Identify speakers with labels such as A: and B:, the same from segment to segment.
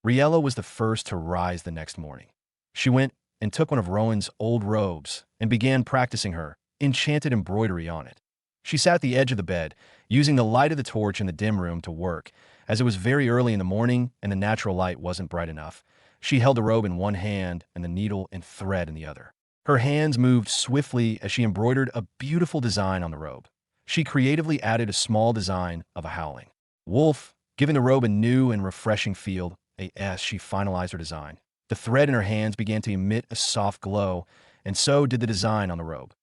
A: Riella was the first to rise the next morning. She went and took one of Rowan's old robes and began practicing her enchanted embroidery on it. She sat at the edge of the bed, using the light of the torch in the dim room to work, as it was very early in the morning and the natural light wasn't bright enough. She held the robe in one hand and the needle and thread in the other. Her hands moved swiftly as she embroidered a beautiful design on the robe. She creatively added a small design of a howling wolf, giving the robe a new and refreshing feel as she finalized her design. The thread in her hands began to emit a soft glow, and so did the design on the robe.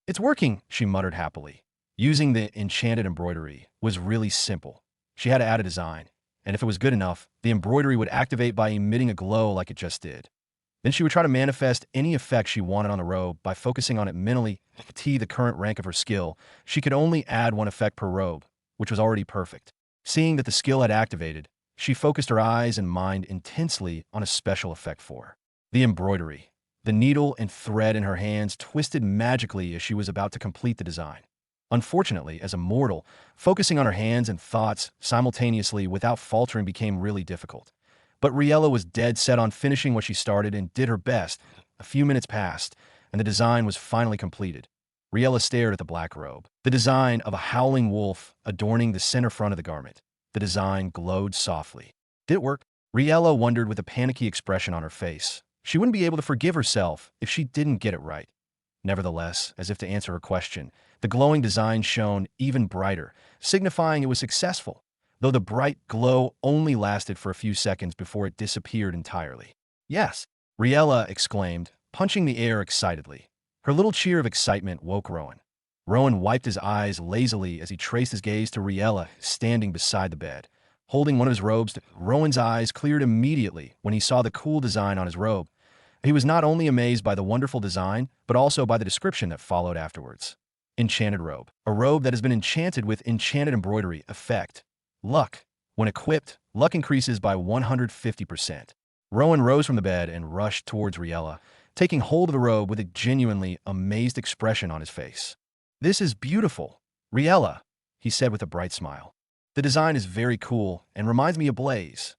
A: "It's working," she muttered happily. Using the enchanted embroidery was really simple. She had to add a design, and if it was good enough, the embroidery would activate by emitting a glow like it just did. Then she would try to manifest any effect she wanted on the robe by focusing on it mentally. The current rank of her skill, she could only add one effect per robe, which was already perfect. Seeing that the skill had activated, she focused her eyes and mind intensely on a special effect for her. The embroidery. The needle and thread in her hands twisted magically as she was about to complete the design. Unfortunately, as a mortal, focusing on her hands and thoughts simultaneously without faltering became really difficult. But Riella was dead set on finishing what she started and did her best. A few minutes passed, and the design was finally completed. Riella stared at the black robe, the design of a howling wolf adorning the center front of the garment. The design glowed softly. Did it work? Riella wondered with a panicky expression on her face. She wouldn't be able to forgive herself if she didn't get it right. Nevertheless, as if to answer her question, the glowing design shone even brighter, signifying it was successful, though the bright glow only lasted for a few seconds before it disappeared entirely. "Yes!" Riella exclaimed, punching the air excitedly. Her little cheer of excitement woke Rowan. Rowan wiped his eyes lazily as he traced his gaze to Riella standing beside the bed, holding one of his robes. Rowan's eyes cleared immediately when he saw the cool design on his robe. He was not only amazed by the wonderful design, but also by the description that followed afterwards. Enchanted robe. A robe that has been enchanted with enchanted embroidery effect. Luck. When equipped, luck increases by 150%. Rowan rose from the bed and rushed towards Riella, taking hold of the robe with a genuinely amazed expression on his face. "This is beautiful, Riella," he said with a bright smile. "The design is very cool and reminds me of Blaze."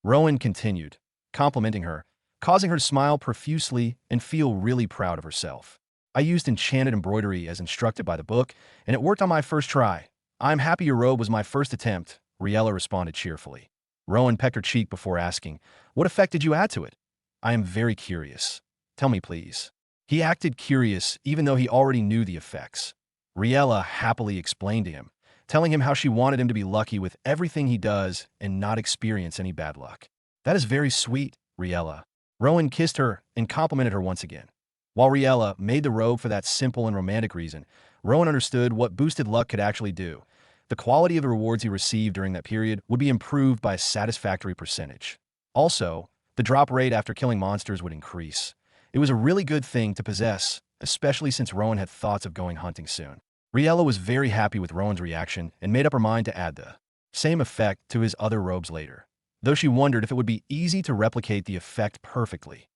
A: Rowan continued, complimenting her, causing her to smile profusely and feel really proud of herself. "I used enchanted embroidery as instructed by the book, and it worked on my first try. I'm happy your robe was my first attempt," Riella responded cheerfully. Rowan pecked her cheek before asking, "What effect did you add to it?" "I am very curious. Tell me, please." He acted curious even though he already knew the effects. Riella happily explained to him, telling him how she wanted him to be lucky with everything he does and not experience any bad luck. "That is very sweet, Riella." Rowan kissed her and complimented her once again. While Riella made the robe for that simple and romantic reason, Rowan understood what boosted luck could actually do. The quality of the rewards he received during that period would be improved by a satisfactory percentage. Also, the drop rate after killing monsters would increase. It was a really good thing to possess, especially since Rowan had thoughts of going hunting soon. Riella was very happy with Rowan's reaction and made up her mind to add the same effect to his other robes later, though she wondered if it would be easy to replicate the effect perfectly.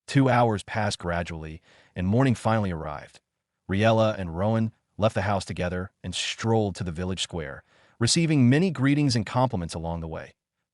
A: 2 hours passed gradually, and morning finally arrived. Riella and Rowan left the house together and strolled to the village square, receiving many greetings and compliments along the way.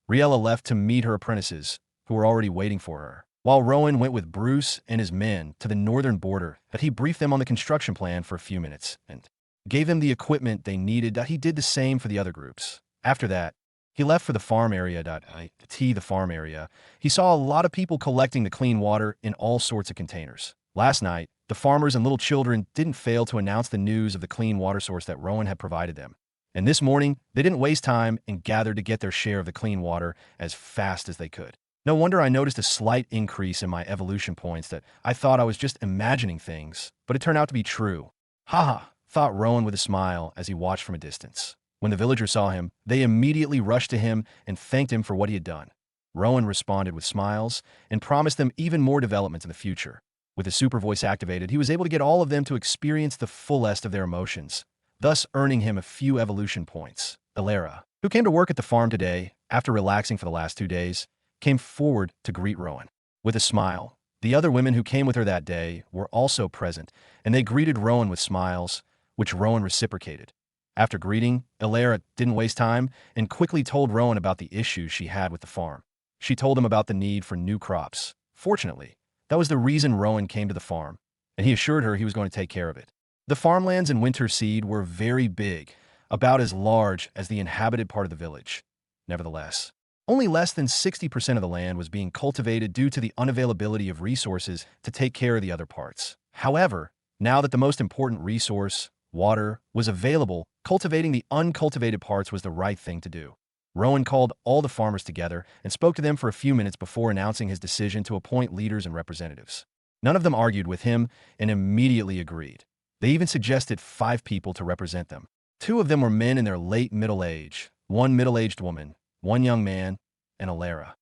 A: Riella left to meet her apprentices, who were already waiting for her, while Rowan went with Bruce and his men to the northern border. That he briefed them on the construction plan for a few minutes and gave them the equipment they needed. That he did the same for the other groups. After that, he left for the farm area. The farm area. He saw a lot of people collecting the clean water in all sorts of containers. Last night, the farmers and little children didn't fail to announce the news of the clean water source that Rowan had provided them. And this morning, they didn't waste time and gathered to get their share of the clean water as fast as they could. No wonder I noticed a slight increase in my evolution points. That I thought I was just imagining things, but it turned out to be true. "Haha," thought Rowan with a smile as he watched from a distance. When the villagers saw him, they immediately rushed to him and thanked him for what he had done. Rowan responded with smiles and promised them even more developments in the future. With his super voice activated, he was able to get all of them to experience the fullest of their emotions, thus earning him a few evolution points. Elara, who came to work at the farm today, after relaxing for the last 2 days, came forward to greet Rowan. With a smile, the other women who came with her that day were also present, and they greeted Rowan with smiles, which Rowan reciprocated. After greeting, Elara didn't waste time and quickly told Rowan about the issues she had with the farm. She told him about the need for new crops. Fortunately, that was the reason Rowan came to the farm, and he assured her he was going to take care of it. The farmlands in Winter Seed were very big, about as large as the inhabited part of the village. Nevertheless, only less than 60% of the land was being cultivated due to the unavailability of resources to take care of the other parts. However, now that the most important resource, water, was available, cultivating the uncultivated parts was the right thing to do. Rowan called all the farmers together and spoke to them for a few minutes before announcing his decision to appoint leaders and representatives. None of them argued with him and immediately agreed. They even suggested 5 people to represent them. 2 of them were men in their late middle age, 1 middle-aged woman, 1 young man, and Alara.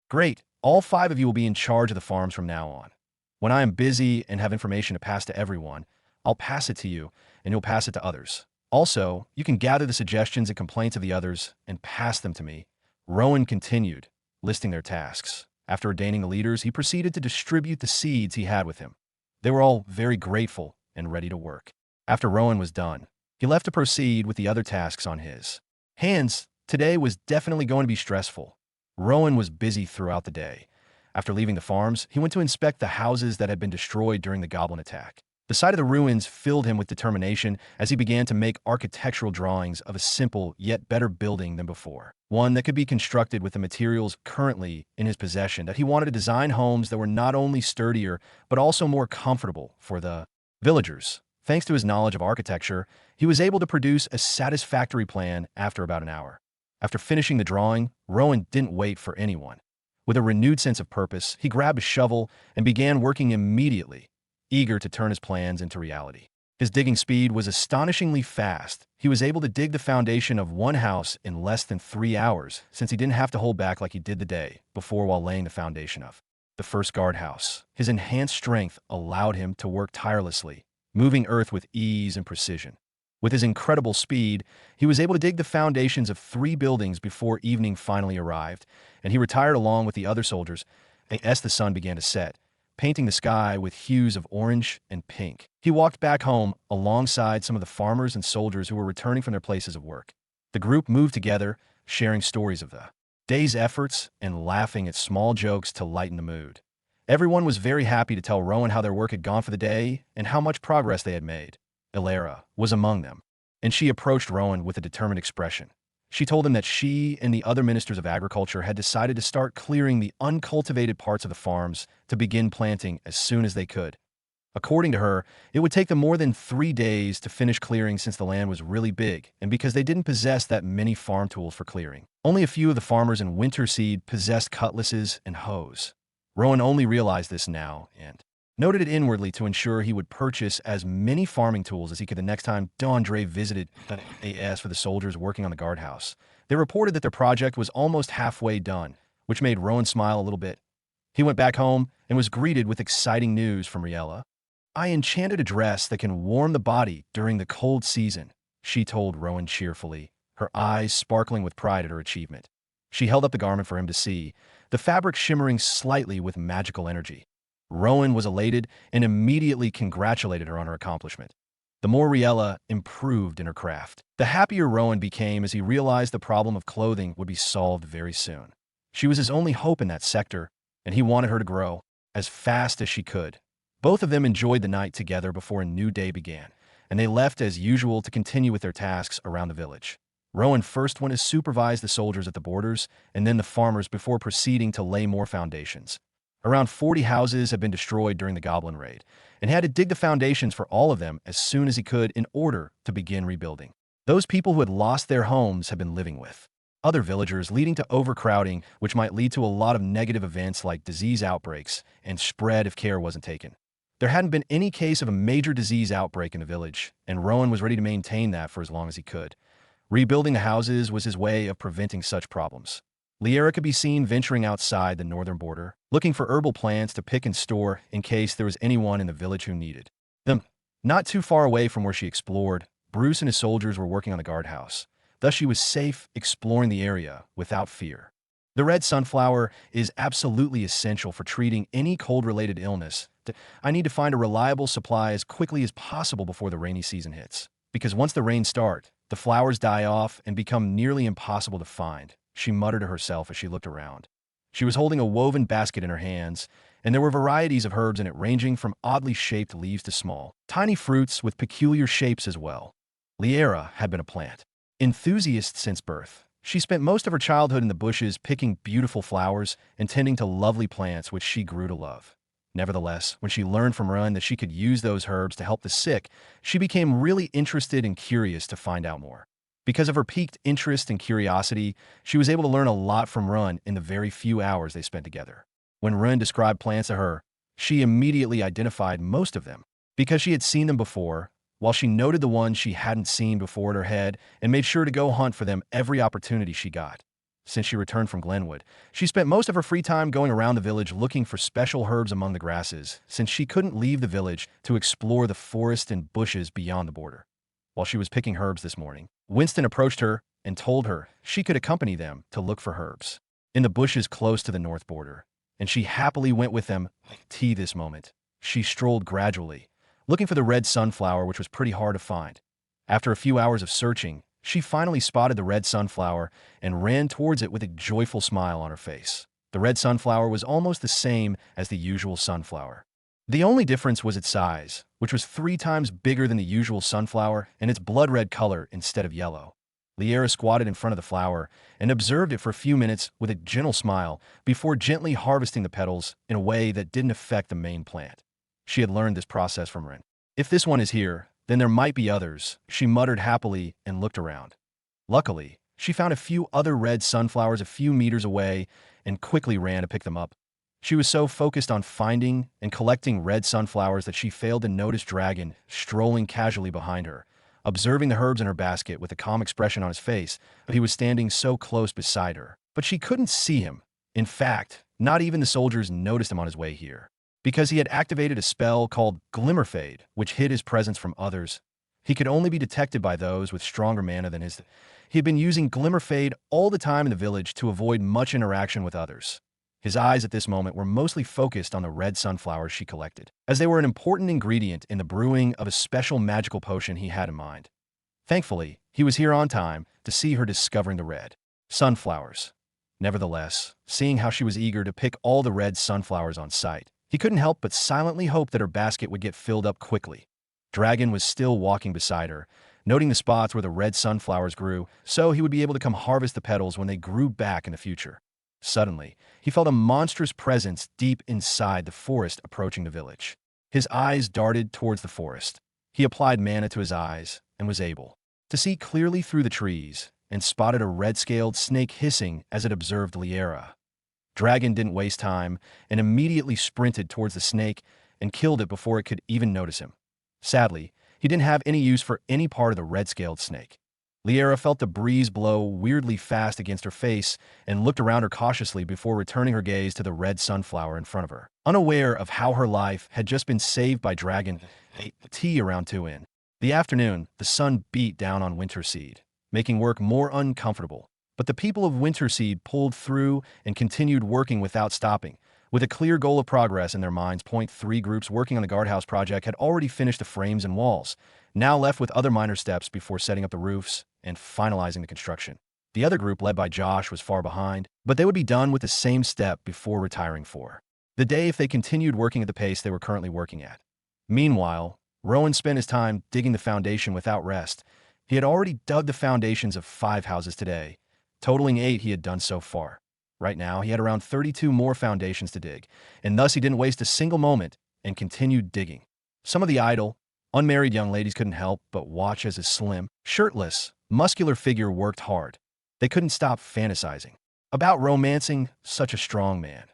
A: Great, all 5 of you will be in charge of the farms from now on. When I am busy and have information to pass to everyone, I'll pass it to you, and you'll pass it to others. Also, you can gather the suggestions and complaints of the others and pass them to me. Rowan continued, listing their tasks. After ordaining the leaders, he proceeded to distribute the seeds he had with him. They were all very grateful and ready to work. After Rowan was done, he left to proceed with the other tasks on his hands. Today was definitely going to be stressful. Rowan was busy throughout the day. After leaving the farms, he went to inspect the houses that had been destroyed during the goblin attack. The sight of the ruins filled him with determination as he began to make architectural drawings of a simple yet better building than before. One that could be constructed with the materials currently in his possession, that he wanted to design homes that were not only sturdier, but also more comfortable for the villagers. Thanks to his knowledge of architecture, he was able to produce a satisfactory plan after about an hour. After finishing the drawing, Rowan didn't wait for anyone. With a renewed sense of purpose, he grabbed a shovel and began working immediately, eager to turn his plans into reality. His digging speed was astonishingly fast. He was able to dig the foundation of 1 house in less than 3 hours, since he didn't have to hold back like he did the day before while laying the foundation of the first guardhouse. His enhanced strength allowed him to work tirelessly, moving earth with ease and precision. With his incredible speed, he was able to dig the foundations of 3 buildings before evening finally arrived, and he retired along with the other soldiers as the sun began to set, painting the sky with hues of orange and pink. He walked back home alongside some of the farmers and soldiers who were returning from their places of work. The group moved together, sharing stories of the day's efforts and laughing at small jokes to lighten the mood. Everyone was very happy to tell Rowan how their work had gone for the day and how much progress they had made. Alara was among them, and she approached Rowan with a determined expression. She told him that she and the other ministers of agriculture had decided to start clearing the uncultivated parts of the farms to begin planting as soon as they could. According to her, it would take them more than 3 days to finish clearing since the land was really big and because they didn't possess that many farm tools for clearing. Only a few of the farmers in Winter Seed possessed cutlasses and hoes. Rowan only realized this now and noted it inwardly to ensure he would purchase as many farming tools as he could the next time Dondre visited AS for the soldiers working on the guardhouse. They reported that their project was almost halfway done, which made Rowan smile a little bit. He went back home and was greeted with exciting news from Riella. "I enchanted a dress that can warm the body during the cold season," she told Rowan cheerfully, her eyes sparkling with pride at her achievement. She held up the garment for him to see, the fabric shimmering slightly with magical energy. Rowan was elated and immediately congratulated her on her accomplishment. The more Riella improved in her craft, the happier Rowan became as he realized the problem of clothing would be solved very soon. She was his only hope in that sector, and he wanted her to grow as fast as she could. Both of them enjoyed the night together before a new day began, and they left as usual to continue with their tasks around the village. Rowan first went to supervise the soldiers at the borders and then the farmers before proceeding to lay more foundations. Around 40 houses had been destroyed during the goblin raid, and he had to dig the foundations for all of them as soon as he could in order to begin rebuilding. Those people who had lost their homes had been living with other villagers, leading to overcrowding, which might lead to a lot of negative events like disease outbreaks and spread if care wasn't taken. There hadn't been any case of a major disease outbreak in the village, and Rowan was ready to maintain that for as long as he could. Rebuilding the houses was his way of preventing such problems. Liera could be seen venturing outside the northern border, looking for herbal plants to pick and store in case there was anyone in the village who needed them. Not too far away from where she explored, Bruce and his soldiers were working on the guardhouse. Thus she was safe exploring the area without fear. The red sunflower is absolutely essential for treating any cold-related illness. I need to find a reliable supply as quickly as possible before the rainy season hits, because once the rains start, the flowers die off and become nearly impossible to find, she muttered to herself as she looked around. She was holding a woven basket in her hands, and there were varieties of herbs in it ranging from oddly shaped leaves to small, tiny fruits with peculiar shapes as well. Liera had been a plant enthusiast since birth. She spent most of her childhood in the bushes picking beautiful flowers and tending to lovely plants which she grew to love. Nevertheless, when she learned from Rowan that she could use those herbs to help the sick, she became really interested and curious to find out more. Because of her piqued interest and curiosity, she was able to learn a lot from Rowan in the very few hours they spent together. When Rowan described plants to her, she immediately identified most of them. Because she had seen them before, while she noted the ones she hadn't seen before in her head and made sure to go hunt for them every opportunity she got. Since she returned from Glenwood, she spent most of her free time going around the village looking for special herbs among the grasses, since she couldn't leave the village to explore the forest and bushes beyond the border. While she was picking herbs this morning, Winston approached her and told her she could accompany them to look for herbs in the bushes close to the north border, and she happily went with them. This moment, she strolled gradually, looking for the red sunflower, which was pretty hard to find. After a few hours of searching, she finally spotted the red sunflower and ran towards it with a joyful smile on her face. The red sunflower was almost the same as the usual sunflower. The only difference was its size, which was 3 times bigger than the usual sunflower and its blood red color instead of yellow. Liera squatted in front of the flower and observed it for a few minutes with a gentle smile before gently harvesting the petals in a way that didn't affect the main plant. She had learned this process from Ren. If this one is here, then there might be others, she muttered happily and looked around. Luckily, she found a few other red sunflowers a few meters away and quickly ran to pick them up. She was so focused on finding and collecting red sunflowers that she failed to notice Dragon strolling casually behind her, observing the herbs in her basket with a calm expression on his face. He was standing so close beside her, but she couldn't see him. In fact, not even the soldiers noticed him on his way here. Because he had activated a spell called Glimmerfade, which hid his presence from others. He could only be detected by those with stronger mana than his. He had been using Glimmerfade all the time in the village to avoid much interaction with others. His eyes at this moment were mostly focused on the red sunflowers she collected, as they were an important ingredient in the brewing of a special magical potion he had in mind. Thankfully, he was here on time to see her discovering the red sunflowers. Nevertheless, seeing how she was eager to pick all the red sunflowers on sight, he couldn't help but silently hope that her basket would get filled up quickly. Dragon was still walking beside her, noting the spots where the red sunflowers grew, so he would be able to come harvest the petals when they grew back in the future. Suddenly, he felt a monstrous presence deep inside the forest approaching the village. His eyes darted towards the forest. He applied mana to his eyes and was able to see clearly through the trees and spotted a red-scaled snake hissing as it observed Liera. Dragon didn't waste time and immediately sprinted towards the snake and killed it before it could even notice him. Sadly, he didn't have any use for any part of the red-scaled snake. Liera felt the breeze blow weirdly fast against her face and looked around her cautiously before returning her gaze to the red sunflower in front of her, unaware of how her life had just been saved by Dragon. Around 2 in the afternoon, the sun beat down on Winterseed, making work more uncomfortable. But the people of Winterseed pulled through and continued working without stopping, with a clear goal of progress in their minds. 3 groups working on the guardhouse project had already finished the frames and walls, now left with other minor steps before setting up the roofs and finalizing the construction. The other group, led by Josh, was far behind, but they would be done with the same step before retiring for the day if they continued working at the pace they were currently working at. Meanwhile, Rowan spent his time digging the foundation without rest. He had already dug the foundations of 5 houses today, totaling 8 he had done so far. Right now, he had around 32 more foundations to dig, and thus he didn't waste a single moment and continued digging. Some of the idle, unmarried young ladies couldn't help but watch as his slim, shirtless, muscular figure worked hard. They couldn't stop fantasizing about romancing such a strong man.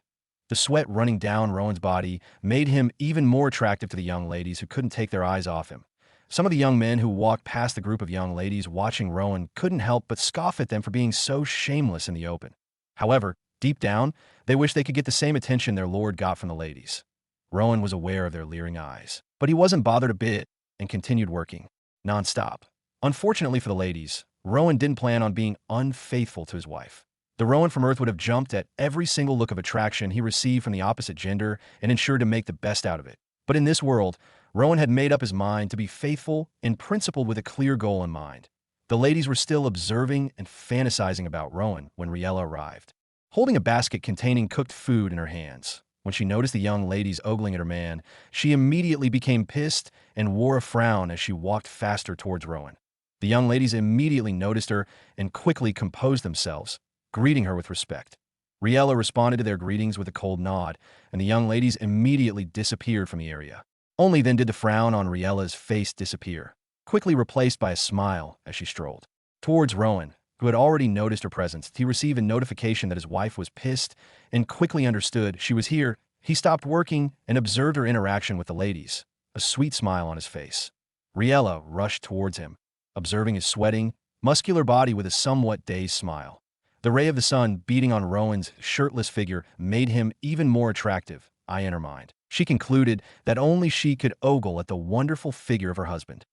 A: The sweat running down Rowan's body made him even more attractive to the young ladies who couldn't take their eyes off him. Some of the young men who walked past the group of young ladies watching Rowan couldn't help but scoff at them for being so shameless in the open. However, deep down, they wished they could get the same attention their lord got from the ladies. Rowan was aware of their leering eyes, but he wasn't bothered a bit and continued working, non-stop. Unfortunately for the ladies, Rowan didn't plan on being unfaithful to his wife. The Rowan from Earth would have jumped at every single look of attraction he received from the opposite gender and ensured to make the best out of it. But in this world, Rowan had made up his mind to be faithful in principle with a clear goal in mind. The ladies were still observing and fantasizing about Rowan when Riella arrived. holding a basket containing cooked food in her hands. When she noticed the young ladies ogling at her man, she immediately became pissed and wore a frown as she walked faster towards Rowan. The young ladies immediately noticed her and quickly composed themselves, greeting her with respect. Riella responded to their greetings with a cold nod, and the young ladies immediately disappeared from the area. Only then did the frown on Riella's face disappear, quickly replaced by a smile as she strolled towards Rowan, who had already noticed her presence. He received a notification that his wife was pissed and quickly understood she was here. He stopped working and observed her interaction with the ladies, a sweet smile on his face. Riella rushed towards him, observing his sweating, muscular body with a somewhat dazed smile. The ray of the sun beating on Rowan's shirtless figure made him even more attractive. In her mind, she concluded that only she could ogle at the wonderful figure of her husband.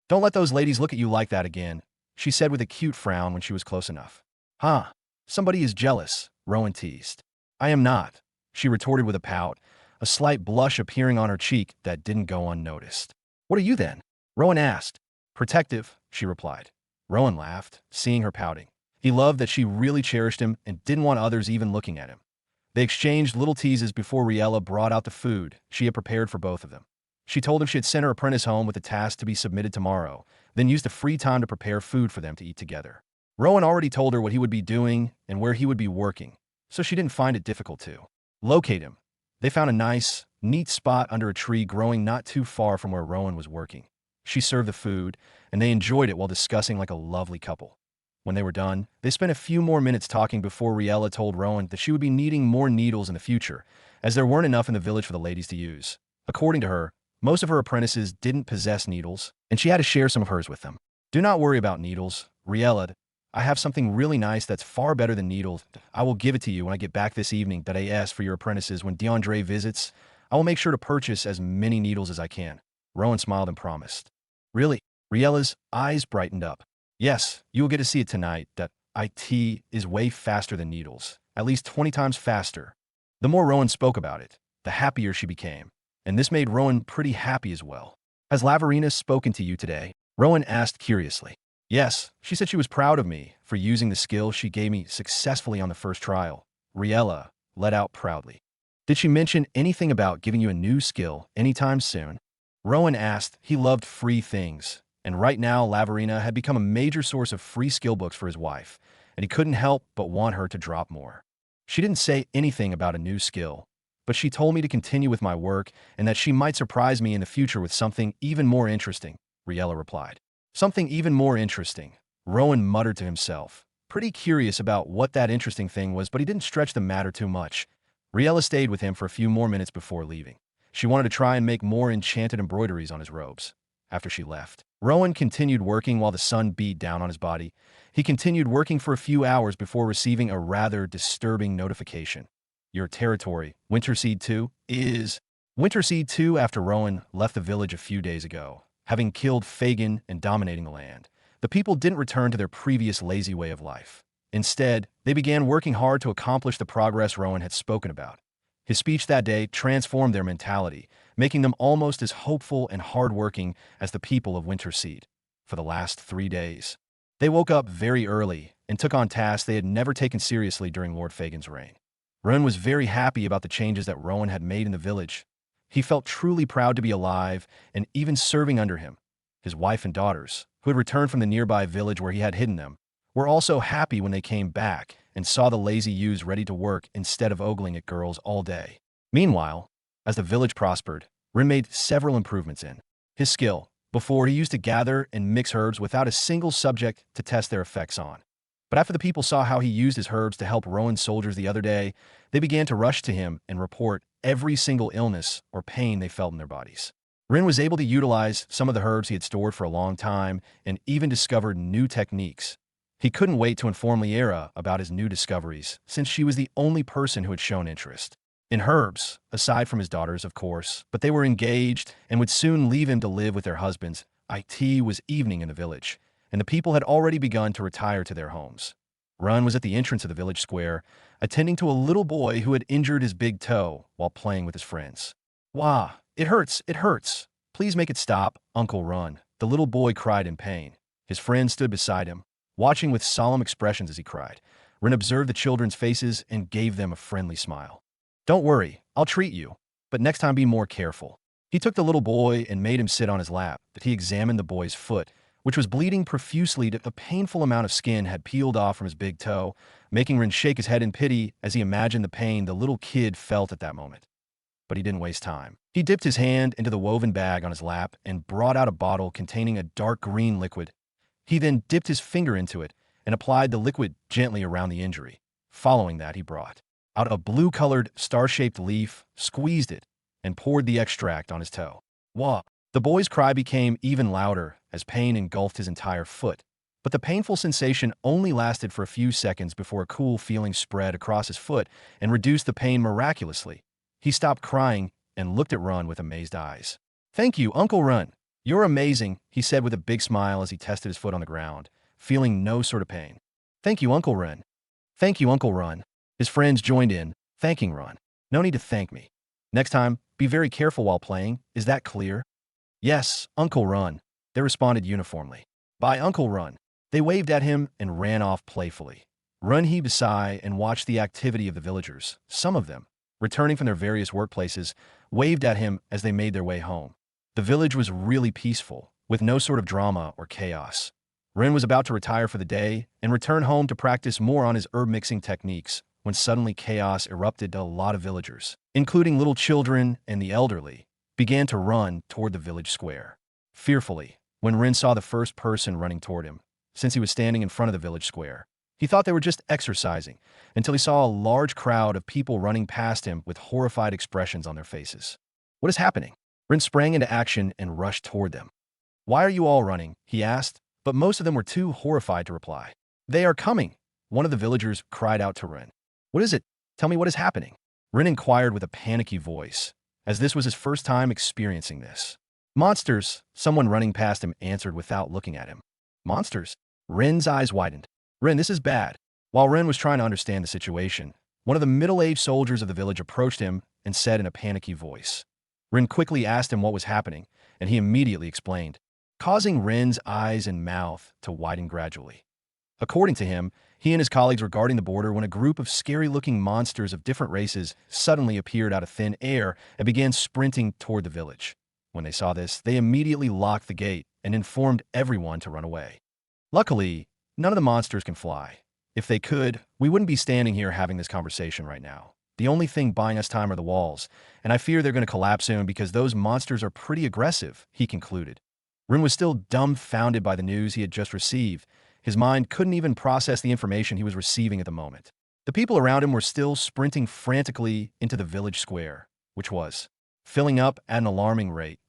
A: "Don't let those ladies look at you like that again," she said with a cute frown when she was close enough. "Huh, somebody is jealous," Rowan teased. "I am not," she retorted with a pout, a slight blush appearing on her cheek that didn't go unnoticed. "What are you then?" Rowan asked. "Protective," she replied. Rowan laughed, seeing her pouting. He loved that she really cherished him and didn't want others even looking at him. They exchanged little teases before Riella brought out the food she had prepared for both of them. She told him she had sent her apprentice home with a task to be submitted tomorrow, then used the free time to prepare food for them to eat together. Rowan already told her what he would be doing and where he would be working, so she didn't find it difficult to locate him. They found a nice, neat spot under a tree growing not too far from where Rowan was working. She served the food, and they enjoyed it while discussing like a lovely couple. When they were done, they spent a few more minutes talking before Riella told Rowan that she would be needing more needles in the future, as there weren't enough in the village for the ladies to use. According to her, most of her apprentices didn't possess needles, and she had to share some of hers with them. "Do not worry about needles, Riella. I have something really nice that's far better than needles. I will give it to you when I get back this evening that I asked for your apprentices when DeAndre visits. I will make sure to purchase as many needles as I can." Rowan smiled and promised. "Really?" Riella's eyes brightened up. "Yes, you will get to see it tonight. That IT is way faster than needles, at least 20 times faster." The more Rowan spoke about it, the happier she became, and this made Rowan pretty happy as well. "Has Lavarina spoken to you today?" Rowan asked curiously. "Yes, she said she was proud of me for using the skill she gave me successfully on the first trial," Riella let out proudly. "Did she mention anything about giving you a new skill anytime soon?" Rowan asked. He loved free things, and right now Lavarina had become a major source of free skill books for his wife, and he couldn't help but want her to drop more. "She didn't say anything about a new skill, but she told me to continue with my work and that she might surprise me in the future with something even more interesting," Riella replied. "Something even more interesting," Rowan muttered to himself, pretty curious about what that interesting thing was, but he didn't stretch the matter too much. Riella stayed with him for a few more minutes before leaving. She wanted to try and make more enchanted embroideries on his robes. After she left, Rowan continued working while the sun beat down on his body. He continued working for a few hours before receiving a rather disturbing notification. "Your territory, Winterseed 2, is..." Winterseed 2 after Rowan left the village a few days ago, having killed Fagin and dominating the land. The people didn't return to their previous lazy way of life. Instead, they began working hard to accomplish the progress Rowan had spoken about. His speech that day transformed their mentality, making them almost as hopeful and hardworking as the people of Winterseed. For the last 3 days, they woke up very early and took on tasks they had never taken seriously during Lord Fagin's reign. Rowan was very happy about the changes that Rowan had made in the village. He felt truly proud to be alive and even serving under him. His wife and daughters, who had returned from the nearby village where he had hidden them, were also happy when they came back and saw the lazy youths ready to work instead of ogling at girls all day. Meanwhile, as the village prospered, Rin made several improvements in his skill. Before, he used to gather and mix herbs without a single subject to test their effects on. But after the people saw how he used his herbs to help Rowan's soldiers the other day, they began to rush to him and report every single illness or pain they felt in their bodies. Rin was able to utilize some of the herbs he had stored for a long time and even discovered new techniques. He couldn't wait to inform Liera about his new discoveries, since she was the only person who had shown interest in herbs, aside from his daughters, of course, but they were engaged and would soon leave him to live with their husbands. It was evening in the village, and the people had already begun to retire to their homes. Rowan was at the entrance of the village square, attending to a little boy who had injured his big toe while playing with his friends. "Wah, it hurts, it hurts. Please make it stop, Uncle Rowan," the little boy cried in pain. His friend stood beside him, watching with solemn expressions as he cried. Rin observed the children's faces and gave them a friendly smile. Don't worry, I'll treat you, but next time be more careful. He took the little boy and made him sit on his lap, but he examined the boy's foot, which was bleeding profusely. A painful amount of skin had peeled off from his big toe, making Rin shake his head in pity as he imagined the pain the little kid felt at that moment. But he didn't waste time. He dipped his hand into the woven bag on his lap and brought out a bottle containing a dark green liquid. He then dipped his finger into it and applied the liquid gently around the injury. Following that, he brought out a blue-colored, star-shaped leaf, squeezed it, and poured the extract on his toe. Wah! The boy's cry became even louder as pain engulfed his entire foot. But the painful sensation only lasted for a few seconds before a cool feeling spread across his foot and reduced the pain miraculously. He stopped crying and looked at Run with amazed eyes. Thank you, Uncle Run. You're amazing, he said with a big smile as he tested his foot on the ground, feeling no sort of pain. Thank you, Uncle Run. Thank you, Uncle Run. His friends joined in, thanking Run. No need to thank me. Next time, be very careful while playing. Is that clear? Yes, Uncle Run, they responded uniformly. Bye, Uncle Run. They waved at him and ran off playfully. Run heaved a sigh and watched the activity of the villagers. Some of them, returning from their various workplaces, waved at him as they made their way home. The village was really peaceful, with no sort of drama or chaos. Ren was about to retire for the day and return home to practice more on his herb-mixing techniques when suddenly chaos erupted. A lot of villagers, including little children and the elderly, began to run toward the village square. Fearfully, when Ren saw the first person running toward him, since he was standing in front of the village square, he thought they were just exercising, until he saw a large crowd of people running past him with horrified expressions on their faces. What is happening? Ren sprang into action and rushed toward them. Why are you all running? He asked, but most of them were too horrified to reply. They are coming, one of the villagers cried out to Ren. What is it? Tell me what is happening. Ren inquired with a panicky voice, as this was his first time experiencing this. Monsters, someone running past him answered without looking at him. Monsters? Ren's eyes widened. Ren, this is bad. While Ren was trying to understand the situation, one of the middle-aged soldiers of the village approached him and said in a panicky voice. Ren quickly asked him what was happening, and he immediately explained, causing Ren's eyes and mouth to widen gradually. According to him, he and his colleagues were guarding the border when a group of scary-looking monsters of different races suddenly appeared out of thin air and began sprinting toward the village. When they saw this, they immediately locked the gate and informed everyone to run away. Luckily, none of the monsters can fly. If they could, we wouldn't be standing here having this conversation right now. The only thing buying us time are the walls, and I fear they're going to collapse soon because those monsters are pretty aggressive, he concluded. Rin was still dumbfounded by the news he had just received. His mind couldn't even process the information he was receiving at the moment. The people around him were still sprinting frantically into the village square, which was filling up at an alarming rate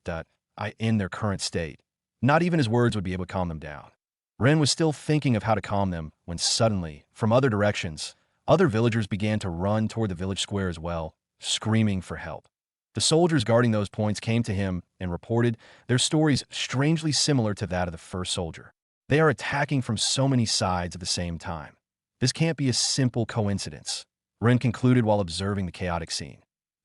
A: in their current state. Not even his words would be able to calm them down. Ren was still thinking of how to calm them when suddenly, from other directions, other villagers began to run toward the village square as well, screaming for help. The soldiers guarding those points came to him and reported their stories strangely similar to that of the first soldier. They are attacking from so many sides at the same time. This can't be a simple coincidence, Ren concluded while observing the chaotic scene.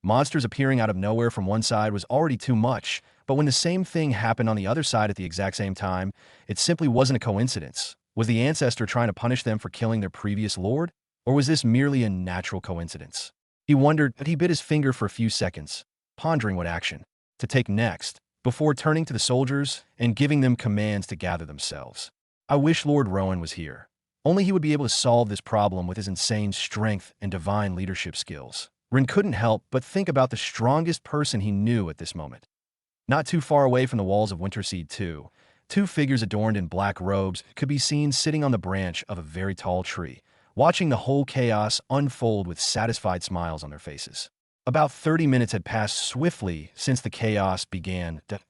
A: Monsters appearing out of nowhere from one side was already too much, but when the same thing happened on the other side at the exact same time, it simply wasn't a coincidence. Was the ancestor trying to punish them for killing their previous lord? Or was this merely a natural coincidence? He wondered, but he bit his finger for a few seconds, pondering what action to take next, before turning to the soldiers and giving them commands to gather themselves. I wish Lord Rowan was here. Only he would be able to solve this problem with his insane strength and divine leadership skills. Ren couldn't help but think about the strongest person he knew at this moment. Not too far away from the walls of Winterseed 2, two figures adorned in black robes could be seen sitting on the branch of a very tall tree, watching the whole chaos unfold with satisfied smiles on their faces. About 30 minutes had passed swiftly since the chaos began at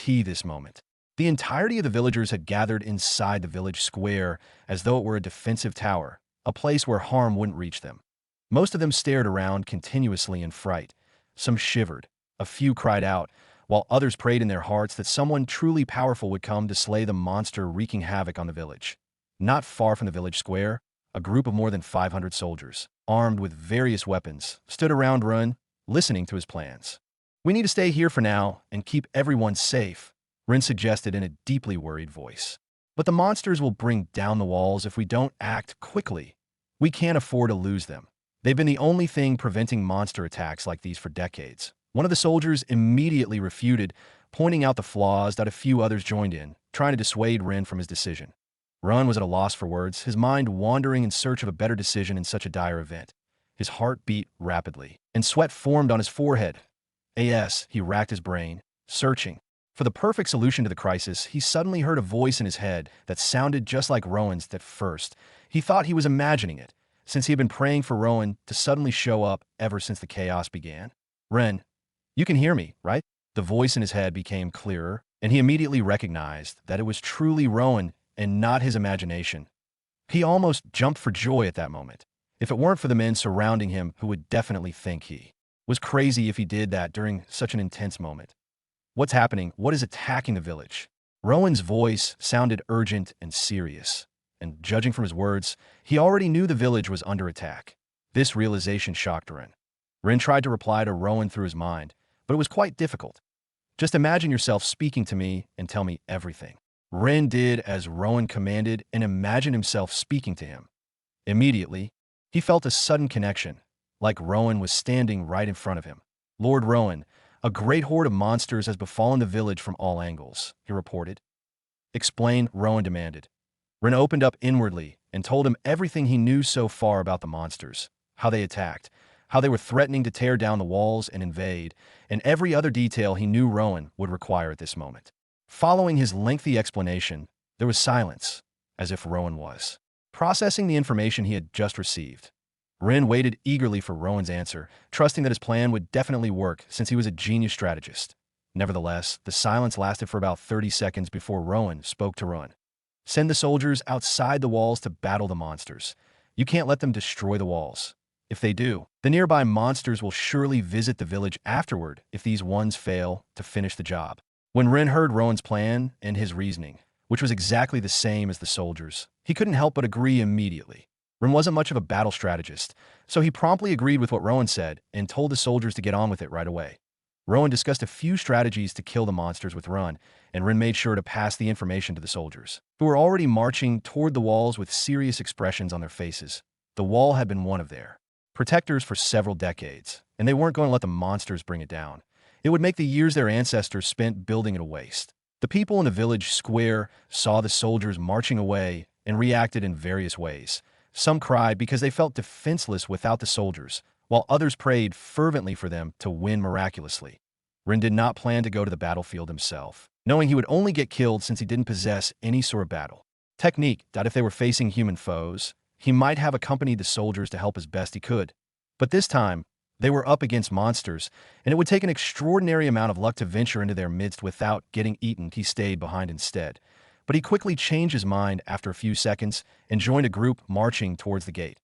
A: this moment. The entirety of the villagers had gathered inside the village square as though it were a defensive tower, a place where harm wouldn't reach them. Most of them stared around continuously in fright. Some shivered, a few cried out, while others prayed in their hearts that someone truly powerful would come to slay the monster wreaking havoc on the village. Not far from the village square, a group of more than 500 soldiers, armed with various weapons, stood around Run, listening to his plans. We need to stay here for now and keep everyone safe, Rin suggested in a deeply worried voice. But the monsters will bring down the walls if we don't act quickly. We can't afford to lose them. They've been the only thing preventing monster attacks like these for decades. One of the soldiers immediately refuted, pointing out the flaws that a few others joined in, trying to dissuade Ren from his decision. Rowan was at a loss for words, his mind wandering in search of a better decision in such a dire event. His heart beat rapidly, and sweat formed on his forehead. He racked his brain, searching. For the perfect solution to the crisis, he suddenly heard a voice in his head that sounded just like Rowan's at first. He thought he was imagining it, since he had been praying for Rowan to suddenly show up ever since the chaos began. Ren, you can hear me, right? The voice in his head became clearer, and he immediately recognized that it was truly Rowan and not his imagination. He almost jumped for joy at that moment. If it weren't for the men surrounding him who would definitely think he was crazy if he did that during such an intense moment. What's happening? What is attacking the village? Rowan's voice sounded urgent and serious, and judging from his words, he already knew the village was under attack. This realization shocked Ren. Ren tried to reply to Rowan through his mind, but it was quite difficult. Just imagine yourself speaking to me and tell me everything. Ren did as Rowan commanded and imagined himself speaking to him. Immediately, he felt a sudden connection, like Rowan was standing right in front of him. Lord Rowan, a great horde of monsters has befallen the village from all angles, he reported. Explain, Rowan demanded. Ren opened up inwardly and told him everything he knew so far about the monsters, how they attacked, how they were threatening to tear down the walls and invade, and every other detail he knew Rowan would require at this moment. Following his lengthy explanation, there was silence, as if Rowan was processing the information he had just received. Ren waited eagerly for Rowan's answer, trusting that his plan would definitely work since he was a genius strategist. Nevertheless, the silence lasted for about 30 seconds before Rowan spoke to Rowan. Send the soldiers outside the walls to battle the monsters. You can't let them destroy the walls. If they do, the nearby monsters will surely visit the village afterward if these ones fail to finish the job. When Ren heard Rowan's plan and his reasoning, which was exactly the same as the soldiers, he couldn't help but agree immediately. Ren wasn't much of a battle strategist, so he promptly agreed with what Rowan said and told the soldiers to get on with it right away. Rowan discussed a few strategies to kill the monsters with Ren, and Ren made sure to pass the information to the soldiers, who were already marching toward the walls with serious expressions on their faces. The wall had been one of their protectors for several decades, and they weren't going to let the monsters bring it down. It would make the years their ancestors spent building it a waste. The people in the village square saw the soldiers marching away and reacted in various ways. Some cried because they felt defenseless without the soldiers, while others prayed fervently for them to win miraculously. Ren did not plan to go to the battlefield himself, knowing he would only get killed since he didn't possess any sort of battle technique that if they were facing human foes, he might have accompanied the soldiers to help as best he could. But this time, they were up against monsters, and it would take an extraordinary amount of luck to venture into their midst without getting eaten. He stayed behind instead. But he quickly changed his mind after a few seconds and joined a group marching towards the gate.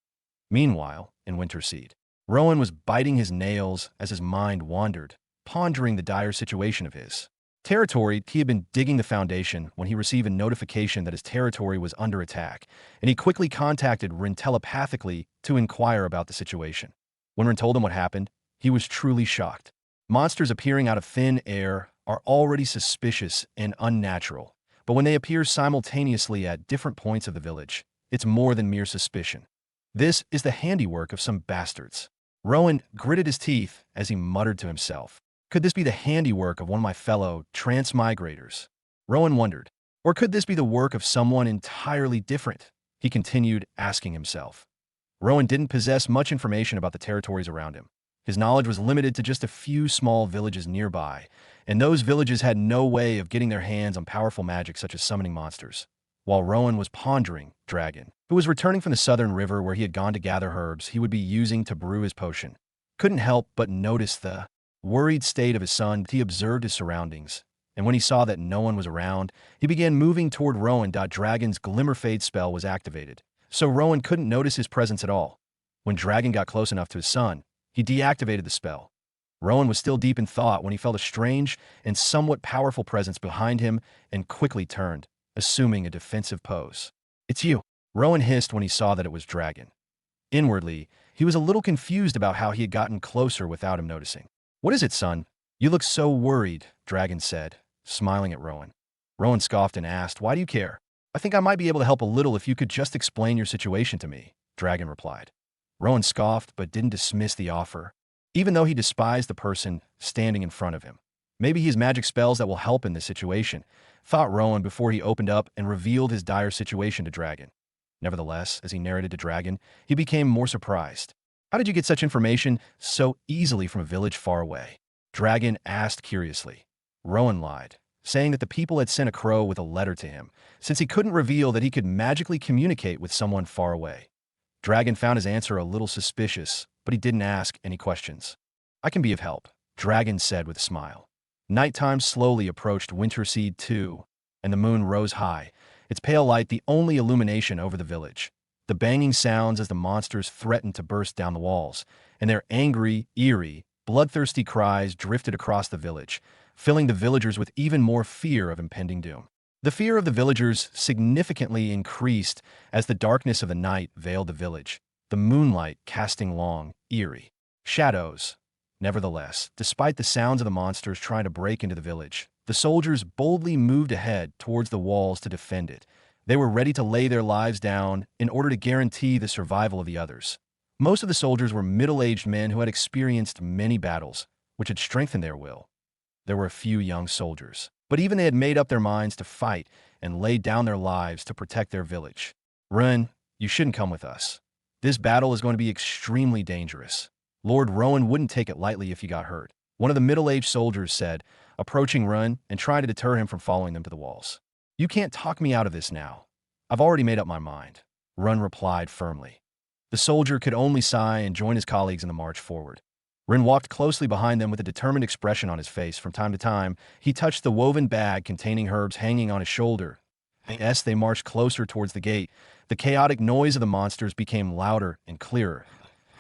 A: Meanwhile, in Winterseed, Rowan was biting his nails as his mind wandered, pondering the dire situation of his territory. He had been digging the foundation when he received a notification that his territory was under attack, and he quickly contacted Ren telepathically to inquire about the situation. When Ren told him what happened, he was truly shocked. Monsters appearing out of thin air are already suspicious and unnatural, but when they appear simultaneously at different points of the village, it's more than mere suspicion. This is the handiwork of some bastards. Rowan gritted his teeth as he muttered to himself. Could this be the handiwork of one of my fellow transmigrators? Rowan wondered. Or could this be the work of someone entirely different? He continued asking himself. Rowan didn't possess much information about the territories around him. His knowledge was limited to just a few small villages nearby, and those villages had no way of getting their hands on powerful magic such as summoning monsters. While Rowan was pondering, Dragon, who was returning from the southern river where he had gone to gather herbs he would be using to brew his potion, couldn't help but notice the worried state of his son. He observed his surroundings, and when he saw that no one was around, he began moving toward Rowan. Dragon's Glimmer Fade spell was activated, so Rowan couldn't notice his presence at all. When Dragon got close enough to his son, he deactivated the spell. Rowan was still deep in thought when he felt a strange and somewhat powerful presence behind him and quickly turned, assuming a defensive pose. It's you, Rowan hissed when he saw that it was Dragon. Inwardly, he was a little confused about how he had gotten closer without him noticing. What is it, son? You look so worried, Dragon said, smiling at Rowan. Rowan scoffed and asked, Why do you care? I think I might be able to help a little if you could just explain your situation to me. Dragon replied. Rowan scoffed but didn't dismiss the offer, even though he despised the person standing in front of him. Maybe he has magic spells that will help in this situation, thought Rowan before he opened up and revealed his dire situation to Dragon. Nevertheless, as he narrated to Dragon, he became more surprised. How did you get such information so easily from a village far away? Dragon asked curiously. Rowan lied, saying that the people had sent a crow with a letter to him, since he couldn't reveal that he could magically communicate with someone far away. Dragon found his answer a little suspicious, but he didn't ask any questions. I can be of help, Dragon said with a smile. Nighttime slowly approached Winterseed 2, and the moon rose high, its pale light the only illumination over the village. The banging sounds as the monsters threatened to burst down the walls, and their angry, eerie, bloodthirsty cries drifted across the village, filling the villagers with even more fear of impending doom. The fear of the villagers significantly increased as the darkness of the night veiled the village, the moonlight casting long, eerie shadows. Nevertheless, despite the sounds of the monsters trying to break into the village, the soldiers boldly moved ahead towards the walls to defend it. They were ready to lay their lives down in order to guarantee the survival of the others. Most of the soldiers were middle-aged men who had experienced many battles, which had strengthened their will. There were a few young soldiers, but even they had made up their minds to fight and lay down their lives to protect their village. Rowan, you shouldn't come with us. This battle is going to be extremely dangerous. Lord Rowan wouldn't take it lightly if you got hurt, one of the middle-aged soldiers said, approaching Rowan and trying to deter him from following them to the walls. You can't talk me out of this now. I've already made up my mind, Rowan replied firmly. The soldier could only sigh and join his colleagues in the march forward. Rowan walked closely behind them with a determined expression on his face. From time to time, he touched the woven bag containing herbs hanging on his shoulder. As they marched closer towards the gate, the chaotic noise of the monsters became louder and clearer.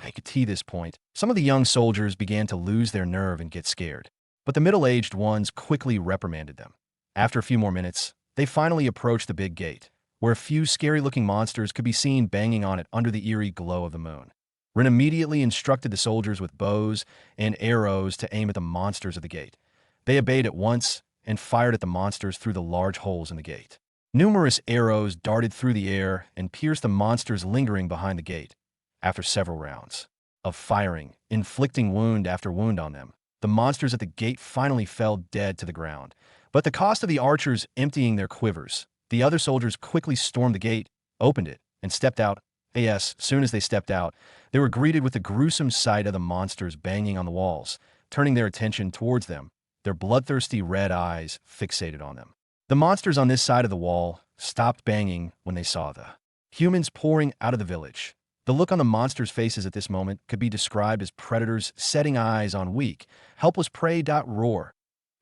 A: At this point, some of the young soldiers began to lose their nerve and get scared, but the middle-aged ones quickly reprimanded them. After a few more minutes, they finally approached the big gate, where a few scary-looking monsters could be seen banging on it under the eerie glow of the moon. Rin immediately instructed the soldiers with bows and arrows to aim at the monsters of the gate. They obeyed at once and fired at the monsters through the large holes in the gate. Numerous arrows darted through the air and pierced the monsters lingering behind the gate. After several rounds of firing, inflicting wound after wound on them, the monsters at the gate finally fell dead to the ground. But the cost of the archers emptying their quivers, the other soldiers quickly stormed the gate, opened it, and stepped out. As soon as they stepped out, they were greeted with the gruesome sight of the monsters banging on the walls, turning their attention towards them, their bloodthirsty red eyes fixated on them. The monsters on this side of the wall stopped banging when they saw the humans pouring out of the village. The look on the monsters' faces at this moment could be described as predators setting eyes on weak, helpless prey. Roar,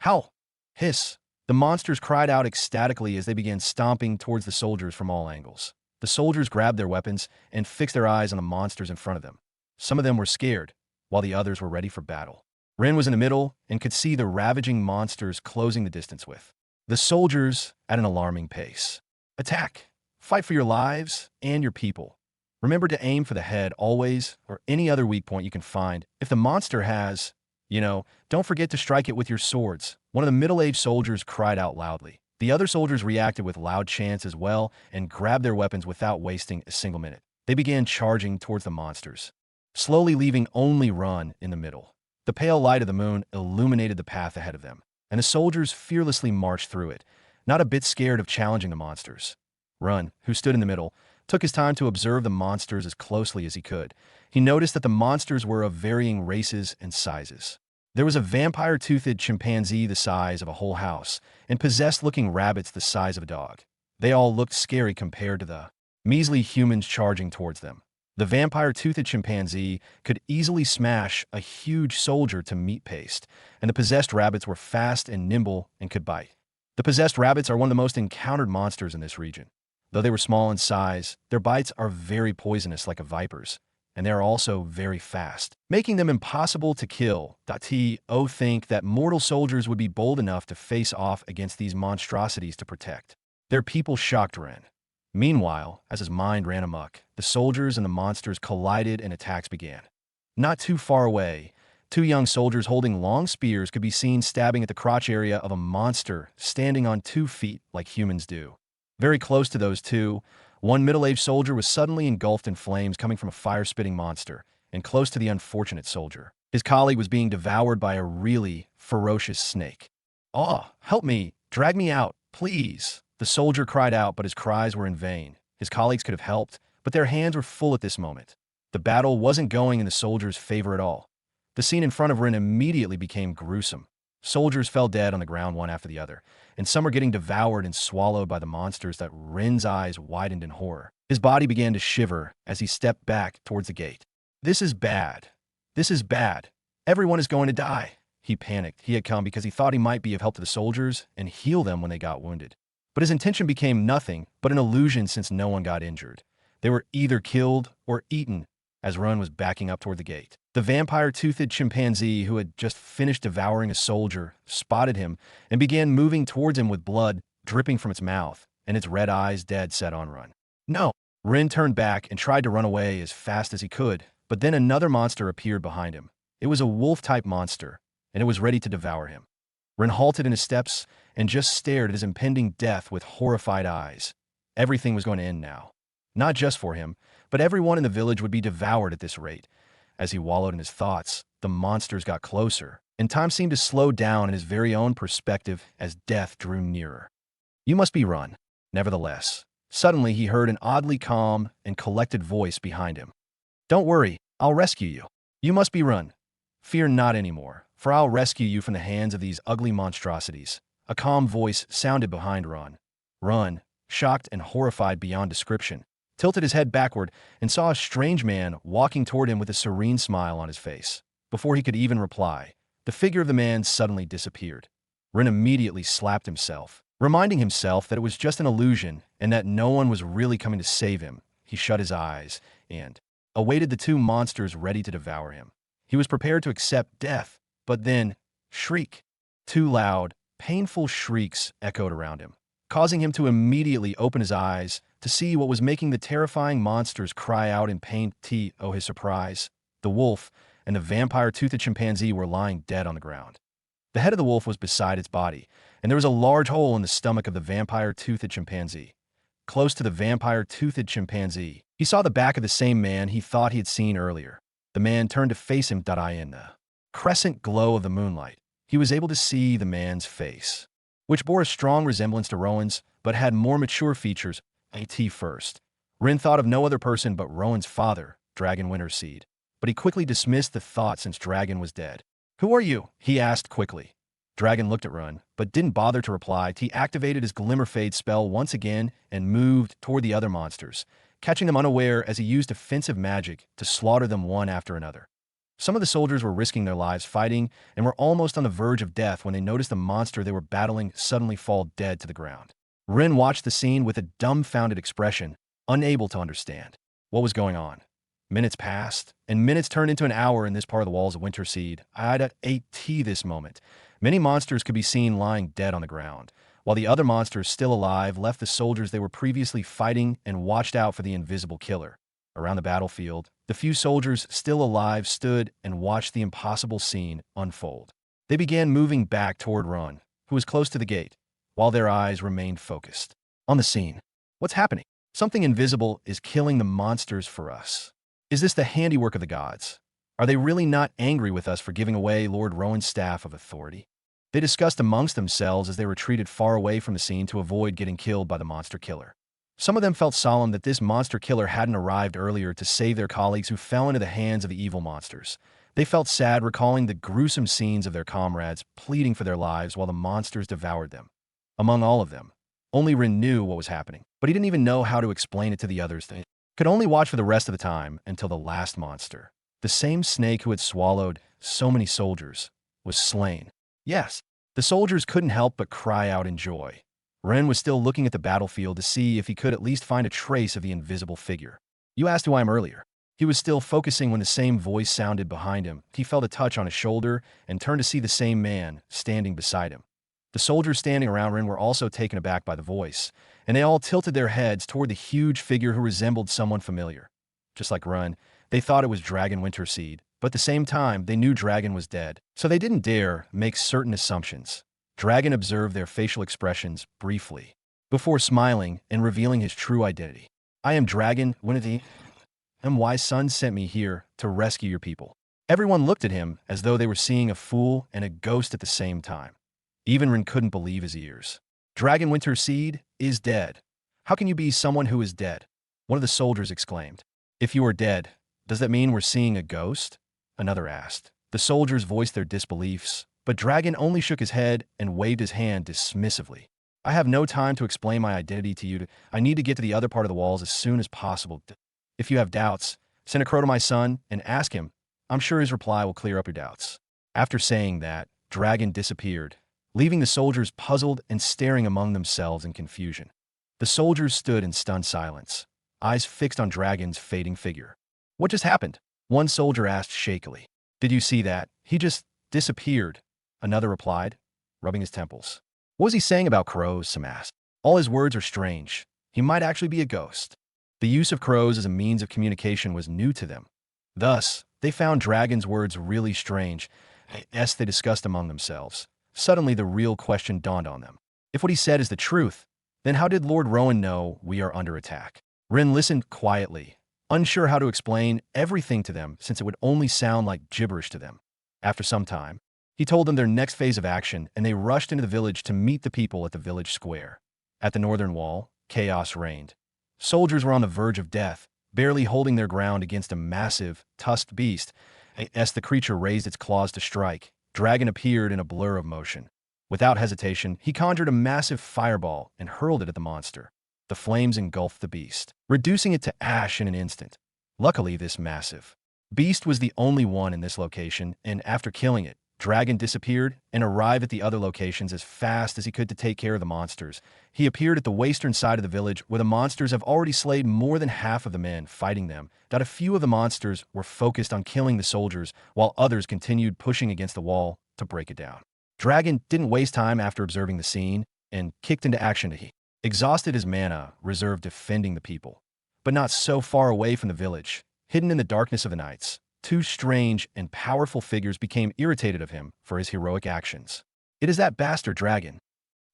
A: howl, hiss. The monsters cried out ecstatically as they began stomping towards the soldiers from all angles. The soldiers grabbed their weapons and fixed their eyes on the monsters in front of them. Some of them were scared, while the others were ready for battle. Rin was in the middle and could see the ravaging monsters closing the distance with the soldiers at an alarming pace. Attack! Fight for your lives and your people. Remember to aim for the head always, or any other weak point you can find. If the monster has, don't forget to strike it with your swords. One of the middle-aged soldiers cried out loudly. The other soldiers reacted with loud chants as well and grabbed their weapons without wasting a single minute. They began charging towards the monsters, slowly leaving only Rowan in the middle. The pale light of the moon illuminated the path ahead of them, and the soldiers fearlessly marched through it, not a bit scared of challenging the monsters. Rowan, who stood in the middle, took his time to observe the monsters as closely as he could. He noticed that the monsters were of varying races and sizes. There was a vampire-toothed chimpanzee the size of a whole house, and possessed-looking rabbits the size of a dog. They all looked scary compared to the measly humans charging towards them. The vampire-toothed chimpanzee could easily smash a huge soldier to meat paste, and the possessed rabbits were fast and nimble and could bite. The possessed rabbits are one of the most encountered monsters in this region. Though they were small in size, their bites are very poisonous like a viper's, and they are also very fast, making them impossible to kill. T.O. think that mortal soldiers would be bold enough to face off against these monstrosities to protect their people. Shocked Ren. Meanwhile, as his mind ran amok, the soldiers and the monsters collided and attacks began. Not too far away, two young soldiers holding long spears could be seen stabbing at the crotch area of a monster standing on 2 feet like humans do. Very close to those two, One middle-aged soldier was suddenly engulfed in flames coming from a fire-spitting monster, and close to the unfortunate soldier. His colleague was being devoured by a really ferocious snake. "Oh, help me! Drag me out, please!" The soldier cried out, but his cries were in vain. His colleagues could have helped, but their hands were full at this moment. The battle wasn't going in the soldier's favor at all. The scene in front of Rin immediately became gruesome. Soldiers fell dead on the ground one after the other, and some were getting devoured and swallowed by the monsters that Rin's eyes widened in horror. His body began to shiver as he stepped back towards the gate. "This is bad. This is bad. Everyone is going to die." He panicked. He had come because he thought he might be of help to the soldiers and heal them when they got wounded. But his intention became nothing but an illusion since no one got injured. They were either killed or eaten as Rowan was backing up toward the gate. The vampire-toothed chimpanzee who had just finished devouring a soldier spotted him and began moving towards him with blood dripping from its mouth and its red eyes dead set on Rowan. "No!" Rin turned back and tried to run away as fast as he could, but then another monster appeared behind him. It was a wolf-type monster, and it was ready to devour him. Rin halted in his steps and just stared at his impending death with horrified eyes. Everything was going to end now. Not just for him, but everyone in the village would be devoured at this rate. As he wallowed in his thoughts, the monsters got closer, and time seemed to slow down in his very own perspective as death drew nearer. "You must be Rowan." Nevertheless, suddenly he heard an oddly calm and collected voice behind him. "Don't worry, I'll rescue you. You must be Rowan. Fear not anymore, for I'll rescue you from the hands of these ugly monstrosities." A calm voice sounded behind Rowan. Rowan, shocked and horrified beyond description, tilted his head backward and saw a strange man walking toward him with a serene smile on his face. Before he could even reply, the figure of the man suddenly disappeared. Rin immediately slapped himself, reminding himself that it was just an illusion and that no one was really coming to save him. He shut his eyes and awaited the two monsters ready to devour him. He was prepared to accept death, but then, shriek. Two loud, painful shrieks echoed around him, causing him to immediately open his eyes to see what was making the terrifying monsters cry out in pain. Oh, his surprise. The wolf and the vampire-toothed chimpanzee were lying dead on the ground. The head of the wolf was beside its body, and there was a large hole in the stomach of the vampire-toothed chimpanzee. Close to the vampire-toothed chimpanzee, he saw the back of the same man he thought he had seen earlier. The man turned to face him. In the crescent glow of the moonlight, he was able to see the man's face, which bore a strong resemblance to Rowan's, but had more mature features. First, Rin thought of no other person but Rowan's father, Dragon Winterseed, but he quickly dismissed the thought since Dragon was dead. "Who are you?" he asked quickly. Dragon looked at Rowan, but didn't bother to reply. He activated his Glimmerfade spell once again and moved toward the other monsters, catching them unaware as he used defensive magic to slaughter them one after another. Some of the soldiers were risking their lives fighting and were almost on the verge of death when they noticed the monster they were battling suddenly fall dead to the ground. Rin watched the scene with a dumbfounded expression, unable to understand what was going on. Minutes passed, and minutes turned into an hour in this part of the walls of Winterseed. I'd ate tea this moment. Many monsters could be seen lying dead on the ground, while the other monsters still alive left the soldiers they were previously fighting and watched out for the invisible killer. Around the battlefield, the few soldiers still alive stood and watched the impossible scene unfold. They began moving back toward Rowan, who was close to the gate, while their eyes remained focused on the scene. "What's happening? Something invisible is killing the monsters for us. Is this the handiwork of the gods? Are they really not angry with us for giving away Lord Rowan's staff of authority?" They discussed amongst themselves as they retreated far away from the scene to avoid getting killed by the monster killer. Some of them felt solemn that this monster killer hadn't arrived earlier to save their colleagues who fell into the hands of the evil monsters. They felt sad recalling the gruesome scenes of their comrades pleading for their lives while the monsters devoured them. Among all of them, only Rin knew what was happening, but he didn't even know how to explain it to the others. They could only watch for the rest of the time until the last monster, the same snake who had swallowed so many soldiers, was slain. Yes, the soldiers couldn't help but cry out in joy. Rin was still looking at the battlefield to see if he could at least find a trace of the invisible figure. "You asked who I am earlier." He was still focusing when the same voice sounded behind him. He felt a touch on his shoulder and turned to see the same man standing beside him. The soldiers standing around Rin were also taken aback by the voice, and they all tilted their heads toward the huge figure who resembled someone familiar. Just like Rin, they thought it was Dragon Winterseed, but at the same time, they knew Dragon was dead, so they didn't dare make certain assumptions. Dragon observed their facial expressions briefly, before smiling and revealing his true identity. I am Dragon Winity, and my son sent me here to rescue your people. Everyone looked at him as though they were seeing a fool and a ghost at the same time. Even Rin couldn't believe his ears. Dragon Winter Seed is dead. How can you be someone who is dead? One of the soldiers exclaimed. If you are dead, does that mean we're seeing a ghost? Another asked. The soldiers voiced their disbeliefs, but Dragon only shook his head and waved his hand dismissively. I have no time to explain my identity to you. I need to get to the other part of the walls as soon as possible. If you have doubts, send a crow to my son and ask him. I'm sure his reply will clear up your doubts. After saying that, Dragon disappeared, leaving the soldiers puzzled and staring among themselves in confusion. The soldiers stood in stunned silence, eyes fixed on Dragon's fading figure. What just happened? One soldier asked shakily. Did you see that? He just disappeared, another replied, rubbing his temples. What was he saying about crows? Some asked. All his words are strange. He might actually be a ghost. The use of crows as a means of communication was new to them. Thus, they found Dragon's words really strange, as they discussed among themselves. Suddenly, the real question dawned on them. If what he said is the truth, then how did Lord Rowan know we are under attack? Rin listened quietly, unsure how to explain everything to them since it would only sound like gibberish to them. After some time, he told them their next phase of action, and they rushed into the village to meet the people at the village square. At the northern wall, chaos reigned. Soldiers were on the verge of death, barely holding their ground against a massive, tusked beast. As the creature raised its claws to strike, Dragon appeared in a blur of motion. Without hesitation, he conjured a massive fireball and hurled it at the monster. The flames engulfed the beast, reducing it to ash in an instant. Luckily, this massive beast was the only one in this location, and after killing it, Dragon disappeared and arrived at the other locations as fast as he could to take care of the monsters. He appeared at the western side of the village, where the monsters have already slayed more than half of the men fighting them. That a few of the monsters were focused on killing the soldiers, while others continued pushing against the wall to break it down. Dragon didn't waste time after observing the scene and kicked into action. He exhausted his mana reserved defending the people, but not so far away from the village, hidden in the darkness of the nights. Two strange and powerful figures became irritated of him for his heroic actions. It is that bastard Dragon.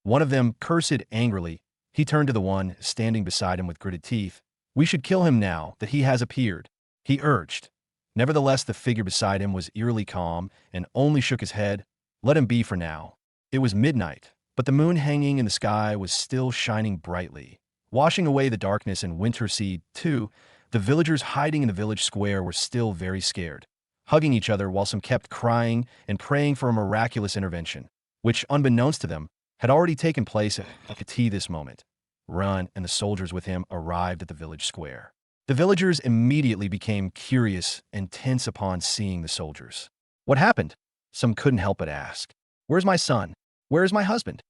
A: One of them cursed angrily. He turned to the one standing beside him with gritted teeth. We should kill him now that he has appeared, he urged. Nevertheless, the figure beside him was eerily calm and only shook his head. Let him be for now. It was midnight, but the moon hanging in the sky was still shining brightly, washing away the darkness and winter seed, too. The villagers hiding in the village square were still very scared, hugging each other while some kept crying and praying for a miraculous intervention, which, unbeknownst to them, had already taken place at Kati this moment. Rowan and the soldiers with him arrived at the village square. The villagers immediately became curious and tense upon seeing the soldiers. What happened? Some couldn't help but ask. Where's my son? Where is my husband?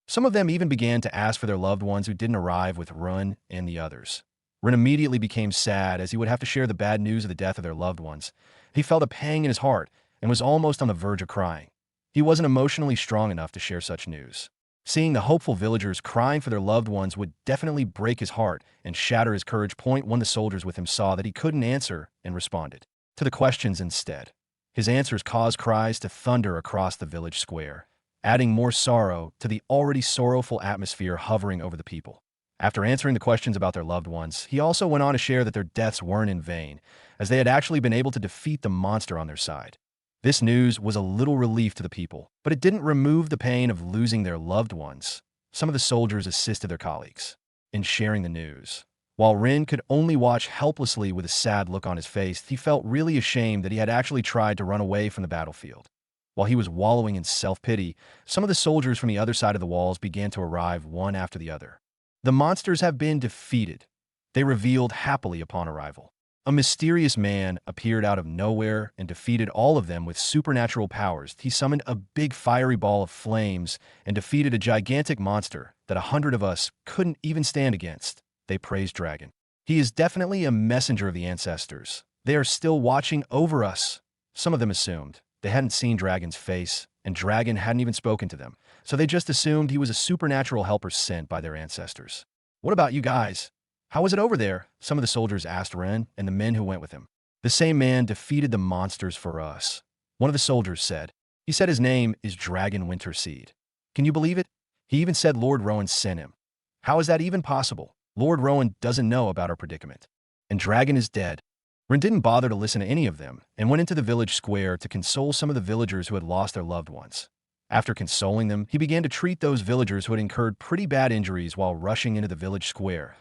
A: Some of them even began to ask for their loved ones who didn't arrive with Rowan and the others. Rin immediately became sad as he would have to share the bad news of the death of their loved ones. He felt a pang in his heart and was almost on the verge of crying. He wasn't emotionally strong enough to share such news. Seeing the hopeful villagers crying for their loved ones would definitely break his heart and shatter his courage. One of the soldiers with him saw that he couldn't answer and responded to the questions instead. His answers caused cries to thunder across the village square, adding more sorrow to the already sorrowful atmosphere hovering over the people. After answering the questions about their loved ones, he also went on to share that their deaths weren't in vain, as they had actually been able to defeat the monster on their side. This news was a little relief to the people, but it didn't remove the pain of losing their loved ones. Some of the soldiers assisted their colleagues in sharing the news. While Rin could only watch helplessly with a sad look on his face, he felt really ashamed that he had actually tried to run away from the battlefield. While he was wallowing in self-pity, some of the soldiers from the other side of the walls began to arrive one after the other. The monsters have been defeated, they revealed happily upon arrival. A mysterious man appeared out of nowhere and defeated all of them with supernatural powers. He summoned a big fiery ball of flames and defeated a gigantic monster that 100 of us couldn't even stand against. They praised Dragon. He is definitely a messenger of the ancestors. They are still watching over us. Some of them assumed they hadn't seen Dragon's face, and Dragon hadn't even spoken to them, so they just assumed he was a supernatural helper sent by their ancestors. What about you guys? How was it over there? Some of the soldiers asked Ren and the men who went with him. The same man defeated the monsters for us. One of the soldiers said. He said his name is Dragon Winterseed. Can you believe it? He even said Lord Rowan sent him. How is that even possible? Lord Rowan doesn't know about our predicament. And Dragon is dead. Rin didn't bother to listen to any of them and went into the village square to console some of the villagers who had lost their loved ones. After consoling them, he began to treat those villagers who had incurred pretty bad injuries while rushing into the village square.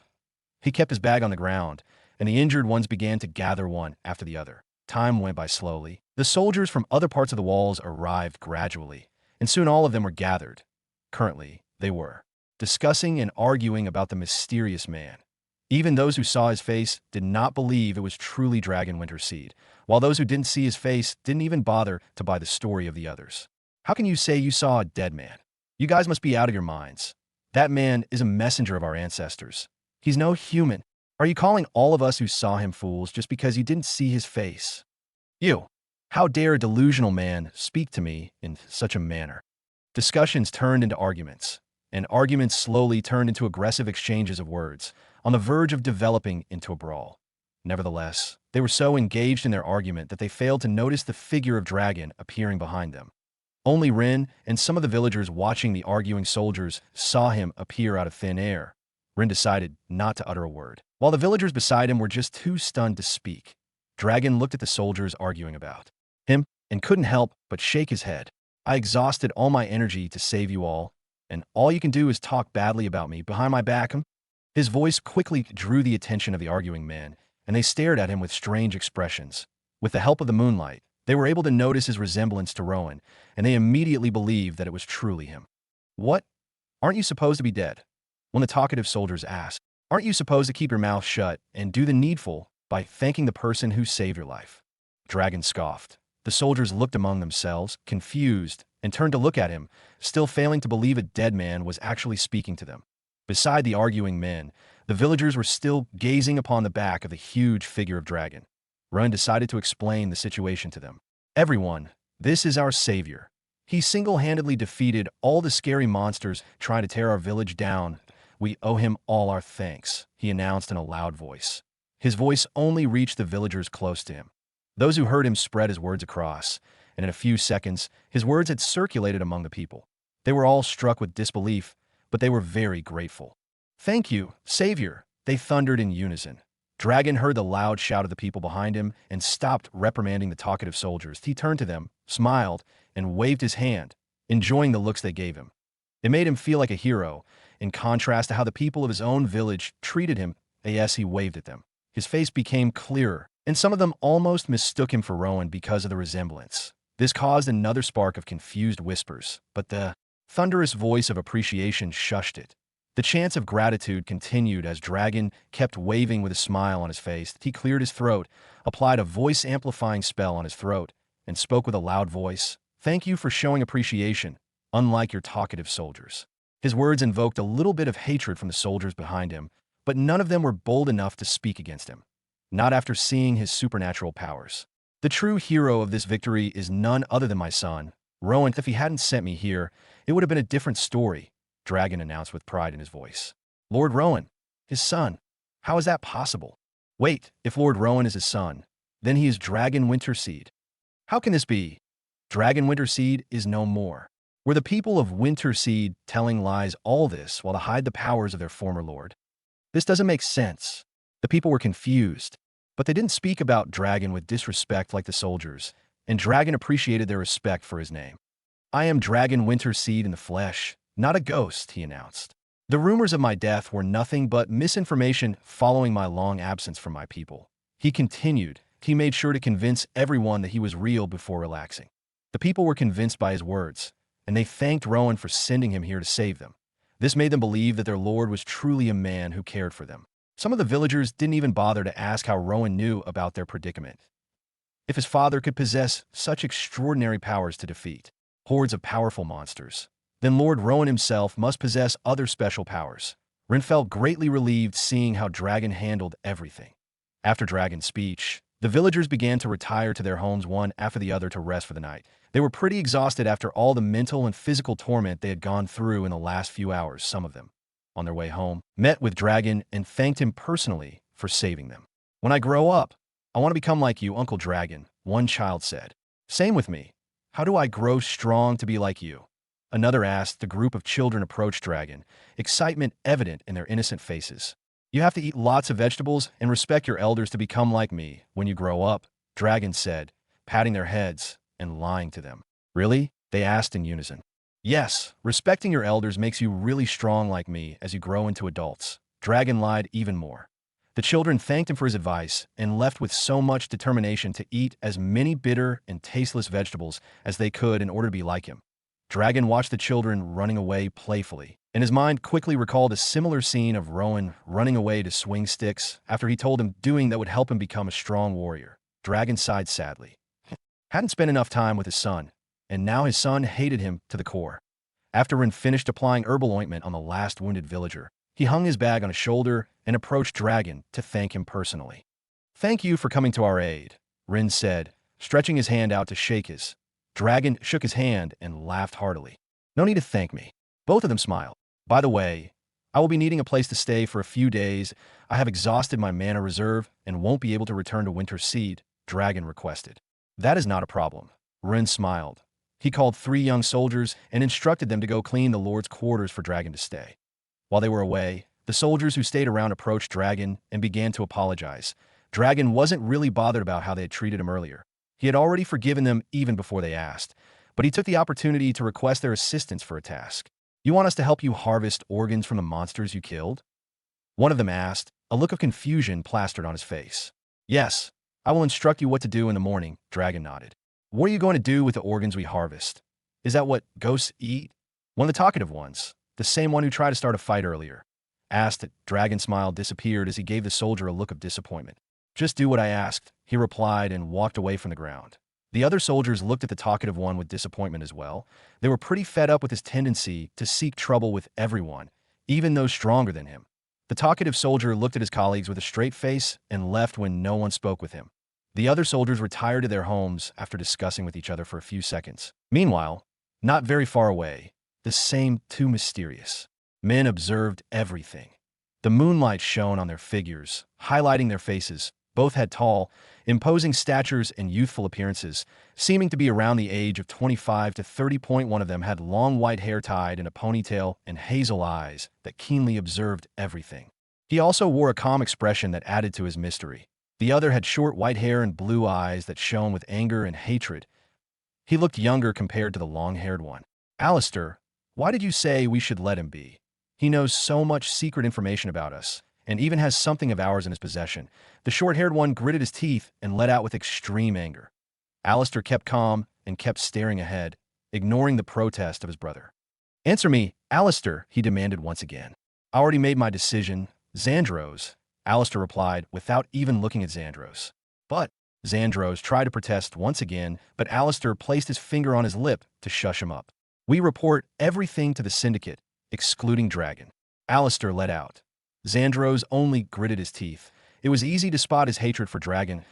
A: He kept his bag on the ground, and the injured ones began to gather one after the other. Time went by slowly. The soldiers from other parts of the walls arrived gradually, and soon all of them were gathered. Currently, they were discussing and arguing about the mysterious man. Even those who saw his face did not believe it was truly Dragon Winterseed, while those who didn't see his face didn't even bother to buy the story of the others. How can you say you saw a dead man? You guys must be out of your minds. That man is a messenger of our ancestors. He's no human. Are you calling all of us who saw him fools just because you didn't see his face? You! How dare a delusional man speak to me in such a manner? Discussions turned into arguments, and arguments slowly turned into aggressive exchanges of words, on the verge of developing into a brawl. Nevertheless, they were so engaged in their argument that they failed to notice the figure of Dragon appearing behind them. Only Rin and some of the villagers watching the arguing soldiers saw him appear out of thin air. Rin decided not to utter a word, while the villagers beside him were just too stunned to speak. Dragon looked at the soldiers arguing about him and couldn't help but shake his head. I exhausted all my energy to save you all, and all you can do is talk badly about me behind my back. His voice quickly drew the attention of the arguing men, and they stared at him with strange expressions. With the help of the moonlight, they were able to notice his resemblance to Rowan, and they immediately believed that it was truly him. What? Aren't you supposed to be dead? When the talkative soldiers asked, aren't you supposed to keep your mouth shut and do the needful by thanking the person who saved your life? Dragon scoffed. The soldiers looked among themselves, confused, and turned to look at him, still failing to believe a dead man was actually speaking to them. Beside the arguing men, the villagers were still gazing upon the back of the huge figure of Dragon. Rowan decided to explain the situation to them. Everyone, this is our savior. He single-handedly defeated all the scary monsters trying to tear our village down. We owe him all our thanks, he announced in a loud voice. His voice only reached the villagers close to him. Those who heard him spread his words across, and in a few seconds, his words had circulated among the people. They were all struck with disbelief, but they were very grateful. Thank you, Savior, they thundered in unison. Dragon heard the loud shout of the people behind him and stopped reprimanding the talkative soldiers. He turned to them, smiled, and waved his hand, enjoying the looks they gave him. It made him feel like a hero, in contrast to how the people of his own village treated him. As he waved at them, his face became clearer, and some of them almost mistook him for Rowan because of the resemblance. This caused another spark of confused whispers, but the thunderous voice of appreciation shushed it. The chants of gratitude continued as Dragon kept waving with a smile on his face. He cleared his throat, applied a voice-amplifying spell on his throat, and spoke with a loud voice. Thank you for showing appreciation, unlike your talkative soldiers. His words invoked a little bit of hatred from the soldiers behind him, but none of them were bold enough to speak against him. Not after seeing his supernatural powers. The true hero of this victory is none other than my son, Rowan. If he hadn't sent me here, it would have been a different story, Dragon announced with pride in his voice. Lord Rowan, his son. How is that possible? Wait, if Lord Rowan is his son, then he is Dragon Winterseed. How can this be? Dragon Winterseed is no more. Were the people of Winterseed telling lies all this while to hide the powers of their former lord? This doesn't make sense. The people were confused, but they didn't speak about Dragon with disrespect like the soldiers, and Dragon appreciated their respect for his name. I am Dragon Winterseed in the flesh, not a ghost, he announced. The rumors of my death were nothing but misinformation following my long absence from my people. He continued. He made sure to convince everyone that he was real before relaxing. The people were convinced by his words, and they thanked Rowan for sending him here to save them. This made them believe that their lord was truly a man who cared for them. Some of the villagers didn't even bother to ask how Rowan knew about their predicament. If his father could possess such extraordinary powers to defeat hordes of powerful monsters, then Lord Rowan himself must possess other special powers. Rin felt greatly relieved seeing how Dragon handled everything. After Dragon's speech, the villagers began to retire to their homes one after the other to rest for the night. They were pretty exhausted after all the mental and physical torment they had gone through in the last few hours. Some of them, on their way home, met with Dragon and thanked him personally for saving them. When I grow up, I want to become like you, Uncle Dragon, one child said. Same with me. How do I grow strong to be like you? Another asked. The group of children approached Dragon, excitement evident in their innocent faces. You have to eat lots of vegetables and respect your elders to become like me when you grow up, Dragon said, patting their heads and lying to them. Really? They asked in unison. Yes, respecting your elders makes you really strong like me as you grow into adults. Dragon lied even more. The children thanked him for his advice and left with so much determination to eat as many bitter and tasteless vegetables as they could in order to be like him. Dragon watched the children running away playfully, and his mind quickly recalled a similar scene of Rowan running away to swing sticks after he told him doing that would help him become a strong warrior. Dragon sighed sadly. Hadn't spent enough time with his son, and now his son hated him to the core. After Rin finished applying herbal ointment on the last wounded villager, he hung his bag on his shoulder and approached Dragon to thank him personally. Thank you for coming to our aid, Rin said, stretching his hand out to shake his. Dragon shook his hand and laughed heartily. No need to thank me. Both of them smiled. By the way, I will be needing a place to stay for a few days. I have exhausted my mana reserve and won't be able to return to Winter Seed, Dragon requested. That is not a problem, Rin smiled. He called 3 young soldiers and instructed them to go clean the Lord's quarters for Dragon to stay. While they were away, the soldiers who stayed around approached Dragon and began to apologize. Dragon wasn't really bothered about how they had treated him earlier. He had already forgiven them even before they asked, but he took the opportunity to request their assistance for a task. You want us to help you harvest organs from the monsters you killed? One of them asked, a look of confusion plastered on his face. Yes, I will instruct you what to do in the morning, Dragon nodded. What are you going to do with the organs we harvest? Is that what ghosts eat? One of the talkative ones, the same one who tried to start a fight earlier, asked. Dragon's smile disappeared as he gave the soldier a look of disappointment. Just do what I asked, he replied and walked away from the ground. The other soldiers looked at the talkative one with disappointment as well. They were pretty fed up with his tendency to seek trouble with everyone, even those stronger than him. The talkative soldier looked at his colleagues with a straight face and left when no one spoke with him. The other soldiers retired to their homes after discussing with each other for a few seconds. Meanwhile, not very far away, the same 2 mysterious men observed everything. The moonlight shone on their figures, highlighting their faces. Both had tall, imposing statures and youthful appearances, seeming to be around the age of 25 to 30. One of them had long white hair tied in a ponytail and hazel eyes that keenly observed everything. He also wore a calm expression that added to his mystery. The other had short white hair and blue eyes that shone with anger and hatred. He looked younger compared to the long-haired one. Alistair, why did you say we should let him be? He knows so much secret information about us, and even has something of ours in his possession. The short-haired one gritted his teeth and let out with extreme anger. Alistair kept calm and kept staring ahead, ignoring the protest of his brother. Answer me, Alistair, he demanded once again. I already made my decision, Xandros, Alistair replied without even looking at Xandros. But Xandros tried to protest once again, but Alistair placed his finger on his lip to shush him up. We report everything to the Syndicate, excluding Dragon. Alistair let out. Xandros only gritted his teeth. It was easy to spot his hatred for Dragon.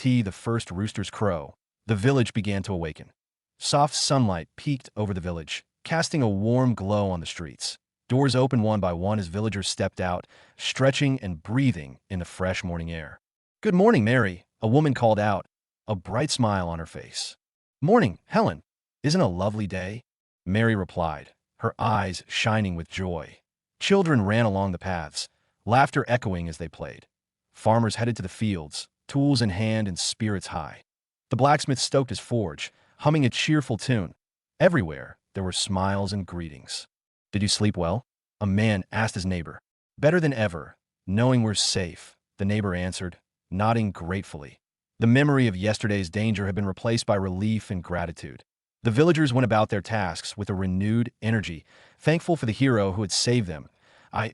A: The first rooster's crow. The village began to awaken. Soft sunlight peeked over the village, casting a warm glow on the streets. Doors opened one by one as villagers stepped out, stretching and breathing in the fresh morning air. Good morning, Mary, a woman called out, a bright smile on her face. Morning, Helen. Isn't it a lovely day? Mary replied, her eyes shining with joy. Children ran along the paths, laughter echoing as they played. Farmers headed to the fields, tools in hand and spirits high. The blacksmith stoked his forge, humming a cheerful tune. Everywhere, there were smiles and greetings. Did you sleep well? A man asked his neighbor. Better than ever, knowing we're safe, the neighbor answered, nodding gratefully. The memory of yesterday's danger had been replaced by relief and gratitude. The villagers went about their tasks with a renewed energy, thankful for the hero who had saved them.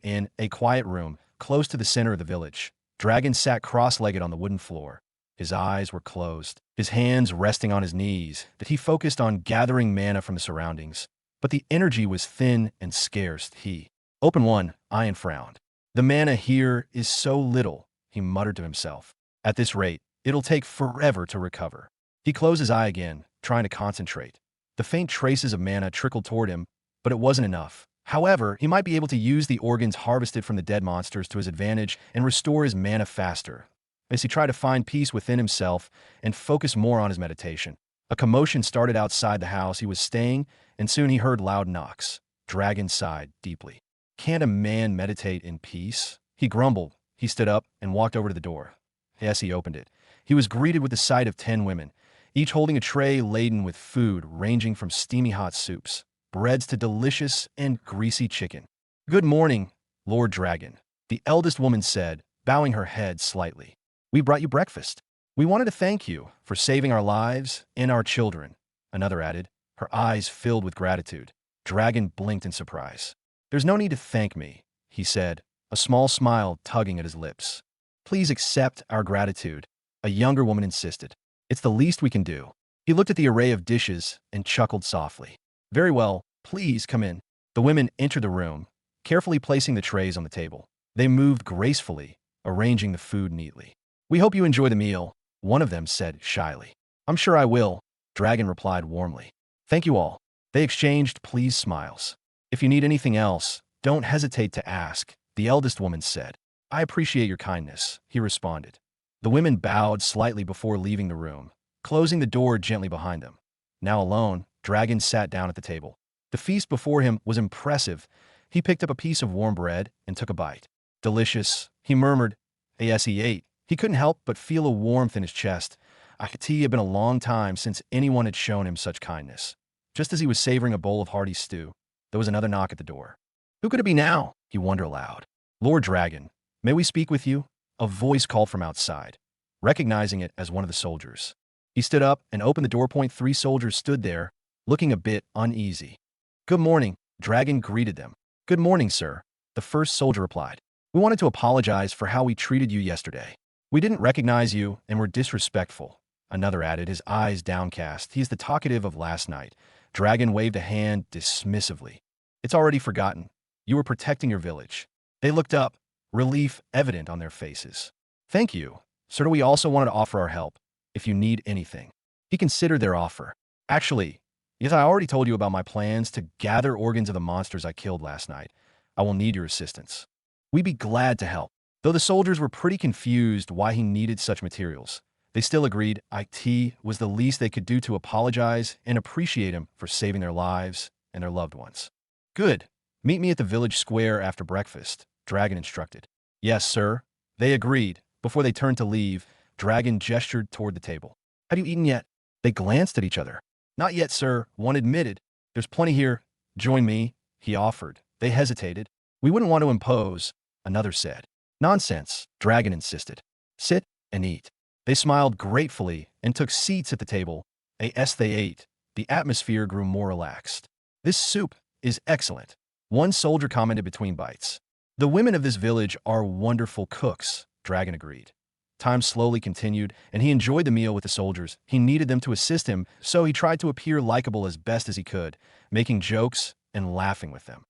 A: In a quiet room, close to the center of the village, Dragon sat cross-legged on the wooden floor. His eyes were closed, his hands resting on his knees, that he focused on gathering mana from the surroundings. But the energy was thin and scarce. He opened one eye and frowned. The mana here is so little, he muttered to himself. At this rate, it'll take forever to recover. He closed his eye again, trying to concentrate. The faint traces of mana trickled toward him, but it wasn't enough. However, he might be able to use the organs harvested from the dead monsters to his advantage and restore his mana faster. As he tried to find peace within himself and focus more on his meditation, a commotion started outside the house he was staying, and soon he heard loud knocks. Dragon sighed deeply. Can't a man meditate in peace? He grumbled. He stood up and walked over to the door. Yes, he opened it. He was greeted with the sight of 10 women, each holding a tray laden with food ranging from steamy hot soups, breads to delicious and greasy chicken. "Good morning, Lord Dragon," the eldest woman said, bowing her head slightly. "We brought you breakfast. We wanted to thank you for saving our lives and our children," another added, her eyes filled with gratitude. Dragon blinked in surprise. "There's no need to thank me," he said, a small smile tugging at his lips. "Please accept our gratitude," a younger woman insisted. "It's the least we can do." He looked at the array of dishes and chuckled softly. "Very well, please come in." The women entered the room, carefully placing the trays on the table. They moved gracefully, arranging the food neatly. "We hope you enjoy the meal," one of them said shyly. "I'm sure I will," Dragon replied warmly. "Thank you all." They exchanged pleased smiles. "If you need anything else, don't hesitate to ask," the eldest woman said. "I appreciate your kindness," he responded. The women bowed slightly before leaving the room, closing the door gently behind them. Now alone, Dragon sat down at the table. The feast before him was impressive. He picked up a piece of warm bread and took a bite. "Delicious," he murmured. As he ate, he couldn't help but feel a warmth in his chest. It had been a long time since anyone had shown him such kindness. Just as he was savoring a bowl of hearty stew, there was another knock at the door. "Who could it be now?" he wondered aloud. "Lord Dragon, may we speak with you?" A voice called from outside, recognizing it as one of the soldiers. He stood up and opened the door. 3 soldiers stood there, looking a bit uneasy. "Good morning," Dragon greeted them. "Good morning, sir," the first soldier replied. "We wanted to apologize for how we treated you yesterday. We didn't recognize you and were disrespectful," another added, his eyes downcast. "He's the talkative of last night." Dragon waved a hand dismissively. "It's already forgotten. You were protecting your village." They looked up, relief evident on their faces. "Thank you, sir. We also wanted to offer our help, if you need anything." He considered their offer. "Actually, yes, I already told you about my plans to gather organs of the monsters I killed last night. I will need your assistance." "We'd be glad to help." Though the soldiers were pretty confused why he needed such materials, they still agreed it was the least they could do to apologize and appreciate him for saving their lives and their loved ones. "Good. Meet me at the village square after breakfast," Dragon instructed. "Yes, sir." They agreed. Before they turned to leave, Dragon gestured toward the table. "Have you eaten yet?" They glanced at each other. "Not yet, sir," one admitted. "There's plenty here." "Join me," he offered. They hesitated. "We wouldn't want to impose," another said. "Nonsense," Dragon insisted. "Sit and eat." They smiled gratefully and took seats at the table. As they ate, the atmosphere grew more relaxed. "This soup is excellent," one soldier commented between bites. "The women of this village are wonderful cooks," Dragon agreed. Time slowly continued, and he enjoyed the meal with the soldiers. He needed them to assist him, so he tried to appear likable as best as he could, making jokes and laughing with them.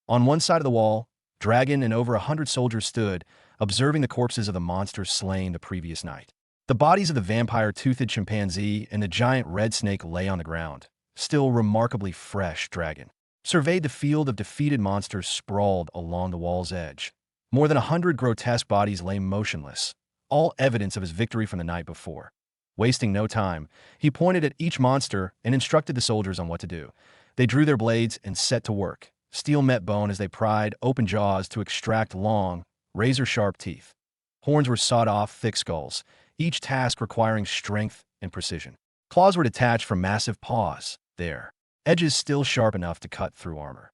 A: On one side of the wall, Dragon and over 100 soldiers stood, observing the corpses of the monsters slain the previous night. The bodies of the vampire-toothed chimpanzee and the giant red snake lay on the ground, still remarkably fresh. Dragon surveyed the field of defeated monsters sprawled along the wall's edge. More than 100 grotesque bodies lay motionless, all evidence of his victory from the night before. Wasting no time, he pointed at each monster and instructed the soldiers on what to do. They drew their blades and set to work. Steel met bone as they pried open jaws to extract long, razor-sharp teeth. Horns were sawed off thick skulls, each task requiring strength and precision. Claws were detached from massive paws, their edges still sharp enough to cut through armor.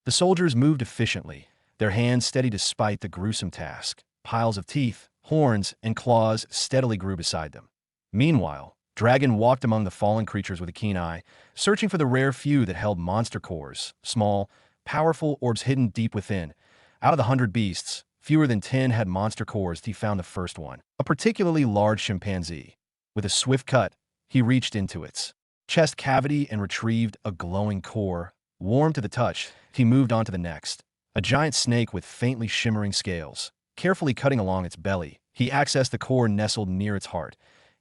A: The soldiers moved efficiently, their hands steady despite the gruesome task. Piles of teeth, horns, and claws steadily grew beside them. Meanwhile, Dragon walked among the fallen creatures with a keen eye, searching for the rare few that held monster cores, small, powerful orbs hidden deep within. Out of the 100 beasts, fewer than 10 had monster cores. He found the first one, a particularly large chimpanzee. With a swift cut, he reached into its chest cavity and retrieved a glowing core. Warm to the touch, he moved on to the next, a giant snake with faintly shimmering scales. Carefully cutting along its belly, he accessed the core nestled near its heart.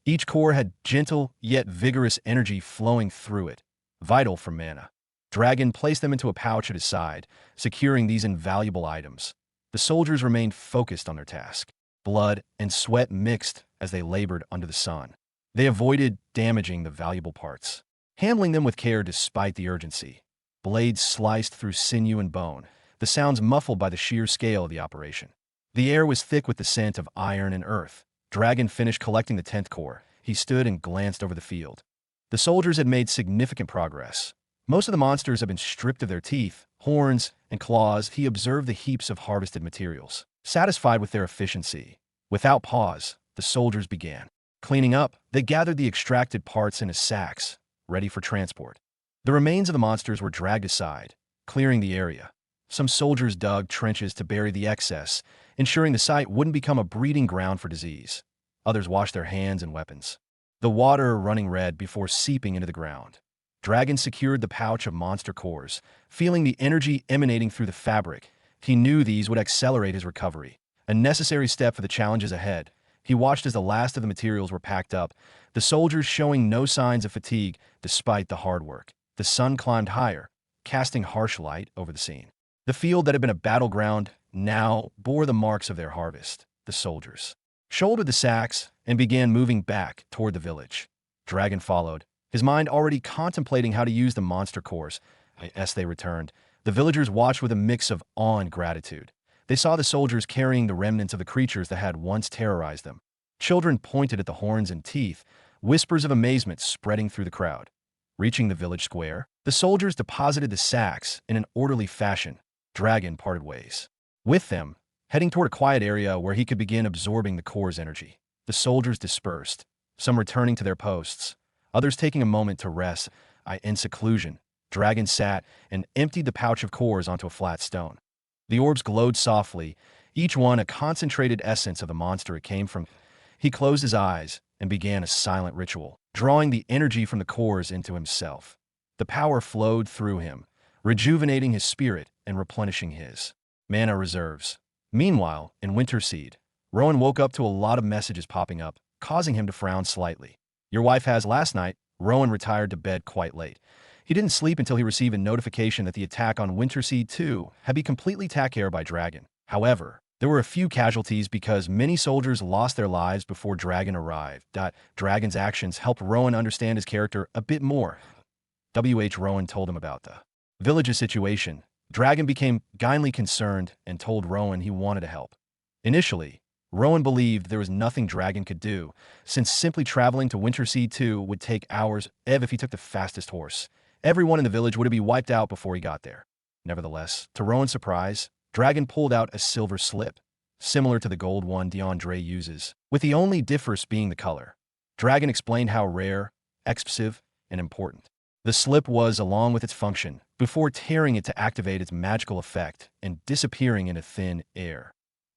A: Each core had gentle yet vigorous energy flowing through it, vital for mana. Dragon placed them into a pouch at his side, securing these invaluable items. The soldiers remained focused on their task. Blood and sweat mixed as they labored under the sun. They avoided damaging the valuable parts, handling them with care despite the urgency. Blades sliced through sinew and bone, the sounds muffled by the sheer scale of the operation. The air was thick with the scent of iron and earth. Dragon finished collecting the 10th core. He stood and glanced over the field. The soldiers had made significant progress. Most of the monsters had been stripped of their teeth, horns, and claws. He observed the heaps of harvested materials. Satisfied with their efficiency, without pause, the soldiers began cleaning up. They gathered the extracted parts into sacks, ready for transport. The remains of the monsters were dragged aside, clearing the area. Some soldiers dug trenches to bury the excess, ensuring the site wouldn't become a breeding ground for disease. Others washed their hands and weapons, the water running red before seeping into the ground. Dragon secured the pouch of monster cores, feeling the energy emanating through the fabric. He knew these would accelerate his recovery, a necessary step for the challenges ahead. He watched as the last of the materials were packed up, the soldiers showing no signs of fatigue despite the hard work. The sun climbed higher, casting harsh light over the scene. The field that had been a battleground now bore the marks of their harvest. The soldiers shouldered the sacks and began moving back toward the village. Dragon followed, his mind already contemplating how to use the monster cores. As they returned, the villagers watched with a mix of awe and gratitude. They saw the soldiers carrying the remnants of the creatures that had once terrorized them. Children pointed at the horns and teeth, whispers of amazement spreading through the crowd. Reaching the village square, the soldiers deposited the sacks in an orderly fashion. Dragon parted ways with them, heading toward a quiet area where he could begin absorbing the core's energy. The soldiers dispersed, some returning to their posts, others taking a moment to rest. In seclusion, Dragon sat and emptied the pouch of cores onto a flat stone. The orbs glowed softly, each one a concentrated essence of the monster it came from. He closed his eyes and began a silent ritual, drawing the energy from the cores into himself. The power flowed through him, rejuvenating his spirit and replenishing his mana reserves. Meanwhile, in Winterseed, Rowan woke up to a lot of messages popping up, causing him to frown slightly. Your wife has last night. Rowan retired to bed quite late. He didn't sleep until he received a notification that the attack on Winterseed 2 had been completely taken care of by Dragon. However, there were a few casualties because many soldiers lost their lives before Dragon arrived. Dragon's actions helped Rowan understand his character a bit more. Rowan told him about the village's situation. Dragon became genuinely concerned and told Rowan he wanted to help. Initially, Rowan believed there was nothing Dragon could do, since simply traveling to Winterseed 2 would take hours, if he took the fastest horse. Everyone in the village would be wiped out before he got there. Nevertheless, to Rowan's surprise, Dragon pulled out a silver slip, similar to the gold one DeAndre uses, with the only difference being the color. Dragon explained how rare, expensive, and important the slip was along with its function, before tearing it to activate its magical effect and disappearing into thin air.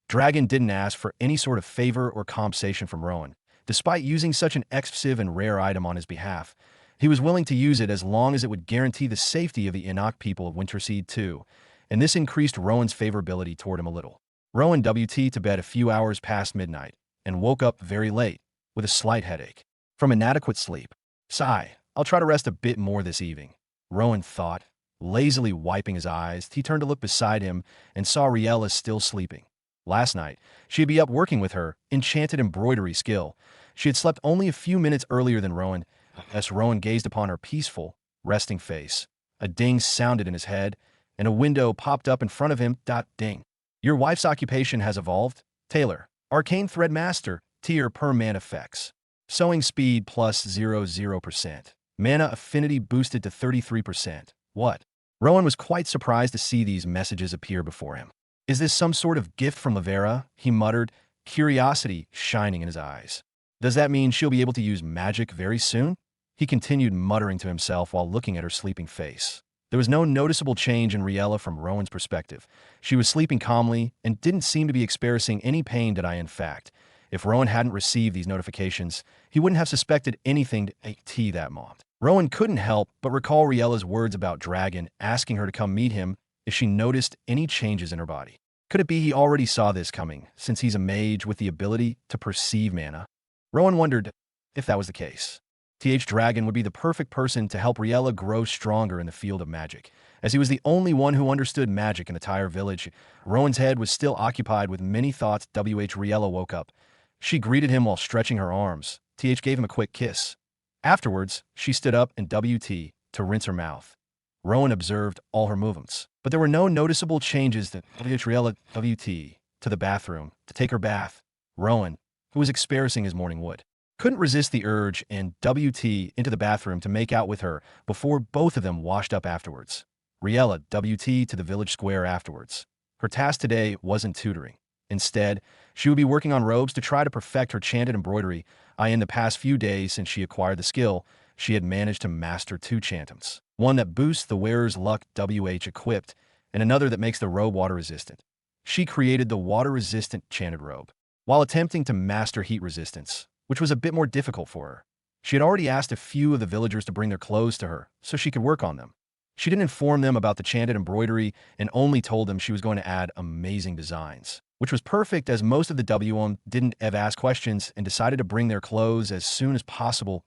A: Dragon didn't ask for any sort of favor or compensation from Rowan. Despite using such an expensive and rare item on his behalf, he was willing to use it as long as it would guarantee the safety of the Enoch people of Winterseed 2, and this increased Rowan's favorability toward him a little. Rowan WT to bed a few hours past midnight, and woke up very late, with a slight headache from inadequate sleep. Sigh, I'll try to rest a bit more this evening, Rowan thought. Lazily wiping his eyes, he turned to look beside him and saw Riella still sleeping. Last night, she'd be up working with her enchanted embroidery skill. She had slept only a few minutes earlier than Rowan. As Rowan gazed upon her peaceful, resting face, a ding sounded in his head, and a window popped up in front of him. Ding. Your wife's occupation has evolved. Taylor, Arcane Thread Master, tier per mana effects. Sewing speed plus 0%. Mana affinity boosted to 33%. What? Rowan was quite surprised to see these messages appear before him. Is this some sort of gift from Lavera? He muttered, curiosity shining in his eyes. Does that mean she'll be able to use magic very soon? He continued muttering to himself while looking at her sleeping face. There was no noticeable change in Riella from Rowan's perspective. She was sleeping calmly and didn't seem to be experiencing any pain. In fact, if Rowan hadn't received these notifications, he wouldn't have suspected anything to that moment. Rowan couldn't help but recall Riella's words about Dragon asking her to come meet him if she noticed any changes in her body. Could it be he already saw this coming, since he's a mage with the ability to perceive mana? Rowan wondered if that was the case. Dragon would be the perfect person to help Riella grow stronger in the field of magic, as he was the only one who understood magic in the entire village. Rowan's head was still occupied with many thoughts. Riella woke up. She greeted him while stretching her arms. Gave him a quick kiss. Afterwards, she stood up and WT to rinse her mouth. Rowan observed all her movements, but there were no noticeable changes. Riella WT to the bathroom to take her bath. Rowan, who was experiencing his morning wood, couldn't resist the urge and WT into the bathroom to make out with her before both of them washed up afterwards. Riella WT to the village square afterwards. Her task today wasn't tutoring. Instead, she would be working on robes to try to perfect her chanted embroidery. In the past few days since she acquired the skill, she had managed to master 2 chantums. One that boosts the wearer's luck equipped, and another that makes the robe water-resistant. She created the water-resistant chanted robe, while attempting to master heat resistance, which was a bit more difficult for her. She had already asked a few of the villagers to bring their clothes to her so she could work on them. She didn't inform them about the chanted embroidery and only told them she was going to add amazing designs, which was perfect as most of the WM didn't have asked questions and decided to bring their clothes as soon as possible.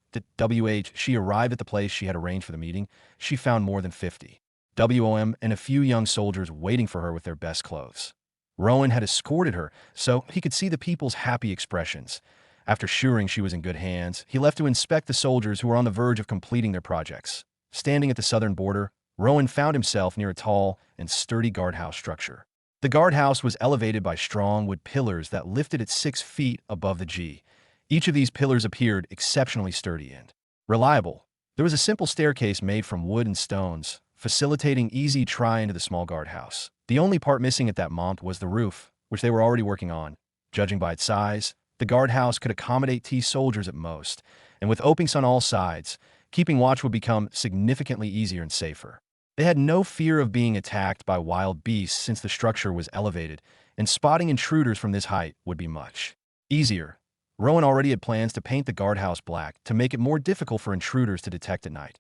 A: She arrived at the place she had arranged for the meeting. She found more than 50 WOM and a few young soldiers waiting for her with their best clothes. Rowan had escorted her so he could see the people's happy expressions. After assuring she was in good hands, he left to inspect the soldiers who were on the verge of completing their projects. Standing at the southern border, Rowan found himself near a tall and sturdy guardhouse structure. The guardhouse was elevated by strong wood pillars that lifted at 6 feet above the G. Each of these pillars appeared exceptionally sturdy and reliable. There was a simple staircase made from wood and stones, facilitating easy entry into the small guardhouse. The only part missing at that moment was the roof, which they were already working on. Judging by its size, the guardhouse could accommodate T soldiers at most, and with openings on all sides, keeping watch would become significantly easier and safer. They had no fear of being attacked by wild beasts since the structure was elevated, and spotting intruders from this height would be much easier. Rowan already had plans to paint the guardhouse black to make it more difficult for intruders to detect at night.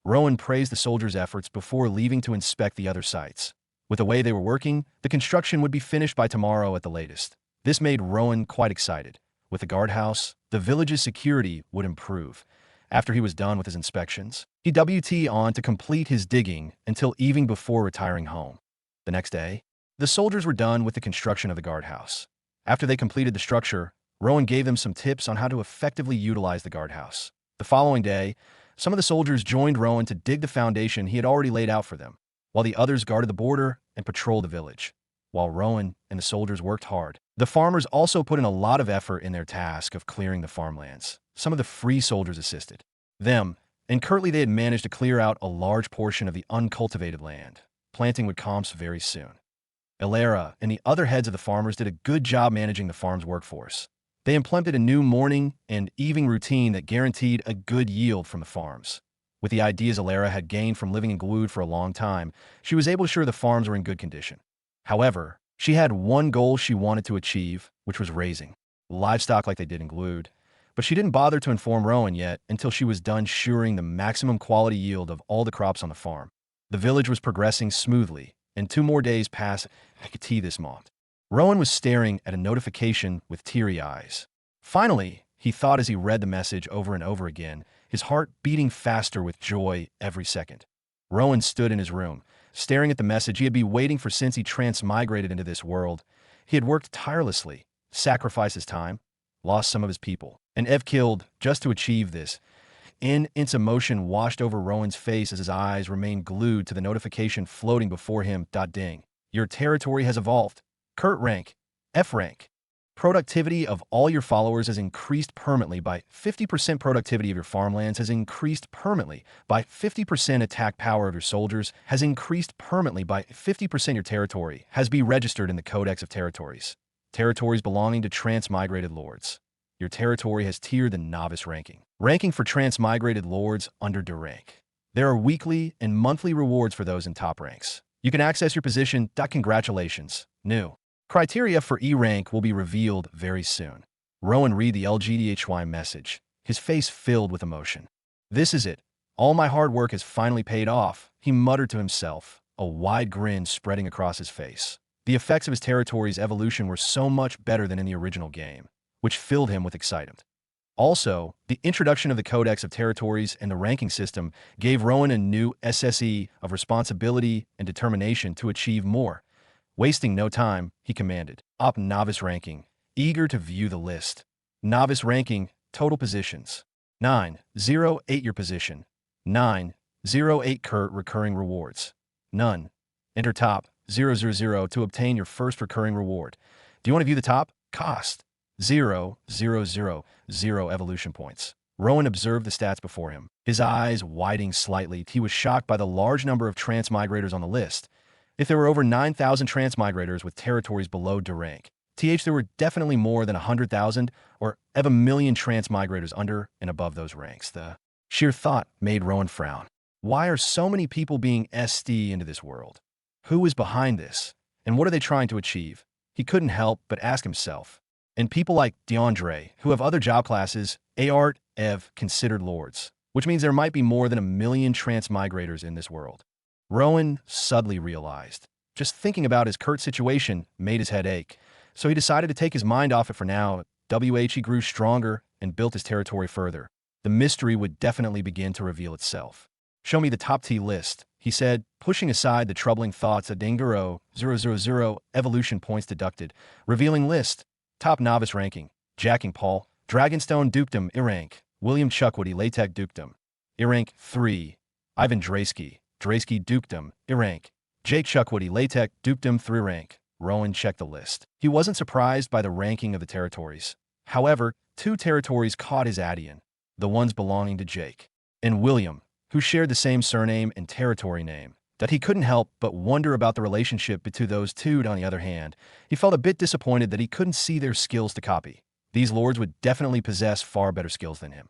A: Rowan praised the soldiers' efforts before leaving to inspect the other sites. With the way they were working, the construction would be finished by tomorrow at the latest. This made Rowan quite excited. With the guardhouse, the village's security would improve. After he was done with his inspections, he WT on to complete his digging until evening before retiring home. The next day, the soldiers were done with the construction of the guardhouse. After they completed the structure, Rowan gave them some tips on how to effectively utilize the guardhouse. The following day, some of the soldiers joined Rowan to dig the foundation he had already laid out for them, while the others guarded the border and patrolled the village. While Rowan and the soldiers worked hard, the farmers also put in a lot of effort in their task of clearing the farmlands. Some of the free soldiers assisted them, and currently they had managed to clear out a large portion of the uncultivated land. Planting would commence very soon. Ilera and the other heads of the farmers did a good job managing the farm's workforce. They implemented a new morning and evening routine that guaranteed a good yield from the farms. With the ideas Ilera had gained from living in Glued for a long time, she was able to ensure the farms were in good condition. However, she had one goal she wanted to achieve, which was raising livestock like they did in Glued. But she didn't bother to inform Rowan yet until she was done ensuring the maximum quality yield of all the crops on the farm. The village was progressing smoothly, and 2 more days passed. I could see this moment. Rowan was staring at a notification with teary eyes. Finally, he thought as he read the message over and over again, his heart beating faster with joy every second. Rowan stood in his room, staring at the message he had been waiting for since he transmigrated into this world. He had worked tirelessly, sacrificed his time, lost some of his people, and killed just to achieve this. Intense emotion washed over Rowan's face as his eyes remained glued to the notification floating before him. Ding. Your territory has evolved. Kurt rank, F rank. Productivity of all your followers has increased permanently by 50%. Productivity of your farmlands has increased permanently by 50%. Attack power of your soldiers has increased permanently by 50%. Your territory has been registered in the Codex of Territories. Territories belonging to transmigrated lords. Your territory has tiered the novice ranking. Ranking for transmigrated lords under D rank. There are weekly and monthly rewards for those in top ranks. You can access your position. Congratulations. New criteria for E rank will be revealed very soon. Rowan read the LGDHY message, his face filled with emotion. This is it. All my hard work has finally paid off, he muttered to himself, a wide grin spreading across his face. The effects of his territory's evolution were so much better than in the original game, which filled him with excitement. Also, the introduction of the Codex of Territories and the ranking system gave Rowan a new SSE of responsibility and determination to achieve more. Wasting no time, he commanded, "Op novice ranking," eager to view the list. Novice ranking, total positions. 908 your position. 908 Kurt recurring rewards. None. Enter top 000 to obtain your first recurring reward. Do you want to view the top? Cost. 0.0000 evolution points. Rowan observed the stats before him, his eyes widening slightly. He was shocked by the large number of transmigrators on the list. If there were over 9,000 transmigrators with territories below D rank, there were definitely more than 100,000 or a million transmigrators under and above those ranks. The sheer thought made Rowan frown. Why are so many people being SD into this world? Who is behind this? And what are they trying to achieve? He couldn't help but ask himself. And people like DeAndre, who have other job classes, Art, Ev, considered lords, which means there might be more than 1 million transmigrators in this world. Rowan suddenly realized. Just thinking about his current situation made his head ache, so he decided to take his mind off it for now. He grew stronger and built his territory further. The mystery would definitely begin to reveal itself. Show me the top T list, he said, pushing aside the troubling thoughts. A Dinguro 000 evolution points deducted. Revealing list. Top novice ranking. Jacking Paul. Dragonstone Dukedom I rank. William Chuckwoody Latek Dukedom I rank 3. Ivan Draysky Dukedom I rank. Jake Chuckwoody Latek Dukedom 3 rank. Rowan checked the list. He wasn't surprised by the ranking of the territories. However, 2 territories caught his attention, the ones belonging to Jake and William, who shared the same surname and territory name, that he couldn't help but wonder about the relationship between those two. On the other hand, he felt a bit disappointed that he couldn't see their skills to copy. These lords would definitely possess far better skills than him.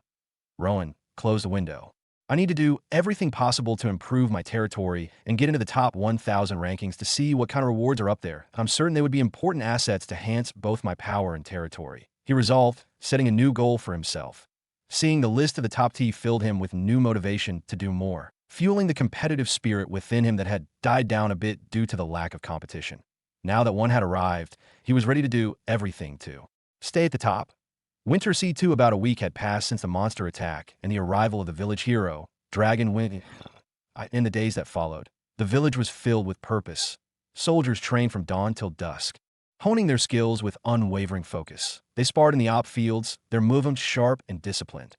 A: Rowan closed the window. I need to do everything possible to improve my territory and get into the top 1,000 rankings to see what kind of rewards are up there. I'm certain they would be important assets to enhance both my power and territory. He resolved, setting a new goal for himself. Seeing the list of the top T filled him with new motivation to do more, fueling the competitive spirit within him that had died down a bit due to the lack of competition. Now that one had arrived, he was ready to do everything to stay at the top. Winter C2. About a week had passed since the monster attack and the arrival of the village hero, Dragon Wind. In the days that followed, the village was filled with purpose. Soldiers trained from dawn till dusk, honing their skills with unwavering focus. They sparred in the op fields, their movements sharp and disciplined.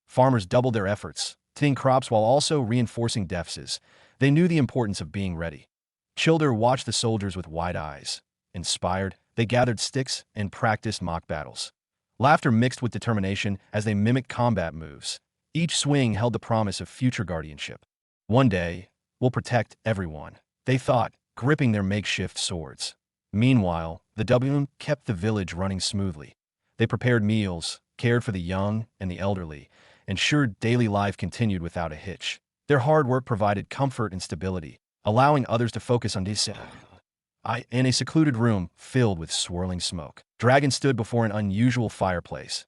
A: Farmers doubled their efforts, tilling crops while also reinforcing deficits. They knew the importance of being ready. Children watched the soldiers with wide eyes. Inspired, they gathered sticks and practiced mock battles. Laughter mixed with determination as they mimicked combat moves. Each swing held the promise of future guardianship. One day, we'll protect everyone, they thought, gripping their makeshift swords. Meanwhile, the WM kept the village running smoothly. They prepared meals, cared for the young and the elderly, ensured daily life continued without a hitch. Their hard work provided comfort and stability, allowing others to focus on this. In a secluded room filled with swirling smoke, Dragon stood before an unusual fireplace.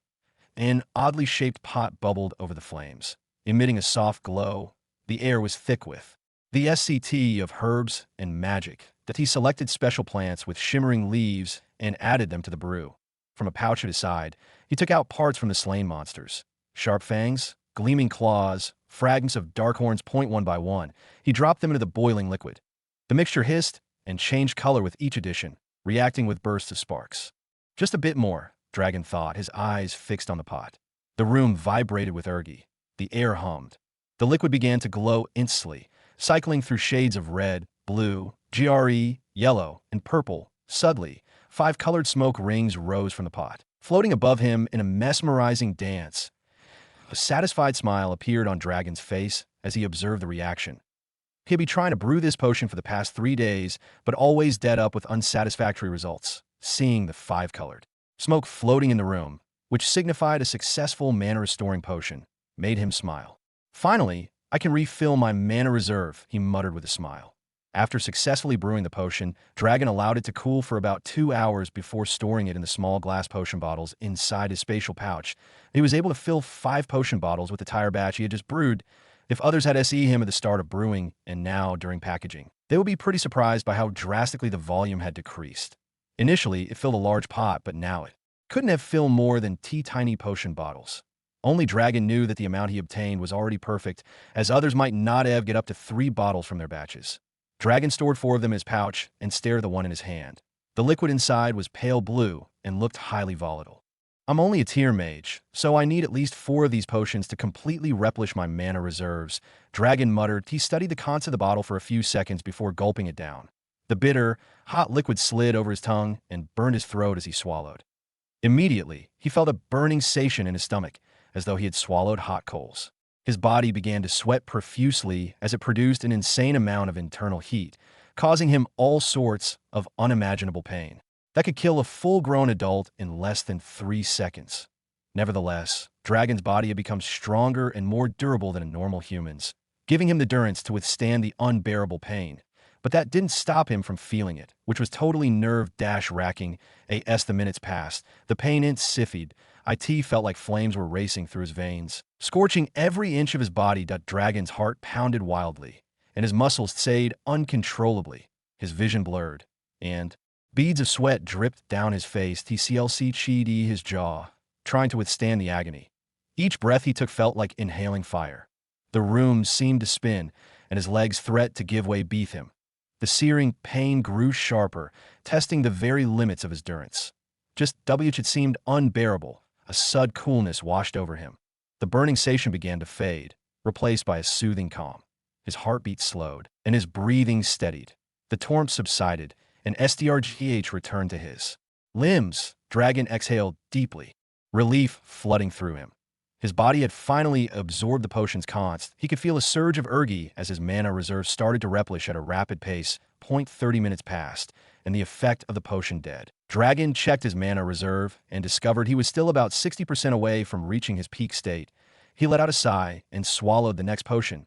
A: An oddly shaped pot bubbled over the flames, emitting a soft glow. The air was thick with the SCT of herbs and magic, that he selected special plants with shimmering leaves and added them to the brew. From a pouch at his side, he took out parts from the slain monsters. Sharp fangs, gleaming claws, fragments of dark horns. One by one, he dropped them into the boiling liquid. The mixture hissed and changed color with each addition, reacting with bursts of sparks. Just a bit more, Dragon thought, his eyes fixed on the pot. The room vibrated with ergi. The air hummed. The liquid began to glow instantly, cycling through shades of red, blue, GRE, yellow, and purple. Suddenly, 5 colored smoke rings rose from the pot, floating above him in a mesmerizing dance. A satisfied smile appeared on Dragon's face as he observed the reaction. He'd been trying to brew this potion for the past 3 days, but always dead up with unsatisfactory results. Seeing the 5-colored smoke floating in the room, which signified a successful mana-restoring potion, made him smile. Finally, I can refill my mana reserve, he muttered with a smile. After successfully brewing the potion, Dragon allowed it to cool for about 2 hours before storing it in the small glass potion bottles inside his spatial pouch. He was able to fill 5 potion bottles with the entire batch he had just brewed. If others had SE him at the start of brewing and now during packaging, they would be pretty surprised by how drastically the volume had decreased. Initially, it filled a large pot, but now it couldn't have filled more than tiny potion bottles. Only Dragon knew that the amount he obtained was already perfect, as others might not have get up to 3 bottles from their batches. Dragon stored 4 of them in his pouch and stared at the one in his hand. The liquid inside was pale blue and looked highly volatile. I'm only a tier mage, so I need at least 4 of these potions to completely replenish my mana reserves, Dragon muttered. He studied the contents of the bottle for a few seconds before gulping it down. The bitter, hot liquid slid over his tongue and burned his throat as he swallowed. Immediately, he felt a burning sensation in his stomach, as though he had swallowed hot coals. His body began to sweat profusely as it produced an insane amount of internal heat, causing him all sorts of unimaginable pain that could kill a full-grown adult in less than 3 seconds. Nevertheless, Dragon's body had become stronger and more durable than a normal human's, giving him the endurance to withstand the unbearable pain. But that didn't stop him from feeling it, which was totally nerve-wracking. As the minutes passed, the pain intensified. It felt like flames were racing through his veins, scorching every inch of his body. Dragon's heart pounded wildly, and his muscles swayed uncontrollably. His vision blurred, and beads of sweat dripped down his face. Cheated his jaw, trying to withstand the agony. Each breath he took felt like inhaling fire. The room seemed to spin, and his legs threatened to give way beneath him. The searing pain grew sharper, testing the very limits of his endurance. It seemed unbearable. A sudden coolness washed over him. The burning sensation began to fade, replaced by a soothing calm. His heartbeat slowed, and his breathing steadied. The torrent subsided, and SDRGH returned to his limbs. Dragon exhaled deeply, relief flooding through him. His body had finally absorbed the potion's contents. He could feel a surge of energy as his mana reserve started to replenish at a rapid pace. 30 minutes passed, and the effect of the potion dead. Dragon checked his mana reserve and discovered he was still about 60% away from reaching his peak state. He let out a sigh and swallowed the next potion.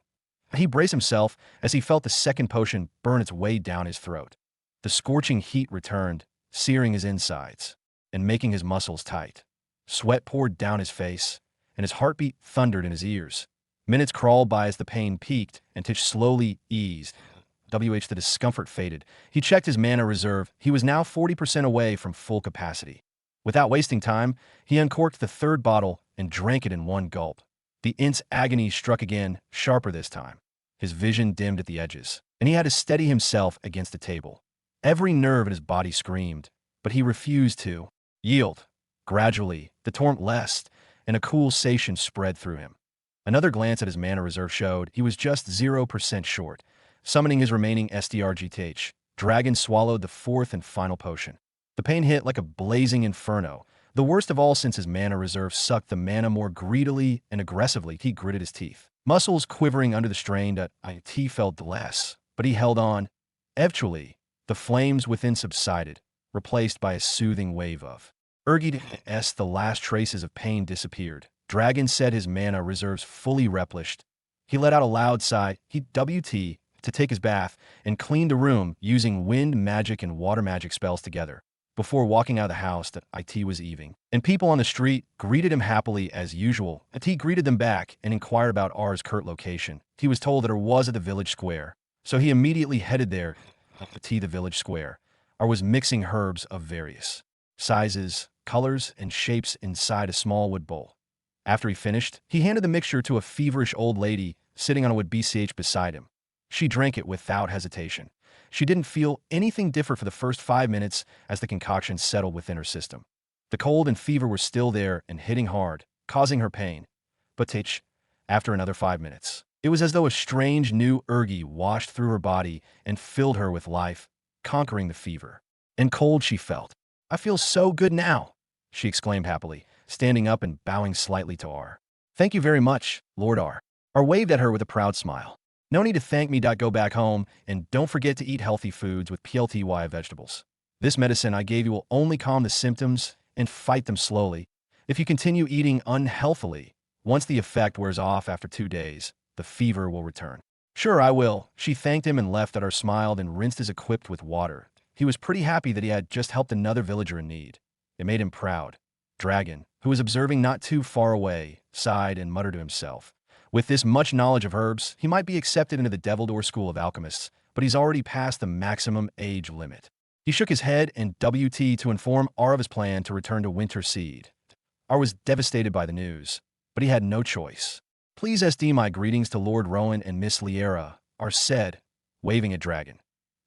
A: He braced himself as he felt the second potion burn its way down his throat. The scorching heat returned, searing his insides and making his muscles tight. Sweat poured down his face, and his heartbeat thundered in his ears. Minutes crawled by as the pain peaked and slowly eased. The discomfort faded. He checked his mana reserve. He was now 40% away from full capacity. Without wasting time, he uncorked the third bottle and drank it in one gulp. The intense agony struck again, sharper this time. His vision dimmed at the edges, and he had to steady himself against the table. Every nerve in his body screamed, but he refused to yield. Gradually, the torrent lessened, and a cool sensation spread through him. Another glance at his mana reserve showed he was just 0% short. Summoning his remaining SDRGTH, Dragon swallowed the fourth and final potion. The pain hit like a blazing inferno, the worst of all since his mana reserve sucked the mana more greedily and aggressively. He gritted his teeth, muscles quivering under the strain. It felt less, but he held on. Eventually, the flames within subsided, replaced by a soothing wave of energy. As the last traces of pain disappeared, Dragon said his mana reserves fully replenished. He let out a loud sigh. He WT to take his bath and cleaned the room using wind magic and water magic spells together. Before walking out of the house, it was evening, and people on the street greeted him happily as usual. It greeted them back and inquired about R's current location. He was told that it was at the village square, so he immediately headed there. The village square R was mixing herbs of various sizes, colors, and shapes inside a small wood bowl. After he finished, he handed the mixture to a feverish old lady sitting on a wood BCH beside him. She drank it without hesitation. She didn't feel anything different for the first 5 minutes as the concoction settled within her system. The cold and fever were still there and hitting hard, causing her pain. But after another 5 minutes, it was as though a strange new energy washed through her body and filled her with life, conquering the fever and cold she felt. "I feel so good now," she exclaimed happily, standing up and bowing slightly to R. "Thank you very much, Lord R." R waved at her with a proud smile. "No need to thank me. Go back home, and don't forget to eat healthy foods with PLTY vegetables. This medicine I gave you will only calm the symptoms and fight them slowly. If you continue eating unhealthily, once the effect wears off after 2 days, the fever will return." "Sure, I will." She thanked him and left. R smiled and rinsed his equipped with water. He was pretty happy that he had just helped another villager in need. It made him proud. Dragon, who was observing not too far away, sighed and muttered to himself. With this much knowledge of herbs, he might be accepted into the Devildoor School of Alchemists, but he's already past the maximum age limit. He shook his head and WT to inform R of his plan to return to Winter Seed. R was devastated by the news, but he had no choice. "Please SD my greetings to Lord Rowan and Miss Liera," R said, waving at Dragon.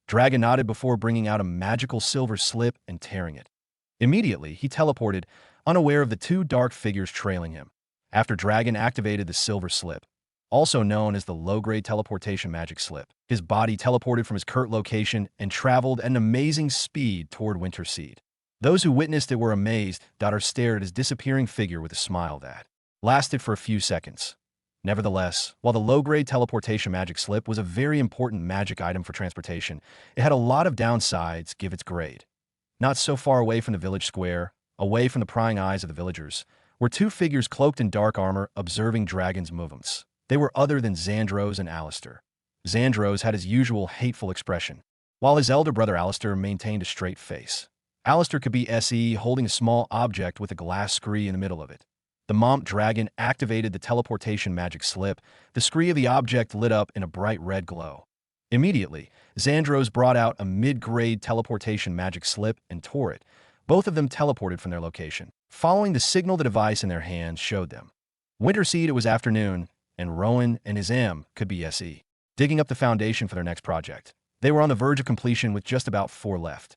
A: Dragon nodded before bringing out a magical silver slip and tearing it. Immediately, he teleported, unaware of the 2 dark figures trailing him. After Dragon activated the silver slip, also known as the low-grade teleportation magic slip. His body teleported from his current location and traveled at an amazing speed toward Winterseed. Those who witnessed it were amazed, or stared at his disappearing figure with a smile that lasted for a few seconds. Nevertheless, while the low-grade teleportation magic slip was a very important magic item for transportation, it had a lot of downsides given its grade. Not so far away from the village square, away from the prying eyes of the villagers, were two figures cloaked in dark armor observing Dragon's movements. They were other than Xandros and Alistair. Xandros had his usual hateful expression, while his elder brother Alistair maintained a straight face. Alistair could be SE holding a small object with a glass scree in the middle of it. The Mont Dragon activated the teleportation magic slip. The scree of the object lit up in a bright red glow. Immediately, Xandros brought out a mid-grade teleportation magic slip and tore it. Both of them teleported from their location. Following the signal, the device in their hands showed them. Winterseed, it was afternoon, and Rowan and his M could be SE, digging up the foundation for their next project. They were on the verge of completion with just about 4 left.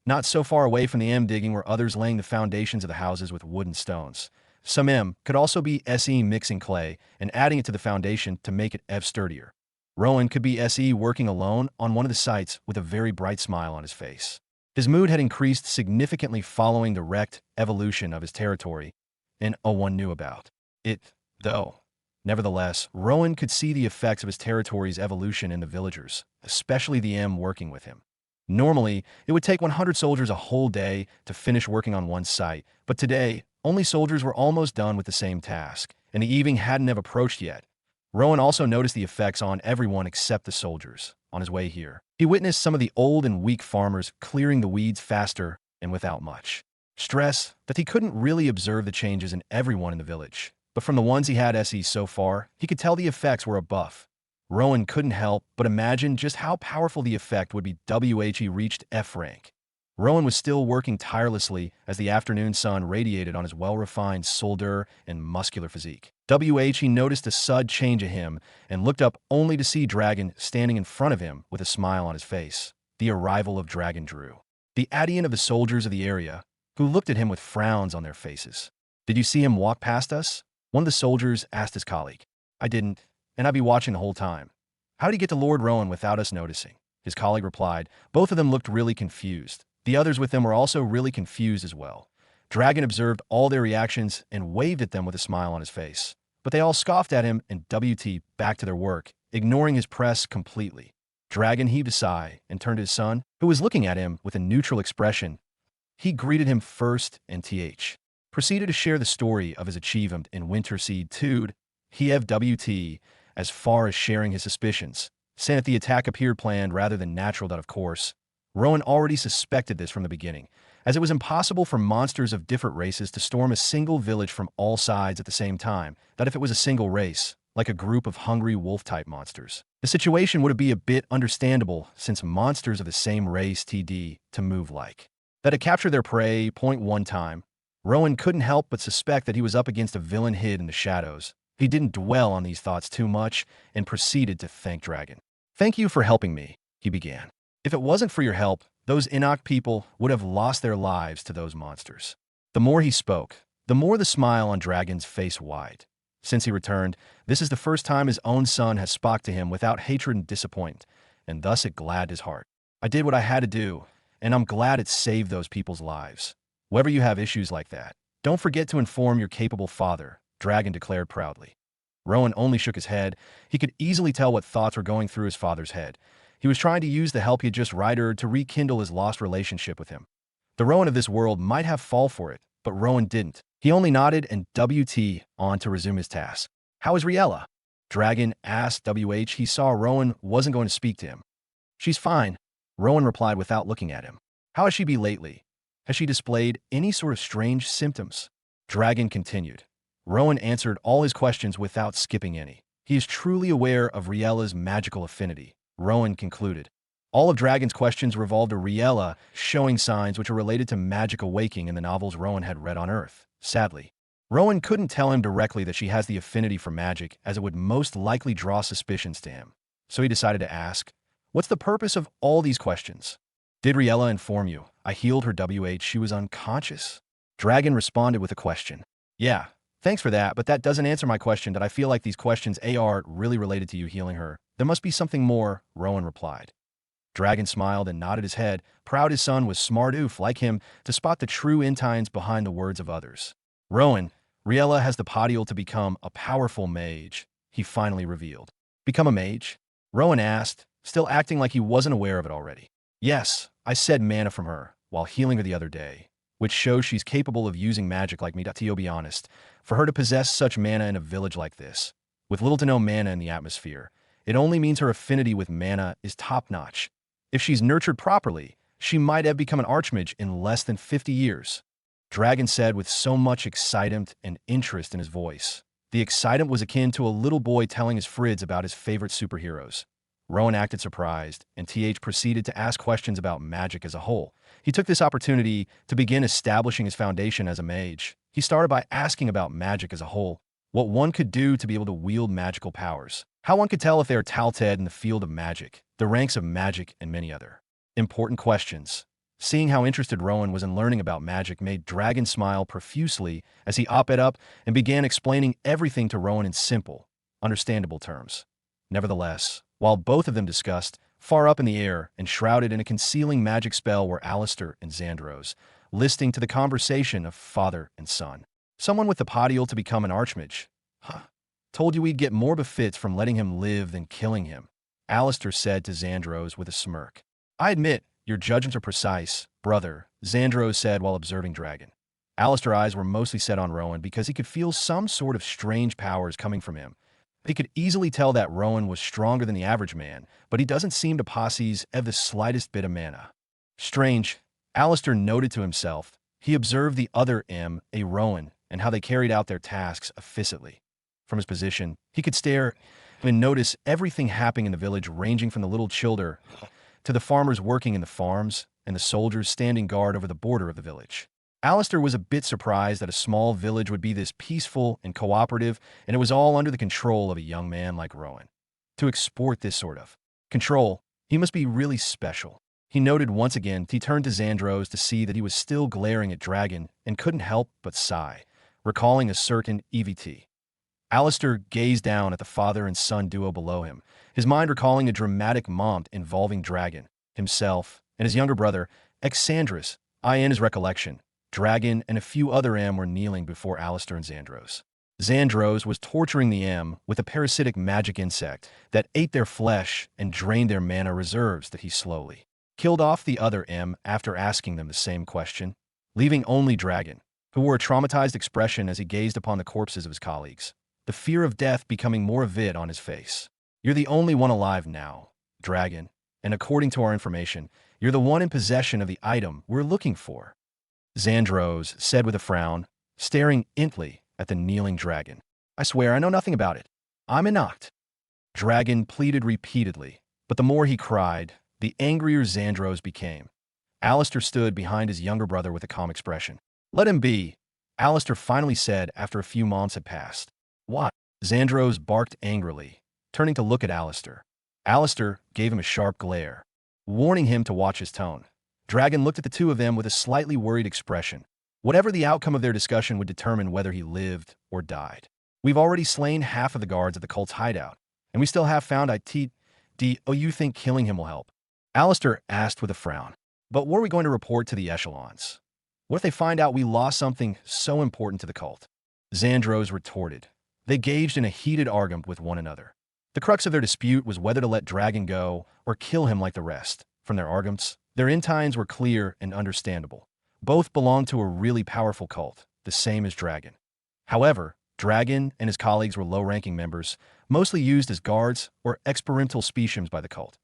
A: Not so far away from the M digging were others laying the foundations of the houses with wood and stones. Some M could also be SE mixing clay and adding it to the foundation to make it ever sturdier. Rowan could be SE working alone on one of the sites with a very bright smile on his face. His mood had increased significantly following the wrecked evolution of his territory, and no one knew about it, though. Nevertheless, Rowan could see the effects of his territory's evolution in the villagers, especially the M working with him. Normally, it would take 100 soldiers a whole day to finish working on one site, but today, only soldiers were almost done with the same task, and the evening hadn't even approached yet. Rowan also noticed the effects on everyone except the soldiers. On his way here, he witnessed some of the old and weak farmers clearing the weeds faster and without much stress, that he couldn't really observe the changes in everyone in the village. But from the ones he had SE so far, he could tell the effects were a buff. Rowan couldn't help but imagine just how powerful the effect would be when he reached F rank. Rowan was still working tirelessly as the afternoon sun radiated on his well-refined soldier and muscular physique. He noticed a sudden change in him and looked up only to see Dragon standing in front of him with a smile on his face. The arrival of Dragon Drew, the Adian of the soldiers of the area, who looked at him with frowns on their faces. "Did you see him walk past us?" one of the soldiers asked his colleague. "I didn't, and I'd be watching the whole time." "How did he get to Lord Rowan without us noticing?" his colleague replied. Both of them looked really confused. The others with them were also really confused as well. Dragon observed all their reactions and waved at them with a smile on his face. But they all scoffed at him and back to their work, ignoring his press completely. Dragon heaved a sigh and turned to his son, who was looking at him with a neutral expression. He greeted him first and proceeded to share the story of his achievement in Winterseed 2. He FWT as far as sharing his suspicions, saying that the attack appeared planned rather than natural. That, of course, Rowan already suspected this from the beginning, as it was impossible for monsters of different races to storm a single village from all sides at the same time, that if it was a single race, like a group of hungry wolf-type monsters, the situation would be a bit understandable since monsters of the same race to move like that to capture their prey. One time, Rowan couldn't help but suspect that he was up against a villain hid in the shadows. He didn't dwell on these thoughts too much and proceeded to thank Dragon. "Thank you for helping me," he began. "If it wasn't for your help, those Enoch people would have lost their lives to those monsters." The more he spoke, the more the smile on Dragon's face widened. Since he returned, this is the first time his own son has spoke to him without hatred and disappointment, and thus it gladdened his heart. "I did what I had to do, and I'm glad it saved those people's lives. Whenever you have issues like that, don't forget to inform your capable father," Dragon declared proudly. Rowan only shook his head. He could easily tell what thoughts were going through his father's head. He was trying to use the help he had just righted to rekindle his lost relationship with him. The Rowan of this world might have fallen for it, but Rowan didn't. He only nodded and on to resume his task. "How is Riella?" Dragon asked. He saw Rowan wasn't going to speak to him. "She's fine," Rowan replied without looking at him. "How has she been lately? Has she displayed any sort of strange symptoms?" Dragon continued. Rowan answered all his questions without skipping any. He is truly aware of Riella's magical affinity, Rowan concluded. All of Dragon's questions revolved around Riella showing signs which are related to magic awakening in the novels Rowan had read on Earth. Sadly, Rowan couldn't tell him directly that she has the affinity for magic, as it would most likely draw suspicions to him. So he decided to ask, "What's the purpose of all these questions?" "Did Riella inform you I healed her? She was unconscious." Dragon responded with a question. "Yeah, Thanks for that, but that doesn't answer my question. That I feel like these questions are really related to you healing her. There must be something more, Rowan replied. Dragon smiled and nodded his head, proud his son was smart oof like him to spot the true intines behind the words of others. Rowan, Riella has the potential to become a powerful mage, he finally revealed. Become a mage? Rowan asked, still acting like he wasn't aware of it already. Yes, I said mana from her, while healing her the other day, which shows she's capable of using magic like me. To be honest, for her to possess such mana in a village like this, with little to no mana in the atmosphere, it only means her affinity with mana is top-notch. If she's nurtured properly, she might have become an archmage in less than 50 years. Dragon said with so much excitement and interest in his voice. The excitement was akin to a little boy telling his friends about his favorite superheroes. Rowan acted surprised, and TH proceeded to ask questions about magic as a whole. He took this opportunity to begin establishing his foundation as a mage. He started by asking about magic as a whole, what one could do to be able to wield magical powers, how one could tell if they are talented in the field of magic, the ranks of magic, and many other important questions. Seeing how interested Rowan was in learning about magic made Dragon smile profusely as he opted up and began explaining everything to Rowan in simple, understandable terms. Nevertheless, while both of them discussed, far up in the air and shrouded in a concealing magic spell were Alistair and Xandros, listening to the conversation of father and son. Someone with the potential to become an archmage. Huh. Told you we'd get more benefits from letting him live than killing him, Alistair said to Xandros with a smirk. I admit, your judgments are precise, brother, Xandros said while observing Dragon. Alistair's eyes were mostly set on Rowan because he could feel some sort of strange powers coming from him. He could easily tell that Rowan was stronger than the average man, but he doesn't seem to possess the slightest bit of mana. Strange, Alistair noted to himself. He observed the other a Rowan, and how they carried out their tasks efficiently. From his position, he could stare and notice everything happening in the village, ranging from the little children to the farmers working in the farms and the soldiers standing guard over the border of the village. Alistair was a bit surprised that a small village would be this peaceful and cooperative, and it was all under the control of a young man like Rowan. To export this sort of control, he must be really special. He noted once again. He turned to Xandros to see that he was still glaring at Dragon and couldn't help but sigh, recalling a certain EVT. Alistair gazed down at the father and son duo below him, his mind recalling a dramatic moment involving Dragon, himself, and his younger brother, Xandros. In his recollection, Dragon and a few other were kneeling before Alistair and Xandros. Xandros was torturing the with a parasitic magic insect that ate their flesh and drained their mana reserves that he slowly killed off the other after asking them the same question, leaving only Dragon, who wore a traumatized expression as he gazed upon the corpses of his colleagues, the fear of death becoming more vivid on his face. You're the only one alive now, Dragon, and according to our information, you're the one in possession of the item we're looking for, Xandros said with a frown, staring intently at the kneeling Dragon. I swear I know nothing about it. I'm knocked. Dragon pleaded repeatedly, but the more he cried, the angrier Xandros became. Alistair stood behind his younger brother with a calm expression. Let him be, Alistair finally said after a few months had passed. What? Xandros barked angrily, turning to look at Alistair. Alistair gave him a sharp glare, warning him to watch his tone. Dragon looked at the two of them with a slightly worried expression. Whatever the outcome of their discussion would determine whether he lived or died. We've already slain half of the guards at the cult's hideout, and we still have found you think killing him will help? Alistair asked with a frown. But what are we going to report to the echelons? What if they find out we lost something so important to the cult? Xandros retorted. They engaged in a heated argument with one another. The crux of their dispute was whether to let Dragon go or kill him like the rest. From their arguments, their intines were clear and understandable. Both belonged to a really powerful cult, the same as Dragon. However, Dragon and his colleagues were low-ranking members, mostly used as guards or experimental specimens by the cult.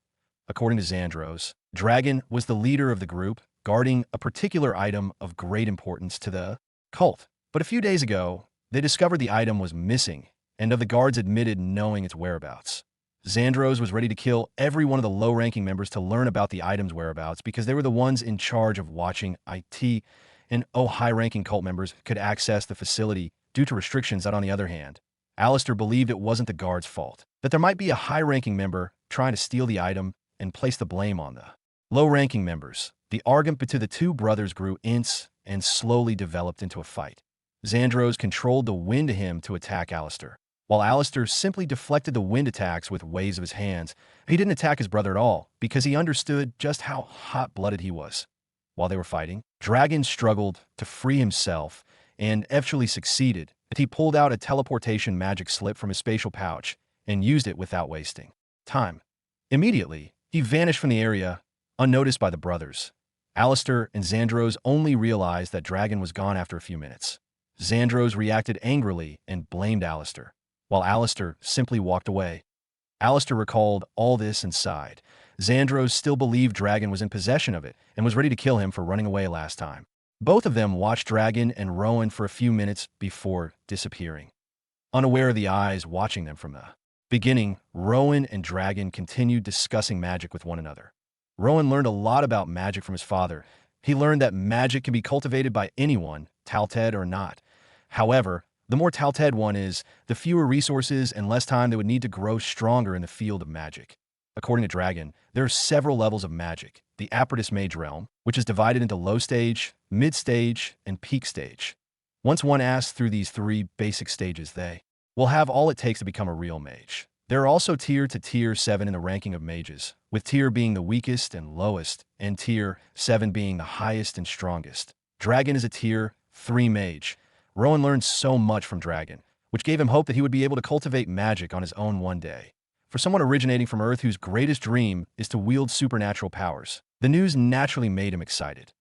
A: According to Xandros, Dragon was the leader of the group, guarding a particular item of great importance to the cult. But a few days ago, they discovered the item was missing, and of the guards admitted knowing its whereabouts. Xandros was ready to kill every one of the low-ranking members to learn about the item's whereabouts because they were the ones in charge of watching IT, and high-ranking cult members could access the facility due to restrictions that, on the other hand, Alistair believed it wasn't the guard's fault, that there might be a high-ranking member trying to steal the item and place the blame on the low-ranking members. The argument between the two brothers grew intense and slowly developed into a fight. Xandros controlled the wind to him to attack Alistair, while Alistair simply deflected the wind attacks with waves of his hands. He didn't attack his brother at all because he understood just how hot-blooded he was. While they were fighting, Dragon struggled to free himself and eventually succeeded as he pulled out a teleportation magic slip from his spatial pouch and used it without wasting time. Immediately, he vanished from the area, unnoticed by the brothers. Alistair and Xandros only realized that Dragon was gone after a few minutes. Xandros reacted angrily and blamed Alistair, while Alistair simply walked away. Alistair recalled all this and sighed. Xandros still believed Dragon was in possession of it and was ready to kill him for running away last time. Both of them watched Dragon and Rowan for a few minutes before disappearing, unaware of the eyes watching them from the beginning. Rowan and Dragon continued discussing magic with one another. Rowan learned a lot about magic from his father. He learned that magic can be cultivated by anyone, talented or not. However, the more talented one is, the fewer resources and less time they would need to grow stronger in the field of magic. According to Dragon, there are several levels of magic. The Apparatus Mage realm, which is divided into low stage, mid stage, and peak stage. Once one asks through these three basic stages, they will have all it takes to become a real mage. There are also tier to tier 7 in the ranking of mages, with tier being the weakest and lowest, and tier 7 being the highest and strongest. Dragon is a tier 3 mage. Rowan learned so much from Dragon, which gave him hope that he would be able to cultivate magic on his own one day. For someone originating from Earth whose greatest dream is to wield supernatural powers, the news naturally made him excited.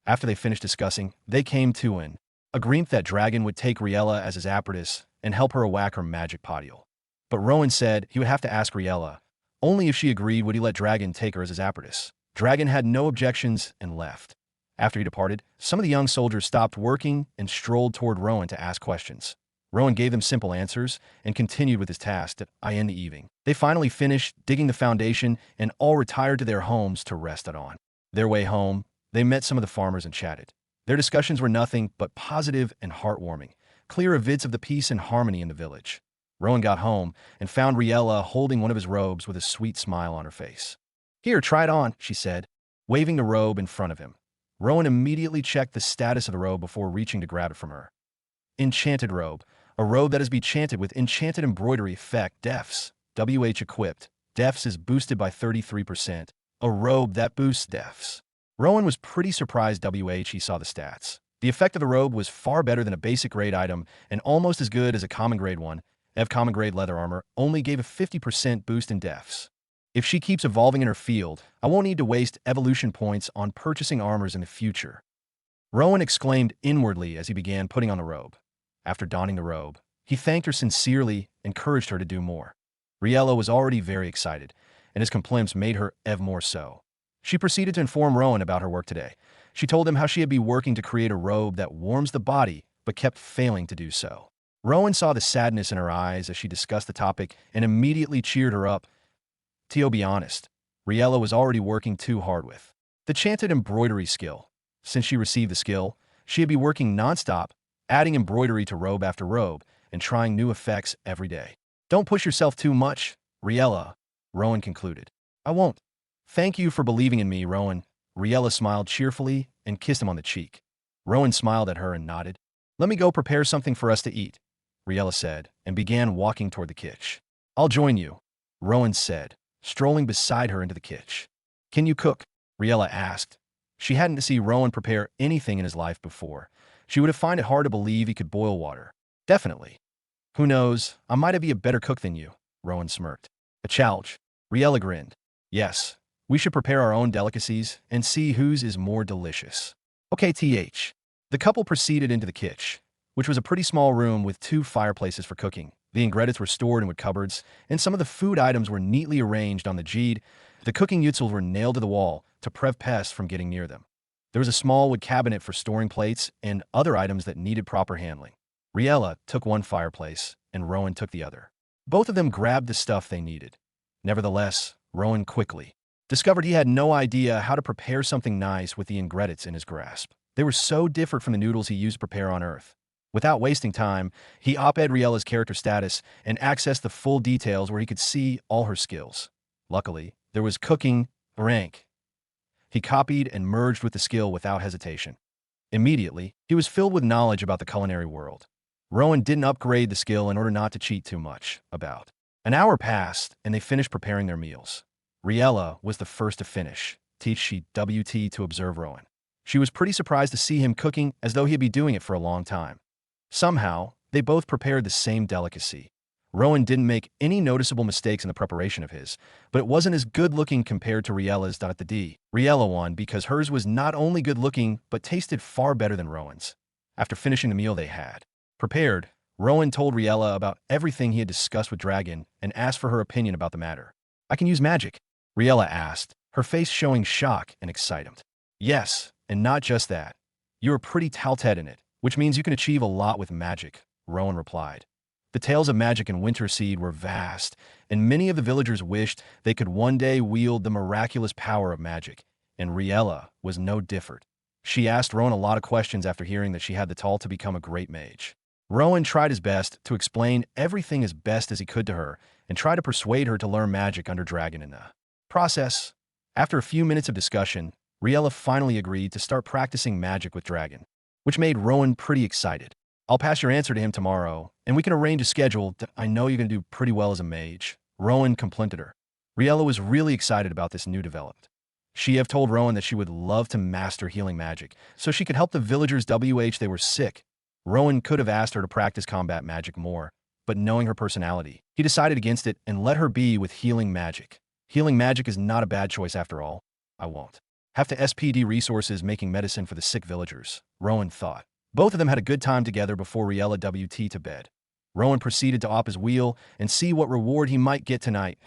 A: After they finished discussing, they came to an agreement that Dragon would take Riella as his apprentice and help her whack her magic potio. But Rowan said he would have to ask Riella. Only if she agreed would he let Dragon take her as his apprentice. Dragon had no objections and left. After he departed, some of the young soldiers stopped working and strolled toward Rowan to ask questions. Rowan gave them simple answers and continued with his task in the evening. They finally finished digging the foundation and all retired to their homes to rest it on. Their way home, they met some of the farmers and chatted. Their discussions were nothing but positive and heartwarming, clear evids of the peace and harmony in the village. Rowan got home and found Riella holding one of his robes with a sweet smile on her face. "Here, try it on," she said, waving the robe in front of him. Rowan immediately checked the status of the robe before reaching to grab it from her. Enchanted robe. A robe that is enchanted with enchanted embroidery effect. Defs. WH equipped. Defs is boosted by 33%. A robe that boosts defs. Rowan was pretty surprised he saw the stats. The effect of the robe was far better than a basic grade item and almost as good as a common grade one. Common grade leather armor only gave a 50% boost in defs. If she keeps evolving in her field, I won't need to waste evolution points on purchasing armors in the future. Rowan exclaimed inwardly as he began putting on the robe. After donning the robe, he thanked her sincerely and encouraged her to do more. Riella was already very excited, and his compliments made her ever more so. She proceeded to inform Rowan about her work today. She told him how she had been working to create a robe that warms the body, but kept failing to do so. Rowan saw the sadness in her eyes as she discussed the topic and immediately cheered her up. To be honest, Riella was already working too hard with the enchanted embroidery skill. Since she received the skill, she had been working nonstop, adding embroidery to robe after robe and trying new effects every day. "Don't push yourself too much, Riella," Rowan concluded. "I won't. Thank you for believing in me, Rowan." Riella smiled cheerfully and kissed him on the cheek. Rowan smiled at her and nodded. "Let me go prepare something for us to eat," Riella said, and began walking toward the kitchen. "I'll join you," Rowan said, strolling beside her into the kitchen. "Can you cook?" Riella asked. She hadn't seen Rowan prepare anything in his life before. She would have found it hard to believe he could boil water. "Definitely." "Who knows, I might be a better cook than you," Rowan smirked. "A challenge." Riella grinned. "Yes, we should prepare our own delicacies and see whose is more delicious." "Okay, th." The couple proceeded into the kitchen, which was a pretty small room with 2 fireplaces for cooking. The ingredients were stored in wood cupboards, and some of the food items were neatly arranged on the jeed. The cooking utensils were nailed to the wall to prevent pests from getting near them. There was a small wood cabinet for storing plates and other items that needed proper handling. Riella took one fireplace, and Rowan took the other. Both of them grabbed the stuff they needed. Nevertheless, Rowan quickly discovered he had no idea how to prepare something nice with the ingredients in his grasp. They were so different from the noodles he used to prepare on Earth. Without wasting time, he op-ed Riella's character status and accessed the full details where he could see all her skills. Luckily, there was cooking rank. He copied and merged with the skill without hesitation. Immediately, he was filled with knowledge about the culinary world. Rowan didn't upgrade the skill in order not to cheat too much. About an hour passed, and they finished preparing their meals. Riella was the first to finish. Teach she WT to observe Rowan. She was pretty surprised to see him cooking as though he'd be doing it for a long time. Somehow, they both prepared the same delicacy. Rowan didn't make any noticeable mistakes in the preparation of his, but it wasn't as good-looking compared to Riella's. At the D. Riella won because hers was not only good-looking, but tasted far better than Rowan's. After finishing the meal they had prepared, Rowan told Riella about everything he had discussed with Dragon and asked for her opinion about the matter. I can use magic? Riella asked, her face showing shock and excitement. Yes, and not just that. You are pretty talented in it, which means you can achieve a lot with magic, Rowan replied. The tales of magic in Winterseed were vast, and many of the villagers wished they could one day wield the miraculous power of magic, and Riella was no different. She asked Rowan a lot of questions after hearing that she had the talent to become a great mage. Rowan tried his best to explain everything as best as he could to her and tried to persuade her to learn magic under Dragon in the process. After a few minutes of discussion, Riella finally agreed to start practicing magic with Dragon, which made Rowan pretty excited. I'll pass your answer to him tomorrow, and we can arrange a schedule. I know you're going to do pretty well as a mage, Rowan complimented her. Riella was really excited about this new development. She had told Rowan that she would love to master healing magic, so she could help the villagers they were sick. Rowan could have asked her to practice combat magic more, but knowing her personality, he decided against it and let her be with healing magic. Healing magic is not a bad choice after all. I won't have to SPD resources making medicine for the sick villagers, Rowan thought. Both of them had a good time together before Riella WT to bed. Rowan proceeded to op his wheel and see what reward he might get tonight.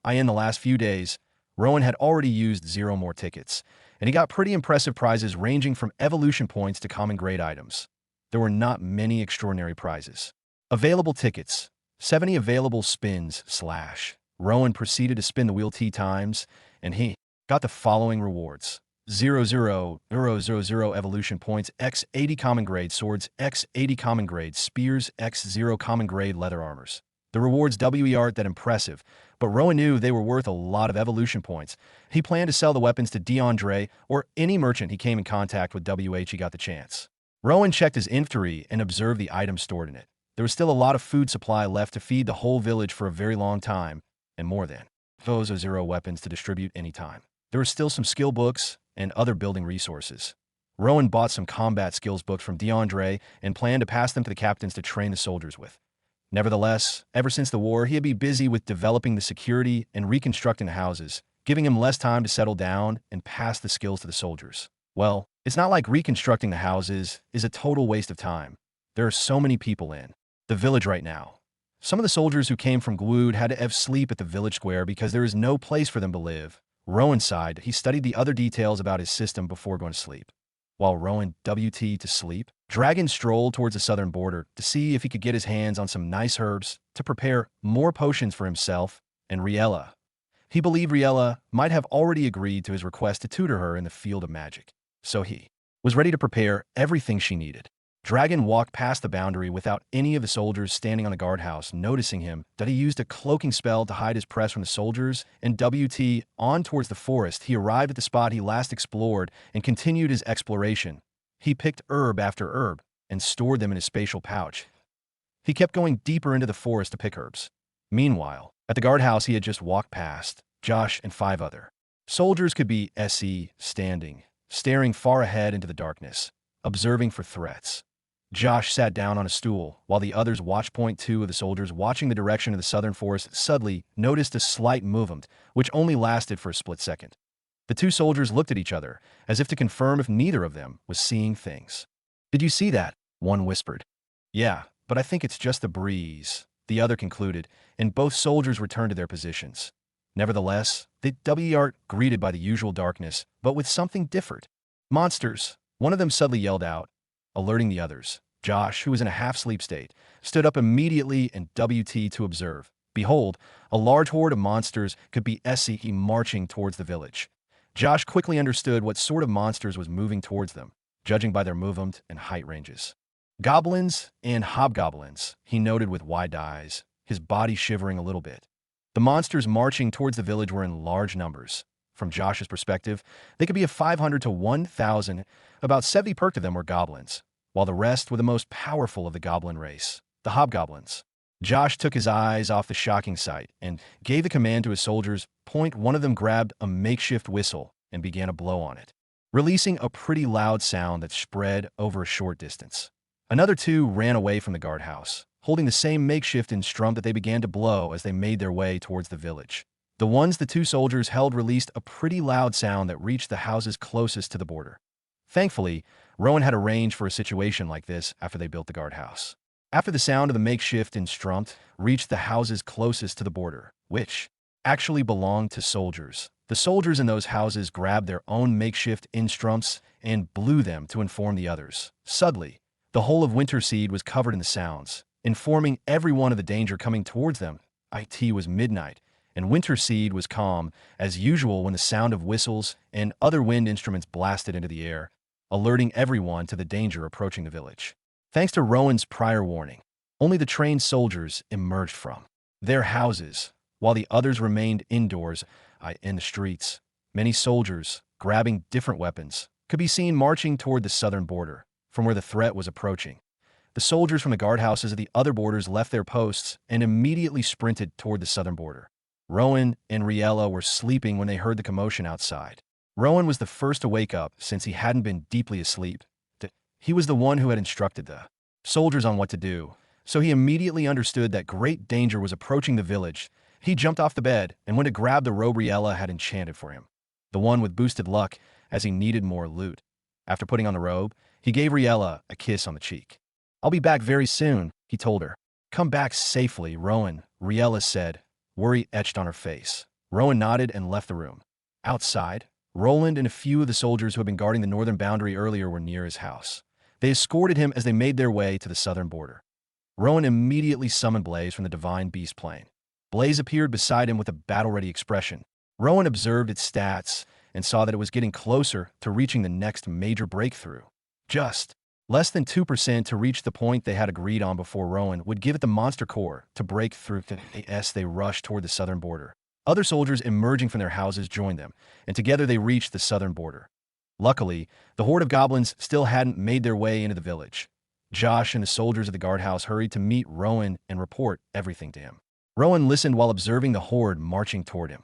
A: In the last few days, Rowan had already used 0 more tickets, and he got pretty impressive prizes ranging from evolution points to common grade items. There were not many extraordinary prizes. Available tickets, 70 available spins, / Rowan proceeded to spin the wheel T times, and he got the following rewards. 0 evolution points, x 80 common grade swords, x 80 common grade spears, x 0 common grade leather armors. The rewards aren't that impressive, but Rowan knew they were worth a lot of evolution points. He planned to sell the weapons to DeAndre or any merchant he came in contact with he got the chance. Rowan checked his inventory and observed the items stored in it. There was still a lot of food supply left to feed the whole village for a very long time, and more than those 0 weapons to distribute anytime. There were still some skill books and other building resources. Rowan bought some combat skills books from DeAndre and planned to pass them to the captains to train the soldiers with. Nevertheless, ever since the war, he had been busy with developing the security and reconstructing the houses, giving him less time to settle down and pass the skills to the soldiers. Well, it's not like reconstructing the houses is a total waste of time. There are so many people in the village right now. Some of the soldiers who came from Glued had to have sleep at the village square because there is no place for them to live. Rowan sighed. He studied the other details about his system before going to sleep. While Rowan WT to sleep, Dragon strolled towards the southern border to see if he could get his hands on some nice herbs to prepare more potions for himself and Riella. He believed Riella might have already agreed to his request to tutor her in the field of magic, so he was ready to prepare everything she needed. Dragon walked past the boundary without any of the soldiers standing on the guardhouse noticing him. He used a cloaking spell to hide his press from the soldiers and WT on towards the forest. He arrived at the spot he last explored and continued his exploration. He picked herb after herb and stored them in his spatial pouch. He kept going deeper into the forest to pick herbs. Meanwhile, at the guardhouse he had just walked past, Josh and 5 other soldiers could be staring far ahead into the darkness, observing for threats. Josh sat down on a stool, while the others watched. 2 of the soldiers watching the direction of the southern forest suddenly noticed a slight movement, which only lasted for a split second. The 2 soldiers looked at each other, as if to confirm if neither of them was seeing things. Did you see that? One whispered. Yeah, but I think it's just the breeze, the other concluded, and both soldiers returned to their positions. Nevertheless, they were greeted by the usual darkness, but with something different. Monsters! One of them suddenly yelled out, alerting the others. Josh, who was in a half-sleep state, stood up immediately and WT to observe. Behold, a large horde of monsters could be marching towards the village. Josh quickly understood what sort of monsters was moving towards them, judging by their movement and height ranges. Goblins and hobgoblins, he noted with wide eyes, his body shivering a little bit. The monsters marching towards the village were in large numbers. From Josh's perspective, they could be a 500 to 1,000. About 70% of them were goblins, while the rest were the most powerful of the goblin race, the hobgoblins. Josh took his eyes off the shocking sight and gave the command to his soldiers. One of them grabbed a makeshift whistle and began to blow on it, releasing a pretty loud sound that spread over a short distance. Another two ran away from the guardhouse, holding the same makeshift instrument that they began to blow as they made their way towards the village. The ones the two soldiers held released a pretty loud sound that reached the houses closest to the border. Thankfully, Rowan had arranged for a situation like this after they built the guardhouse. After the sound of the makeshift instrument reached the houses closest to the border, which actually belonged to soldiers, the soldiers in those houses grabbed their own makeshift instruments and blew them to inform the others. Suddenly, the whole of Winterseed was covered in the sounds, informing everyone of the danger coming towards them. It was midnight, and Winterseed was calm, as usual when the sound of whistles and other wind instruments blasted into the air, alerting everyone to the danger approaching the village. Thanks to Rowan's prior warning, only the trained soldiers emerged from their houses, while the others remained indoors in the streets. Many soldiers, grabbing different weapons, could be seen marching toward the southern border, from where the threat was approaching. The soldiers from the guardhouses at the other borders left their posts and immediately sprinted toward the southern border. Rowan and Riella were sleeping when they heard the commotion outside. Rowan was the first to wake up since he hadn't been deeply asleep. He was the one who had instructed the soldiers on what to do, so he immediately understood that great danger was approaching the village. He jumped off the bed and went to grab the robe Riella had enchanted for him, the one with boosted luck, as he needed more loot. After putting on the robe, he gave Riella a kiss on the cheek. "I'll be back very soon," he told her. "Come back safely, Rowan," Riella said, worry etched on her face. Rowan nodded and left the room. Outside, Roland and a few of the soldiers who had been guarding the northern boundary earlier were near his house. They escorted him as they made their way to the southern border. Rowan immediately summoned Blaze from the Divine Beast Plane. Blaze appeared beside him with a battle-ready expression. Rowan observed its stats and saw that it was getting closer to reaching the next major breakthrough. Just less than 2% to reach the point they had agreed on before Rowan would give it the monster core to break through. As they rushed toward the southern border, other soldiers emerging from their houses joined them, and together they reached the southern border. Luckily, the horde of goblins still hadn't made their way into the village. Josh and the soldiers of the guardhouse hurried to meet Rowan and report everything to him. Rowan listened while observing the horde marching toward him.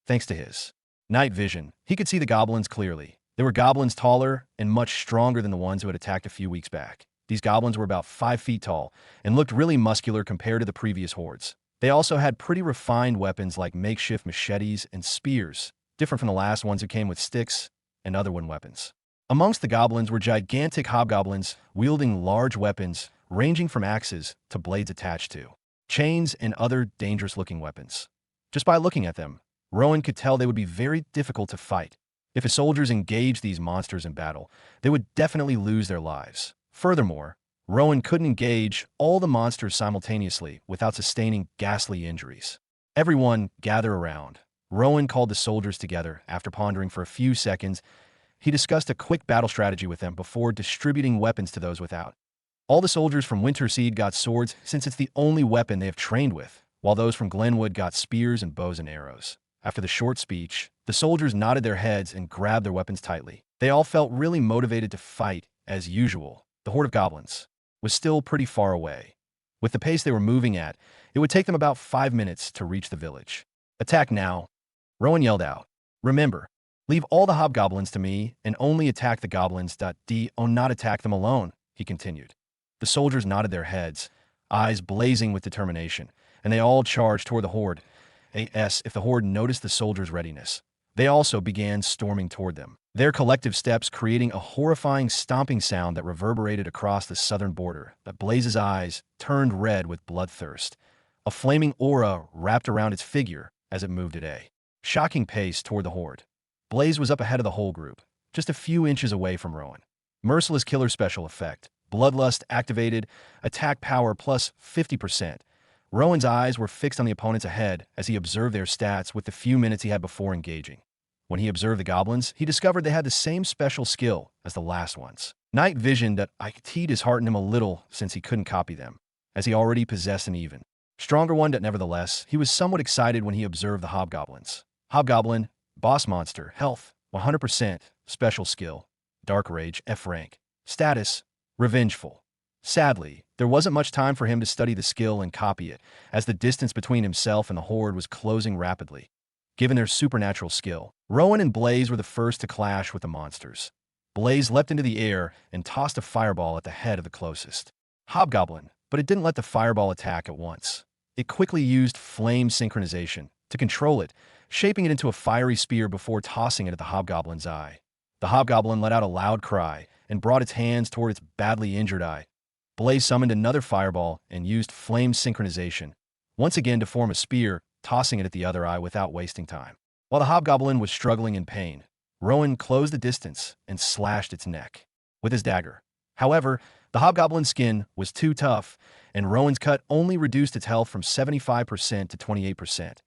A: Thanks to his night vision, he could see the goblins clearly. They were goblins taller and much stronger than the ones who had attacked a few weeks back. These goblins were about 5 feet tall and looked really muscular compared to the previous hordes. They also had pretty refined weapons like makeshift machetes and spears, different from the last ones who came with sticks and other wooden weapons. Amongst the goblins were gigantic hobgoblins wielding large weapons ranging from axes to blades attached to chains and other dangerous-looking weapons. Just by looking at them, Rowan could tell they would be very difficult to fight. If his soldiers engaged these monsters in battle, they would definitely lose their lives. Furthermore, Rowan couldn't engage all the monsters simultaneously without sustaining ghastly injuries. Everyone gather around. Rowan called the soldiers together. After pondering for a few seconds, he discussed a quick battle strategy with them before distributing weapons to those without. All the soldiers from Winterseed got swords since it's the only weapon they have trained with, while those from Glenwood got spears and bows and arrows. After the short speech, the soldiers nodded their heads and grabbed their weapons tightly. They all felt really motivated to fight, as usual. The horde of goblins was still pretty far away. With the pace they were moving at, it would take them about 5 minutes to reach the village. "Attack now," Rowan yelled out. "Remember, leave all the hobgoblins to me and only attack the goblins. Do not attack them alone," he continued. The soldiers nodded their heads, eyes blazing with determination, and they all charged toward the horde. If the horde noticed the soldiers' readiness, they also began storming toward them, their collective steps creating a horrifying stomping sound that reverberated across the southern border. That Blaze's eyes turned red with bloodthirst. A flaming aura wrapped around its figure as it moved at a shocking pace toward the horde. Blaze was up ahead of the whole group, just a few inches away from Rowan. Merciless Killer Special Effect. Bloodlust activated. Attack power plus 50%. Rowan's eyes were fixed on the opponents ahead as he observed their stats with the few minutes he had before engaging. When he observed the goblins, he discovered they had the same special skill as the last ones. Night vision that disheartened him a little since he couldn't copy them, as he already possessed an even stronger one. That nevertheless, he was somewhat excited when he observed the hobgoblins. Hobgoblin, Boss Monster, Health, 100%, Special Skill, Dark Rage, F rank. Status, Revengeful. Sadly, there wasn't much time for him to study the skill and copy it, as the distance between himself and the Horde was closing rapidly. Given their supernatural skill, Rowan and Blaze were the first to clash with the monsters. Blaze leapt into the air and tossed a fireball at the head of the closest Hobgoblin, but it didn't let the fireball attack at once. It quickly used flame synchronization to control it, shaping it into a fiery spear before tossing it at the Hobgoblin's eye. The Hobgoblin let out a loud cry and brought its hands toward its badly injured eye. Blaze summoned another fireball and used flame synchronization, once again to form a spear, tossing it at the other eye without wasting time. While the Hobgoblin was struggling in pain, Rowan closed the distance and slashed its neck with his dagger. However, the Hobgoblin's skin was too tough, and Rowan's cut only reduced its health from 75% to 28%.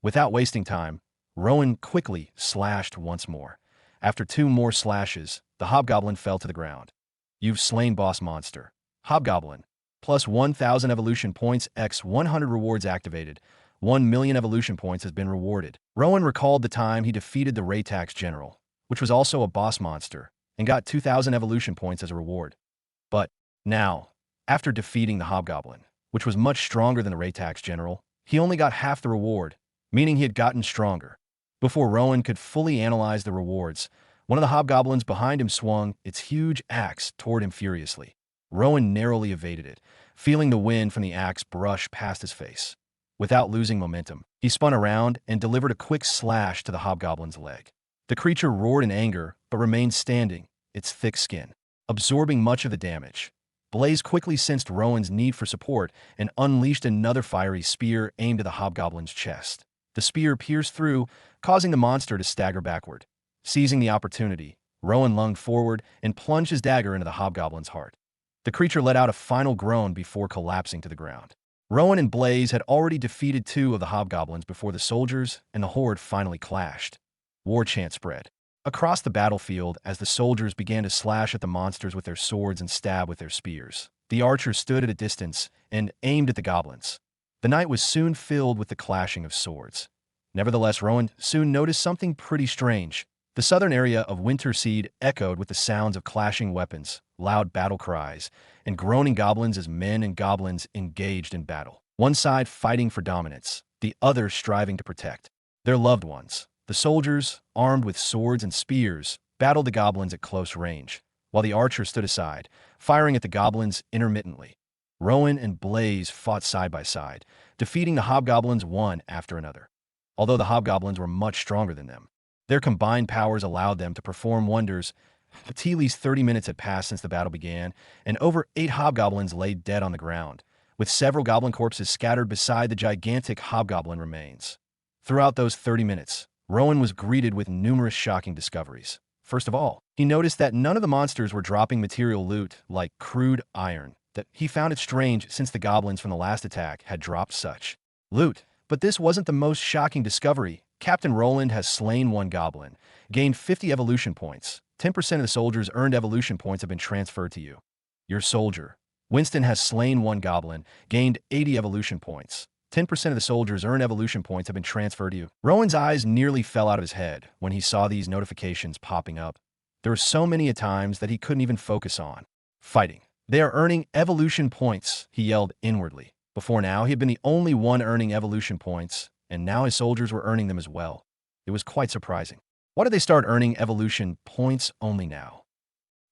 A: Without wasting time, Rowan quickly slashed once more. After 2 more slashes, the Hobgoblin fell to the ground. You've slain Boss Monster. Hobgoblin. Plus 1,000 evolution points x 100 rewards activated. 1 million evolution points has been rewarded. Rowan recalled the time he defeated the Raytax General, which was also a boss monster, and got 2,000 evolution points as a reward. But now, after defeating the Hobgoblin, which was much stronger than the Raytax General, he only got half the reward, meaning he had gotten stronger. Before Rowan could fully analyze the rewards, one of the Hobgoblins behind him swung its huge axe toward him furiously. Rowan narrowly evaded it, feeling the wind from the axe brush past his face. Without losing momentum, he spun around and delivered a quick slash to the Hobgoblin's leg. The creature roared in anger, but remained standing, its thick skin absorbing much of the damage. Blaze quickly sensed Rowan's need for support and unleashed another fiery spear aimed at the Hobgoblin's chest. The spear pierced through, causing the monster to stagger backward. Seizing the opportunity, Rowan lunged forward and plunged his dagger into the Hobgoblin's heart. The creature let out a final groan before collapsing to the ground. Rowan and Blaze had already defeated 2 of the Hobgoblins before the soldiers and the Horde finally clashed. War chant spread across the battlefield as the soldiers began to slash at the monsters with their swords and stab with their spears. The archers stood at a distance and aimed at the goblins. The night was soon filled with the clashing of swords. Nevertheless, Rowan soon noticed something pretty strange. The southern area of Winterseed echoed with the sounds of clashing weapons, loud battle cries, and groaning goblins as men and goblins engaged in battle. One side fighting for dominance, the other striving to protect their loved ones. The soldiers, armed with swords and spears, battled the goblins at close range, while the archers stood aside, firing at the goblins intermittently. Rowan and Blaze fought side by side, defeating the Hobgoblins one after another. Although the Hobgoblins were much stronger than them, their combined powers allowed them to perform wonders. At least 30 minutes had passed since the battle began, and over 8 Hobgoblins lay dead on the ground, with several goblin corpses scattered beside the gigantic Hobgoblin remains. Throughout those 30 minutes, Rowan was greeted with numerous shocking discoveries. First of all, he noticed that none of the monsters were dropping material loot like crude iron, that he found it strange since the goblins from the last attack had dropped such loot. But this wasn't the most shocking discovery. Captain Roland has slain 1 goblin, gained 50 evolution points. 10% of the soldiers' earned evolution points have been transferred to you. Your soldier, Winston, has slain 1 goblin, gained 80 evolution points. 10% of the soldiers' earned evolution points have been transferred to you. Rowan's eyes nearly fell out of his head when he saw these notifications popping up. There were so many at times that he couldn't even focus on fighting. They are earning evolution points, he yelled inwardly. Before now, he had been the only one earning evolution points, and now his soldiers were earning them as well. It was quite surprising. Why did they start earning evolution points only now?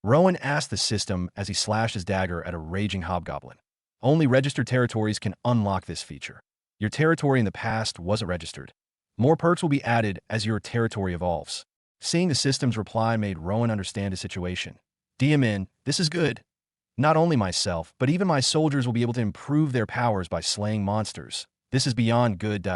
A: Rowan asked the system as he slashed his dagger at a raging hobgoblin. Only registered territories can unlock this feature. Your territory in the past wasn't registered. More perks will be added as your territory evolves. Seeing the system's reply made Rowan understand his situation. DMN, this is good. Not only myself, but even my soldiers will be able to improve their powers by slaying monsters. This is beyond good.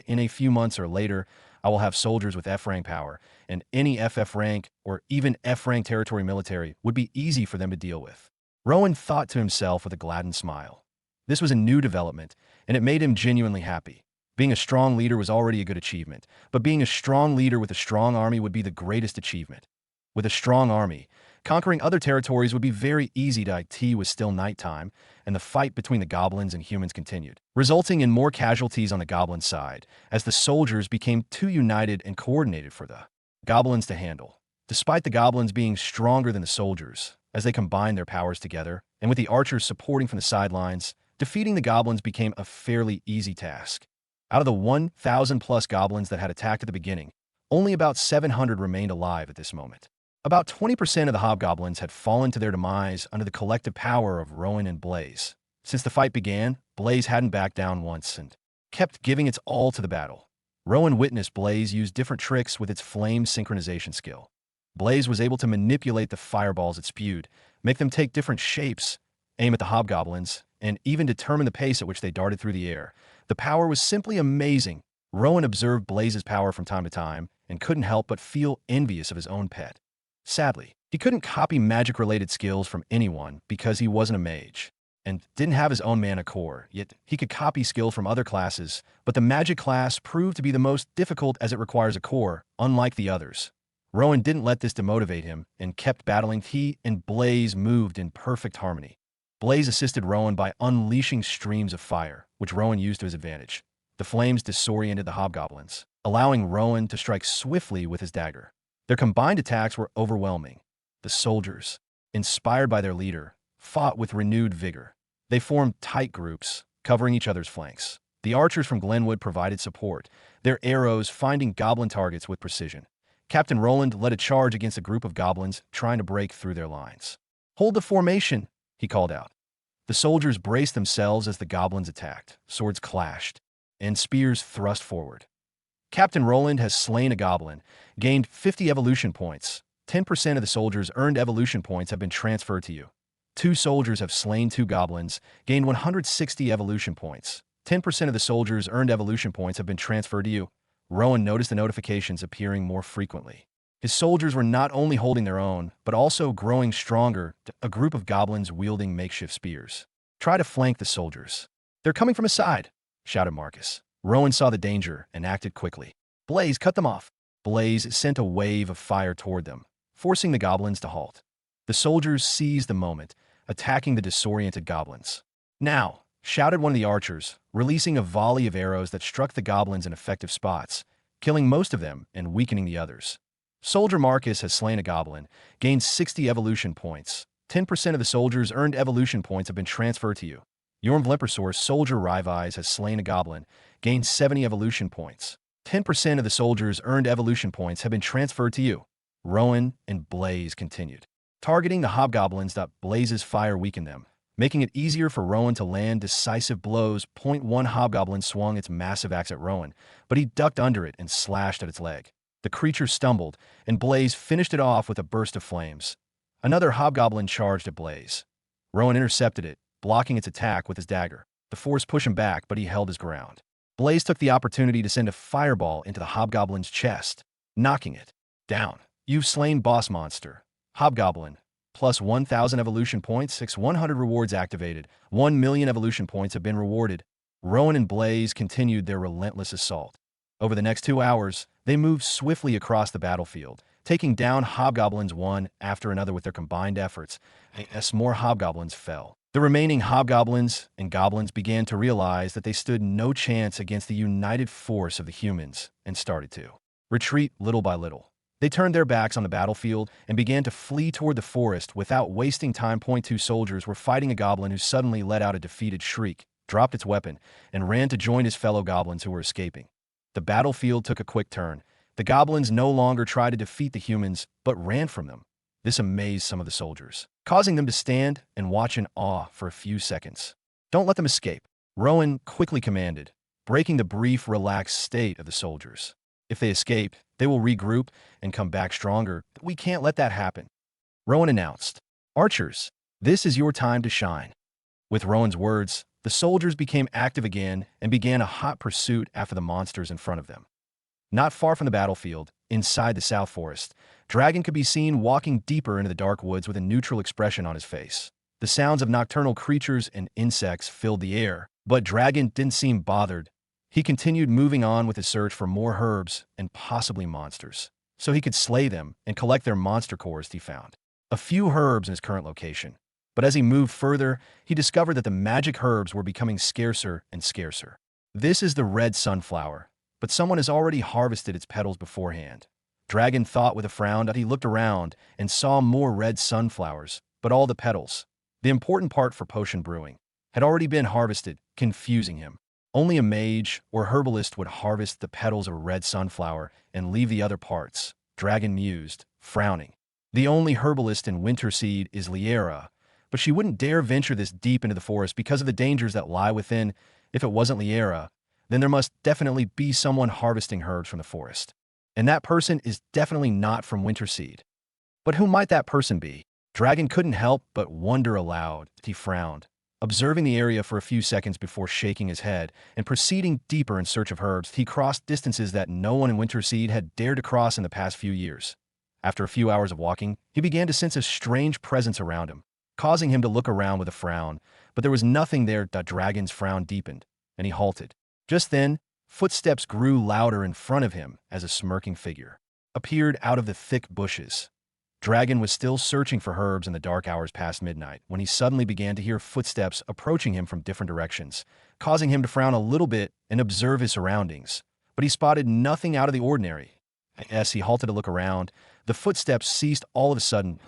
A: In a few months or later, I will have soldiers with F-rank power, and any FF rank or even F-rank territory military would be easy for them to deal with. Rowan thought to himself with a gladdened smile. This was a new development, and it made him genuinely happy. Being a strong leader was already a good achievement, but being a strong leader with a strong army would be the greatest achievement. With a strong army, Conquering other territories would be very easy. It was still nighttime, and the fight between the goblins and humans continued, resulting in more casualties on the goblin side, as the soldiers became too united and coordinated for the goblins to handle. Despite the goblins being stronger than the soldiers, as they combined their powers together, and with the archers supporting from the sidelines, defeating the goblins became a fairly easy task. Out of the 1,000-plus goblins that had attacked at the beginning, only about 700 remained alive at this moment. About 20% of the hobgoblins had fallen to their demise under the collective power of Rowan and Blaze. Since the fight began, Blaze hadn't backed down once and kept giving its all to the battle. Rowan witnessed Blaze use different tricks with its flame synchronization skill. Blaze was able to manipulate the fireballs it spewed, make them take different shapes, aim at the hobgoblins, and even determine the pace at which they darted through the air. The power was simply amazing. Rowan observed Blaze's power from time to time and couldn't help but feel envious of his own pet. Sadly, he couldn't copy magic-related skills from anyone because he wasn't a mage, and didn't have his own mana core, yet he could copy skills from other classes, but the magic class proved to be the most difficult as it requires a core, unlike the others. Rowan didn't let this demotivate him and kept battling. He and Blaze moved in perfect harmony. Blaze assisted Rowan by unleashing streams of fire, which Rowan used to his advantage. The flames disoriented the hobgoblins, allowing Rowan to strike swiftly with his dagger. Their combined attacks were overwhelming. The soldiers, inspired by their leader, fought with renewed vigor. They formed tight groups, covering each other's flanks. The archers from Glenwood provided support, their arrows finding goblin targets with precision. Captain Roland led a charge against a group of goblins trying to break through their lines. "Hold the formation," he called out. The soldiers braced themselves as the goblins attacked. Swords clashed, and spears thrust forward. Captain Roland has slain a goblin, gained 50 evolution points. 10% of the soldiers' earned evolution points have been transferred to you. 2 soldiers have slain 2 goblins, gained 160 evolution points. 10% of the soldiers' earned evolution points have been transferred to you. Rowan noticed the notifications appearing more frequently. His soldiers were not only holding their own, but also growing stronger, a group of goblins wielding makeshift spears. "Try to flank the soldiers. They're coming from a side," shouted Marcus. Rowan saw the danger and acted quickly. "Blaze, cut them off." Blaze sent a wave of fire toward them, forcing the goblins to halt. The soldiers seized the moment, attacking the disoriented goblins. "Now," shouted one of the archers, releasing a volley of arrows that struck the goblins in effective spots, killing most of them and weakening the others. Soldier Marcus has slain a goblin, gained 60 evolution points. 10% of the soldiers' earned evolution points have been transferred to you. Yormvlimpersaur's Soldier Riveyes has slain a goblin, gained 70 evolution points. 10% of the soldiers' earned evolution points have been transferred to you. Rowan and Blaze continued, targeting the hobgoblins. Blaze's fire weakened them, making it easier for Rowan to land decisive blows. One hobgoblin swung its massive axe at Rowan, but he ducked under it and slashed at its leg. The creature stumbled, and Blaze finished it off with a burst of flames. Another hobgoblin charged at Blaze. Rowan intercepted it, blocking its attack with his dagger. The force pushed him back, but he held his ground. Blaze took the opportunity to send a fireball into the hobgoblin's chest, knocking it down. "You've slain boss monster. Hobgoblin. Plus 1,000 evolution points, 100 rewards activated. 1,000,000 evolution points have been rewarded." Rowan and Blaze continued their relentless assault. Over the next 2 hours, they moved swiftly across the battlefield, taking down hobgoblins one after another with their combined efforts. As more hobgoblins fell, the remaining hobgoblins and goblins began to realize that they stood no chance against the united force of the humans and started to retreat little by little. They turned their backs on the battlefield and began to flee toward the forest without wasting time. 2 soldiers were fighting a goblin who suddenly let out a defeated shriek, dropped its weapon, and ran to join his fellow goblins who were escaping. The battlefield took a quick turn. The goblins no longer tried to defeat the humans, but ran from them. This amazed some of the soldiers, causing them to stand and watch in awe for a few seconds. "Don't let them escape," Rowan quickly commanded, breaking the brief, relaxed state of the soldiers. "If they escape, they will regroup and come back stronger. We can't let that happen," Rowan announced. "Archers, this is your time to shine." With Rowan's words, the soldiers became active again and began a hot pursuit after the monsters in front of them. Not far from the battlefield, inside the South Forest, Dragon could be seen walking deeper into the dark woods with a neutral expression on his face. The sounds of nocturnal creatures and insects filled the air, but Dragon didn't seem bothered. He continued moving on with his search for more herbs and possibly monsters, so he could slay them and collect their monster cores he found. a few herbs in his current location. But as he moved further, he discovered that the magic herbs were becoming scarcer and scarcer. This is the red sunflower, but someone has already harvested its petals beforehand. Dragon thought with a frown that he looked around and saw more red sunflowers, but all the petals, the important part for potion brewing, had already been harvested, confusing him. Only a mage or herbalist would harvest the petals of a red sunflower and leave the other parts, Dragon mused, frowning. The only herbalist in Winterseed is Liera, but she wouldn't dare venture this deep into the forest because of the dangers that lie within. If it wasn't Liera, then there must definitely be someone harvesting herbs from the forest. And that person is definitely not from Winterseed. But who might that person be? Dragon couldn't help but wonder aloud. He frowned, observing the area for a few seconds before shaking his head and proceeding deeper in search of herbs. He crossed distances that no one in Winterseed had dared to cross in the past few years. After a few hours of walking, he began to sense a strange presence around him, causing him to look around with a frown, but there was nothing there. Dragon's frown deepened, and he halted. Just then, footsteps grew louder in front of him as a smirking figure appeared out of the thick bushes. Dragon was still searching for herbs in the dark hours past midnight when he suddenly began to hear footsteps approaching him from different directions, causing him to frown a little bit and observe his surroundings. But he spotted nothing out of the ordinary. As he halted to look around, the footsteps ceased all of a sudden.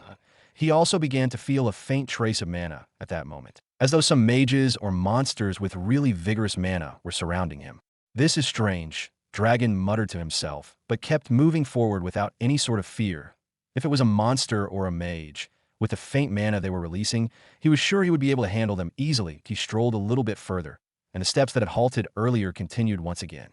A: He also began to feel a faint trace of mana at that moment, as though some mages or monsters with really vigorous mana were surrounding him. This is strange, Dragon muttered to himself, but kept moving forward without any sort of fear. If it was a monster or a mage, with the faint mana they were releasing, he was sure he would be able to handle them easily. He strolled a little bit further, and the steps that had halted earlier continued once again.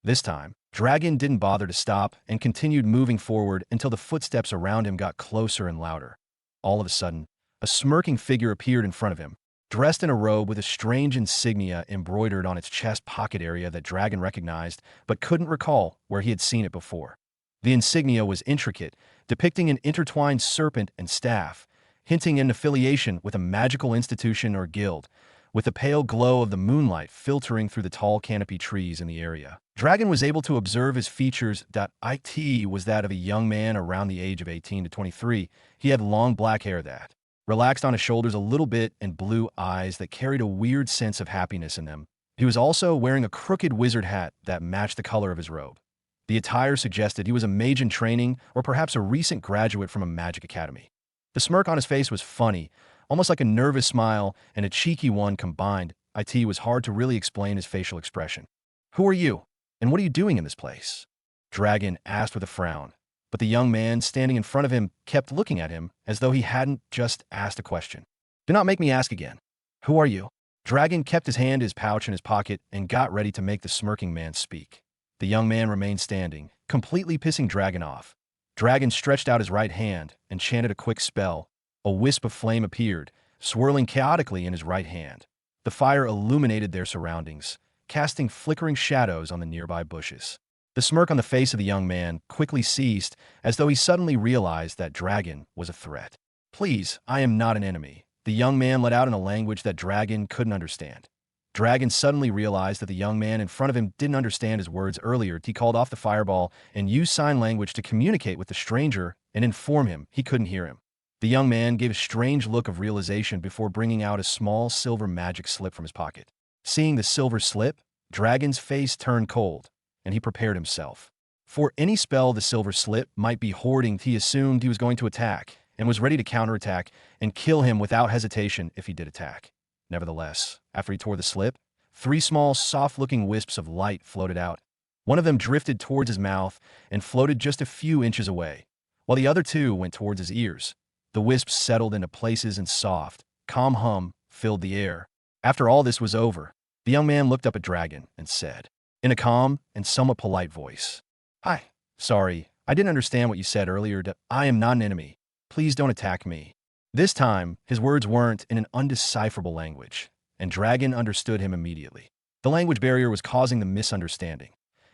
A: This time, Dragon didn't bother to stop and continued moving forward until the footsteps around him got closer and louder. All of a sudden, a smirking figure appeared in front of him, dressed in a robe with a strange insignia embroidered on its chest pocket area that Dragon recognized but couldn't recall where he had seen it before. The insignia was intricate, depicting an intertwined serpent and staff, hinting an affiliation with a magical institution or guild, with the pale glow of the moonlight filtering through the tall canopy trees in the area. Dragon was able to observe his features. It was that of a young man around the age of 18 to 23. He had long black hair that relaxed on his shoulders a little bit and blue eyes that carried a weird sense of happiness in them. He was also wearing a crooked wizard hat that matched the color of his robe. The attire suggested he was a mage in training or perhaps a recent graduate from a magic academy. The smirk on his face was funny, almost like a nervous smile and a cheeky one combined. It was hard to really explain his facial expression. "Who are you? And what are you doing in this place?" Dragon asked with a frown, but the young man standing in front of him kept looking at him as though he hadn't just asked a question. "Do not make me ask again. Who are you?" Dragon kept his hand in his pouch in his pocket and got ready to make the smirking man speak. The young man remained standing, completely pissing Dragon off. Dragon stretched out his right hand and chanted a quick spell. A wisp of flame appeared, swirling chaotically in his right hand. The fire illuminated their surroundings, casting flickering shadows on the nearby bushes. The smirk on the face of the young man quickly ceased, as though he suddenly realized that Dragon was a threat. "Please, I am not an enemy," the young man let out in a language that Dragon couldn't understand. Dragon suddenly realized that the young man in front of him didn't understand his words earlier. He called off the fireball and used sign language to communicate with the stranger and inform him he couldn't hear him. The young man gave a strange look of realization before bringing out a small silver magic slip from his pocket. Seeing the silver slip, Dragon's face turned cold, and he prepared himself. For any spell the silver slip might be hoarding, he assumed he was going to attack, and was ready to counterattack and kill him without hesitation if he did attack. Nevertheless, after he tore the slip, 3 small, soft-looking wisps of light floated out. One of them drifted towards his mouth and floated just a few inches away, while the other 2 went towards his ears. The wisps settled into places and soft, calm hum filled the air. After all this was over, the young man looked up at Dragon and said, in a calm and somewhat polite voice, "Hi, sorry, I didn't understand what you said earlier. I am not an enemy. Please don't attack me." This time, his words weren't in an undecipherable language, and Dragon understood him immediately. The language barrier was causing the misunderstanding.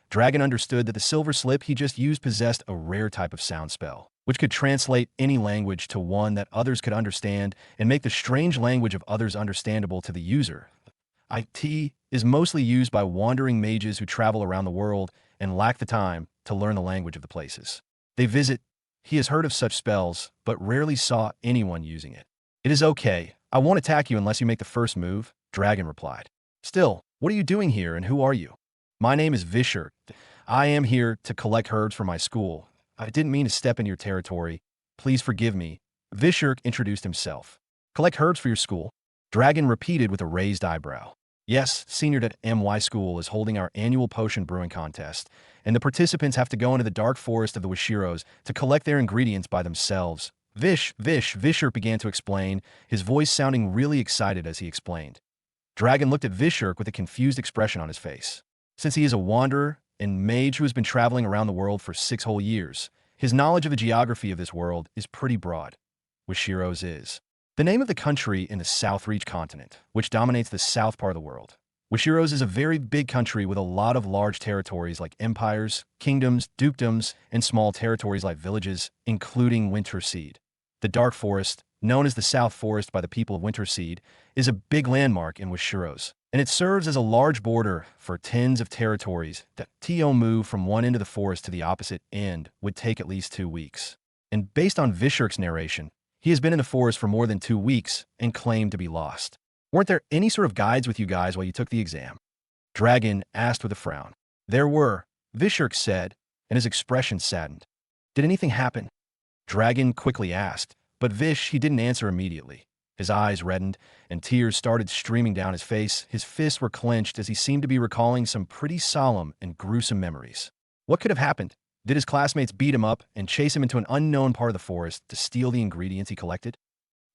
A: Dragon understood that the silver slip he just used possessed a rare type of sound spell, which could translate any language to one that others could understand and make the strange language of others understandable to the user. It is mostly used by wandering mages who travel around the world and lack the time to learn the language of the places they visit. He has heard of such spells, but rarely saw anyone using it. It is okay. I won't attack you unless you make the first move, Dragon replied. Still, what are you doing here and who are you? My name is Vishur. I am here to collect herbs for my school. I didn't mean to step in your territory. Please forgive me. Vishur introduced himself. Collect herbs for your school? Dragon repeated with a raised eyebrow. Yes, Senior at MY School is holding our annual potion brewing contest, and the participants have to go into the dark forest of the Wishiros to collect their ingredients by themselves. Vishur began to explain, his voice sounding really excited as he explained. Dragon looked at Vishur with a confused expression on his face. Since he is a wanderer and mage who has been traveling around the world for 6 whole years, his knowledge of the geography of this world is pretty broad. Wishiros is the name of the country in the South Reach continent, which dominates the south part of the world. Wishiros is a very big country with a lot of large territories like empires, kingdoms, dukedoms, and small territories like villages, including Winterseed. The Dark Forest, known as the South Forest by the people of Winterseed, is a big landmark in Wishiros, and it serves as a large border for tens of territories that to move from one end of the forest to the opposite end would take at least 2 weeks. And based on Vishur's narration, he has been in the forest for more than 2 weeks and claimed to be lost. Weren't there any sort of guides with you guys while you took the exam? Dragon asked with a frown. There were, Vishur said, and his expression saddened. Did anything happen? Dragon quickly asked, but he didn't answer immediately. His eyes reddened, and tears started streaming down his face. His fists were clenched as he seemed to be recalling some pretty solemn and gruesome memories. What could have happened? Did his classmates beat him up and chase him into an unknown part of the forest to steal the ingredients he collected?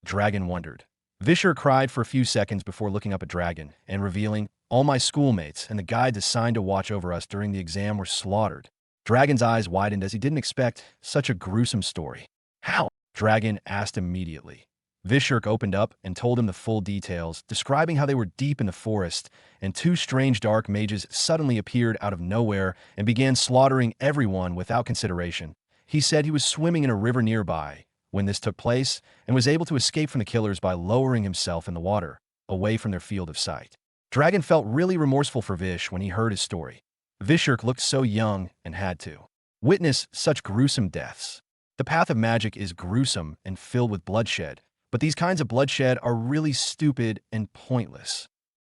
A: Dragon wondered. Vishur cried for a few seconds before looking up at Dragon and revealing, all my schoolmates and the guides assigned to watch over us during the exam were slaughtered. Dragon's eyes widened as he didn't expect such a gruesome story. How? Dragon asked immediately. Vishur opened up and told him the full details, describing how they were deep in the forest, and 2 strange dark mages suddenly appeared out of nowhere and began slaughtering everyone without consideration. He said he was swimming in a river nearby when this took place and was able to escape from the killers by lowering himself in the water, away from their field of sight. Dragon felt really remorseful for Vish when he heard his story. Vishur looked so young and had to witness such gruesome deaths. The path of magic is gruesome and filled with bloodshed, but these kinds of bloodshed are really stupid and pointless.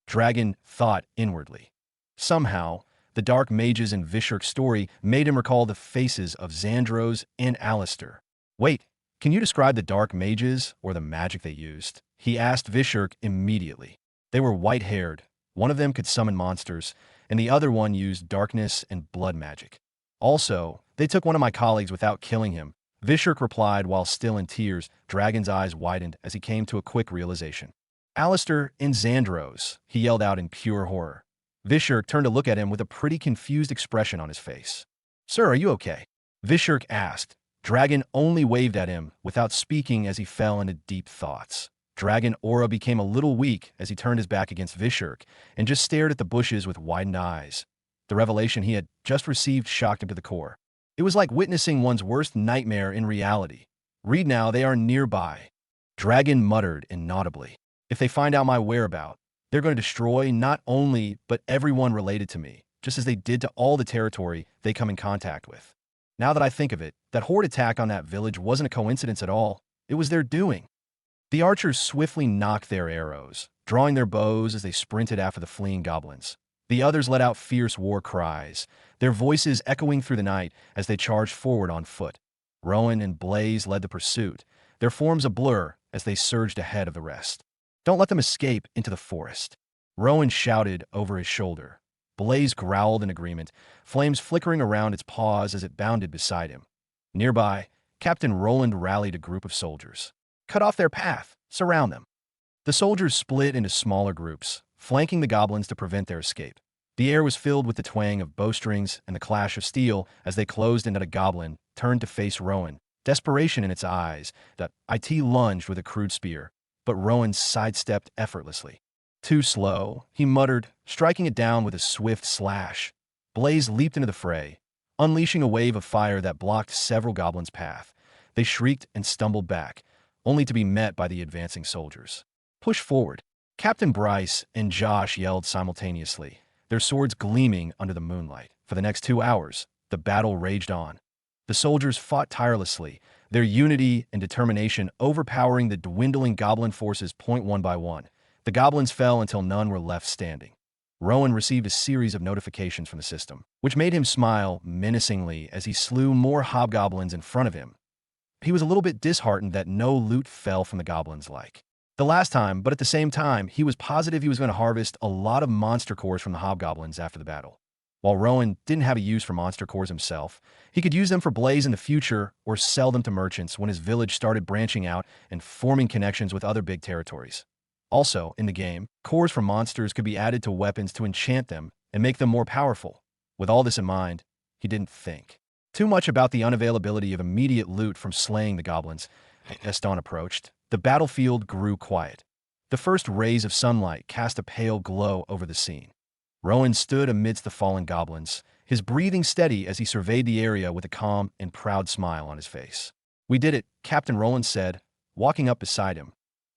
A: Dragon thought inwardly. Somehow, the dark mages in Vishur's story made him recall the faces of Xandros and Alistair. Wait, can you describe the dark mages or the magic they used? He asked Vishur immediately. They were white-haired. One of them could summon monsters, and the other one used darkness and blood magic. Also, they took one of my colleagues without killing him. Vishur replied while still in tears. Dragon's eyes widened as he came to a quick realization. Alistair and Xandros, he yelled out in pure horror. Vishur turned to look at him with a pretty confused expression on his face. Sir, are you okay? Vishur asked. Dragon only waved at him without speaking as he fell into deep thoughts. Dragon aura became a little weak as he turned his back against Vishur and just stared at the bushes with widened eyes. The revelation he had just received shocked him to the core. It was like witnessing one's worst nightmare in reality. Read now, they are nearby. Dragon muttered inaudibly. If they find out my whereabouts, they're going to destroy not only but everyone related to me, just as they did to all the territory they come in contact with. Now that I think of it, that horde attack on that village wasn't a coincidence at all. It was their doing. The archers swiftly knocked their arrows, drawing their bows as they sprinted after the fleeing goblins. The others let out fierce war cries, their voices echoing through the night as they charged forward on foot. Rowan and Blaze led the pursuit, their forms a blur as they surged ahead of the rest. Don't let them escape into the forest. Rowan shouted over his shoulder. Blaze growled in agreement, flames flickering around its paws as it bounded beside him. Nearby, Captain Roland rallied a group of soldiers. Cut off their path. Surround them. The soldiers split into smaller groups, flanking the goblins to prevent their escape. The air was filled with the twang of bowstrings and the clash of steel as they closed in at a goblin, turned to face Rowan, desperation in its eyes. That it lunged with a crude spear, but Rowan sidestepped effortlessly. Too slow, he muttered, striking it down with a swift slash. Blaze leaped into the fray, unleashing a wave of fire that blocked several goblins' path. They shrieked and stumbled back, only to be met by the advancing soldiers. Push forward. Captain Bryce and Josh yelled simultaneously, their swords gleaming under the moonlight. For the next 2 hours, the battle raged on. The soldiers fought tirelessly, their unity and determination overpowering the dwindling goblin forces one by one. The goblins fell until none were left standing. Rowan received a series of notifications from the system, which made him smile menacingly as he slew more hobgoblins in front of him. He was a little bit disheartened that no loot fell from the goblins like the last time, but at the same time, he was positive he was going to harvest a lot of monster cores from the hobgoblins after the battle. While Rowan didn't have a use for monster cores himself, he could use them for Blaze in the future or sell them to merchants when his village started branching out and forming connections with other big territories. Also, in the game, cores from monsters could be added to weapons to enchant them and make them more powerful. With all this in mind, he didn't think too much about the unavailability of immediate loot from slaying the goblins. As dawn approached, the battlefield grew quiet. The first rays of sunlight cast a pale glow over the scene. Rowan stood amidst the fallen goblins, his breathing steady as he surveyed the area with a calm and proud smile on his face. "We did it," Captain Roland said, walking up beside him.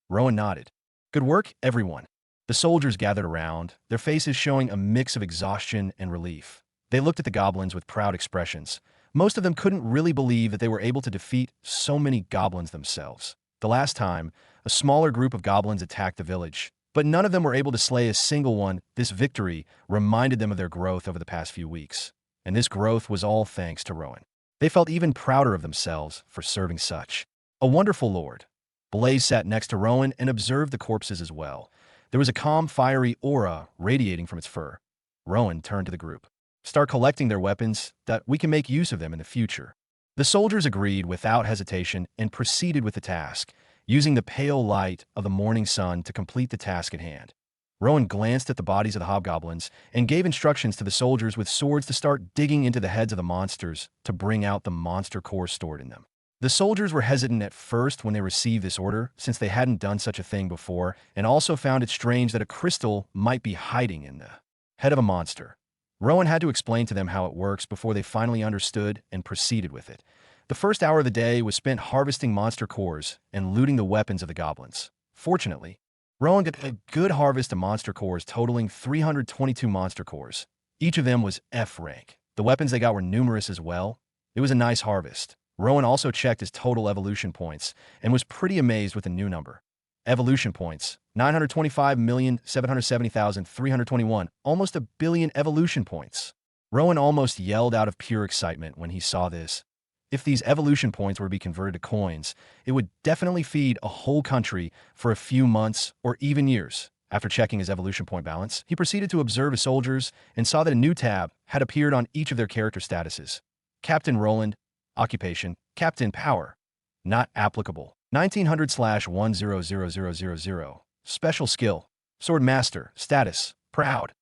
A: Rowan nodded. "Good work, everyone." The soldiers gathered around, their faces showing a mix of exhaustion and relief. They looked at the goblins with proud expressions. Most of them couldn't really believe that they were able to defeat so many goblins themselves. The last time, a smaller group of goblins attacked the village, but none of them were able to slay a single one. This victory reminded them of their growth over the past few weeks, and this growth was all thanks to Rowan. They felt even prouder of themselves for serving such a wonderful lord. Blaze sat next to Rowan and observed the corpses as well. There was a calm, fiery aura radiating from its fur. Rowan turned to the group. "Start collecting their weapons, that we can make use of them in the future." The soldiers agreed without hesitation and proceeded with the task, using the pale light of the morning sun to complete the task at hand. Rowan glanced at the bodies of the hobgoblins and gave instructions to the soldiers with swords to start digging into the heads of the monsters to bring out the monster core stored in them. The soldiers were hesitant at first when they received this order, since they hadn't done such a thing before, and also found it strange that a crystal might be hiding in the head of a monster. Rowan had to explain to them how it works before they finally understood and proceeded with it. The first hour of the day was spent harvesting monster cores and looting the weapons of the goblins. Fortunately, Rowan got a good harvest of monster cores totaling 322 monster cores. Each of them was F rank. The weapons they got were numerous as well. It was a nice harvest. Rowan also checked his total evolution points and was pretty amazed with the new number. Evolution points, 925,770,321, almost a billion evolution points. Rowan almost yelled out of pure excitement when he saw this. If these evolution points were to be converted to coins, it would definitely feed a whole country for a few months or even years. After checking his evolution point balance, he proceeded to observe his soldiers and saw that a new tab had appeared on each of their character statuses. Captain Roland, occupation, Captain Power, not applicable. 1900/100000. Special skill, Sword Master, status, proud.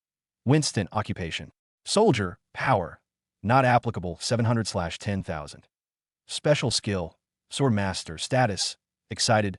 A: Winston, occupation, Soldier, power, not applicable. 700/10,000. Special skill, Sword Master, status, excited.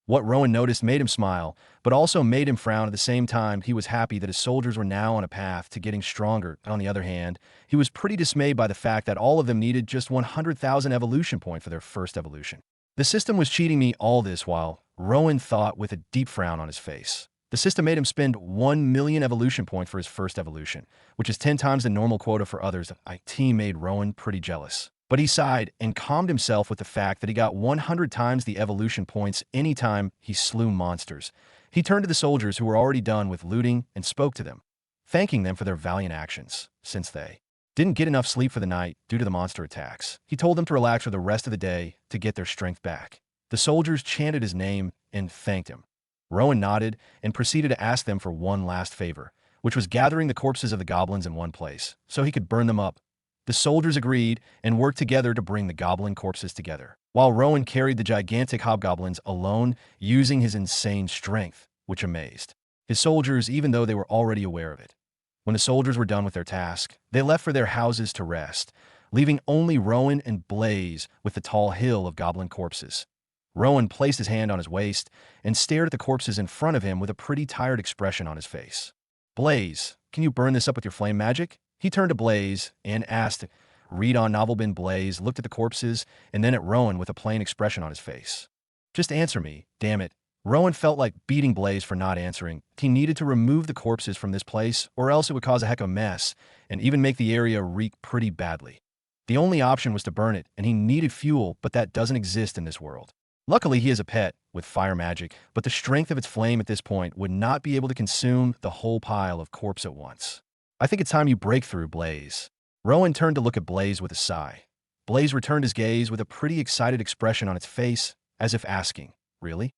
A: What Rowan noticed made him smile, but also made him frown at the same time. He was happy that his soldiers were now on a path to getting stronger. On the other hand, he was pretty dismayed by the fact that all of them needed just 100,000 evolution point for their first evolution. The system was cheating me. All this while, Rowan thought with a deep frown on his face. The system made him spend 1 million evolution point for his first evolution, which is 10 times the normal quota for others. It made Rowan pretty jealous. But he sighed and calmed himself with the fact that he got 100 times the evolution points anytime he slew monsters. He turned to the soldiers who were already done with looting and spoke to them, thanking them for their valiant actions, since they didn't get enough sleep for the night due to the monster attacks. He told them to relax for the rest of the day to get their strength back. The soldiers chanted his name and thanked him. Rowan nodded and proceeded to ask them for one last favor, which was gathering the corpses of the goblins in one place, so he could burn them up. The soldiers agreed and worked together to bring the goblin corpses together, while Rowan carried the gigantic hobgoblins alone, using his insane strength, which amazed his soldiers even though they were already aware of it. When the soldiers were done with their task, they left for their houses to rest, leaving only Rowan and Blaze with the tall hill of goblin corpses. Rowan placed his hand on his waist and stared at the corpses in front of him with a pretty tired expression on his face. "Blaze, can you burn this up with your flame magic?" He turned to Blaze and asked. Read on novel bin Blaze looked at the corpses and then at Rowan with a plain expression on his face. "Just answer me, damn it." Rowan felt like beating Blaze for not answering. He needed to remove the corpses from this place, or else it would cause a heck of a mess and even make the area reek pretty badly. The only option was to burn it, and he needed fuel, but that doesn't exist in this world. Luckily, he has a pet with fire magic, but the strength of its flame at this point would not be able to consume the whole pile of corpse at once. I think it's time you break through, Blaze. Rowan turned to look at Blaze with a sigh. Blaze returned his gaze with a pretty excited expression on its face, as if asking, "Really?"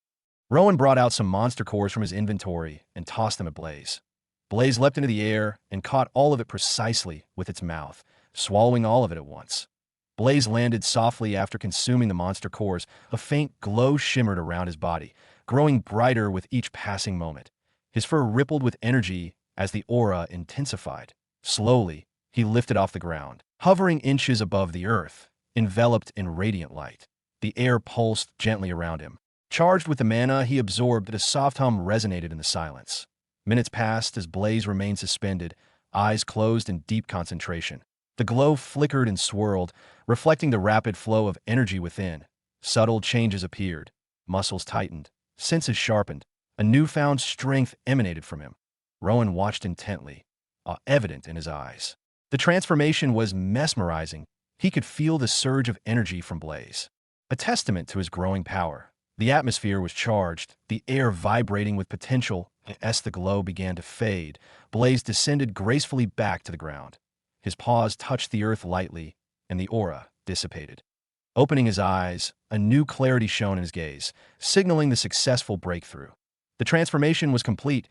A: Rowan brought out some monster cores from his inventory and tossed them at Blaze. Blaze leapt into the air and caught all of it precisely with its mouth, swallowing all of it at once. Blaze landed softly after consuming the monster cores. A faint glow shimmered around his body, growing brighter with each passing moment. His fur rippled with energy as the aura intensified. Slowly, he lifted off the ground, hovering inches above the earth, enveloped in radiant light. The air pulsed gently around him. Charged with the mana he absorbed, a soft hum resonated in the silence. Minutes passed as Blaze remained suspended, eyes closed in deep concentration. The glow flickered and swirled, reflecting the rapid flow of energy within. Subtle changes appeared. Muscles tightened. Senses sharpened. A newfound strength emanated from him. Rowan watched intently, awe evident in his eyes. The transformation was mesmerizing. He could feel the surge of energy from Blaze, a testament to his growing power. The atmosphere was charged, the air vibrating with potential, and as the glow began to fade, Blaze descended gracefully back to the ground. His paws touched the earth lightly, and the aura dissipated. Opening his eyes, a new clarity shone in his gaze, signaling the successful breakthrough. The transformation was complete.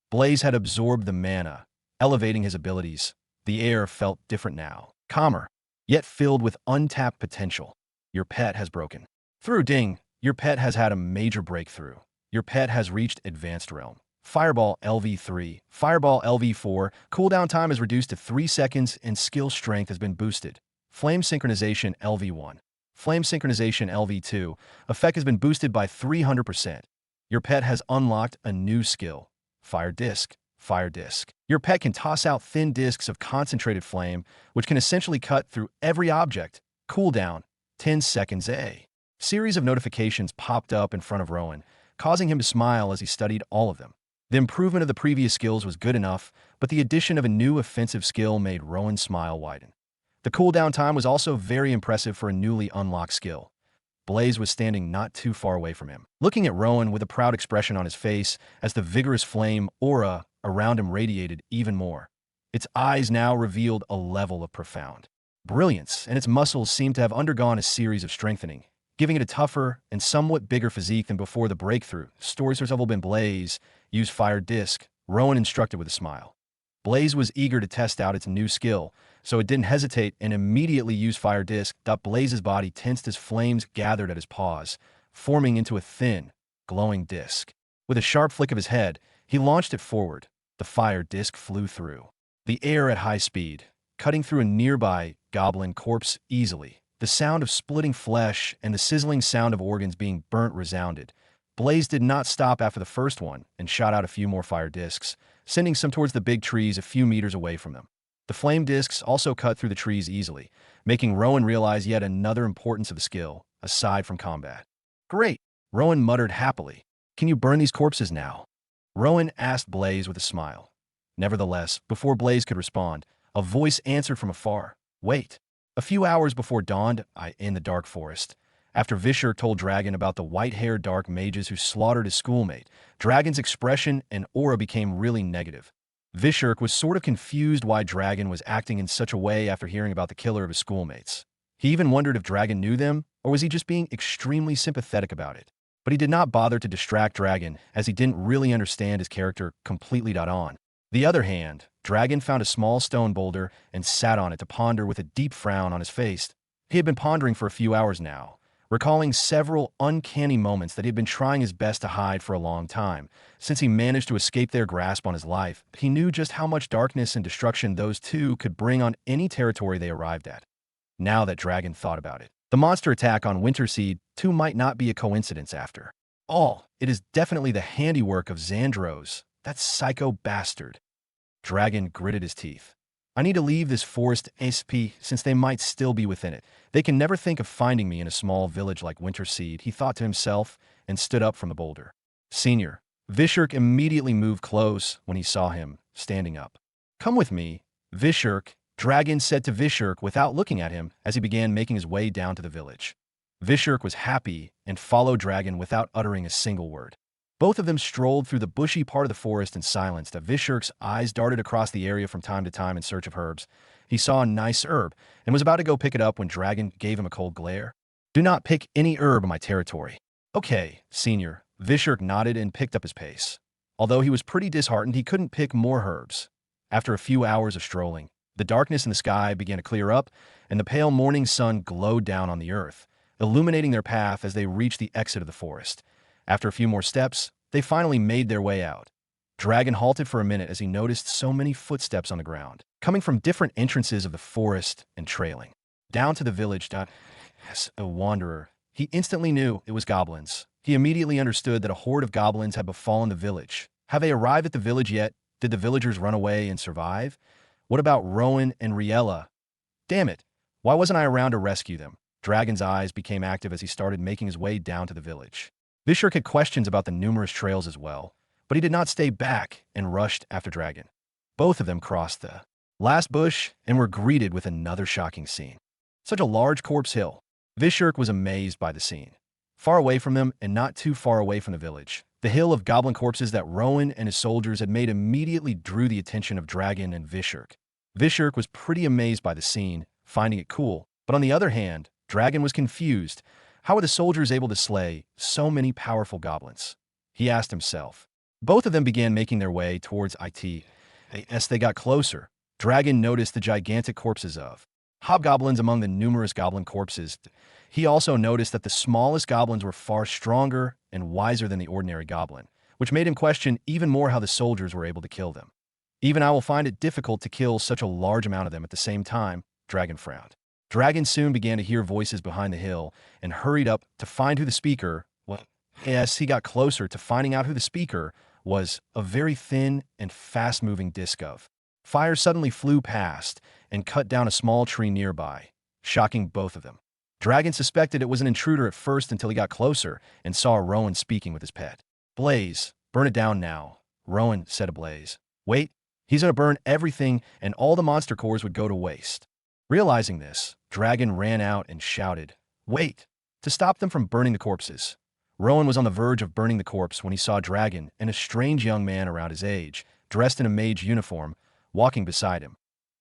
A: Blaze had absorbed the mana, elevating his abilities. The air felt different now, calmer, yet filled with untapped potential. Your pet has broken through. Ding! Your pet has had a major breakthrough. Your pet has reached Advanced Realm. Fireball LV3, Fireball LV4, cooldown time is reduced to 3 seconds and skill strength has been boosted. Flame Synchronization LV1, Flame Synchronization LV2, effect has been boosted by 300%. Your pet has unlocked a new skill, Fire Disc, Fire Disc. Your pet can toss out thin discs of concentrated flame, which can essentially cut through every object. Cooldown, 10 seconds. A series of notifications popped up in front of Rowan, causing him to smile as he studied all of them. The improvement of the previous skills was good enough, but the addition of a new offensive skill made Rowan's smile widen. The cooldown time was also very impressive for a newly unlocked skill. Blaze was standing not too far away from him, looking at Rowan with a proud expression on his face as the vigorous flame aura around him radiated even more. Its eyes now revealed a level of profound brilliance, and its muscles seemed to have undergone a series of strengthening, giving it a tougher and somewhat bigger physique than before the breakthrough. Stories have been Blaze. Use Fire Disc, Rowan instructed with a smile. Blaze was eager to test out its new skill, so it didn't hesitate and immediately used Fire Disc. Blaze's body tensed as flames gathered at his paws, forming into a thin, glowing disc. With a sharp flick of his head, he launched it forward. The Fire Disc flew through the air at high speed, cutting through a nearby goblin corpse easily. The sound of splitting flesh and the sizzling sound of organs being burnt resounded. Blaze did not stop after the first one and shot out a few more fire discs, sending some towards the big trees a few meters away from them. The flame discs also cut through the trees easily, making Rowan realize yet another importance of the skill, aside from combat. Great! Rowan muttered happily. Can you burn these corpses now? Rowan asked Blaze with a smile. Nevertheless, before Blaze could respond, a voice answered from afar. Wait. A few hours before dawn, in the dark forest, after Vishur told Dragon about the white-haired dark mages who slaughtered his schoolmate, Dragon's expression and aura became really negative. Vishur was sort of confused why Dragon was acting in such a way after hearing about the killer of his schoolmates. He even wondered if Dragon knew them, or was he just being extremely sympathetic about it. But he did not bother to distract Dragon, as he didn't really understand his character completely. On the other hand, Dragon found a small stone boulder and sat on it to ponder with a deep frown on his face. He had been pondering for a few hours now, recalling several uncanny moments that he had been trying his best to hide for a long time. Since he managed to escape their grasp on his life, he knew just how much darkness and destruction those two could bring on any territory they arrived at. Now that Dragon thought about it, the monster attack on Winterseed too might not be a coincidence after all. It is definitely the handiwork of Xandros, that psycho bastard. Dragon gritted his teeth. I need to leave this forest ASAP since they might still be within it. They can never think of finding me in a small village like Winterseed, he thought to himself, and stood up from the boulder. Senior. Vishur immediately moved close when he saw him, standing up. Come with me. Vishur Dragon said to Vishurk without looking at him as he began making his way down to the village. Vishurk was happy and followed Dragon without uttering a single word. Both of them strolled through the bushy part of the forest in silence. Vishurk's eyes darted across the area from time to time in search of herbs. He saw a nice herb and was about to go pick it up when Dragon gave him a cold glare. "Do not pick any herb in my territory." "Okay, senior." Vishurk nodded and picked up his pace. Although he was pretty disheartened, he couldn't pick more herbs. After a few hours of strolling, the darkness in the sky began to clear up, and the pale morning sun glowed down on the earth, illuminating their path as they reached the exit of the forest. After a few more steps, they finally made their way out. Dragon halted for a minute as he noticed so many footsteps on the ground, coming from different entrances of the forest and trailing down to the village. As a wanderer, he instantly knew it was goblins. He immediately understood that a horde of goblins had befallen the village. Have they arrived at the village yet? Did the villagers run away and survive? What about Rowan and Riella? Damn it, why wasn't I around to rescue them? Dragon's eyes became active as he started making his way down to the village. Vishurk had questions about the numerous trails as well, but he did not stay back and rushed after Dragon. Both of them crossed the last bush and were greeted with another shocking scene. Such a large corpse hill. Vishurk was amazed by the scene. Far away from them and not too far away from the village, the hill of goblin corpses that Rowan and his soldiers had made immediately drew the attention of Dragon and Vishurk. Vishurk was pretty amazed by the scene, finding it cool, but on the other hand, Dragon was confused. How were the soldiers able to slay so many powerful goblins? He asked himself. Both of them began making their way towards it. As they got closer, Dragon noticed the gigantic corpses of hobgoblins among the numerous goblin corpses. He also noticed that the smallest goblins were far stronger and wiser than the ordinary goblin, which made him question even more how the soldiers were able to kill them. Even I will find it difficult to kill such a large amount of them at the same time, Dragon frowned. Dragon soon began to hear voices behind the hill and hurried up to find who the speaker was. As he got closer to finding out who the speaker was, a very thin and fast-moving disc of fire suddenly flew past and cut down a small tree nearby, shocking both of them. Dragon suspected it was an intruder at first until he got closer and saw Rowan speaking with his pet. "Blaze, burn it down now," Rowan said to Blaze. "Wait, he's going to burn everything and all the monster cores would go to waste." Realizing this, Dragon ran out and shouted, "Wait!" to stop them from burning the corpses. Rowan was on the verge of burning the corpse when he saw Dragon and a strange young man around his age, dressed in a mage uniform, walking beside him.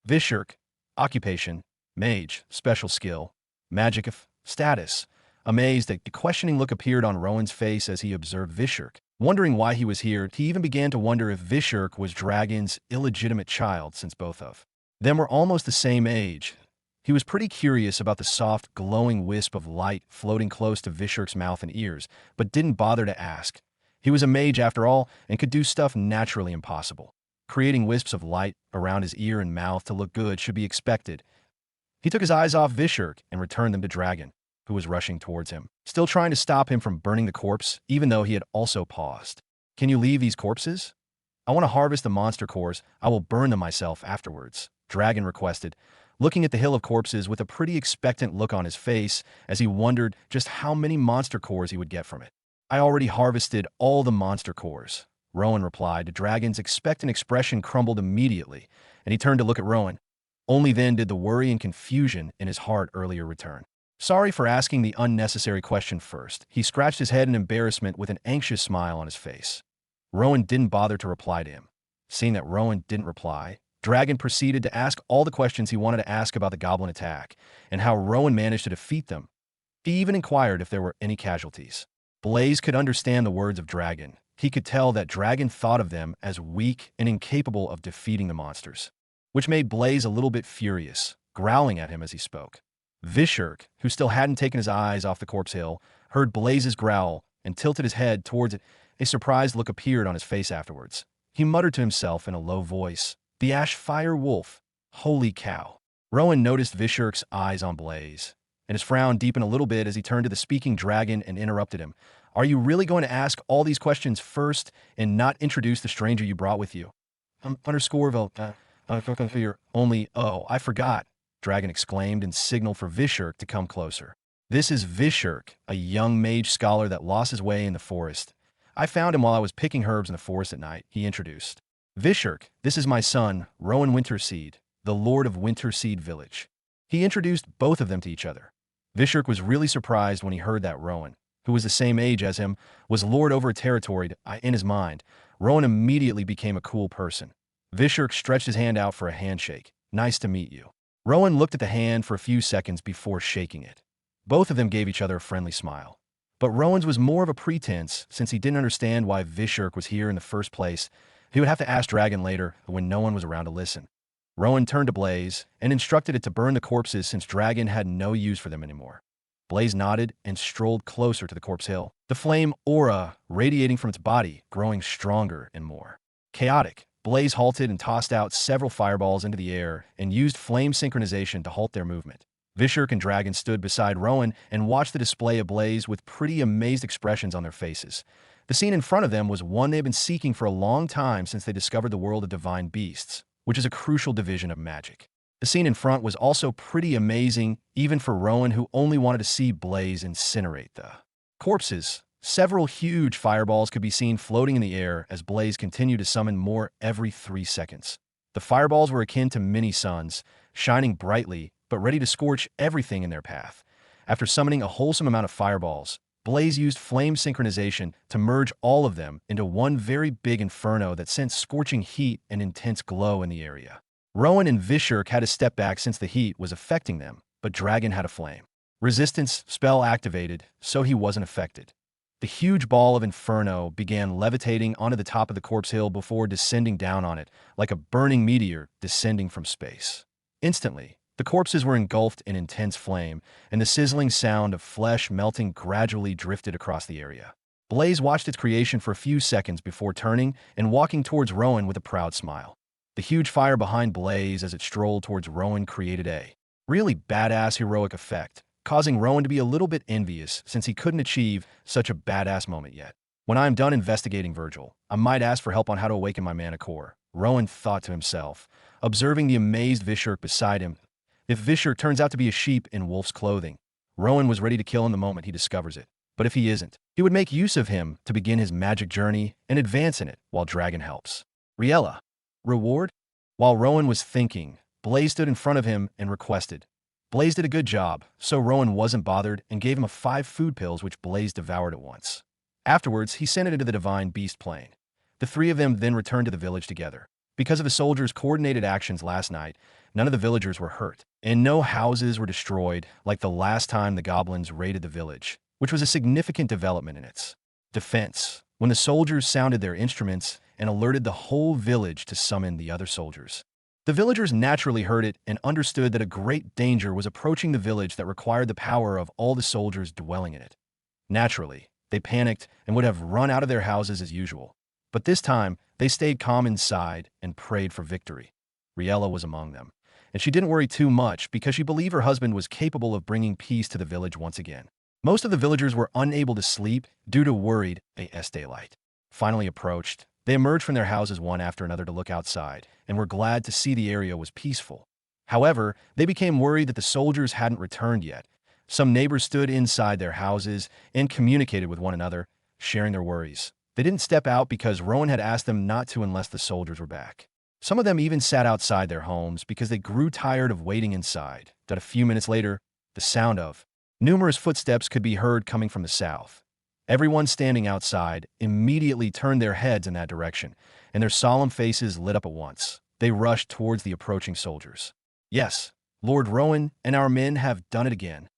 A: Vishurk, occupation, mage, special skill, magic of status. Amazed, a questioning look appeared on Rowan's face as he observed Vishurk. Wondering why he was here, he even began to wonder if Vishurk was Dragon's illegitimate child since both of them were almost the same age. He was pretty curious about the soft, glowing wisp of light floating close to Vishurk's mouth and ears, but didn't bother to ask. He was a mage after all and could do stuff naturally impossible. Creating wisps of light around his ear and mouth to look good should be expected. He took his eyes off Vishurk and returned them to Dragon, who was rushing towards him, still trying to stop him from burning the corpse, even though he had also paused. "Can you leave these corpses? I want to harvest the monster cores. I will burn them myself afterwards," Dragon requested, looking at the hill of corpses with a pretty expectant look on his face as he wondered just how many monster cores he would get from it. "I already harvested all the monster cores," Rowan replied. Dragon's expectant expression crumbled immediately, and he turned to look at Rowan. Only then did the worry and confusion in his heart earlier return. Sorry for asking the unnecessary question first. He scratched his head in embarrassment with an anxious smile on his face. Rowan didn't bother to reply to him. Seeing that Rowan didn't reply, Dragon proceeded to ask all the questions he wanted to ask about the goblin attack and how Rowan managed to defeat them. He even inquired if there were any casualties. Blaze could understand the words of Dragon. He could tell that Dragon thought of them as weak and incapable of defeating the monsters, which made Blaze a little bit furious, growling at him as he spoke. Vishurk, who still hadn't taken his eyes off the corpse hill, heard Blaze's growl and tilted his head towards it. A surprised look appeared on his face afterwards. He muttered to himself in a low voice, "The Ash Fire Wolf. Holy cow." Rowan noticed Vishurk's eyes on Blaze, and his frown deepened a little bit as he turned to the speaking Dragon and interrupted him. "Are you really going to ask all these questions first and not introduce the stranger you brought with you?" Only, oh, I forgot," Dragon exclaimed and signaled for Vishurk to come closer. "This is Vishurk, a young mage scholar that lost his way in the forest. I found him while I was picking herbs in the forest at night," he introduced. "Vishurk, this is my son, Rowan Winterseed, the Lord of Winterseed Village. He introduced both of them to each other. Vishurk was really surprised when he heard that Rowan, who was the same age as him, was lord over a territory. In his mind, Rowan immediately became a cool person. Vishurk stretched his hand out for a handshake. Nice to meet you. Rowan looked at the hand for a few seconds before shaking it. Both of them gave each other a friendly smile. But Rowan's was more of a pretense since he didn't understand why Vishurk was here in the first place. He would have to ask Dragon later when no one was around to listen. Rowan turned to Blaze and instructed it to burn the corpses since Dragon had no use for them anymore. Blaze nodded and strolled closer to the corpse hill, the flame aura radiating from its body, growing stronger and more chaotic. Blaze halted and tossed out several fireballs into the air and used flame synchronization to halt their movement. Vishurk and Dragon stood beside Rowan and watched the display of Blaze with pretty amazed expressions on their faces. The scene in front of them was one they've been seeking for a long time since they discovered the world of divine beasts, which is a crucial division of magic. The scene in front was also pretty amazing, even for Rowan, who only wanted to see Blaze incinerate the corpses. Several huge fireballs could be seen floating in the air as Blaze continued to summon more every 3 seconds. The fireballs were akin to mini suns, shining brightly, but ready to scorch everything in their path. After summoning a wholesome amount of fireballs, Blaze used flame synchronization to merge all of them into one very big inferno that sent scorching heat and intense glow in the area. Rowan and Vishurk had to step back since the heat was affecting them, but Dragon had a flame resistance spell activated, so he wasn't affected. The huge ball of inferno began levitating onto the top of the corpse hill before descending down on it, like a burning meteor descending from space. Instantly, the corpses were engulfed in intense flame, and the sizzling sound of flesh melting gradually drifted across the area. Blaze watched its creation for a few seconds before turning and walking towards Rowan with a proud smile. The huge fire behind Blaze as it strolled towards Rowan created a really badass heroic effect, causing Rowan to be a little bit envious since he couldn't achieve such a badass moment yet. When I am done investigating Virgil, I might ask for help on how to awaken my mana core, Rowan thought to himself, observing the amazed Vishurk beside him. If Vishurk turns out to be a sheep in wolf's clothing, Rowan was ready to kill him the moment he discovers it. But if he isn't, he would make use of him to begin his magic journey and advance in it while Dragon helps. Riella. Reward? While Rowan was thinking, Blaze stood in front of him and requested. Blaze did a good job, so Rowan wasn't bothered and gave him 5 food pills which Blaze devoured at once. Afterwards, he sent it into the divine beast plane. The 3 of them then returned to the village together. Because of the soldiers' coordinated actions last night, none of the villagers were hurt, and no houses were destroyed like the last time the goblins raided the village, which was a significant development in its defense. When the soldiers sounded their instruments and alerted the whole village to summon the other soldiers. The villagers naturally heard it and understood that a great danger was approaching the village that required the power of all the soldiers dwelling in it. Naturally, they panicked and would have run out of their houses as usual. But this time, they stayed calm inside and prayed for victory. Riella was among them, and she didn't worry too much because she believed her husband was capable of bringing peace to the village once again. Most of the villagers were unable to sleep due to worried as daylight finally approached. They emerged from their houses one after another to look outside, and were glad to see the area was peaceful. However, they became worried that the soldiers hadn't returned yet. Some neighbors stood inside their houses and communicated with one another, sharing their worries. They didn't step out because Rowan had asked them not to unless the soldiers were back. Some of them even sat outside their homes because they grew tired of waiting inside. But a few minutes later, the sound of numerous footsteps could be heard coming from the south. Everyone standing outside immediately turned their heads in that direction, and their solemn faces lit up at once. They rushed towards the approaching soldiers. Yes, Lord Rowan and our men have done it again.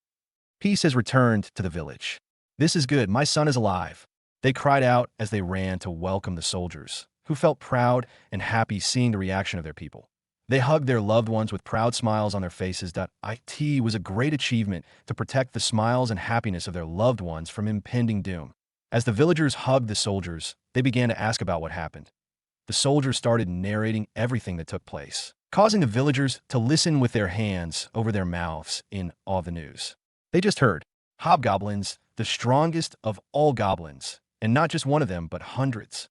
A: Peace has returned to the village. This is good, my son is alive. They cried out as they ran to welcome the soldiers, who felt proud and happy seeing the reaction of their people. They hugged their loved ones with proud smiles on their faces. It was a great achievement to protect the smiles and happiness of their loved ones from impending doom. As the villagers hugged the soldiers, they began to ask about what happened. The soldiers started narrating everything that took place, causing the villagers to listen with their hands over their mouths in awe of the news. They just heard, hobgoblins, the strongest of all goblins, and not just one of them, but hundreds.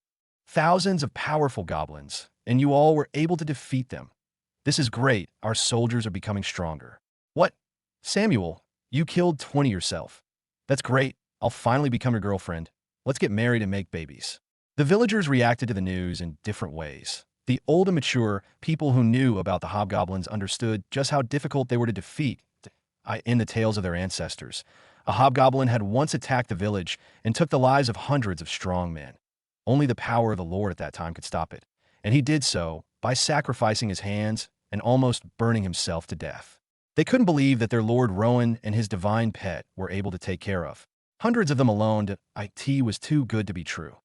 A: Thousands of powerful goblins, and you all were able to defeat them. This is great, our soldiers are becoming stronger. What? Samuel, you killed 20 yourself. That's great, I'll finally become your girlfriend. Let's get married and make babies. The villagers reacted to the news in different ways. The old and mature people who knew about the hobgoblins understood just how difficult they were to defeat. In the tales of their ancestors, a hobgoblin had once attacked the village and took the lives of hundreds of strong men. Only the power of the Lord at that time could stop it, and he did so by sacrificing his hands and almost burning himself to death. They couldn't believe that their Lord Rowan and his divine pet were able to take care of hundreds of them alone. It was too good to be true.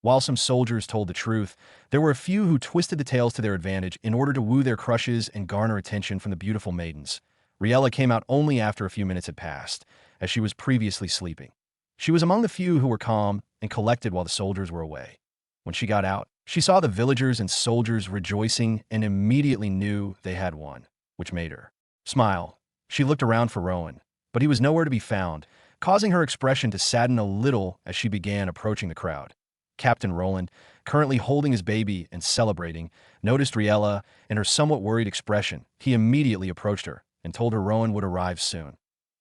A: While some soldiers told the truth, there were a few who twisted the tales to their advantage in order to woo their crushes and garner attention from the beautiful maidens. Riella came out only after a few minutes had passed, as she was previously sleeping. She was among the few who were calm and collected while the soldiers were away. When she got out, she saw the villagers and soldiers rejoicing and immediately knew they had won, which made her smile. She looked around for Rowan, but he was nowhere to be found, causing her expression to sadden a little as she began approaching the crowd. Captain Roland, currently holding his baby and celebrating, noticed Riella and her somewhat worried expression. He immediately approached her and told her Rowan would arrive soon.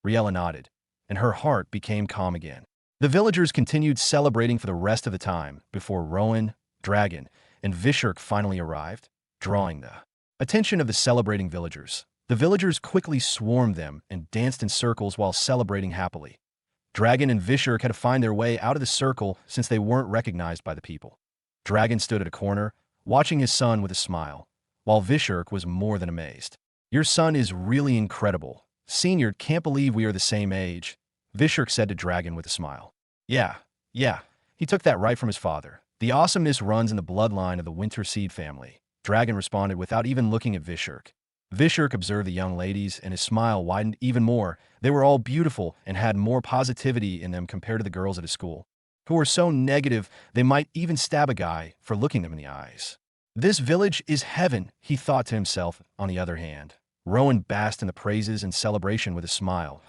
A: Riella nodded, and her heart became calm again. The villagers continued celebrating for the rest of the time before Rowan, Dragon, and Vishurk finally arrived, drawing the attention of the celebrating villagers. The villagers quickly swarmed them and danced in circles while celebrating happily. Dragon and Vishurk had to find their way out of the circle since they weren't recognized by the people. Dragon stood at a corner, watching his son with a smile, while Vishurk was more than amazed. "Your son is really incredible. Senior, can't believe we are the same age," Vishurk said to Dragon with a smile. Yeah, he took that right from his father. The awesomeness runs in the bloodline of the Winter Seed family," Dragon responded without even looking at Vishurk. Vishurk observed the young ladies, and his smile widened even more. They were all beautiful and had more positivity in them compared to the girls at his school, who were so negative they might even stab a guy for looking them in the eyes. "This village is heaven," he thought to himself. On the other hand, Rowan basked in the praises and celebration with a smile.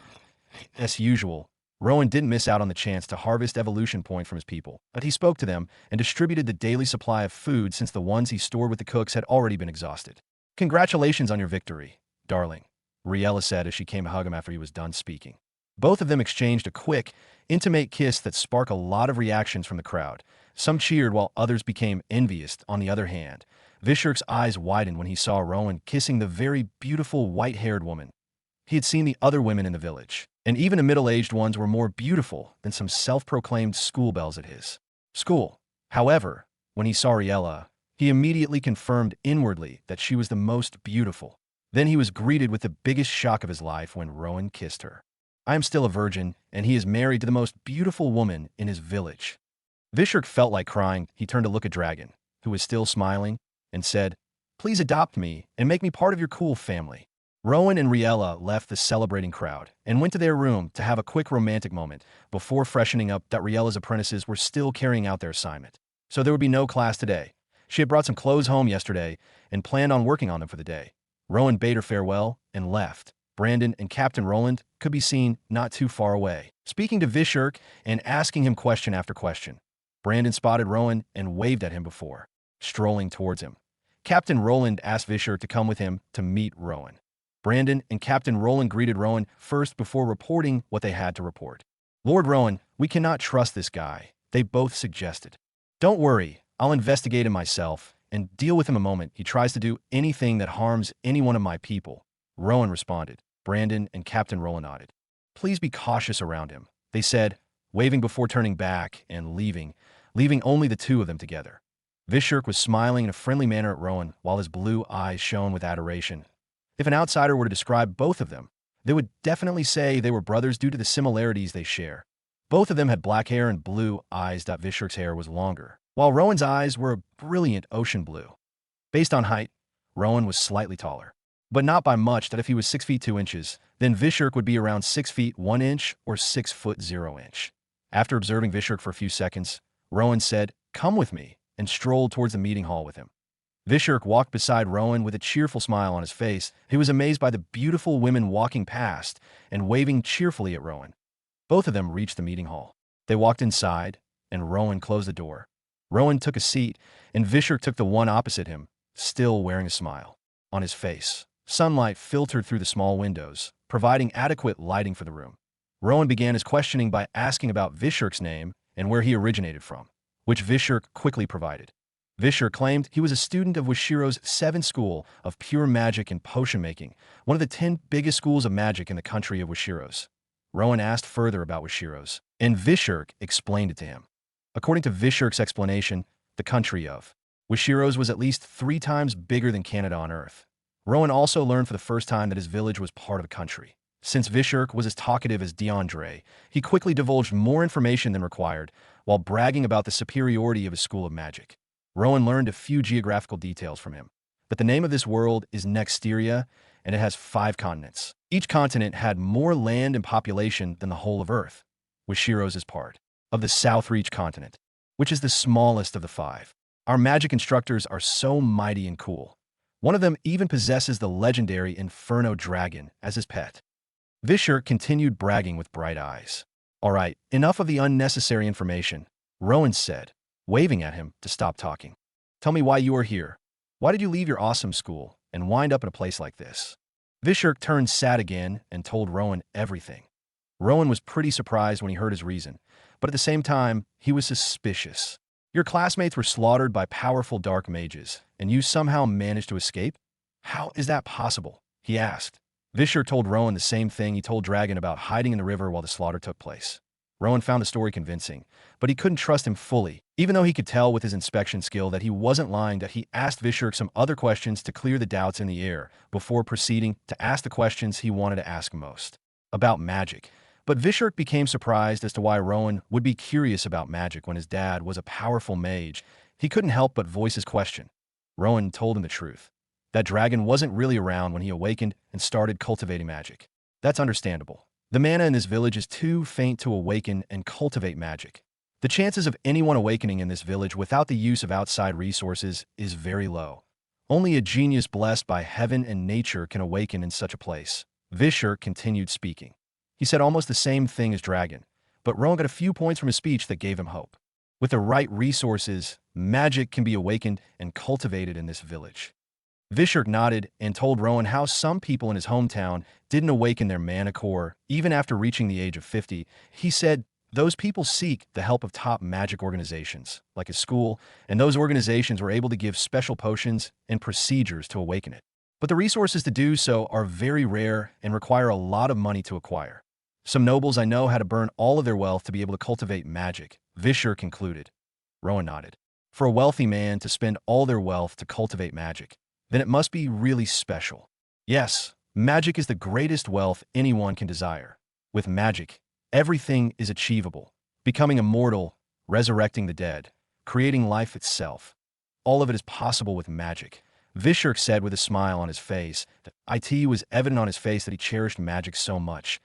A: As usual, Rowan didn't miss out on the chance to harvest evolution point from his people, but he spoke to them and distributed the daily supply of food since the ones he stored with the cooks had already been exhausted. "Congratulations on your victory, darling," Riella said as she came to hug him after he was done speaking. Both of them exchanged a quick, intimate kiss that sparked a lot of reactions from the crowd. Some cheered while others became envious. On the other hand, Vishurk's eyes widened when he saw Rowan kissing the very beautiful white-haired woman. He had seen the other women in the village, and even the middle-aged ones were more beautiful than some self-proclaimed schoolbells at his school. However, when he saw Riella, he immediately confirmed inwardly that she was the most beautiful. Then he was greeted with the biggest shock of his life when Rowan kissed her. "I am still a virgin, and he is married to the most beautiful woman in his village." Vishurk felt like crying. He turned to look at Dragon, who was still smiling, and said, "Please adopt me and make me part of your cool family." Rowan and Riella left the celebrating crowd and went to their room to have a quick romantic moment before freshening up. That Riella's apprentices were still carrying out their assignment, so there would be no class today. She had brought some clothes home yesterday and planned on working on them for the day. Rowan bade her farewell and left. Brandon and Captain Roland could be seen not too far away, speaking to Vishurk and asking him question after question. Brandon spotted Rowan and waved at him before strolling towards him. Captain Roland asked Vishurk to come with him to meet Rowan. Brandon and Captain Roland greeted Rowan first before reporting what they had to report. "Lord Rowan, we cannot trust this guy," they both suggested. "Don't worry, I'll investigate him myself and deal with him a moment he tries to do anything that harms any one of my people," Rowan responded. Brandon and Captain Roland nodded. "Please be cautious around him," they said, waving before turning back and leaving only the two of them together. Vishurk was smiling in a friendly manner at Rowan while his blue eyes shone with adoration. If an outsider were to describe both of them, they would definitely say they were brothers due to the similarities they share. Both of them had black hair and blue eyes. Vishurk's hair was longer, while Rowan's eyes were a brilliant ocean blue. Based on height, Rowan was slightly taller, but not by much. That if he was 6 feet 2 inches, then Vishurk would be around 6 feet 1 inch or 6 foot 0 inch. After observing Vishurk for a few seconds, Rowan said, "Come with me," and strolled towards the meeting hall with him. Vishurk walked beside Rowan with a cheerful smile on his face. He was amazed by the beautiful women walking past and waving cheerfully at Rowan. Both of them reached the meeting hall. They walked inside, and Rowan closed the door. Rowan took a seat, and Vishurk took the one opposite him, still wearing a smile on his face. Sunlight filtered through the small windows, providing adequate lighting for the room. Rowan began his questioning by asking about Vishurk's name and where he originated from, which Vishurk quickly provided. Vischer claimed he was a student of Wishiro's 7th school of pure magic and potion making, one of the 10 biggest schools of magic in the country of Wishiro's. Rowan asked further about Wishiro's, and Vischer explained it to him. According to Vischer's explanation, the country of Wishiro's was at least 3 times bigger than Canada on Earth. Rowan also learned for the first time that his village was part of a country. Since Vischer was as talkative as DeAndre, he quickly divulged more information than required, while bragging about the superiority of his school of magic. Rowan learned a few geographical details from him. But the name of this world is Nexteria, and it has 5 continents. Each continent had more land and population than the whole of Earth. Wishiro's is part of the South Reach continent, which is the smallest of the 5. Our magic instructors are so mighty and cool. One of them even possesses the legendary Inferno Dragon as his pet. Vischer continued bragging with bright eyes. All right, enough of the unnecessary information, Rowan said, waving at him to stop talking. Tell me why you are here. Why did you leave your awesome school and wind up in a place like this? Vischer turned sad again and told Rowan everything. Rowan was pretty surprised when he heard his reason, but at the same time, he was suspicious. Your classmates were slaughtered by powerful dark mages, and you somehow managed to escape? How is that possible? He asked. Vischer told Rowan the same thing he told Dragon about hiding in the river while the slaughter took place. Rowan found the story convincing, but he couldn't trust him fully, even though he could tell with his inspection skill that he wasn't lying. That he asked Vischer some other questions to clear the doubts in the air before proceeding to ask the questions he wanted to ask most. About magic. But Vischer became surprised as to why Rowan would be curious about magic when his dad was a powerful mage. He couldn't help but voice his question. Rowan told him the truth. That dragon wasn't really around when he awakened and started cultivating magic. That's understandable. The mana in this village is too faint to awaken and cultivate magic. The chances of anyone awakening in this village without the use of outside resources is very low. Only a genius blessed by heaven and nature can awaken in such a place. Vischer continued speaking. He said almost the same thing as Dragon, but Rowan got a few points from his speech that gave him hope. With the right resources, magic can be awakened and cultivated in this village. Vischer nodded and told Rowan how some people in his hometown didn't awaken their mana core even after reaching the age of 50. He said those people seek the help of top magic organizations, like his school, and those organizations were able to give special potions and procedures to awaken it. But the resources to do so are very rare and require a lot of money to acquire. Some nobles I know had to burn all of their wealth to be able to cultivate magic, Vischer concluded. Rowan nodded. For a wealthy man to spend all their wealth to cultivate magic, then it must be really special. Yes, magic is the greatest wealth anyone can desire. With magic, everything is achievable. Becoming immortal, resurrecting the dead, creating life itself. All of it is possible with magic. Vischer said with a smile on his face. It was evident on his face that he cherished magic so much.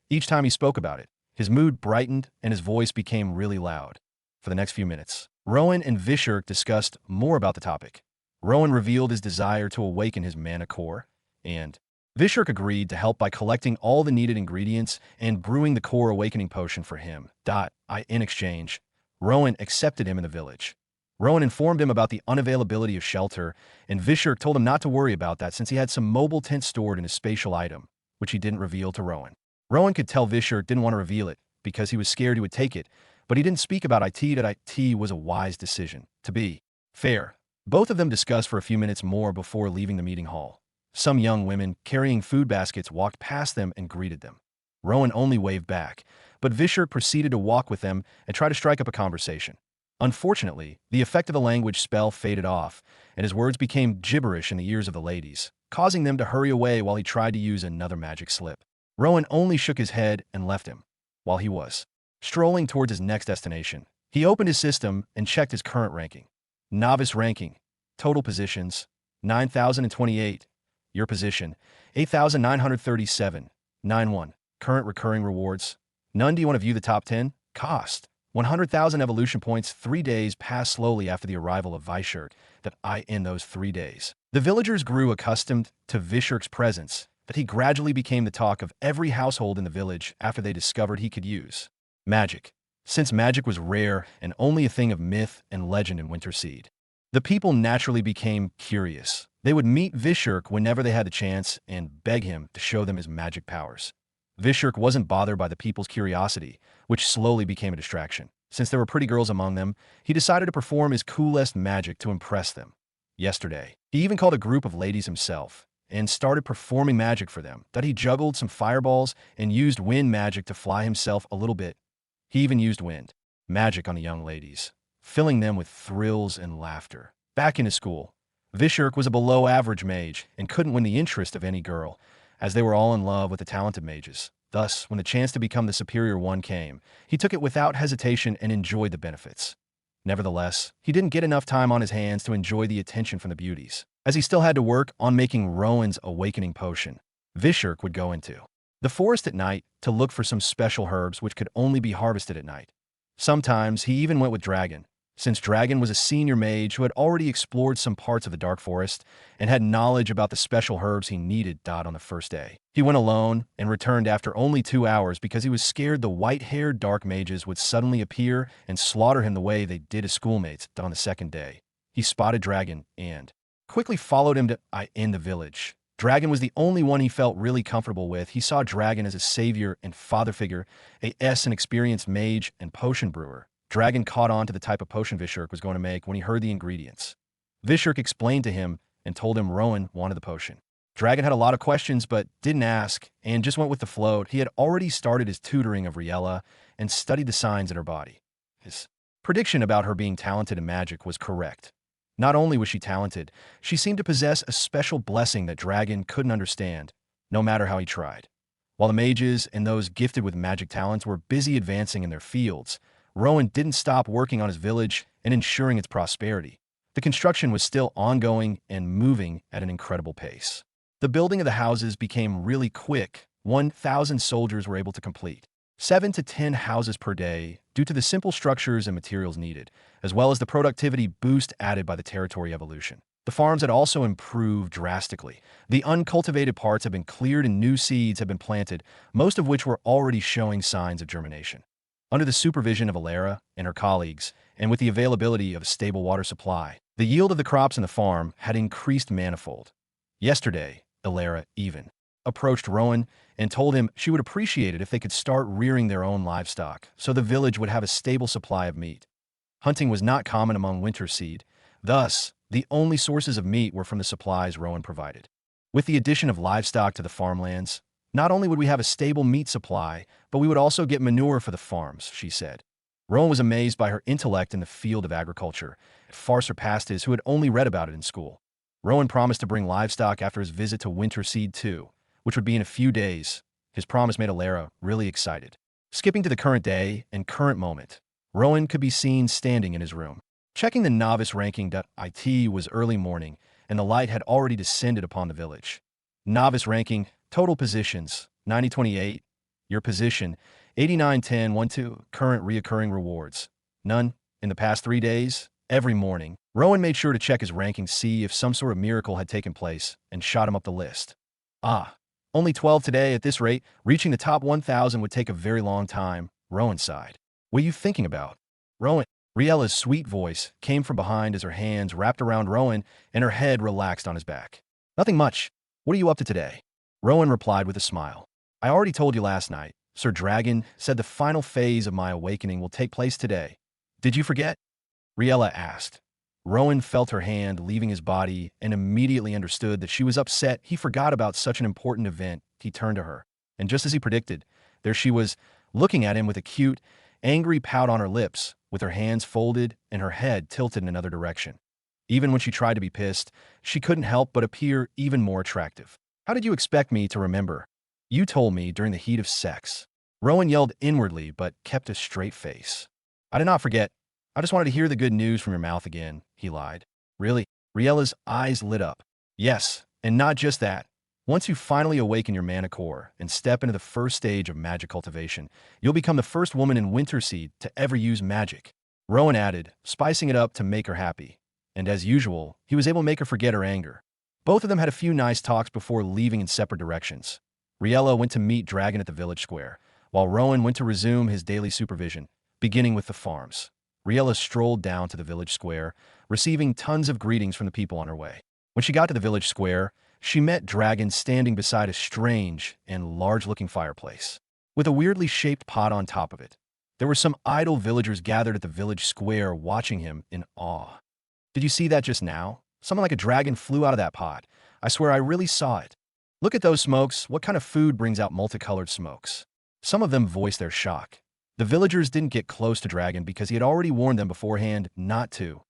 A: Each time he spoke about it, his mood brightened and his voice became really loud. For the next few minutes, Rowan and Vischer discussed more about the topic. Rowan revealed his desire to awaken his mana core, and Vischer agreed to help by collecting all the needed ingredients and brewing the core awakening potion for him. In exchange, Rowan accepted him in the village. Rowan informed him about the unavailability of shelter, and Vischer told him not to worry about that since he had some mobile tent stored in his spatial item, which he didn't reveal to Rowan. Rowan could tell Vischer didn't want to reveal it because he was scared he would take it, but he didn't speak about IT. That IT was a wise decision. To be fair, both of them discussed for a few minutes more before leaving the meeting hall. Some young women carrying food baskets walked past them and greeted them. Rowan only waved back, but Vischer proceeded to walk with them and try to strike up a conversation. Unfortunately, the effect of the language spell faded off, and his words became gibberish in the ears of the ladies, causing them to hurry away while he tried to use another magic slip. Rowan only shook his head and left him. While he was strolling towards his next destination, he opened his system and checked his current ranking. Novice ranking. Total positions, 9,028. Your position, 8,937. 9-1. Current recurring rewards. None. Do you want to view the top 10? Cost. 100,000 evolution points. 3 days passed slowly after the arrival of Vischer. In those 3 days, the villagers grew accustomed to Vischer's presence, that he gradually became the talk of every household in the village after they discovered he could use magic. Since magic was rare and only a thing of myth and legend in Winterseed, the people naturally became curious. They would meet Vischer whenever they had the chance and beg him to show them his magic powers. Vischer wasn't bothered by the people's curiosity, which slowly became a distraction. Since there were pretty girls among them, he decided to perform his coolest magic to impress them. Yesterday, he even called a group of ladies himself and started performing magic for them. That he juggled some fireballs and used wind magic to fly himself a little bit. He even used wind magic on the young ladies, filling them with thrills and laughter. Back in his school, Vishurk was a below-average mage and couldn't win the interest of any girl, as they were all in love with the talented mages. Thus, when the chance to become the superior one came, he took it without hesitation and enjoyed the benefits. Nevertheless, he didn't get enough time on his hands to enjoy the attention from the beauties, as he still had to work on making Rowan's awakening potion. Vishurk would go into the forest at night to look for some special herbs which could only be harvested at night. Sometimes he even went with Dragon, since Dragon was a senior mage who had already explored some parts of the dark forest and had knowledge about the special herbs he needed. On the first day, he went alone and returned after only 2 hours because he was scared the white-haired dark mages would suddenly appear and slaughter him the way they did his schoolmates. On the second day, he spotted Dragon and quickly followed him in the village. Dragon was the only one he felt really comfortable with. He saw Dragon as a savior and father figure, an experienced mage and potion brewer. Dragon caught on to the type of potion Vishurk was going to make when he heard the ingredients. Vishurk explained to him and told him Rowan wanted the potion. Dragon had a lot of questions but didn't ask and just went with the flow. He had already started his tutoring of Riella and studied the signs in her body. His prediction about her being talented in magic was correct. Not only was she talented, she seemed to possess a special blessing that Dragon couldn't understand, no matter how he tried. While the mages and those gifted with magic talents were busy advancing in their fields, Rowan didn't stop working on his village and ensuring its prosperity. The construction was still ongoing and moving at an incredible pace. The building of the houses became really quick. 1,000 soldiers were able to complete 7 to 10 houses per day due to the simple structures and materials needed, as well as the productivity boost added by the territory evolution. The farms had also improved drastically. The uncultivated parts had been cleared and new seeds had been planted, most of which were already showing signs of germination. Under the supervision of Alara and her colleagues, and with the availability of a stable water supply, the yield of the crops in the farm had increased manifold. Yesterday, Alara even approached Rowan and told him she would appreciate it if they could start rearing their own livestock, so the village would have a stable supply of meat. Hunting was not common among Winterseed, thus, the only sources of meat were from the supplies Rowan provided. With the addition of livestock to the farmlands, not only would we have a stable meat supply, but we would also get manure for the farms, she said. Rowan was amazed by her intellect in the field of agriculture. It far surpassed his who had only read about it in school. Rowan promised to bring livestock after his visit to Winterseed too, which would be in a few days. His promise made Alara really excited. Skipping to the current day and current moment, Rowan could be seen standing in his room. Checking the novice ranking. It was early morning, and the light had already descended upon the village. Novice ranking, total positions, 90-28. Your position, 89-10-12. Current reoccurring rewards, none. In the past 3 days, every morning, Rowan made sure to check his ranking, see if some sort of miracle had taken place, and shot him up the list. Only 12 today. At this rate, reaching the top 1,000 would take a very long time, Rowan sighed. What are you thinking about? Rowan. Riella's sweet voice came from behind as her hands wrapped around Rowan and her head relaxed on his back. Nothing much. What are you up to today? Rowan replied with a smile. I already told you last night. Sir Dragon said the final phase of my awakening will take place today. Did you forget? Riella asked. Rowan felt her hand leaving his body and immediately understood that she was upset. He forgot about such an important event. He turned to her, and just as he predicted, there she was, looking at him with a cute, angry pout on her lips, with her hands folded and her head tilted in another direction. Even when she tried to be pissed, she couldn't help but appear even more attractive. How did you expect me to remember? You told me during the heat of sex. Rowan yelled inwardly but kept a straight face. I did not forget. I just wanted to hear the good news from your mouth again, he lied. Really? Riella's eyes lit up. Yes, and not just that. Once you finally awaken your mana core and step into the first stage of magic cultivation, you'll become the first woman in Winterseed to ever use magic. Rowan added, spicing it up to make her happy. And as usual, he was able to make her forget her anger. Both of them had a few nice talks before leaving in separate directions. Riella went to meet Dragon at the village square, while Rowan went to resume his daily supervision, beginning with the farms. Riella strolled down to the village square, receiving tons of greetings from the people on her way. When she got to the village square, she met Dragon standing beside a strange and large-looking fireplace, with a weirdly shaped pot on top of it. There were some idle villagers gathered at the village square watching him in awe. Did you see that just now? Something like a dragon flew out of that pot. I swear I really saw it. Look at those smokes. What kind of food brings out multicolored smokes? Some of them voiced their shock. The villagers didn't get close to Dragon because he had already warned them beforehand not to.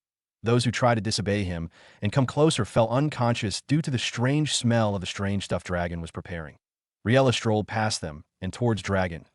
A: Those who tried to disobey him and come closer fell unconscious due to the strange smell of the strange stuff Dragon was preparing. Riella strolled past them and towards Dragon.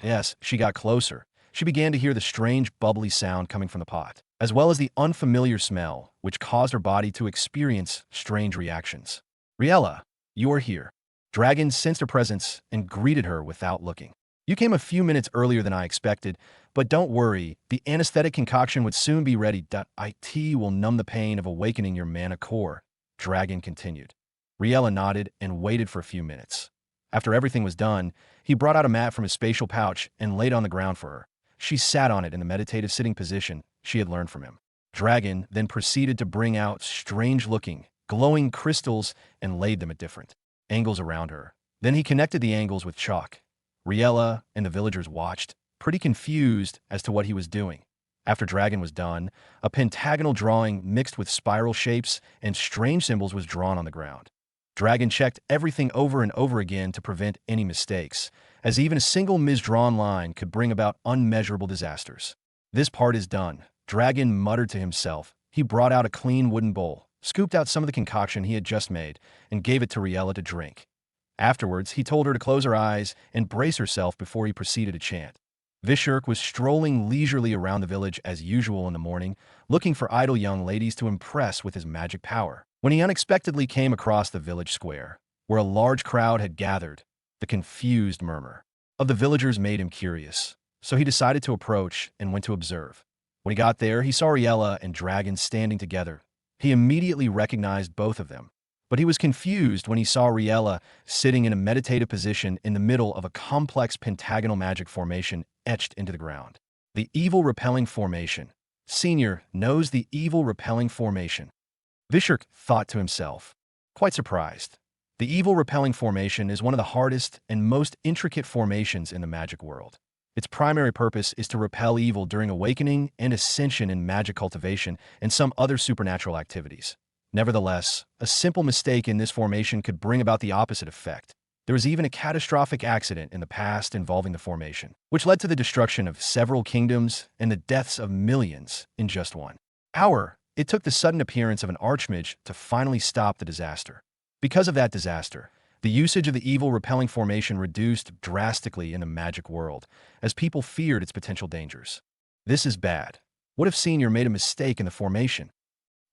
A: Yes, she got closer. She began to hear the strange bubbly sound coming from the pot, as well as the unfamiliar smell, which caused her body to experience strange reactions. Riella, you are here. Dragon sensed her presence and greeted her without looking. You came a few minutes earlier than I expected, but don't worry, the anesthetic concoction would soon be ready. It will numb the pain of awakening your mana core, Dragon continued. Riella nodded and waited for a few minutes. After everything was done, he brought out a mat from his spatial pouch and laid it on the ground for her. She sat on it in the meditative sitting position she had learned from him. Dragon then proceeded to bring out strange-looking, glowing crystals and laid them at different angles around her. Then he connected the angles with chalk. Riella and the villagers watched, pretty confused as to what he was doing. After Dragon was done, a pentagonal drawing mixed with spiral shapes and strange symbols was drawn on the ground. Dragon checked everything over and over again to prevent any mistakes, as even a single misdrawn line could bring about unmeasurable disasters. This part is done, Dragon muttered to himself. He brought out a clean wooden bowl, scooped out some of the concoction he had just made, and gave it to Riella to drink. Afterwards, he told her to close her eyes and brace herself before he proceeded to chant. Vishurk was strolling leisurely around the village as usual in the morning, looking for idle young ladies to impress with his magic power, when he unexpectedly came across the village square, where a large crowd had gathered. The confused murmur of the villagers made him curious, so he decided to approach and went to observe. When he got there, he saw Riella and Dragon standing together. He immediately recognized both of them, but he was confused when he saw Riella sitting in a meditative position in the middle of a complex pentagonal magic formation etched into the ground. The evil repelling formation. Senior knows the evil repelling formation. Vishurk thought to himself, quite surprised. The evil repelling formation is one of the hardest and most intricate formations in the magic world. Its primary purpose is to repel evil during awakening and ascension in magic cultivation and some other supernatural activities. Nevertheless, a simple mistake in this formation could bring about the opposite effect. There was even a catastrophic accident in the past involving the formation, which led to the destruction of several kingdoms and the deaths of millions in just 1 hour. It took the sudden appearance of an archmage to finally stop the disaster. Because of that disaster, the usage of the evil repelling formation reduced drastically in the magic world, as people feared its potential dangers. This is bad. What if Senior made a mistake in the formation?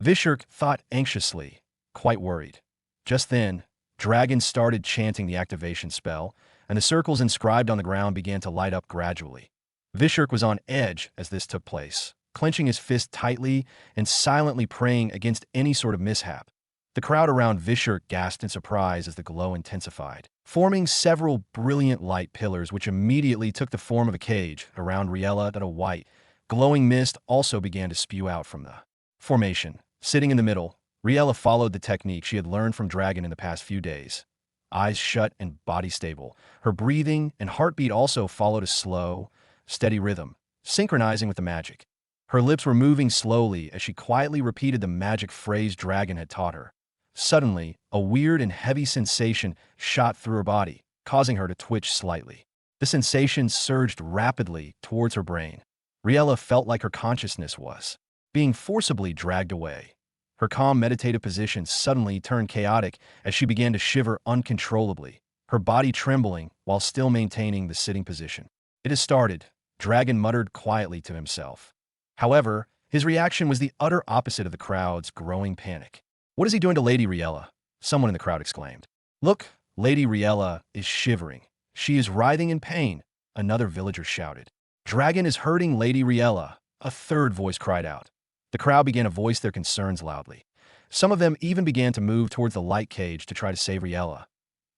A: Vishurk thought anxiously, quite worried. Just then, Dragon started chanting the activation spell, and the circles inscribed on the ground began to light up gradually. Vishurk was on edge as this took place, clenching his fist tightly and silently praying against any sort of mishap. The crowd around Vishurk gasped in surprise as the glow intensified, forming several brilliant light pillars which immediately took the form of a cage around Riella. That a white, glowing mist also began to spew out from the formation. Sitting in the middle, Riella followed the technique she had learned from Dragon in the past few days. Eyes shut and body stable, her breathing and heartbeat also followed a slow, steady rhythm, synchronizing with the magic. Her lips were moving slowly as she quietly repeated the magic phrase Dragon had taught her. Suddenly, a weird and heavy sensation shot through her body, causing her to twitch slightly. The sensation surged rapidly towards her brain. Riella felt like her consciousness was being forcibly dragged away. Her calm meditative position suddenly turned chaotic as she began to shiver uncontrollably, her body trembling while still maintaining the sitting position. It has started, Dragon muttered quietly to himself. However, his reaction was the utter opposite of the crowd's growing panic. What is he doing to Lady Riella? Someone in the crowd exclaimed. Look, Lady Riella is shivering. She is writhing in pain, another villager shouted. Dragon is hurting Lady Riella, a third voice cried out. The crowd began to voice their concerns loudly. Some of them even began to move towards the light cage to try to save Riella.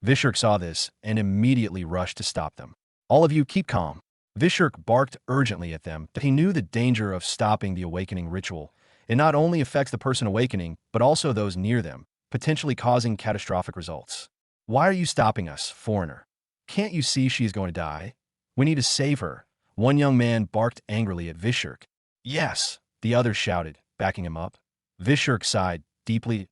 A: Vishurk saw this and immediately rushed to stop them. All of you keep calm. Vishurk barked urgently at them, but he knew the danger of stopping the awakening ritual. It not only affects the person awakening, but also those near them, potentially causing catastrophic results. Why are you stopping us, foreigner? Can't you see she is going to die? We need to save her. One young man barked angrily at Vishurk. Yes, the others shouted, backing him up. Vishurk sighed deeply.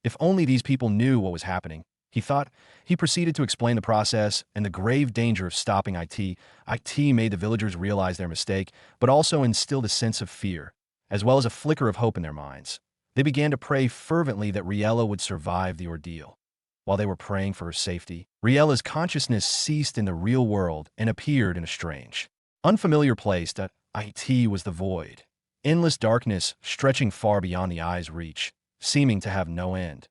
A: If only these people knew what was happening, he thought. He proceeded to explain the process and the grave danger of stopping IT. IT made the villagers realize their mistake, but also instilled a sense of fear, as well as a flicker of hope in their minds. They began to pray fervently that Riella would survive the ordeal. While they were praying for her safety, Riella's consciousness ceased in the real world and appeared in a strange, unfamiliar place. That IT was the void. Endless darkness stretching far beyond the eye's reach, seeming to have no end.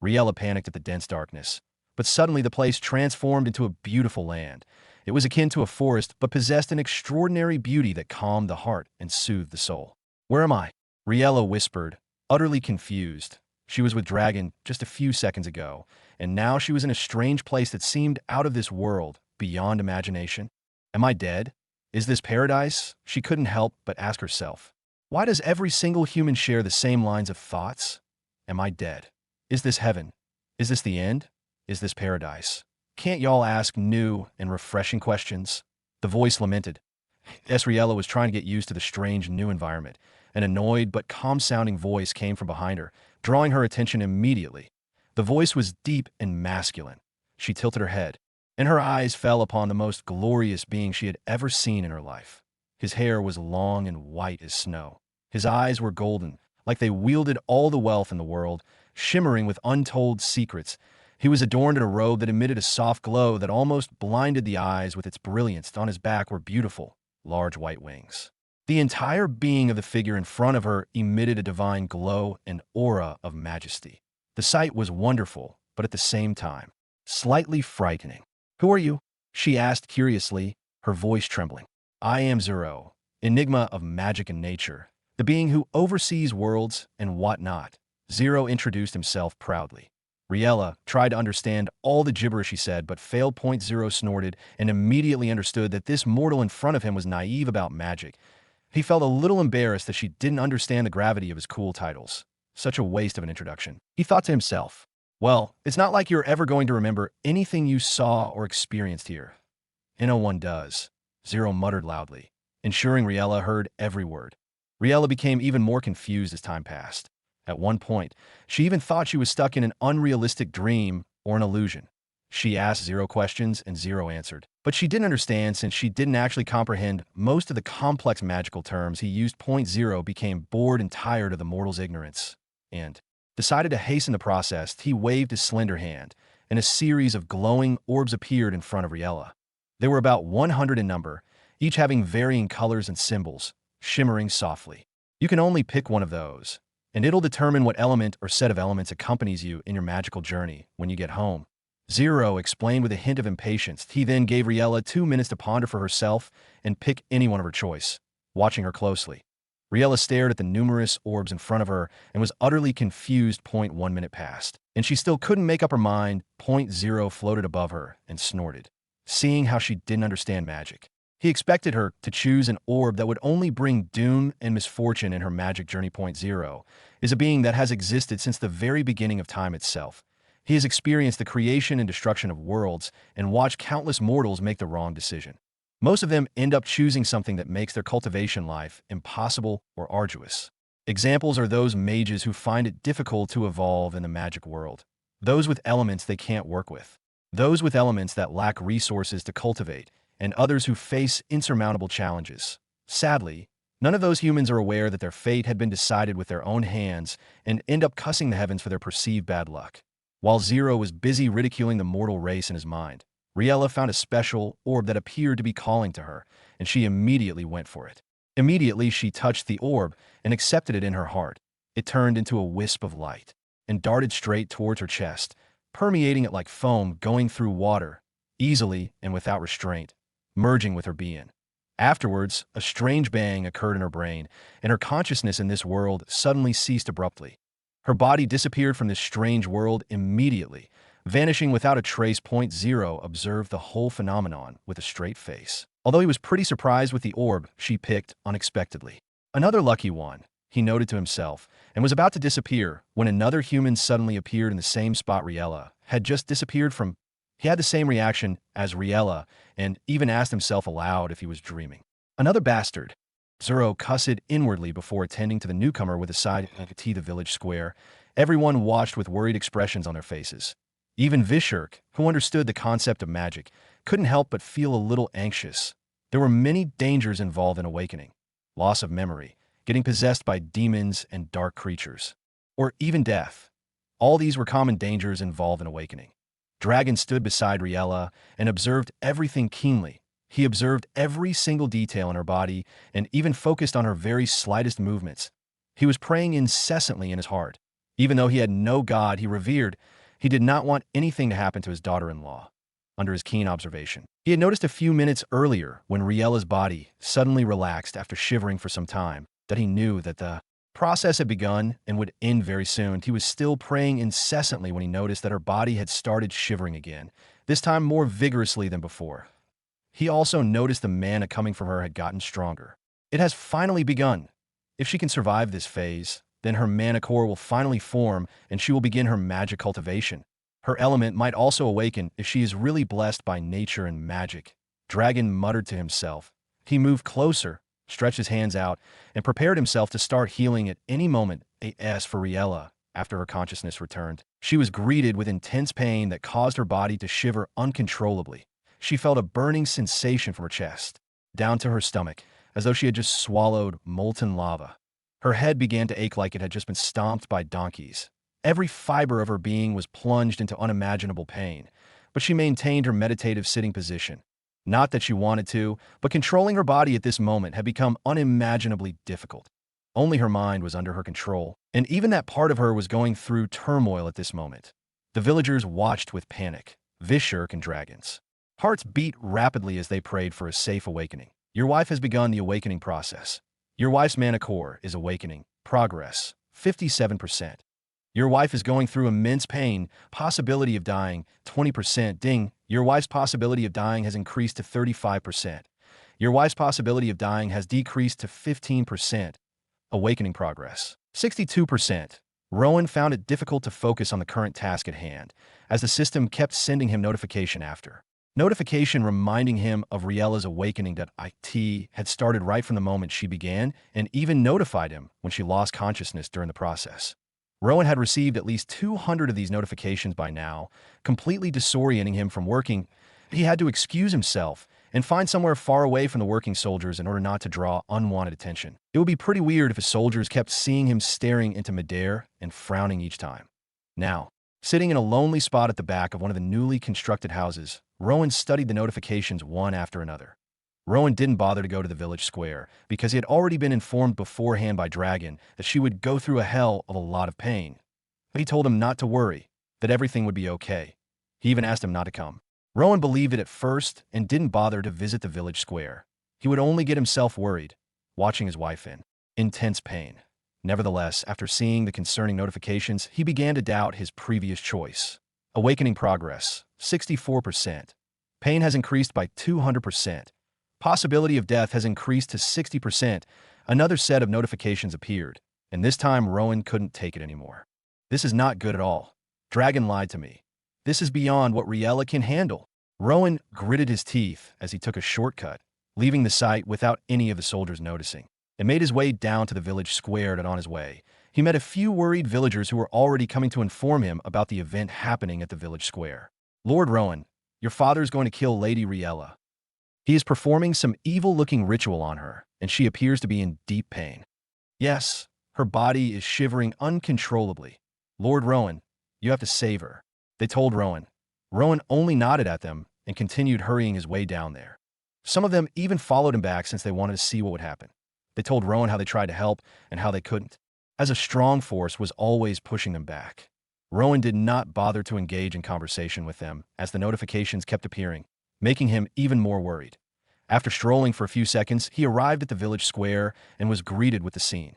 A: Riella panicked at the dense darkness, but suddenly the place transformed into a beautiful land. It was akin to a forest, but possessed an extraordinary beauty that calmed the heart and soothed the soul. Where am I? Riella whispered, utterly confused. She was with Dragon just a few seconds ago, and now she was in a strange place that seemed out of this world, beyond imagination. Am I dead? Is this paradise? She couldn't help but ask herself. Why does every single human share the same lines of thoughts? Am I dead? Is this heaven? Is this the end? Is this paradise? Can't y'all ask new and refreshing questions? The voice lamented. Esriella was trying to get used to the strange new environment. An annoyed but calm-sounding voice came from behind her, drawing her attention immediately. The voice was deep and masculine. She tilted her head, and her eyes fell upon the most glorious being she had ever seen in her life. His hair was long and white as snow. His eyes were golden, like they wielded all the wealth in the world, shimmering with untold secrets. He was adorned in a robe that emitted a soft glow that almost blinded the eyes with its brilliance. On his back were beautiful, large white wings. The entire being of the figure in front of her emitted a divine glow and aura of majesty. The sight was wonderful, but at the same time, slightly frightening. Who are you? She asked curiously, her voice trembling. I am Zero, enigma of magic and nature, the being who oversees worlds and whatnot. Zero introduced himself proudly. Riella tried to understand all the gibberish he said, but failed. Zero snorted and immediately understood that this mortal in front of him was naive about magic. He felt a little embarrassed that she didn't understand the gravity of his cool titles. Such a waste of an introduction. He thought to himself, well, it's not like you're ever going to remember anything you saw or experienced here. No one does, Zero muttered loudly, ensuring Riella heard every word. Riella became even more confused as time passed. At one point, she even thought she was stuck in an unrealistic dream or an illusion. She asked Zero questions and Zero answered, but she didn't understand since she didn't actually comprehend most of the complex magical terms he used. Zero became bored and tired of the mortal's ignorance and decided to hasten the process. He waved his slender hand, and a series of glowing orbs appeared in front of Riella. They were about 100 in number, each having varying colors and symbols, shimmering softly. You can only pick one of those, and it'll determine what element or set of elements accompanies you in your magical journey when you get home. Zero explained with a hint of impatience. He then gave Riella 2 minutes to ponder for herself and pick any one of her choice, watching her closely. Riella stared at the numerous orbs in front of her and was utterly confused. 1 minute passed, and she still couldn't make up her mind. Zero floated above her and snorted, seeing how she didn't understand magic. He expected her to choose an orb that would only bring doom and misfortune in her magic journey. Zero is a being that has existed since the very beginning of time itself. He has experienced the creation and destruction of worlds and watched countless mortals make the wrong decision. Most of them end up choosing something that makes their cultivation life impossible or arduous. Examples are those mages who find it difficult to evolve in the magic world, those with elements they can't work with, those with elements that lack resources to cultivate, and others who face insurmountable challenges. Sadly, none of those humans are aware that their fate had been decided with their own hands and end up cussing the heavens for their perceived bad luck. While Zero was busy ridiculing the mortal race in his mind, Riella found a special orb that appeared to be calling to her, and she immediately went for it. Immediately, she touched the orb and accepted it in her heart. It turned into a wisp of light and darted straight towards her chest, permeating it like foam going through water, easily and without restraint, merging with her being. Afterwards, a strange bang occurred in her brain, and her consciousness in this world suddenly ceased abruptly. Her body disappeared from this strange world immediately, vanishing without a trace. Zero observed the whole phenomenon with a straight face, although he was pretty surprised with the orb she picked unexpectedly. Another lucky one, he noted to himself, and was about to disappear when another human suddenly appeared in the same spot Riella had just disappeared from. He had the same reaction as Riella and even asked himself aloud if he was dreaming. Another bastard. Zoro cussed inwardly before attending to the newcomer with a side to the village square. Everyone watched with worried expressions on their faces. Even Vishurk, who understood the concept of magic, couldn't help but feel a little anxious. There were many dangers involved in awakening. Loss of memory, getting possessed by demons and dark creatures, or even death. All these were common dangers involved in awakening. Dragon stood beside Riella and observed everything keenly. He observed every single detail in her body and even focused on her very slightest movements. He was praying incessantly in his heart. Even though he had no god he revered, he did not want anything to happen to his daughter-in-law. Under his keen observation, he had noticed a few minutes earlier when Riella's body suddenly relaxed after shivering for some time that he knew that the process had begun and would end very soon. He was still praying incessantly when he noticed that her body had started shivering again, this time more vigorously than before. He also noticed the mana coming from her had gotten stronger. It has finally begun. If she can survive this phase, then her mana core will finally form and she will begin her magic cultivation. Her element might also awaken if she is really blessed by nature and magic. Dragon muttered to himself. He moved closer, stretched his hands out, and prepared himself to start healing at any moment. As for Riella, after her consciousness returned, she was greeted with intense pain that caused her body to shiver uncontrollably. She felt a burning sensation from her chest, down to her stomach, as though she had just swallowed molten lava. Her head began to ache like it had just been stomped by donkeys. Every fiber of her being was plunged into unimaginable pain, but she maintained her meditative sitting position. Not that she wanted to, but controlling her body at this moment had become unimaginably difficult. Only her mind was under her control, and even that part of her was going through turmoil at this moment. The villagers watched with panic, Vishurk and dragons. Hearts beat rapidly as they prayed for a safe awakening. Your wife has begun the awakening process. Your wife's mana core is awakening. Progress, 57%. Your wife is going through immense pain. Possibility of dying, 20%. Ding. Your wife's possibility of dying has increased to 35%. Your wife's possibility of dying has decreased to 15%. Awakening progress, 62%. Rowan found it difficult to focus on the current task at hand, as the system kept sending him notification after notification reminding him of Riella's awakening that it had started right from the moment she began, and even notified him when she lost consciousness during the process. Rowan had received at least 200 of these notifications by now, completely disorienting him from working. He had to excuse himself and find somewhere far away from the working soldiers in order not to draw unwanted attention. It would be pretty weird if his soldiers kept seeing him staring into midair and frowning each time. Now, sitting in a lonely spot at the back of one of the newly constructed houses, Rowan studied the notifications one after another. Rowan didn't bother to go to the village square because he had already been informed beforehand by Dragon that she would go through a hell of a lot of pain. But he told him not to worry, that everything would be okay. He even asked him not to come. Rowan believed it at first and didn't bother to visit the village square. He would only get himself worried, watching his wife in intense pain. Nevertheless, after seeing the concerning notifications, he began to doubt his previous choice. Awakening progress, 64%. Pain has increased by 200%. Possibility of death has increased to 60%. Another set of notifications appeared, and this time Rowan couldn't take it anymore. This is not good at all. Dragon lied to me. This is beyond what Riella can handle. Rowan gritted his teeth as he took a shortcut, leaving the site without any of the soldiers noticing, and made his way down to the village square. And on his way, he met a few worried villagers who were already coming to inform him about the event happening at the village square. Lord Rowan, your father is going to kill Lady Riella. He is performing some evil-looking ritual on her, and she appears to be in deep pain. Yes, her body is shivering uncontrollably. Lord Rowan, you have to save her, they told Rowan. Rowan only nodded at them and continued hurrying his way down there. Some of them even followed him back since they wanted to see what would happen. They told Rowan how they tried to help and how they couldn't, as a strong force was always pushing them back. Rowan did not bother to engage in conversation with them as the notifications kept appearing, making him even more worried. After strolling for a few seconds, he arrived at the village square and was greeted with the scene.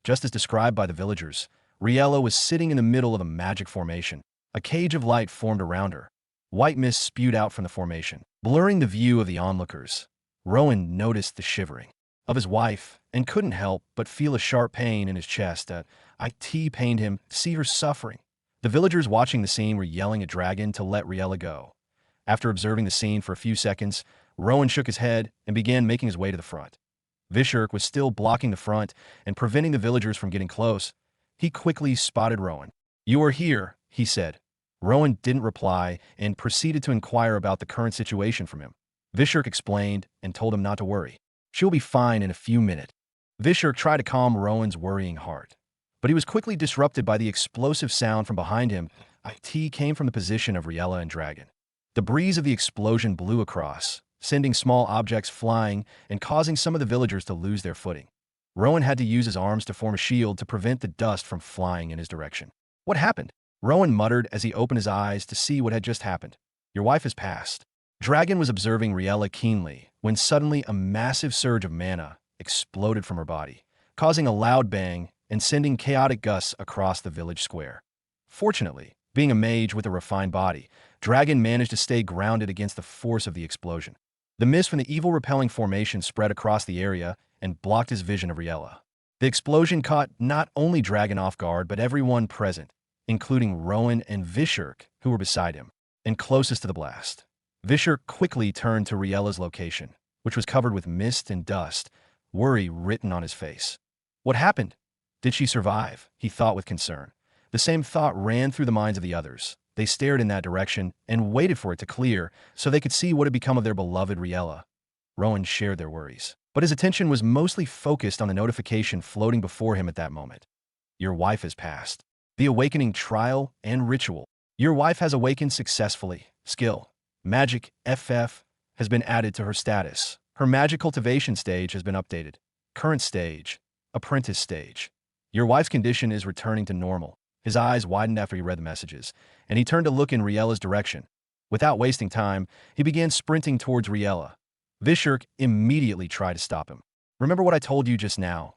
A: Just as described by the villagers, Riella was sitting in the middle of a magic formation. A cage of light formed around her. White mist spewed out from the formation, blurring the view of the onlookers. Rowan noticed the shivering of his wife and couldn't help but feel a sharp pain in his chest that it pained him to see her suffering. The villagers watching the scene were yelling at Dragon to let Riella go. After observing the scene for a few seconds, Rowan shook his head and began making his way to the front. Vishurk was still blocking the front and preventing the villagers from getting close. He quickly spotted Rowan. "You are here," he said. Rowan didn't reply and proceeded to inquire about the current situation from him. Vishurk explained and told him not to worry. "She'll be fine in a few minutes." Vishurk tried to calm Rowan's worrying heart, but he was quickly disrupted by the explosive sound from behind him. It came from the position of Riella and Dragon. The breeze of the explosion blew across, sending small objects flying and causing some of the villagers to lose their footing. Rowan had to use his arms to form a shield to prevent the dust from flying in his direction. "What happened?" Rowan muttered as he opened his eyes to see what had just happened. "Your wife has passed." Dragon was observing Riella keenly when suddenly a massive surge of mana exploded from her body, causing a loud bang and sending chaotic gusts across the village square. Fortunately, being a mage with a refined body, Dragon managed to stay grounded against the force of the explosion. The mist from the evil repelling formation spread across the area and blocked his vision of Riella. The explosion caught not only Dragon off guard, but everyone present, including Rowan and Vishurk, who were beside him, and closest to the blast. Vishurk quickly turned to Riella's location, which was covered with mist and dust, worry written on his face. What happened? Did she survive? He thought with concern. The same thought ran through the minds of the others. They stared in that direction and waited for it to clear so they could see what had become of their beloved Riella. Rowan shared their worries, but his attention was mostly focused on the notification floating before him at that moment. Your wife has passed. The awakening trial and ritual. Your wife has awakened successfully. Skill. Magic FF has been added to her status. Her magic cultivation stage has been updated. Current stage. Apprentice stage. Your wife's condition is returning to normal. His eyes widened after he read the messages, and he turned to look in Riella's direction. Without wasting time, he began sprinting towards Riella. Vishurk immediately tried to stop him. Remember what I told you just now?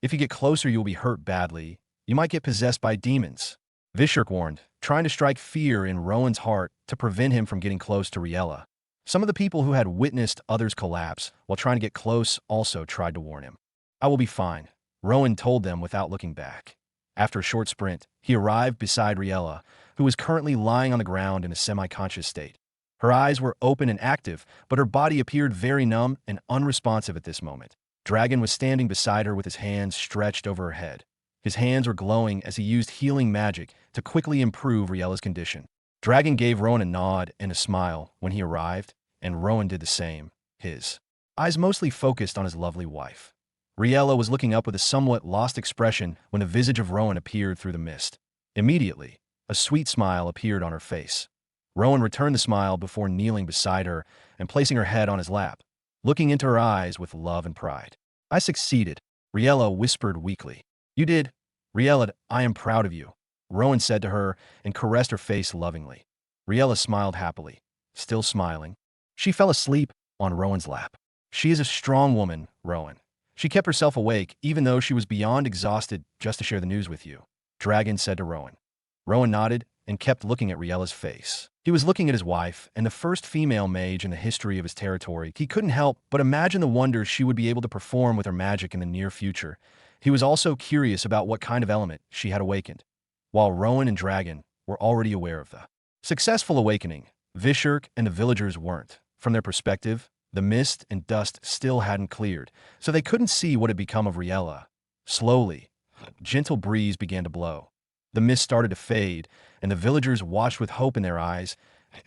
A: If you get closer, you'll be hurt badly. You might get possessed by demons. Vishurk warned, trying to strike fear in Rowan's heart to prevent him from getting close to Riella. Some of the people who had witnessed others collapse while trying to get close also tried to warn him. I will be fine, Rowan told them without looking back. After a short sprint, he arrived beside Riella, who was currently lying on the ground in a semi-conscious state. Her eyes were open and active, but her body appeared very numb and unresponsive at this moment. Dragon was standing beside her with his hands stretched over her head. His hands were glowing as he used healing magic to quickly improve Riella's condition. Dragon gave Rowan a nod and a smile when he arrived, and Rowan did the same, his eyes mostly focused on his lovely wife. Riella was looking up with a somewhat lost expression when the visage of Rowan appeared through the mist. Immediately, a sweet smile appeared on her face. Rowan returned the smile before kneeling beside her and placing her head on his lap, looking into her eyes with love and pride. I succeeded, Riella whispered weakly. You did. Riella, I am proud of you, Rowan said to her and caressed her face lovingly. Riella smiled happily, still smiling. She fell asleep on Rowan's lap. She is a strong woman, Rowan. She kept herself awake even though she was beyond exhausted just to share the news with you, Dragon said to Rowan. Rowan nodded and kept looking at Riella's face. He was looking at his wife and the first female mage in the history of his territory. He couldn't help but imagine the wonders she would be able to perform with her magic in the near future. He was also curious about what kind of element she had awakened. While Rowan and Dragon were already aware of the successful awakening, Vishurk and the villagers weren't. From their perspective, the mist and dust still hadn't cleared, so they couldn't see what had become of Riella. Slowly, a gentle breeze began to blow. The mist started to fade, and the villagers watched with hope in their eyes.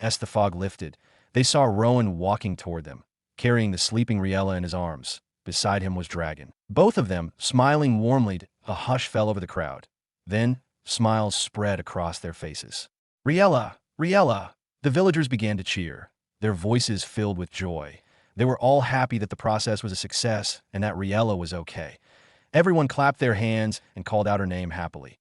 A: As the fog lifted, they saw Rowan walking toward them, carrying the sleeping Riella in his arms. Beside him was Dragon. Both of them smiling warmly. A hush fell over the crowd. Then, smiles spread across their faces. Riella! Riella! The villagers began to cheer, their voices filled with joy. They were all happy that the process was a success and that Riella was okay. Everyone clapped their hands and called out her name happily.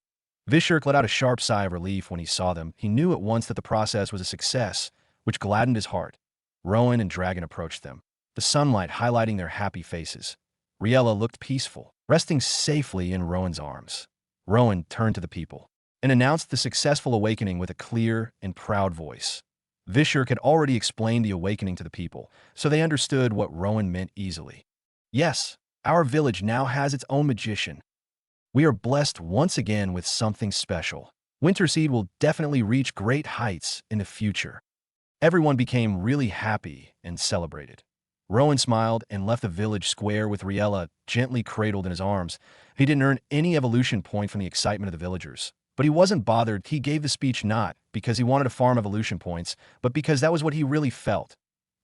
A: Vishurk let out a sharp sigh of relief when he saw them. He knew at once that the process was a success, which gladdened his heart. Rowan and Dragon approached them, the sunlight highlighting their happy faces. Riella looked peaceful, resting safely in Rowan's arms. Rowan turned to the people and announced the successful awakening with a clear and proud voice. Vishurk had already explained the awakening to the people, so they understood what Rowan meant easily. Yes, our village now has its own magician. We are blessed once again with something special. Winterseed will definitely reach great heights in the future. Everyone became really happy and celebrated. Rowan smiled and left the village square with Riella gently cradled in his arms. He didn't earn any evolution point from the excitement of the villagers. But he wasn't bothered. He gave the speech not because he wanted to farm evolution points, but because that was what he really felt.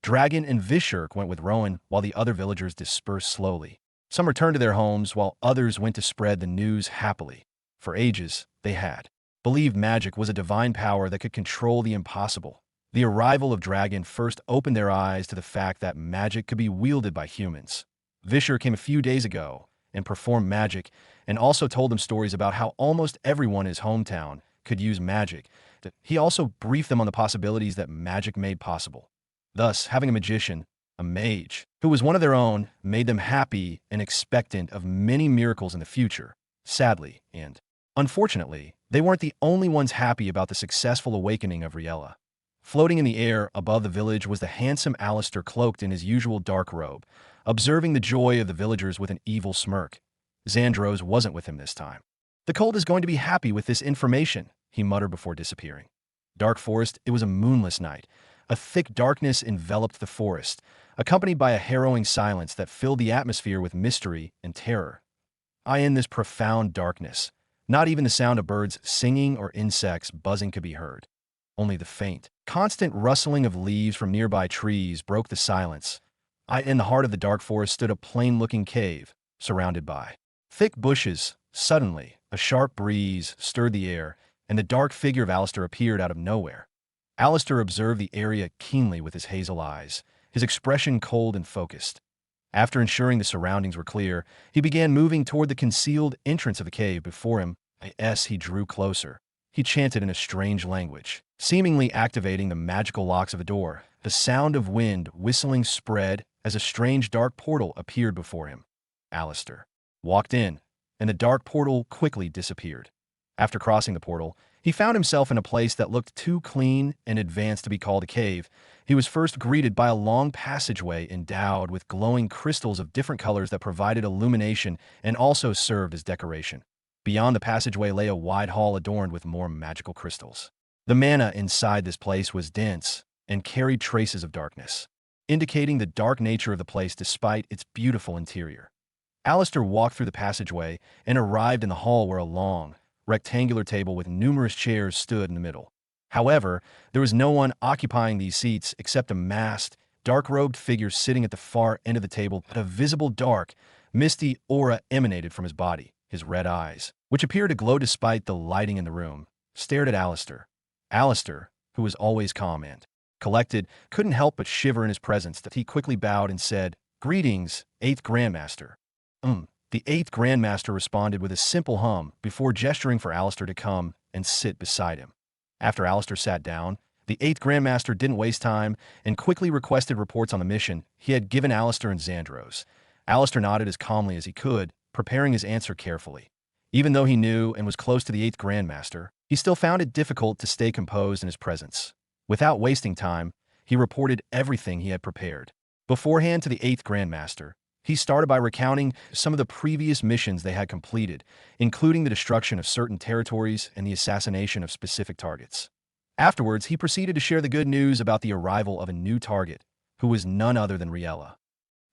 A: Dragon and Vishurk went with Rowan while the other villagers dispersed slowly. Some returned to their homes while others went to spread the news happily. For ages, they had believed magic was a divine power that could control the impossible. The arrival of Dragon first opened their eyes to the fact that magic could be wielded by humans. Visher came a few days ago and performed magic, and also told them stories about how almost everyone in his hometown could use magic. He also briefed them on the possibilities that magic made possible. Thus, having a magician, a mage, who was one of their own, made them happy and expectant of many miracles in the future. Sadly, and unfortunately, they weren't the only ones happy about the successful awakening of Riella. Floating in the air above the village was the handsome Alistair cloaked in his usual dark robe, observing the joy of the villagers with an evil smirk. Xandros wasn't with him this time. "The cult is going to be happy with this information," he muttered before disappearing. Dark Forest, it was a moonless night. A thick darkness enveloped the forest, accompanied by a harrowing silence that filled the atmosphere with mystery and terror. In this profound darkness, not even the sound of birds singing or insects buzzing could be heard. Only the faint, constant rustling of leaves from nearby trees broke the silence. In the heart of the dark forest stood a plain-looking cave, surrounded by thick bushes. Suddenly, a sharp breeze stirred the air, and the dark figure of Alistair appeared out of nowhere. Alistair observed the area keenly with his hazel eyes, his expression cold and focused. After ensuring the surroundings were clear, he began moving toward the concealed entrance of the cave before him. As he drew closer, he chanted in a strange language, seemingly activating the magical locks of the door. The sound of wind whistling spread as a strange dark portal appeared before him. Alistair walked in, and the dark portal quickly disappeared. After crossing the portal, he found himself in a place that looked too clean and advanced to be called a cave. He was first greeted by a long passageway endowed with glowing crystals of different colors that provided illumination and also served as decoration. Beyond the passageway lay a wide hall adorned with more magical crystals. The mana inside this place was dense and carried traces of darkness, indicating the dark nature of the place despite its beautiful interior. Alistair walked through the passageway and arrived in the hall where a long, rectangular table with numerous chairs stood in the middle. However, there was no one occupying these seats except a masked, dark-robed figure sitting at the far end of the table. A visible dark, misty aura emanated from his body. His red eyes, which appeared to glow despite the lighting in the room, stared at Alistair. Alistair, who was always calm and collected, couldn't help but shiver in his presence. He quickly bowed and said, "Greetings, 8th Grandmaster." The 8th Grandmaster responded with a simple hum before gesturing for Alistair to come and sit beside him. After Alistair sat down, the 8th Grandmaster didn't waste time and quickly requested reports on the mission he had given Alistair and Xandros. Alistair nodded as calmly as he could, preparing his answer carefully. Even though he knew and was close to the 8th Grandmaster, he still found it difficult to stay composed in his presence. Without wasting time, he reported everything he had prepared. Beforehand to the 8th Grandmaster, he started by recounting some of the previous missions they had completed, including the destruction of certain territories and the assassination of specific targets. Afterwards, he proceeded to share the good news about the arrival of a new target, who was none other than Riella.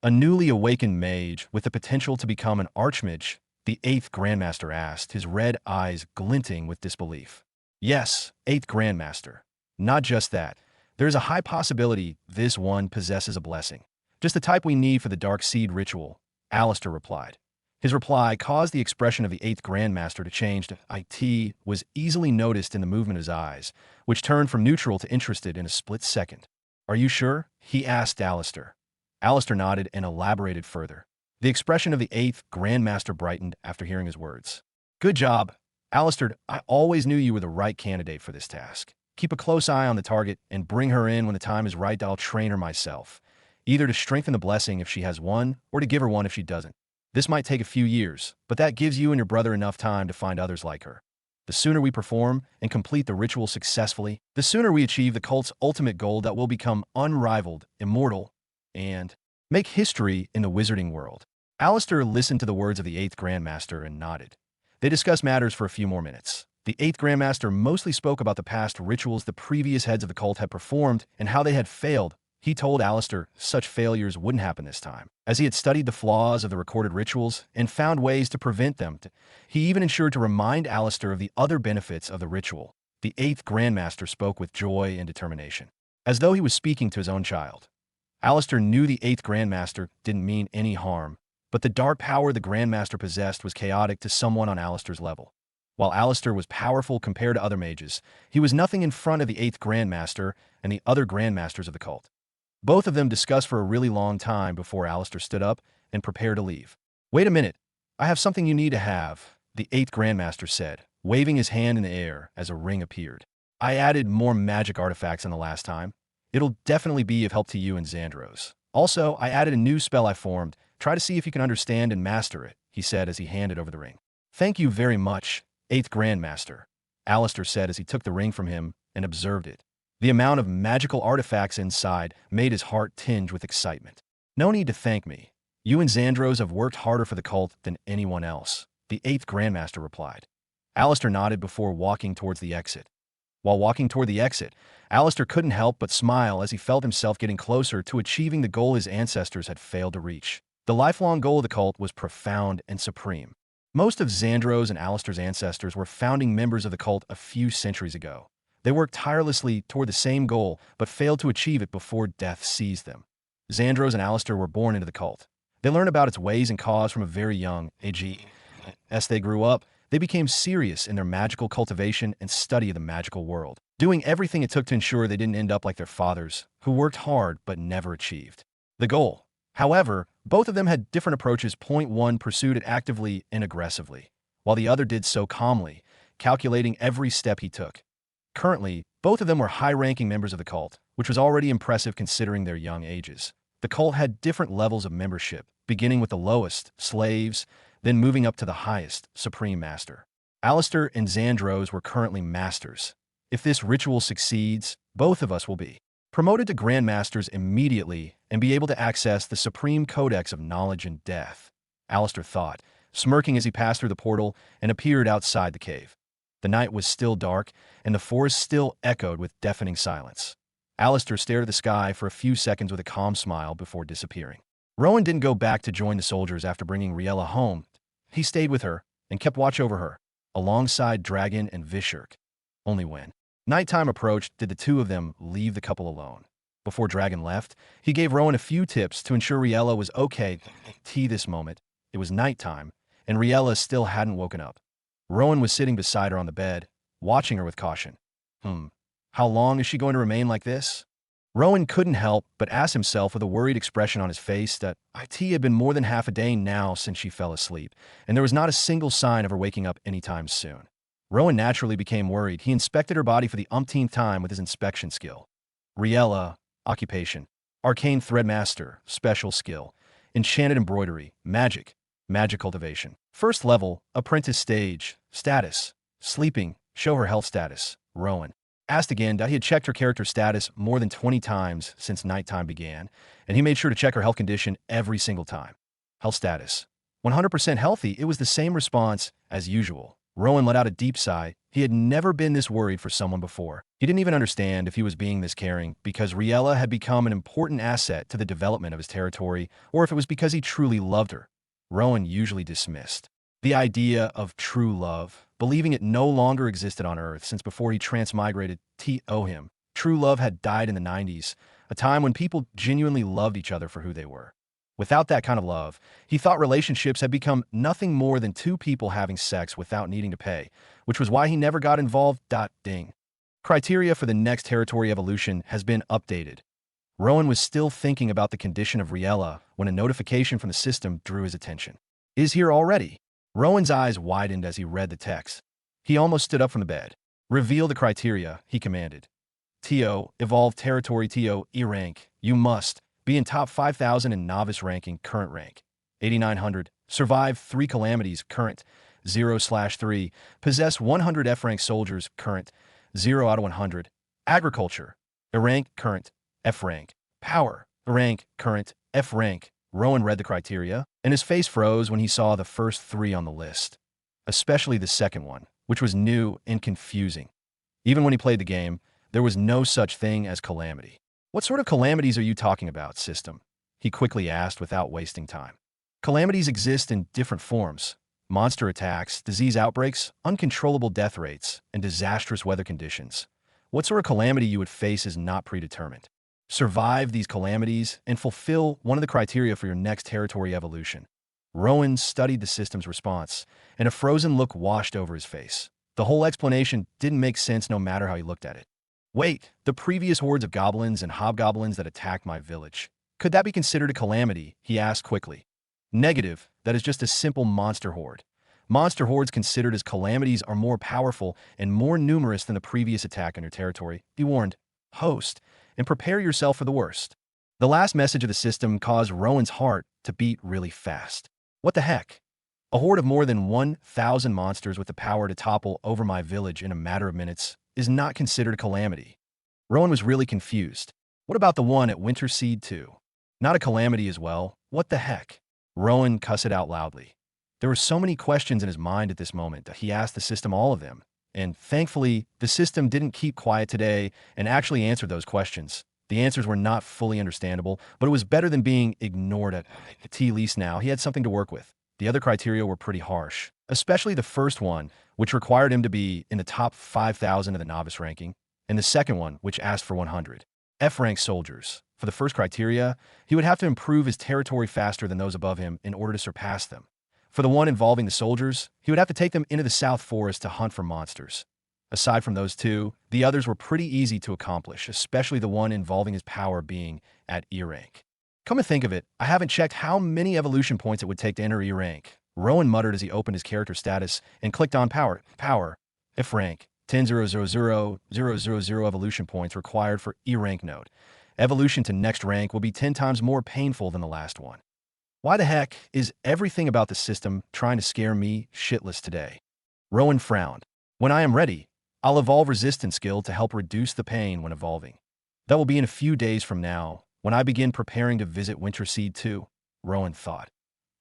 A: A newly awakened mage with the potential to become an archmage, the 8th Grandmaster asked, his red eyes glinting with disbelief. "Yes, 8th Grandmaster. Not just that. There is a high possibility this one possesses a blessing. Just the type we need for the Dark Seed ritual," Alistair replied. His reply caused the expression of the 8th Grandmaster to change. It was easily noticed in the movement of his eyes, which turned from neutral to interested in a split second. "Are you sure?" he asked Alistair. Alistair nodded and elaborated further. The expression of the 8th Grandmaster brightened after hearing his words. "Good job, Alistair. I always knew you were the right candidate for this task. Keep a close eye on the target and bring her in when the time is right. I'll train her myself, either to strengthen the blessing if she has one, or to give her one if she doesn't. This might take a few years, but that gives you and your brother enough time to find others like her. The sooner we perform and complete the ritual successfully, the sooner we achieve the cult's ultimate goal that will become unrivaled, immortal, and make history in the wizarding world." Alistair listened to the words of the 8th Grandmaster and nodded. They discussed matters for a few more minutes. The 8th Grandmaster mostly spoke about the past rituals the previous heads of the cult had performed and how they had failed, He told Alistair such failures wouldn't happen this time, as he had studied the flaws of the recorded rituals and found ways to prevent them. He even ensured to remind Alistair of the other benefits of the ritual. The 8th Grandmaster spoke with joy and determination, as though he was speaking to his own child. Alistair knew the 8th Grandmaster didn't mean any harm, but the dark power the Grandmaster possessed was chaotic to someone on Alistair's level. While Alistair was powerful compared to other mages, he was nothing in front of the 8th Grandmaster and the other Grandmasters of the cult. Both of them discussed for a really long time before Alistair stood up and prepared to leave. "Wait a minute. I have something you need to have," the 8th Grandmaster said, waving his hand in the air as a ring appeared. "I added more magic artifacts than the last time. It'll definitely be of help to you and Xandros. Also, I added a new spell I formed. Try to see if you can understand and master it," he said as he handed over the ring. "Thank you very much, 8th Grandmaster," Alistair said as he took the ring from him and observed it. The amount of magical artifacts inside made his heart tinge with excitement. "No need to thank me. You and Xandros have worked harder for the cult than anyone else," the 8th Grandmaster replied. Alistair nodded before walking towards the exit. While walking toward the exit, Alistair couldn't help but smile as he felt himself getting closer to achieving the goal his ancestors had failed to reach. The lifelong goal of the cult was profound and supreme. Most of Xandros and Alistair's ancestors were founding members of the cult a few centuries ago. They worked tirelessly toward the same goal, but failed to achieve it before death seized them. Xandros and Alistair were born into the cult. They learned about its ways and cause from a very young age. As they grew up, they became serious in their magical cultivation and study of the magical world, doing everything it took to ensure they didn't end up like their fathers, who worked hard but never achieved the goal. However, both of them had different approaches. Point one pursued it actively and aggressively, while the other did so calmly, calculating every step he took. Currently, both of them were high-ranking members of the cult, which was already impressive considering their young ages. The cult had different levels of membership, beginning with the lowest, slaves, then moving up to the highest, Supreme Master. Alistair and Xandros were currently masters. If this ritual succeeds, both of us will be promoted to Grandmasters immediately and be able to access the Supreme Codex of Knowledge and Death, Alistair thought, smirking as he passed through the portal and appeared outside the cave. The night was still dark, and the forest still echoed with deafening silence. Alistair stared at the sky for a few seconds with a calm smile before disappearing. Rowan didn't go back to join the soldiers after bringing Riella home. He stayed with her and kept watch over her, alongside Dragon and Vishurk. Only when nighttime approached did the two of them leave the couple alone. Before Dragon left, he gave Rowan a few tips to ensure Riella was okay. This moment, it was nighttime, and Riella still hadn't woken up. Rowan was sitting beside her on the bed, watching her with caution. How long is she going to remain like this? Rowan couldn't help but ask himself with a worried expression on his face that it had been more than half a day now since she fell asleep, and there was not a single sign of her waking up anytime soon. Rowan naturally became worried. He inspected her body for the umpteenth time with his inspection skill. Riella, occupation, arcane threadmaster, special skill, enchanted embroidery, magic cultivation. First level, apprentice stage, status, sleeping, show her health status. Rowan asked again that he had checked her character status more than 20 times since nighttime began, and he made sure to check her health condition every single time. Health status, 100% healthy. It was the same response as usual. Rowan let out a deep sigh. He had never been this worried for someone before. He didn't even understand if he was being this caring because Riella had become an important asset to the development of his territory, or if it was because he truly loved her. Rowan usually dismissed the idea of true love, believing it no longer existed on Earth since before he transmigrated to him. True love had died in the 90s, a time when people genuinely loved each other for who they were. Without that kind of love, he thought relationships had become nothing more than two people having sex without needing to pay, which was why he never got involved. Ding. Criteria for the next territory evolution has been updated. Rowan was still thinking about the condition of Riella when a notification from the system drew his attention. Is here already? Rowan's eyes widened as he read the text. He almost stood up from the bed. Reveal the criteria, he commanded. TO, evolved territory TO, E-rank. You must be in top 5,000 in novice ranking, current rank. 8,900. Survive 3 calamities, current. 0/3. Possess 100 F-rank soldiers, current. 0 out of 100. Agriculture. E-rank, current. F-rank. Power. E-rank, current. F-rank. Rowan read the criteria, and his face froze when he saw the first 3 on the list. Especially the second one, which was new and confusing. Even when he played the game, there was no such thing as calamity. What sort of calamities are you talking about, system? He quickly asked without wasting time. Calamities exist in different forms. Monster attacks, disease outbreaks, uncontrollable death rates, and disastrous weather conditions. What sort of calamity you would face is not predetermined. Survive these calamities and fulfill one of the criteria for your next territory evolution. Rowan studied the system's response, and a frozen look washed over his face. The whole explanation didn't make sense no matter how he looked at it. Wait, the previous hordes of goblins and hobgoblins that attacked my village. Could that be considered a calamity? He asked quickly. Negative, that is just a simple monster horde. Monster hordes considered as calamities are more powerful and more numerous than the previous attack on your territory. Be warned, host, and prepare yourself for the worst. The last message of the system caused Rowan's heart to beat really fast. What the heck? A horde of more than 1,000 monsters with the power to topple over my village in a matter of minutes is not considered a calamity. Rowan was really confused. What about the one at Winter Seed 2? Not a calamity as well? What the heck? Rowan cussed it out loudly. There were so many questions in his mind at this moment that he asked the system all of them. And thankfully, the system didn't keep quiet today and actually answered those questions. The answers were not fully understandable, but it was better than being ignored at least now. He had something to work with. The other criteria were pretty harsh, especially the first one, which required him to be in the top 5,000 of the novice ranking, and the second one, which asked for 100 F-rank soldiers. For the first criteria, he would have to improve his territory faster than those above him in order to surpass them. For the one involving the soldiers, he would have to take them into the South Forest to hunt for monsters. Aside from those two, the others were pretty easy to accomplish, especially the one involving his power being at E-rank. Come to think of it, I haven't checked how many evolution points it would take to enter E-rank. Rowan muttered as he opened his character status and clicked on Power. F-rank. 10,000,000 evolution points required for E-rank node. Evolution to next rank will be 10 times more painful than the last one. Why the heck is everything about the system trying to scare me shitless today? Rowan frowned. When I am ready, I'll evolve resistance skill to help reduce the pain when evolving. That will be in a few days from now, when I begin preparing to visit Winter Seed 2, Rowan thought.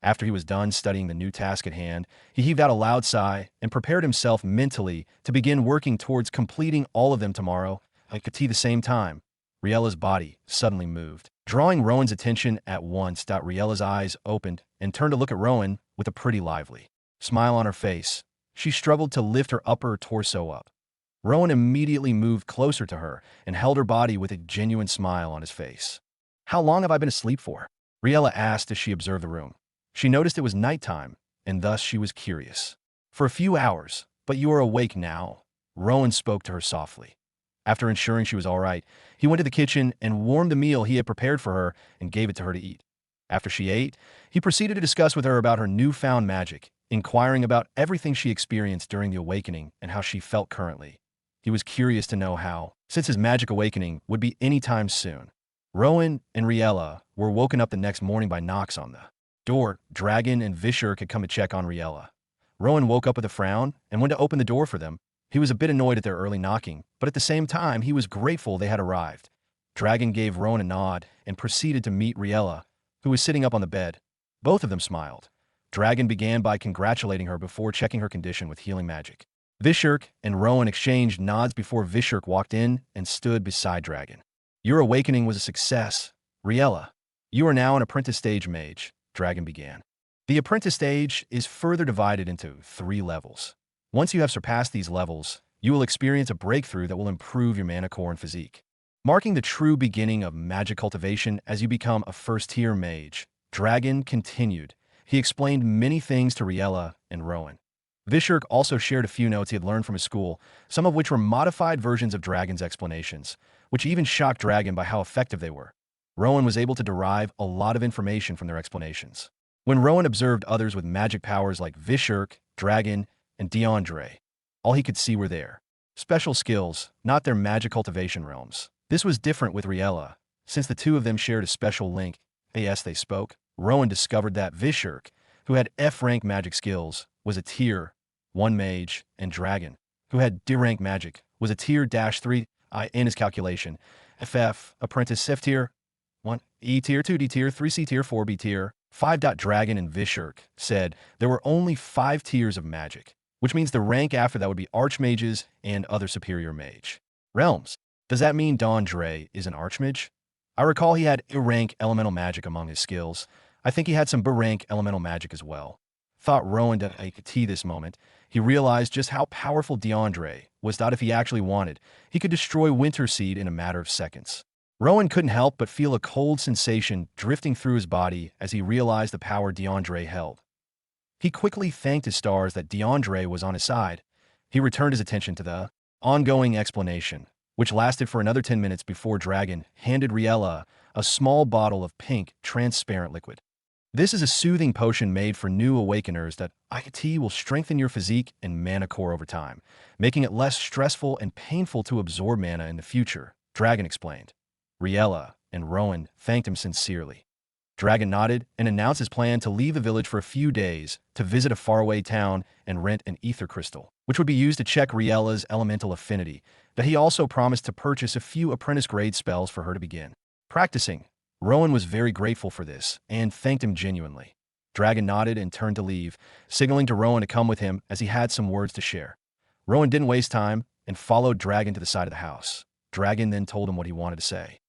A: After he was done studying the new task at hand, he heaved out a loud sigh and prepared himself mentally to begin working towards completing all of them tomorrow at the same time. Riella's body suddenly moved, drawing Rowan's attention at once. Riella's eyes opened and turned to look at Rowan with a pretty lively smile on her face. She struggled to lift her upper torso up. Rowan immediately moved closer to her and held her body with a genuine smile on his face. How long have I been asleep for? Riella asked as she observed the room. She noticed it was nighttime, and thus she was curious. For a few hours, but you are awake now, Rowan spoke to her softly. After ensuring she was all right, he went to the kitchen and warmed the meal he had prepared for her and gave it to her to eat. After she ate, he proceeded to discuss with her about her newfound magic, inquiring about everything she experienced during the awakening and how she felt currently. He was curious to know how, since his magic awakening would be any time soon. Rowan and Riella were woken up the next morning by knocks on the door. Dragon and Vishurk had come to check on Riella. Rowan woke up with a frown and went to open the door for them. He was a bit annoyed at their early knocking, but at the same time, he was grateful they had arrived. Dragon gave Rowan a nod and proceeded to meet Riella, who was sitting up on the bed. Both of them smiled. Dragon began by congratulating her before checking her condition with healing magic. Vishurk and Rowan exchanged nods before Vishurk walked in and stood beside Dragon. Your awakening was a success, Riella. You are now an apprentice stage mage, Dragon began. The apprentice stage is further divided into 3 levels. Once you have surpassed these levels, you will experience a breakthrough that will improve your mana core and physique, marking the true beginning of magic cultivation as you become a first-tier mage. Dragon continued. He explained many things to Riella and Rowan. Vishurk also shared a few notes he had learned from his school, some of which were modified versions of Dragon's explanations, which even shocked Dragon by how effective they were. Rowan was able to derive a lot of information from their explanations. When Rowan observed others with magic powers like Vishurk, Dragon, and DeAndre, all he could see were their special skills, not their magic cultivation realms. This was different with Riella, since the two of them shared a special link. As they spoke, Rowan discovered that Vishurk, who had F-rank magic skills, was a Tier 1 mage, and Dragon, who had D-rank magic, was a Tier -3. In his calculation, FF, apprentice F Tier 1, E Tier 2, D Tier 3, C Tier 4, B Tier 5. Dragon and Vishurk said there were only 5 tiers of magic, which means the rank after that would be archmages and other superior mage realms. Does that mean DeAndre is an archmage? I recall he had A-rank elemental magic among his skills. I think he had some B-rank elemental magic as well. Thought Rowan to AKT this moment. He realized just how powerful DeAndre was, that if he actually wanted, he could destroy Winter Seed in a matter of seconds. Rowan couldn't help but feel a cold sensation drifting through his body as he realized the power DeAndre held. He quickly thanked his stars that DeAndre was on his side. He returned his attention to the ongoing explanation, which lasted for another 10 minutes before Dragon handed Riella a small bottle of pink, transparent liquid. This is a soothing potion made for new awakeners that IKT will strengthen your physique and mana core over time, making it less stressful and painful to absorb mana in the future, Dragon explained. Riella and Rowan thanked him sincerely. Dragon nodded and announced his plan to leave the village for a few days to visit a faraway town and rent an ether crystal, which would be used to check Riella's elemental affinity, that he also promised to purchase a few apprentice-grade spells for her to begin practicing. Rowan was very grateful for this and thanked him genuinely. Dragon nodded and turned to leave, signaling to Rowan to come with him as he had some words to share. Rowan didn't waste time and followed Dragon to the side of the house. Dragon then told him what he wanted to say.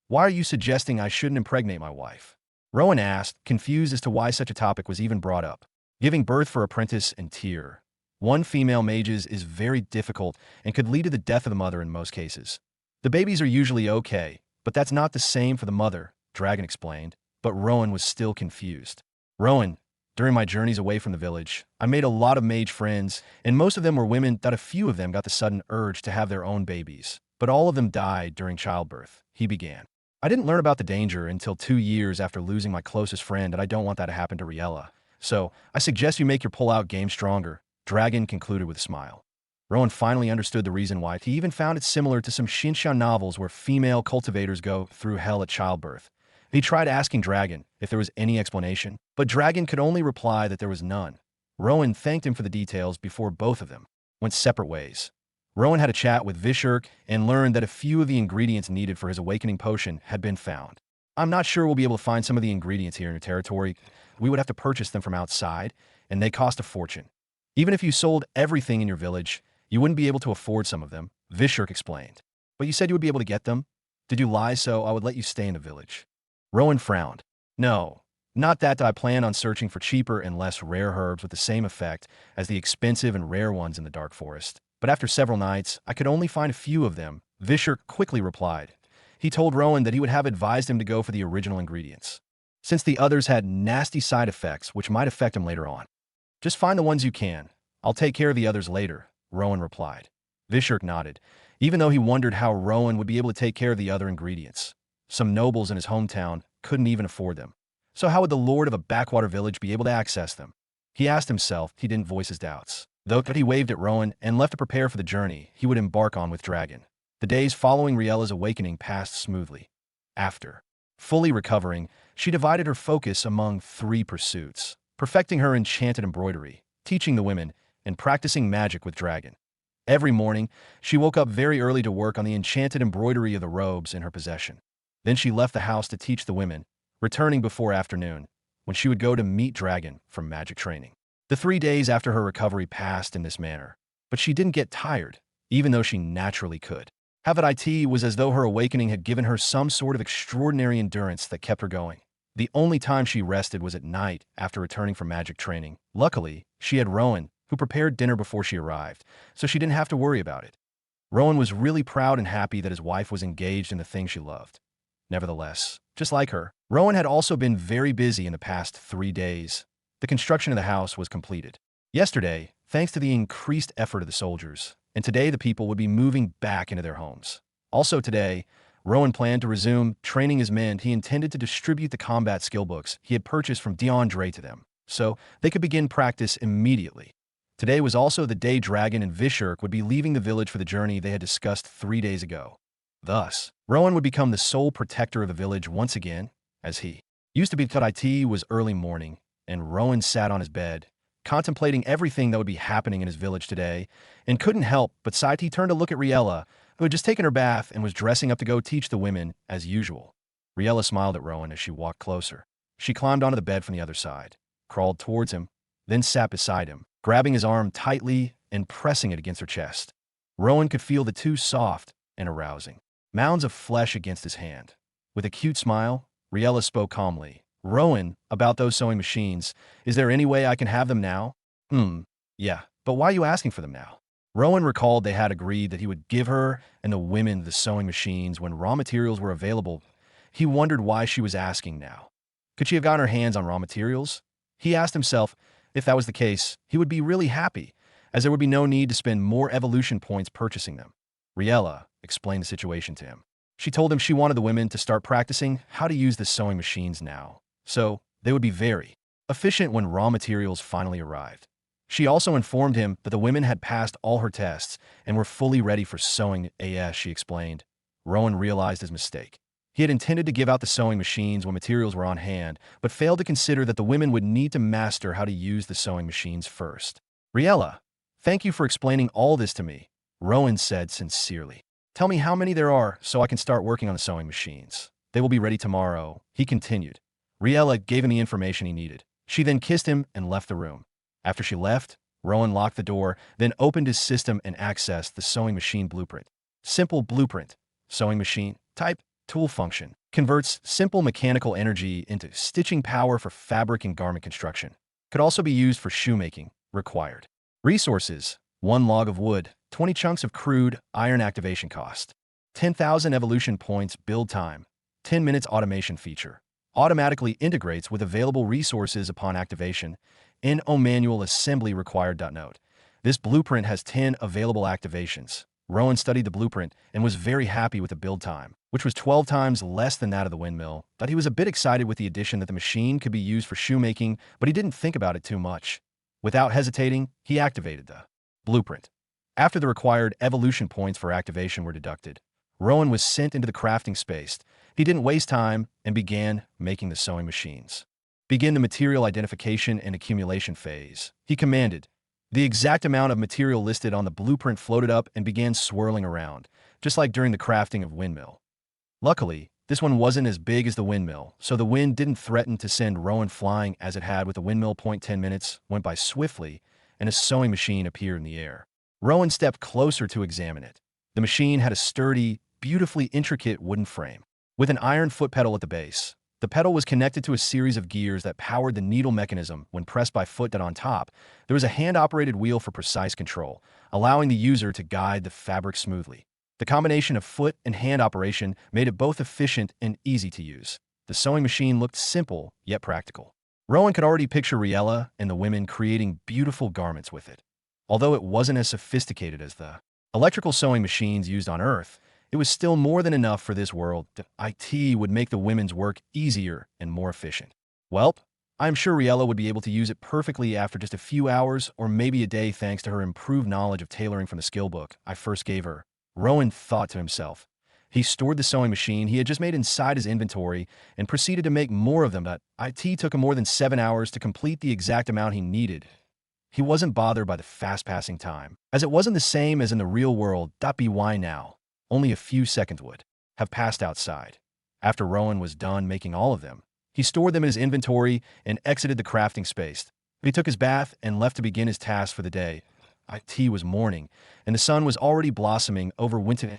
A: Why are you suggesting I shouldn't impregnate my wife? Rowan asked, confused as to why such a topic was even brought up. Giving birth for apprentice and tier one female mages is very difficult and could lead to the death of the mother in most cases. The babies are usually okay, but that's not the same for the mother, Dragon explained, but Rowan was still confused. Rowan, during my journeys away from the village, I made a lot of mage friends, and most of them were women, that a few of them got the sudden urge to have their own babies, but all of them died during childbirth, he began. I didn't learn about the danger until 2 years after losing my closest friend, and I don't want that to happen to Riella. So, I suggest you make your pull-out game stronger, Dragon concluded with a smile. Rowan finally understood the reason why. He even found it similar to some Shinsha novels where female cultivators go through hell at childbirth. He tried asking Dragon if there was any explanation, but Dragon could only reply that there was none. Rowan thanked him for the details before both of them went separate ways. Rowan had a chat with Vishurk and learned that a few of the ingredients needed for his awakening potion had been found. I'm not sure we'll be able to find some of the ingredients here in your territory. We would have to purchase them from outside, and they cost a fortune. Even if you sold everything in your village, you wouldn't be able to afford some of them, Vishurk explained. But you said you would be able to get them? Did you lie so I would let you stay in the village? Rowan frowned. No, not that. I plan on searching for cheaper and less rare herbs with the same effect as the expensive and rare ones in the dark forest. But after several nights, I could only find a few of them, Vishurk quickly replied. He told Rowan that he would have advised him to go for the original ingredients, since the others had nasty side effects which might affect him later on. Just find the ones you can. I'll take care of the others later, Rowan replied. Vishurk nodded, even though he wondered how Rowan would be able to take care of the other ingredients. Some nobles in his hometown couldn't even afford them. So how would the lord of a backwater village be able to access them? He asked himself. He didn't voice his doubts, though he waved at Rowan and left to prepare for the journey he would embark on with Dragon. The days following Riella's awakening passed smoothly. After fully recovering, she divided her focus among 3 pursuits: perfecting her enchanted embroidery, teaching the women, and practicing magic with Dragon. Every morning, she woke up very early to work on the enchanted embroidery of the robes in her possession. Then she left the house to teach the women, returning before afternoon, when she would go to meet Dragon for magic training. The 3 days after her recovery passed in this manner, but she didn't get tired, even though she naturally could. It was as though her awakening had given her some sort of extraordinary endurance that kept her going. The only time she rested was at night after returning from magic training. Luckily, she had Rowan, who prepared dinner before she arrived, so she didn't have to worry about it. Rowan was really proud and happy that his wife was engaged in the thing she loved. Nevertheless, just like her, Rowan had also been very busy in the past 3 days. The construction of the house was completed yesterday, thanks to the increased effort of the soldiers, and today the people would be moving back into their homes. Also today, Rowan planned to resume training his men. He intended to distribute the combat skill books he had purchased from DeAndre to them, so they could begin practice immediately. Today was also the day Dragon and Vishurk would be leaving the village for the journey they had discussed 3 days ago. Thus, Rowan would become the sole protector of the village once again, as he used to be. It was early morning, and Rowan sat on his bed, contemplating everything that would be happening in his village today, and couldn't help but sigh. He turned to look at Riella, who had just taken her bath and was dressing up to go teach the women as usual. Riella smiled at Rowan as she walked closer. She climbed onto the bed from the other side, crawled towards him, then sat beside him, grabbing his arm tightly and pressing it against her chest. Rowan could feel the two soft and arousing mounds of flesh against his hand. With a cute smile, Riella spoke calmly. Rowan, about those sewing machines, is there any way I can have them now? Yeah, but why are you asking for them now? Rowan recalled they had agreed that he would give her and the women the sewing machines when raw materials were available. He wondered why she was asking now. Could she have gotten her hands on raw materials? He asked himself if that was the case, he would be really happy, as there would be no need to spend more evolution points purchasing them. Riella explained the situation to him. She told him she wanted the women to start practicing how to use the sewing machines now, so they would be very efficient when raw materials finally arrived. She also informed him that the women had passed all her tests and were fully ready for sewing as she explained. Rowan realized his mistake. He had intended to give out the sewing machines when materials were on hand, but failed to consider that the women would need to master how to use the sewing machines first. Riella, thank you for explaining all this to me, Rowan said sincerely. Tell me how many there are so I can start working on the sewing machines. They will be ready tomorrow, he continued. Riella gave him the information he needed. She then kissed him and left the room. After she left, Rowan locked the door, then opened his system and accessed the sewing machine blueprint. Simple blueprint. Sewing machine. Type. Tool function. Converts simple mechanical energy into stitching power for fabric and garment construction. Could also be used for shoemaking. Required. Resources. 1 log of wood. 20 chunks of crude iron activation cost. 10,000 evolution points build time. 10 minutes automation feature. Automatically integrates with available resources upon activation. NO manual assembly required. Note. This blueprint has 10 available activations. Rowan studied the blueprint and was very happy with the build time, which was 12 times less than that of the windmill. But he was a bit excited with the addition that the machine could be used for shoemaking, but he didn't think about it too much. Without hesitating, he activated the blueprint. After the required evolution points for activation were deducted, Rowan was sent into the crafting space. He didn't waste time and began making the sewing machines. Begin the material identification and accumulation phase, he commanded. The exact amount of material listed on the blueprint floated up and began swirling around, just like during the crafting of windmill. Luckily, this one wasn't as big as the windmill, so the wind didn't threaten to send Rowan flying as it had with the windmill. 10 minutes went by swiftly, and a sewing machine appeared in the air. Rowan stepped closer to examine it. The machine had a sturdy, beautifully intricate wooden frame, with an iron foot pedal at the base. The pedal was connected to a series of gears that powered the needle mechanism when pressed by foot. On top, there was a hand-operated wheel for precise control, allowing the user to guide the fabric smoothly. The combination of foot and hand operation made it both efficient and easy to use. The sewing machine looked simple, yet practical. Rowan could already picture Riella and the women creating beautiful garments with it. Although it wasn't as sophisticated as the electrical sewing machines used on Earth, it was still more than enough for this world. IT would make the women's work easier and more efficient. Welp, I'm sure Riella would be able to use it perfectly after just a few hours or maybe a day thanks to her improved knowledge of tailoring from the skill book I first gave her. Rowan thought to himself. He stored the sewing machine he had just made inside his inventory and proceeded to make more of them. But IT took him more than 7 hours to complete the exact amount he needed. He wasn't bothered by the fast-passing time, as it wasn't the same as in the real world. By now, only a few seconds would have passed outside. After Rowan was done making all of them, he stored them in his inventory and exited the crafting space. He took his bath and left to begin his task for the day. IT was morning, and the sun was already blossoming over winter.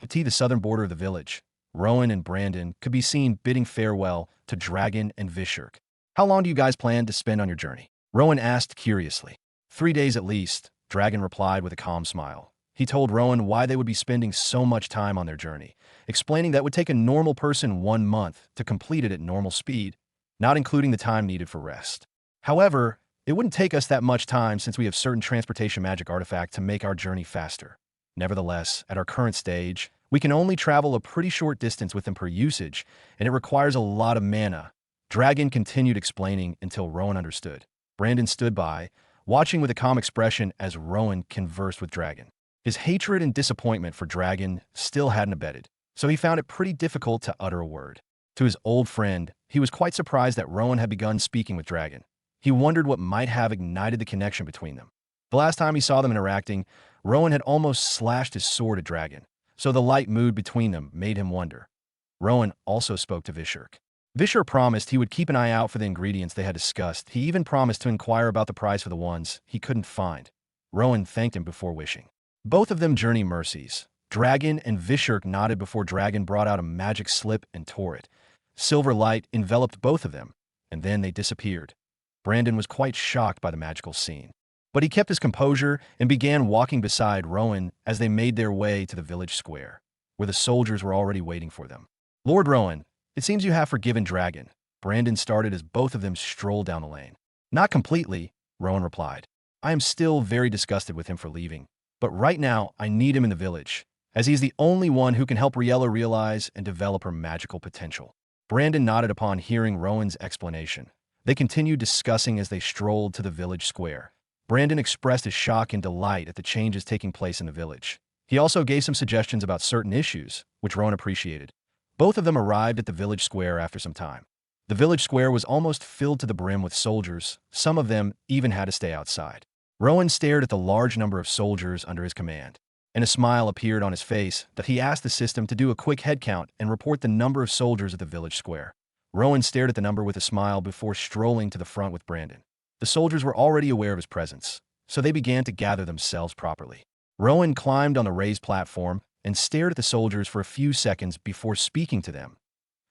A: The southern border of the village, Rowan and Brandon could be seen bidding farewell to Dragon and Vishurk. How long do you guys plan to spend on your journey? Rowan asked curiously. 3 days at least, Dragon replied with a calm smile. He told Rowan why they would be spending so much time on their journey, explaining that it would take a normal person 1 month to complete it at normal speed, not including the time needed for rest. However, it wouldn't take us that much time since we have certain transportation magic artifact to make our journey faster. Nevertheless, at our current stage, we can only travel a pretty short distance with them per usage, and it requires a lot of mana. Dragon continued explaining until Rowan understood. Brandon stood by, watching with a calm expression as Rowan conversed with Dragon. His hatred and disappointment for Dragon still hadn't abated, so he found it pretty difficult to utter a word. To his old friend, he was quite surprised that Rowan had begun speaking with Dragon. He wondered what might have ignited the connection between them. The last time he saw them interacting, Rowan had almost slashed his sword at Dragon, so the light mood between them made him wonder. Rowan also spoke to Vishurk. Vishurk promised he would keep an eye out for the ingredients they had discussed. He even promised to inquire about the price for the ones he couldn't find. Rowan thanked him before wishing both of them journey mercies. Dragon and Vishurk nodded before Dragon brought out a magic slip and tore it. Silver light enveloped both of them, and then they disappeared. Brandon was quite shocked by the magical scene. But he kept his composure and began walking beside Rowan as they made their way to the village square, where the soldiers were already waiting for them. Lord Rowan, it seems you have forgiven Dragon. Brandon started as both of them strolled down the lane. Not completely, Rowan replied. I am still very disgusted with him for leaving, but right now I need him in the village, as he's the only one who can help Riella realize and develop her magical potential. Brandon nodded upon hearing Rowan's explanation. They continued discussing as they strolled to the village square. Brandon expressed his shock and delight at the changes taking place in the village. He also gave some suggestions about certain issues, which Rowan appreciated. Both of them arrived at the village square after some time. The village square was almost filled to the brim with soldiers. Some of them even had to stay outside. Rowan stared at the large number of soldiers under his command, and a smile appeared on his face that he asked the system to do a quick head count and report the number of soldiers at the village square. Rowan stared at the number with a smile before strolling to the front with Brandon. The soldiers were already aware of his presence, so they began to gather themselves properly. Rowan climbed on the raised platform and stared at the soldiers for a few seconds before speaking to them.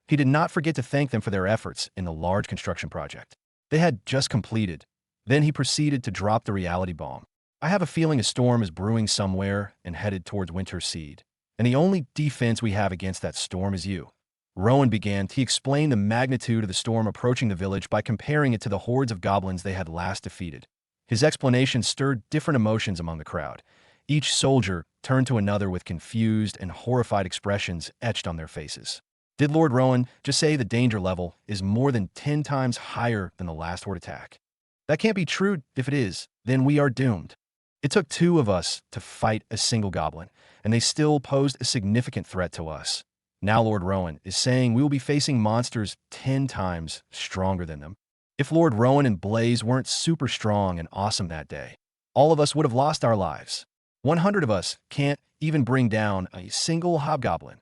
A: He did not forget to thank them for their efforts in the large construction project they had just completed. Then he proceeded to drop the reality bomb. I have a feeling a storm is brewing somewhere and headed towards Winter Seed, and the only defense we have against that storm is you. Rowan began. He explained the magnitude of the storm approaching the village by comparing it to the hordes of goblins they had last defeated. His explanation stirred different emotions among the crowd. Each soldier turned to another with confused and horrified expressions etched on their faces. Did Lord Rowan just say the danger level is more than 10 times higher than the last horde attack? That can't be true. If it is, then we are doomed. It took 2 of us to fight a single goblin, and they still posed a significant threat to us. Now Lord Rowan is saying we will be facing monsters 10 times stronger than them. If Lord Rowan and Blaze weren't super strong and awesome that day, all of us would have lost our lives. 100 of us can't even bring down a single hobgoblin.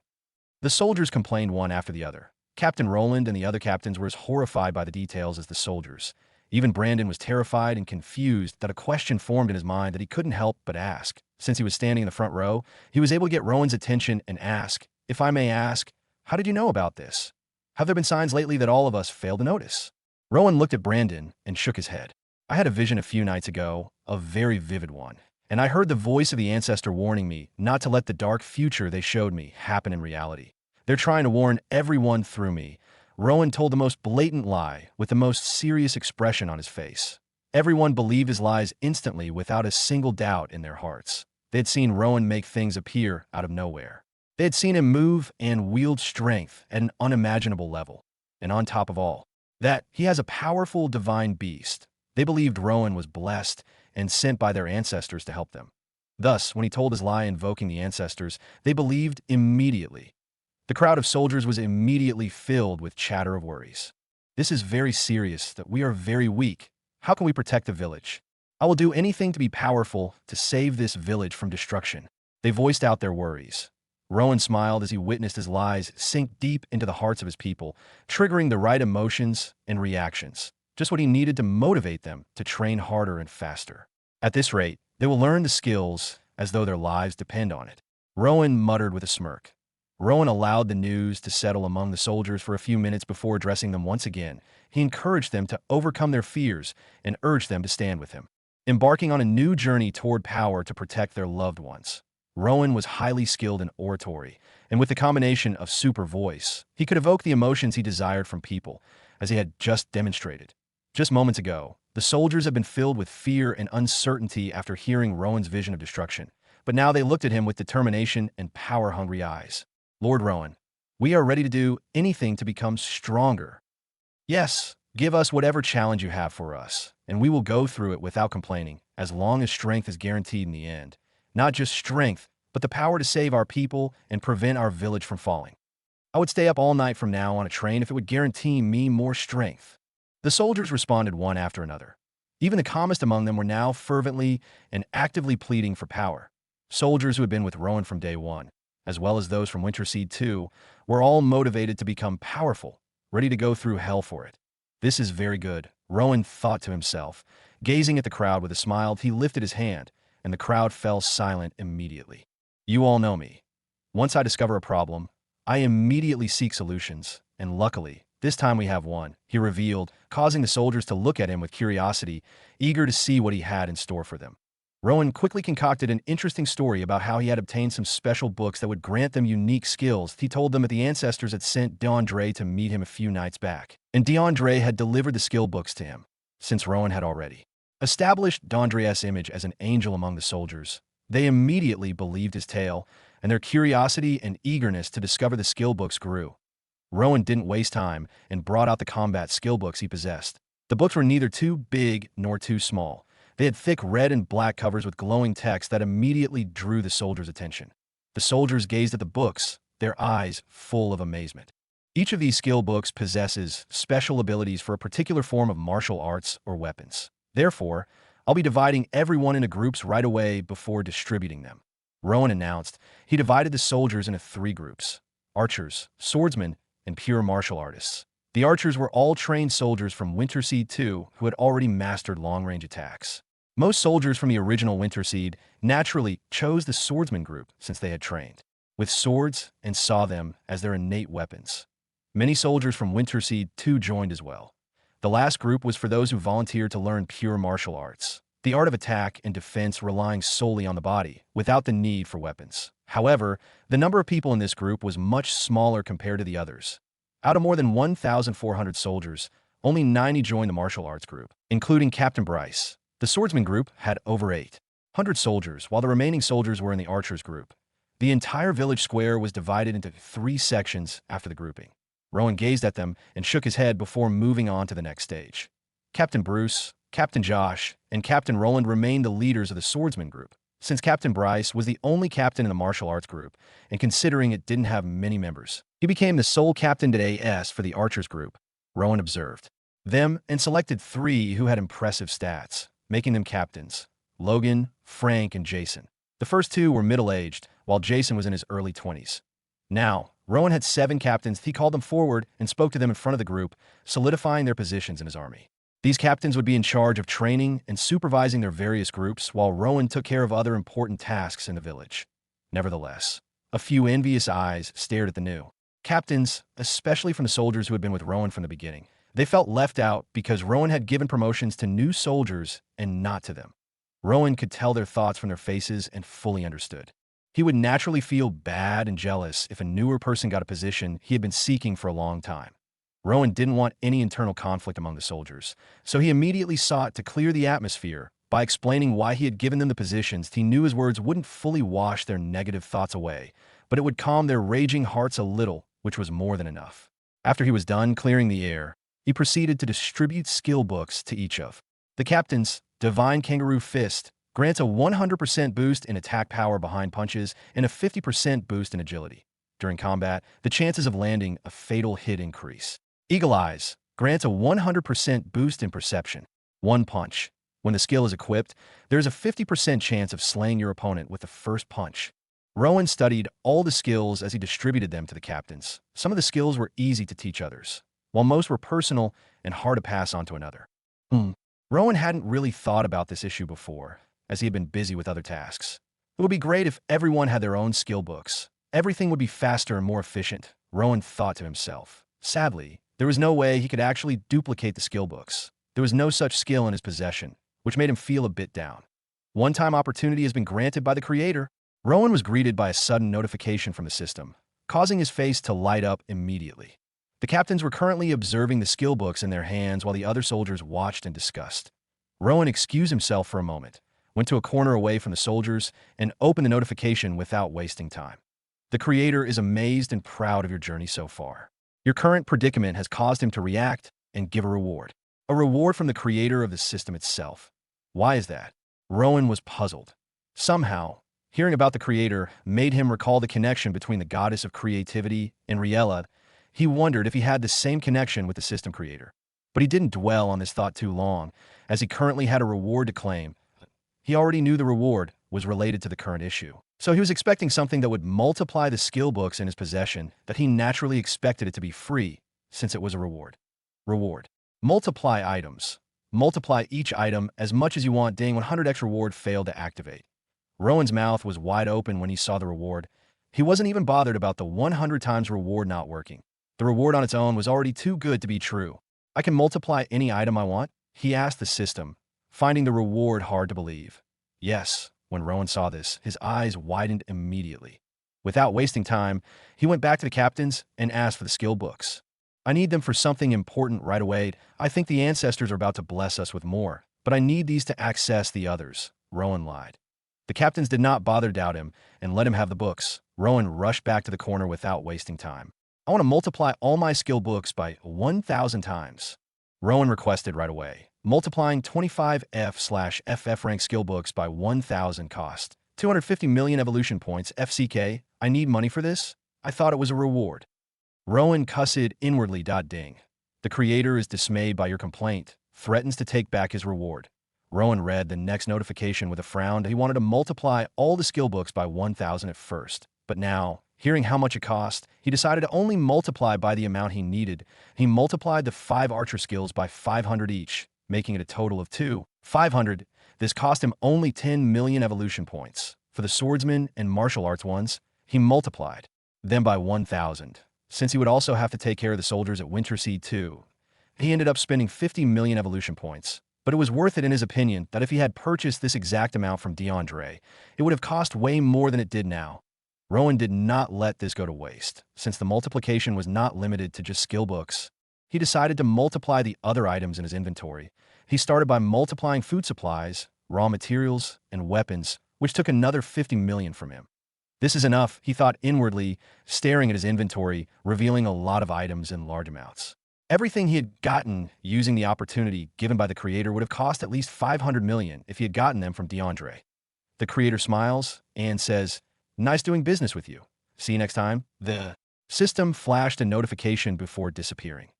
A: The soldiers complained one after the other. Captain Roland and the other captains were as horrified by the details as the soldiers. Even Brandon was terrified and confused that a question formed in his mind that he couldn't help but ask. Since he was standing in the front row, he was able to get Rowan's attention and ask, if I may ask, how did you know about this? Have there been signs lately that all of us failed to notice? Rowan looked at Brandon and shook his head. I had a vision a few nights ago, a very vivid one, and I heard the voice of the ancestor warning me not to let the dark future they showed me happen in reality. They're trying to warn everyone through me. Rowan told the most blatant lie with the most serious expression on his face. Everyone believed his lies instantly without a single doubt in their hearts. They had seen Rowan make things appear out of nowhere. They had seen him move and wield strength at an unimaginable level. And on top of all, that he has a powerful divine beast. They believed Rowan was blessed and sent by their ancestors to help them. Thus, when he told his lie invoking the ancestors, they believed immediately. The crowd of soldiers was immediately filled with chatter of worries. This is very serious, that we are very weak. How can we protect the village? I will do anything to be powerful to save this village from destruction. They voiced out their worries. Rowan smiled as he witnessed his lies sink deep into the hearts of his people, triggering the right emotions and reactions, just what he needed to motivate them to train harder and faster. At this rate, they will learn the skills as though their lives depend on it. Rowan muttered with a smirk. Rowan allowed the news to settle among the soldiers for a few minutes before addressing them once again. He encouraged them to overcome their fears and urged them to stand with him, embarking on a new journey toward power to protect their loved ones. Rowan was highly skilled in oratory, and with the combination of super voice, he could evoke the emotions he desired from people, as he had just demonstrated. Just moments ago, the soldiers had been filled with fear and uncertainty after hearing Rowan's vision of destruction, but now they looked at him with determination and power-hungry eyes. Lord Rowan, we are ready to do anything to become stronger. Yes, give us whatever challenge you have for us, and we will go through it without complaining, as long as strength is guaranteed in the end. Not just strength, but the power to save our people and prevent our village from falling. I would stay up all night from now on a train if it would guarantee me more strength. The soldiers responded one after another. Even the calmest among them were now fervently and actively pleading for power. Soldiers who had been with Rowan from day one, as well as those from Winterseed 2, were all motivated to become powerful, ready to go through hell for it. This is very good, Rowan thought to himself. Gazing at the crowd with a smile, he lifted his hand, and the crowd fell silent immediately. You all know me. Once I discover a problem, I immediately seek solutions, and luckily, this time we have one, he revealed, causing the soldiers to look at him with curiosity, eager to see what he had in store for them. Rowan quickly concocted an interesting story about how he had obtained some special books that would grant them unique skills. He told them that the ancestors had sent DeAndre to meet him a few nights back, and DeAndre had delivered the skill books to him, since Rowan had already established DeAndre's image as an angel among the soldiers. They immediately believed his tale, and their curiosity and eagerness to discover the skill books grew. Rowan didn't waste time and brought out the combat skill books he possessed. The books were neither too big nor too small. They had thick red and black covers with glowing text that immediately drew the soldiers' attention. The soldiers gazed at the books, their eyes full of amazement. Each of these skill books possesses special abilities for a particular form of martial arts or weapons. Therefore, I'll be dividing everyone into groups right away before distributing them. Rowan announced. He divided the soldiers into 3 groups: archers, swordsmen, and pure martial artists. The archers were all trained soldiers from Winter Seed 2 who had already mastered long-range attacks. Most soldiers from the original Winter Seed naturally chose the swordsman group since they had trained with swords and saw them as their innate weapons. Many soldiers from Winter Seed 2 joined as well. The last group was for those who volunteered to learn pure martial arts, the art of attack and defense relying solely on the body, without the need for weapons. However, the number of people in this group was much smaller compared to the others. Out of more than 1,400 soldiers, only 90 joined the martial arts group, including Captain Bryce. The swordsman group had over 800 soldiers, while the remaining soldiers were in the archers group. The entire village square was divided into 3 sections after the grouping. Rowan gazed at them and shook his head before moving on to the next stage. Captain Bruce, Captain Josh, and Captain Roland remained the leaders of the swordsman group, since Captain Bryce was the only captain in the martial arts group, and considering it didn't have many members. He became the sole captain today for the archers group. Rowan observed them and selected 3 who had impressive stats, making them captains: Logan, Frank, and Jason. The first 2 were middle-aged, while Jason was in his early 20s. Now, Rowan had 7 captains. He called them forward and spoke to them in front of the group, solidifying their positions in his army. These captains would be in charge of training and supervising their various groups, while Rowan took care of other important tasks in the village. Nevertheless, a few envious eyes stared at the new captains, especially from the soldiers who had been with Rowan from the beginning. They felt left out because Rowan had given promotions to new soldiers and not to them. Rowan could tell their thoughts from their faces and fully understood. He would naturally feel bad and jealous if a newer person got a position he had been seeking for a long time. Rowan didn't want any internal conflict among the soldiers, so he immediately sought to clear the atmosphere by explaining why he had given them the positions. He knew his words wouldn't fully wash their negative thoughts away, but it would calm their raging hearts a little, which was more than enough. After he was done clearing the air, he proceeded to distribute skill books to each of the captains. Divine Kangaroo Fist grants a 100% boost in attack power behind punches and a 50% boost in agility. During combat, the chances of landing a fatal hit increase. Eagle Eyes grants a 100% boost in perception. One punch. When the skill is equipped, there's a 50% chance of slaying your opponent with the first punch. Rowan studied all the skills as he distributed them to the captains. Some of the skills were easy to teach others, while most were personal and hard to pass on to another. Rowan hadn't really thought about this issue before, as he had been busy with other tasks. It would be great if everyone had their own skill books. Everything would be faster and more efficient, Rowan thought to himself. Sadly, there was no way he could actually duplicate the skill books. There was no such skill in his possession, which made him feel a bit down. One-time opportunity has been granted by the creator. Rowan was greeted by a sudden notification from the system, causing his face to light up immediately. The captains were currently observing the skill books in their hands while the other soldiers watched and discussed. Rowan excused himself for a moment, went to a corner away from the soldiers, and opened the notification without wasting time. The creator is amazed and proud of your journey so far. Your current predicament has caused him to react and give a reward. A reward from the creator of the system itself. Why is that? Rowan was puzzled. Somehow, hearing about the creator made him recall the connection between the goddess of creativity and Riella. He wondered if he had the same connection with the system creator. But he didn't dwell on this thought too long, as he currently had a reward to claim. He already knew the reward was related to the current issue. So he was expecting something that would multiply the skill books in his possession, that he naturally expected it to be free, since it was a reward. Reward. Multiply items. Multiply each item as much as you want. Dang, 100x reward failed to activate. Rowan's mouth was wide open when he saw the reward. He wasn't even bothered about the 100 times reward not working. The reward on its own was already too good to be true. I can multiply any item I want? He asked the system, finding the reward hard to believe. Yes, when Rowan saw this, his eyes widened immediately. Without wasting time, he went back to the captains and asked for the skill books. I need them for something important right away. I think the ancestors are about to bless us with more, but I need these to access the others, Rowan lied. The captains did not bother to doubt him and let him have the books. Rowan rushed back to the corner without wasting time. I want to multiply all my skill books by 1,000 times. Rowan requested right away. Multiplying 25 F/FF rank skill books by 1,000 cost 250 million evolution points. FCK, I need money for this? I thought it was a reward. Rowan cussed inwardly. Ding. The creator is dismayed by your complaint, threatens to take back his reward. Rowan read the next notification with a frown. He wanted to multiply all the skill books by 1,000 at first, but now, hearing how much it cost, he decided to only multiply by the amount he needed. He multiplied the 5 archer skills by 500 each, making it a total of 500. This cost him only 10 million evolution points. For the swordsman and martial arts ones, he multiplied them by 1,000. Since he would also have to take care of the soldiers at Winterseed too, he ended up spending 50 million evolution points. But it was worth it in his opinion that if he had purchased this exact amount from DeAndre, it would have cost way more than it did now. Rowan did not let this go to waste. Since the multiplication was not limited to just skill books, he decided to multiply the other items in his inventory. He started by multiplying food supplies, raw materials, and weapons, which took another 50 million from him. This is enough, he thought inwardly, staring at his inventory, revealing a lot of items in large amounts. Everything he had gotten using the opportunity given by the creator would have cost at least 500 million if he had gotten them from DeAndre. The creator smiles and says, "Nice doing business with you. See you next time." The system flashed a notification before disappearing.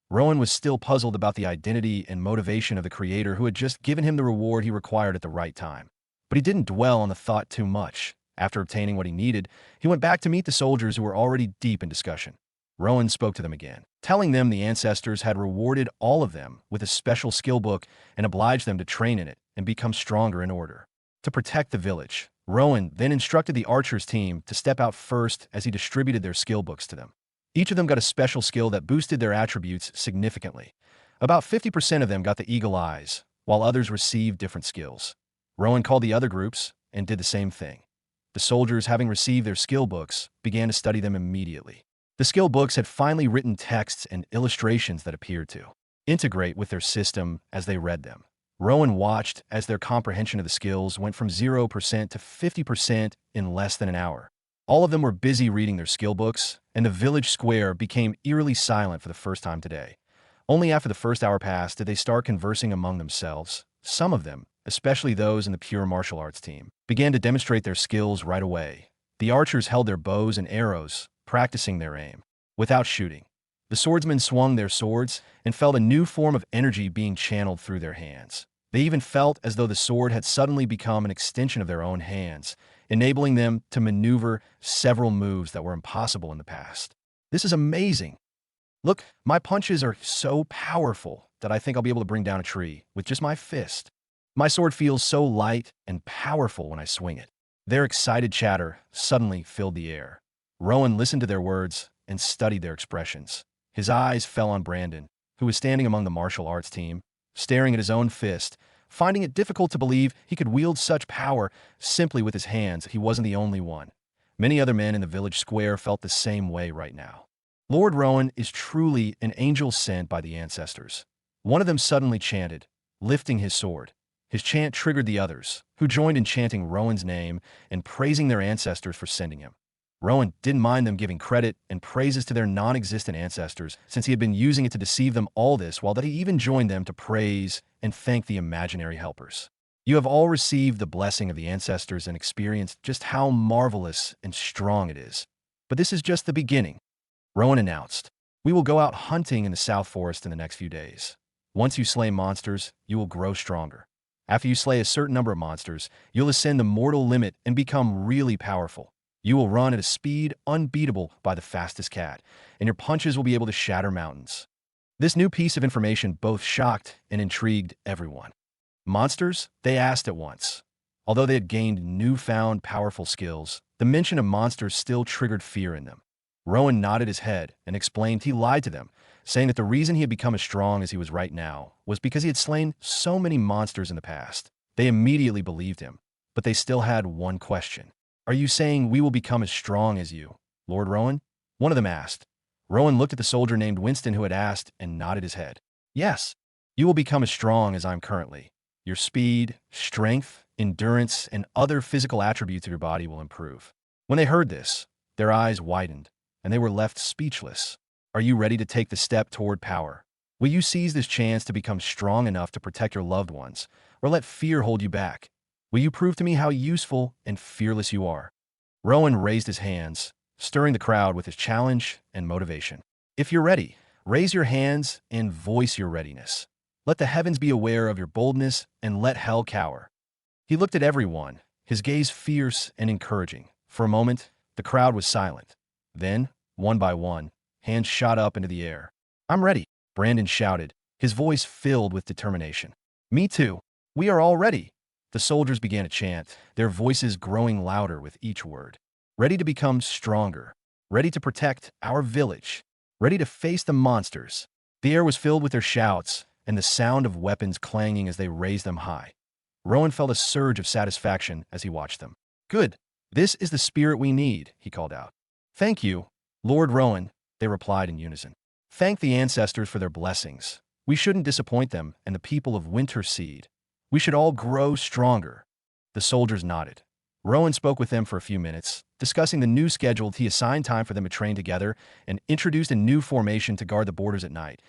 A: Rowan was still puzzled about the identity and motivation of the creator who had just given him the reward he required at the right time. But he didn't dwell on the thought too much. After obtaining what he needed, he went back to meet the soldiers who were already deep in discussion. Rowan spoke to them again, telling them the ancestors had rewarded all of them with a special skill book and obliged them to train in it and become stronger in order to protect the village. Rowan then instructed the archers team to step out first as he distributed their skill books to them. Each of them got a special skill that boosted their attributes significantly. About 50% of them got the eagle eyes, while others received different skills. Rowan called the other groups and did the same thing. The soldiers, having received their skill books, began to study them immediately. The skill books had finally written texts and illustrations that appeared to integrate with their system as they read them. Rowan watched as their comprehension of the skills went from 0% to 50% in less than an hour. All of them were busy reading their skill books, and the village square became eerily silent for the first time today. Only after the first hour passed did they start conversing among themselves. Some of them, especially those in the pure martial arts team, began to demonstrate their skills right away. The archers held their bows and arrows, practicing their aim without shooting. The swordsmen swung their swords and felt a new form of energy being channeled through their hands. They even felt as though the sword had suddenly become an extension of their own hands, enabling them to maneuver several moves that were impossible in the past. This is amazing. Look, my punches are so powerful that I think I'll be able to bring down a tree with just my fist. My sword feels so light and powerful when I swing it. Their excited chatter suddenly filled the air. Rowan listened to their words and studied their expressions. His eyes fell on Brandon, who was standing among the martial arts team, staring at his own fist, finding it difficult to believe he could wield such power simply with his hands. He wasn't the only one. Many other men in the village square felt the same way right now. Lord Rowan is truly an angel sent by the ancestors. One of them suddenly chanted, lifting his sword. His chant triggered the others, who joined in chanting Rowan's name and praising their ancestors for sending him. Rowan didn't mind them giving credit and praises to their non-existent ancestors, since he had been using it to deceive them all this while that he even joined them to praise and thank the imaginary helpers. You have all received the blessing of the ancestors and experienced just how marvelous and strong it is. But this is just the beginning. Rowan announced, "We will go out hunting in the South Forest in the next few days. Once you slay monsters, you will grow stronger. After you slay a certain number of monsters, you'll ascend the mortal limit and become really powerful. You will run at a speed unbeatable by the fastest cat, and your punches will be able to shatter mountains." This new piece of information both shocked and intrigued everyone. Monsters? They asked at once. Although they had gained newfound powerful skills, the mention of monsters still triggered fear in them. Rowan nodded his head and explained he lied to them, saying that the reason he had become as strong as he was right now was because he had slain so many monsters in the past. They immediately believed him, but they still had one question. "Are you saying we will become as strong as you, Lord Rowan?" one of them asked. Rowan looked at the soldier named Winston who had asked and nodded his head. "Yes, you will become as strong as I am currently. Your speed, strength, endurance, and other physical attributes of your body will improve." When they heard this, their eyes widened, and they were left speechless. "Are you ready to take the step toward power? Will you seize this chance to become strong enough to protect your loved ones, or let fear hold you back? Will you prove to me how useful and fearless you are?" Rowan raised his hands, stirring the crowd with his challenge and motivation. "If you're ready, raise your hands and voice your readiness. Let the heavens be aware of your boldness and let hell cower." He looked at everyone, his gaze fierce and encouraging. For a moment, the crowd was silent. Then, one by one, hands shot up into the air. "I'm ready," Brandon shouted, his voice filled with determination. "Me too. We are all ready." The soldiers began to chant, their voices growing louder with each word. "Ready to become stronger. Ready to protect our village. Ready to face the monsters." The air was filled with their shouts and the sound of weapons clanging as they raised them high. Rowan felt a surge of satisfaction as he watched them. "Good. This is the spirit we need," he called out. "Thank you, Lord Rowan," they replied in unison. "Thank the ancestors for their blessings. We shouldn't disappoint them and the people of Winter Seed. We should all grow stronger." The soldiers nodded. Rowan spoke with them for a few minutes, discussing the new schedule. He assigned time for them to train together and introduced a new formation to guard the borders at night.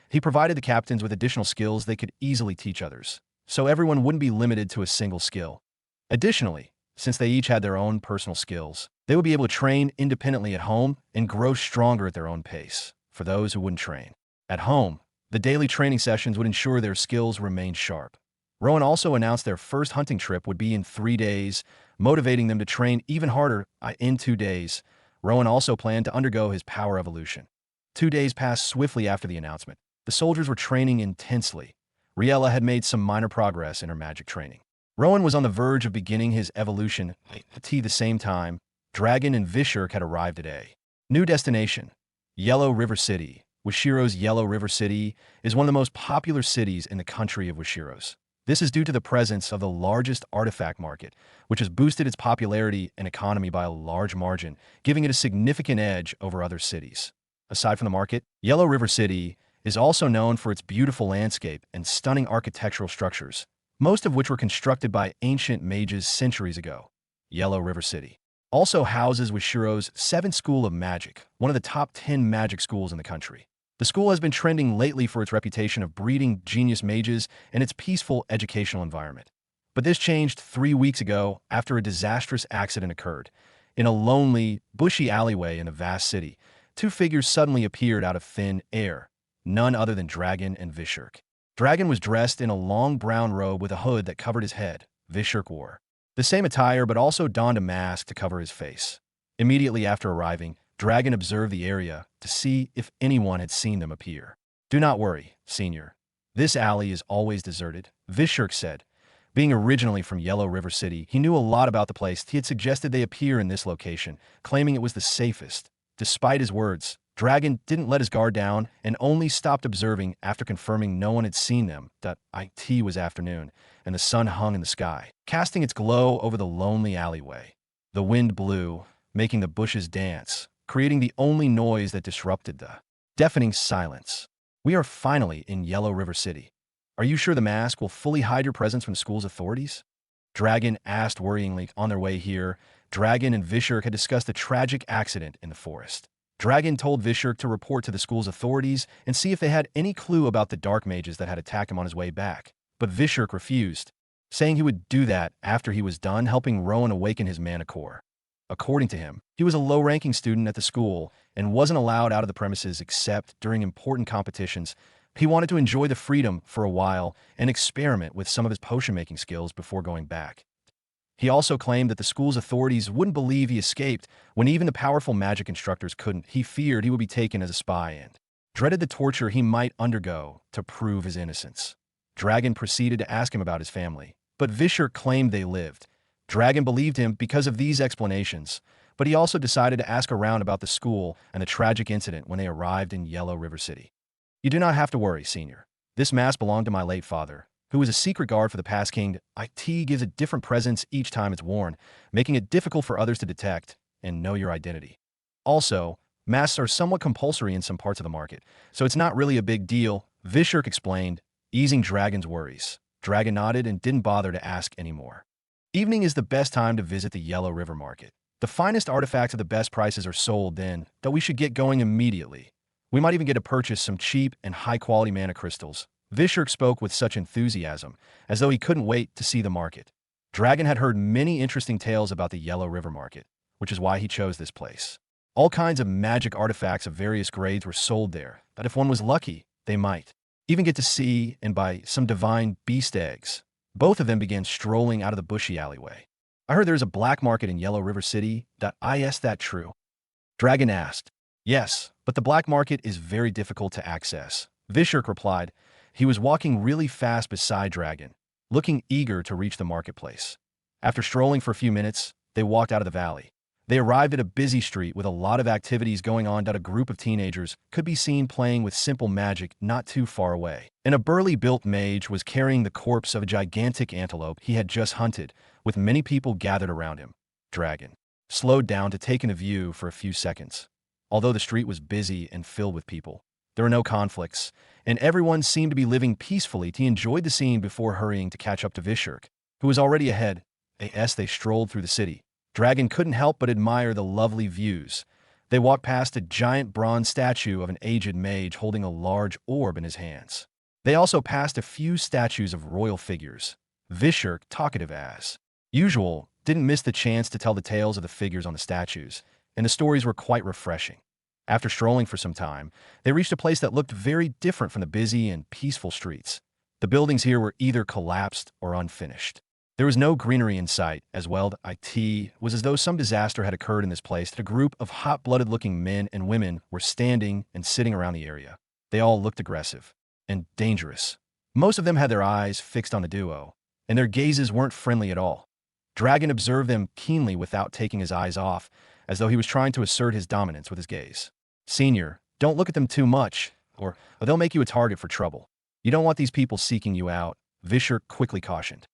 A: He provided the captains with additional skills they could easily teach others, so everyone wouldn't be limited to a single skill. Additionally, since they each had their own personal skills, they would be able to train independently at home and grow stronger at their own pace. For those who wouldn't train at home, the daily training sessions would ensure their skills remained sharp. Rowan also announced their first hunting trip would be in 3 days, motivating them to train even harder in 2 days. Rowan also planned to undergo his power evolution. 2 days passed swiftly after the announcement. The soldiers were training intensely. Riella had made some minor progress in her magic training. Rowan was on the verge of beginning his evolution. At the same time, Dragon and Vishurk had arrived today. New destination: Yellow River City. Washiro's Yellow River City is one of the most popular cities in the country of Washiros. This is due to the presence of the largest artifact market, which has boosted its popularity and economy by a large margin, giving it a significant edge over other cities. Aside from the market, Yellow River City is also known for its beautiful landscape and stunning architectural structures, most of which were constructed by ancient mages centuries ago. Yellow River City also houses Washiro's 7th School of Magic, one of the top 10 magic schools in the country. The school has been trending lately for its reputation of breeding genius mages and its peaceful educational environment. But this changed 3 weeks ago after a disastrous accident occurred. In a lonely, bushy alleyway in a vast city, 2 figures suddenly appeared out of thin air, none other than Dragon and Vishurk. Dragon was dressed in a long brown robe with a hood that covered his head. Vishurk wore the same attire but also donned a mask to cover his face. Immediately after arriving, Dragon observed the area to see if anyone had seen them appear. "Do not worry, Senior. This alley is always deserted," Vishurk said. Being originally from Yellow River City, he knew a lot about the place. He had suggested they appear in this location, claiming it was the safest. Despite his words, Dragon didn't let his guard down and only stopped observing after confirming no one had seen them. It was afternoon, and the sun hung in the sky, casting its glow over the lonely alleyway. The wind blew, making the bushes dance, creating the only noise that disrupted the deafening silence. "We are finally in Yellow River City. Are you sure the mask will fully hide your presence from the school's authorities?" Dragon asked worryingly. On their way here, Dragon and Vishurk had discussed a tragic accident in the forest. Dragon told Vishurk to report to the school's authorities and see if they had any clue about the dark mages that had attacked him on his way back. But Vishurk refused, saying he would do that after he was done helping Rowan awaken his mana core. According to him, he was a low-ranking student at the school and wasn't allowed out of the premises except during important competitions. He wanted to enjoy the freedom for a while and experiment with some of his potion-making skills before going back. He also claimed that the school's authorities wouldn't believe he escaped when even the powerful magic instructors couldn't. He feared he would be taken as a spy and dreaded the torture he might undergo to prove his innocence. Dragon proceeded to ask him about his family, but Vishur claimed they lived. Dragon believed him because of these explanations, but he also decided to ask around about the school and the tragic incident when they arrived in Yellow River City. You do not have to worry, Senior. This mask belonged to my late father, who was a secret guard for the past king. IT gives a different presence each time it's worn, making it difficult for others to detect and know your identity. Also, masks are somewhat compulsory in some parts of the market, so it's not really a big deal, Vishurk explained, easing Dragon's worries. Dragon nodded and didn't bother to ask anymore. Evening is the best time to visit the Yellow River Market. The finest artifacts at the best prices are sold then, though we should get going immediately. We might even get to purchase some cheap and high-quality mana crystals. Vishurk spoke with such enthusiasm, as though he couldn't wait to see the market. Dragon had heard many interesting tales about the Yellow River Market, which is why he chose this place. All kinds of magic artifacts of various grades were sold there, that if one was lucky, they might even get to see and buy some divine beast eggs. Both of them began strolling out of the bushy alleyway. I heard there's a black market in Yellow River City. Is that true? Dragon asked. Yes, but the black market is very difficult to access, Vishurk replied. He was walking really fast beside Dragon, looking eager to reach the marketplace. After strolling for a few minutes, they walked out of the valley. They arrived at a busy street with a lot of activities going on. A group of teenagers could be seen playing with simple magic not too far away. And a burly-built mage was carrying the corpse of a gigantic antelope he had just hunted, with many people gathered around him. Dragon slowed down to take in a view for a few seconds. Although the street was busy and filled with people, there were no conflicts, and everyone seemed to be living peacefully. He enjoyed the scene before hurrying to catch up to Vishurk, who was already ahead. As they strolled through the city, Dragon couldn't help but admire the lovely views. They walked past a giant bronze statue of an aged mage holding a large orb in his hands. They also passed a few statues of royal figures. Vishurk, talkative as usual, didn't miss the chance to tell the tales of the figures on the statues, and the stories were quite refreshing. After strolling for some time, they reached a place that looked very different from the busy and peaceful streets. The buildings here were either collapsed or unfinished. There was no greenery in sight, as well. It was as though some disaster had occurred in this place. That a group of hot-blooded-looking men and women were standing and sitting around the area. They all looked aggressive and dangerous. Most of them had their eyes fixed on the duo, and their gazes weren't friendly at all. Dragon observed them keenly without taking his eyes off, as though he was trying to assert his dominance with his gaze. Senior, don't look at them too much, or they'll make you a target for trouble. You don't want these people seeking you out, Vishurk quickly cautioned.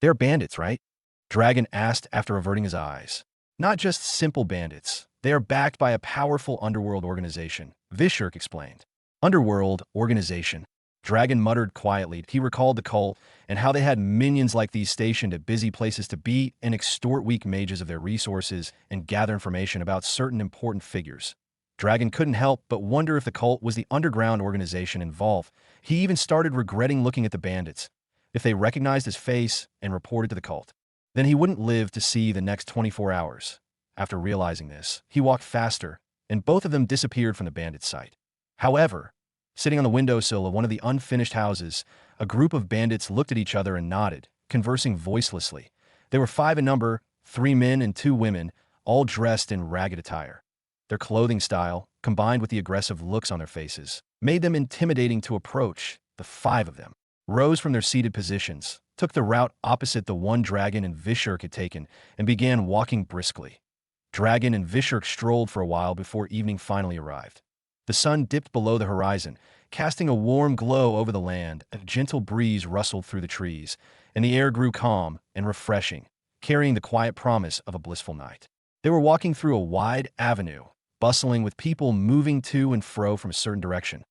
A: They're bandits, right? Dragon asked after averting his eyes. Not just simple bandits. They are backed by a powerful underworld organization, Vishurk explained. Underworld organization. Dragon muttered quietly. He recalled the cult and how they had minions like these stationed at busy places to beat and extort weak mages of their resources and gather information about certain important figures. Dragon couldn't help but wonder if the cult was the underground organization involved. He even started regretting looking at the bandits. If they recognized his face and reported to the cult, then he wouldn't live to see the next 24 hours. After realizing this, he walked faster, and both of them disappeared from the bandit's sight. However, sitting on the windowsill of one of the unfinished houses, a group of bandits looked at each other and nodded, conversing voicelessly. They were 5 in number, 3 men and 2 women, all dressed in ragged attire. Their clothing style, combined with the aggressive looks on their faces, made them intimidating to approach. The 5 of them rose from their seated positions, took the route opposite the one Dragon and Vishurk had taken, and began walking briskly. Dragon and Vishurk strolled for a while before evening finally arrived. The sun dipped below the horizon, casting a warm glow over the land. A gentle breeze rustled through the trees, and the air grew calm and refreshing, carrying the quiet promise of a blissful night. They were walking through a wide avenue, bustling with people moving to and fro from a certain direction.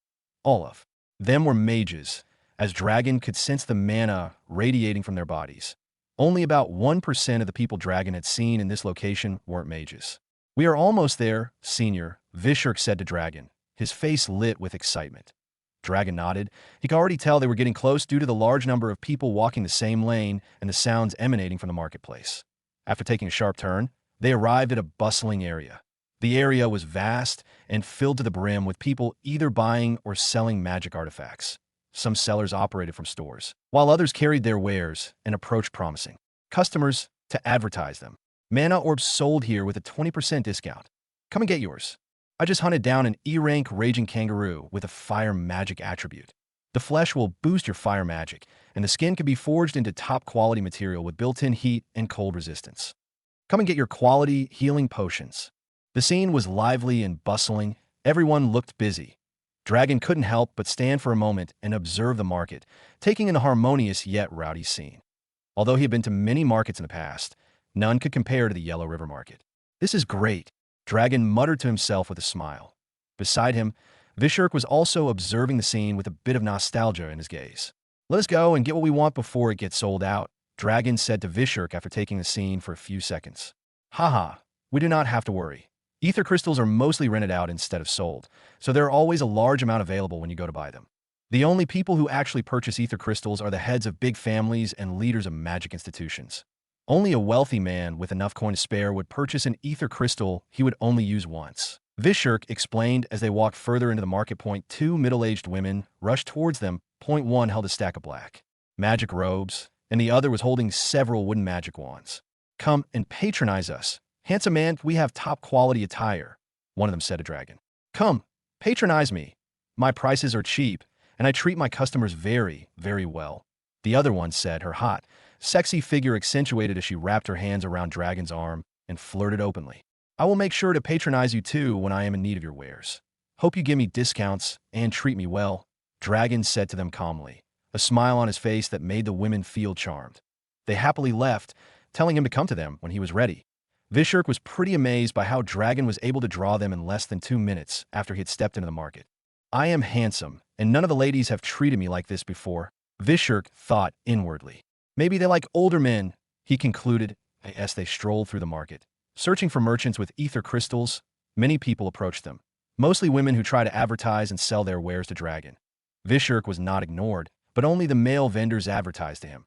A: All of them were mages, as Dragon could sense the mana radiating from their bodies. Only about 1% of the people Dragon had seen in this location weren't mages. We are almost there, Senior, Vishurk said to Dragon, his face lit with excitement. Dragon nodded. He could already tell they were getting close due to the large number of people walking the same lane and the sounds emanating from the marketplace. After taking a sharp turn, they arrived at a bustling area. The area was vast and filled to the brim with people either buying or selling magic artifacts. Some sellers operated from stores, while others carried their wares and approached promising customers to advertise them. Mana orbs sold here with a 20% discount. Come and get yours. I just hunted down an E-rank raging kangaroo with a fire magic attribute. The flesh will boost your fire magic, and the skin can be forged into top-quality material with built-in heat and cold resistance. Come and get your quality healing potions. The scene was lively and bustling. Everyone looked busy. Dragon couldn't help but stand for a moment and observe the market, taking in a harmonious yet rowdy scene. Although he had been to many markets in the past, none could compare to the Yellow River Market. "This is great," Dragon muttered to himself with a smile. Beside him, Vishurk was also observing the scene with a bit of nostalgia in his gaze. "Let us go and get what we want before it gets sold out," Dragon said to Vishurk after taking the scene for a few seconds. "Haha, we do not have to worry. Ether crystals are mostly rented out instead of sold, so there are always a large amount available when you go to buy them. The only people who actually purchase ether crystals are the heads of big families and leaders of magic institutions. Only a wealthy man with enough coin to spare would purchase an ether crystal he would only use once." Vishurk explained as they walked further into the market. Two middle-aged women rushed towards them. One held a stack of black magic robes, and the other was holding several wooden magic wands. "Come and patronize us. Handsome man, we have top-quality attire," one of them said to Dragon. "Come, patronize me. My prices are cheap, and I treat my customers very, very well," the other one said, her hot, sexy figure accentuated as she wrapped her hands around Dragon's arm and flirted openly. "I will make sure to patronize you too when I am in need of your wares. Hope you give me discounts and treat me well," Dragon said to them calmly, a smile on his face that made the women feel charmed. They happily left, telling him to come to them when he was ready. Vishurk was pretty amazed by how Dragon was able to draw them in less than 2 minutes after he had stepped into the market. "I am handsome, and none of the ladies have treated me like this before," Vishurk thought inwardly. "Maybe they like older men," he concluded as they strolled through the market. Searching for merchants with ether crystals, many people approached them, mostly women who try to advertise and sell their wares to Dragon. Vishurk was not ignored, but only the male vendors advertised to him.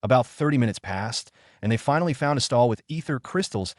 A: About 30 minutes passed, and they finally found a stall with ether crystals.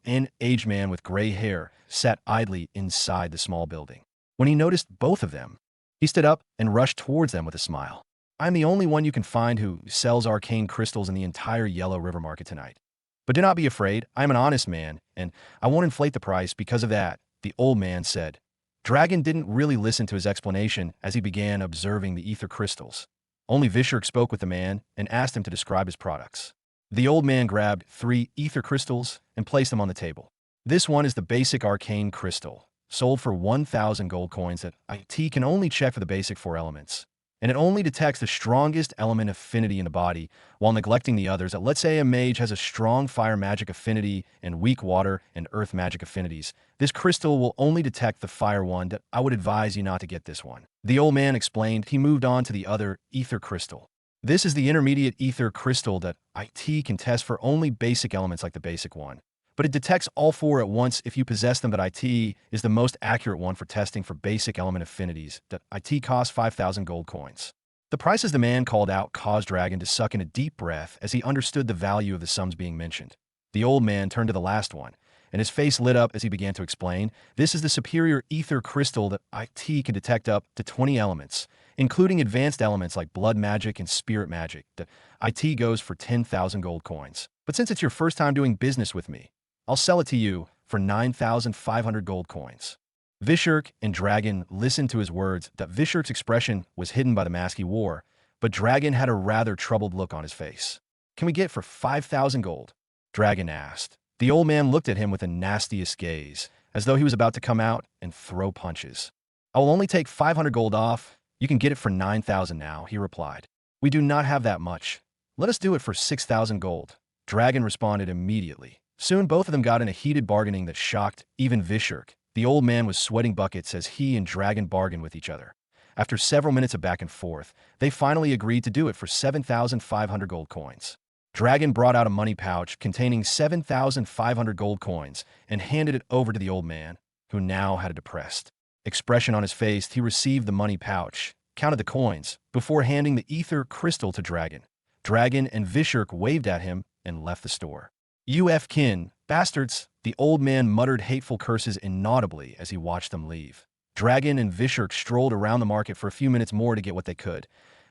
A: An aged man with gray hair sat idly inside the small building. When he noticed both of them, he stood up and rushed towards them with a smile. "I'm the only one you can find who sells arcane crystals in the entire Yellow River Market tonight. But do not be afraid, I am an honest man, and I won't inflate the price because of that," the old man said. Dragon didn't really listen to his explanation as he began observing the ether crystals. Only Vishurk spoke with the man and asked him to describe his products. The old man grabbed 3 ether crystals and placed them on the table. "This one is the basic arcane crystal, sold for 1,000 gold coins that IT can only check for the basic 4 elements. And it only detects the strongest element affinity in the body while neglecting the others. Let's say a mage has a strong fire magic affinity and weak water and earth magic affinities. This crystal will only detect the fire one. I would advise you not to get this one," the old man explained. He moved on to the other ether crystal. "This is the intermediate ether crystal that IT can test for only basic elements like the basic one. But it detects all 4 at once if you possess them. That IT is the most accurate one for testing for basic element affinities. That IT costs 5,000 gold coins." The prices the man called out caused Dragon to suck in a deep breath as he understood the value of the sums being mentioned. The old man turned to the last one, and his face lit up as he began to explain. "This is the superior ether crystal that IT can detect up to 20 elements, including advanced elements like blood magic and spirit magic. That IT goes for 10,000 gold coins. But since it's your first time doing business with me, I'll sell it to you for 9,500 gold coins." Vishurk and Dragon listened to his words. That Vishurk's expression was hidden by the mask he wore, but Dragon had a rather troubled look on his face. "Can we get it for 5,000 gold?" Dragon asked. The old man looked at him with the nastiest gaze, as though he was about to come out and throw punches. "I will only take 500 gold off. You can get it for 9,000 now," he replied. "We do not have that much. Let us do it for 6,000 gold." Dragon responded immediately. Soon both of them got in a heated bargaining that shocked even Vishurk. The old man was sweating buckets as he and Dragon bargained with each other. After several minutes of back and forth, they finally agreed to do it for 7,500 gold coins. Dragon brought out a money pouch containing 7,500 gold coins and handed it over to the old man, who now had a depressed expression on his face. He received the money pouch, counted the coins, before handing the ether crystal to Dragon. Dragon and Vishurk waved at him and left the store. "UF-kin, bastards," the old man muttered hateful curses inaudibly as he watched them leave. Dragon and Vishurk strolled around the market for a few minutes more to get what they could.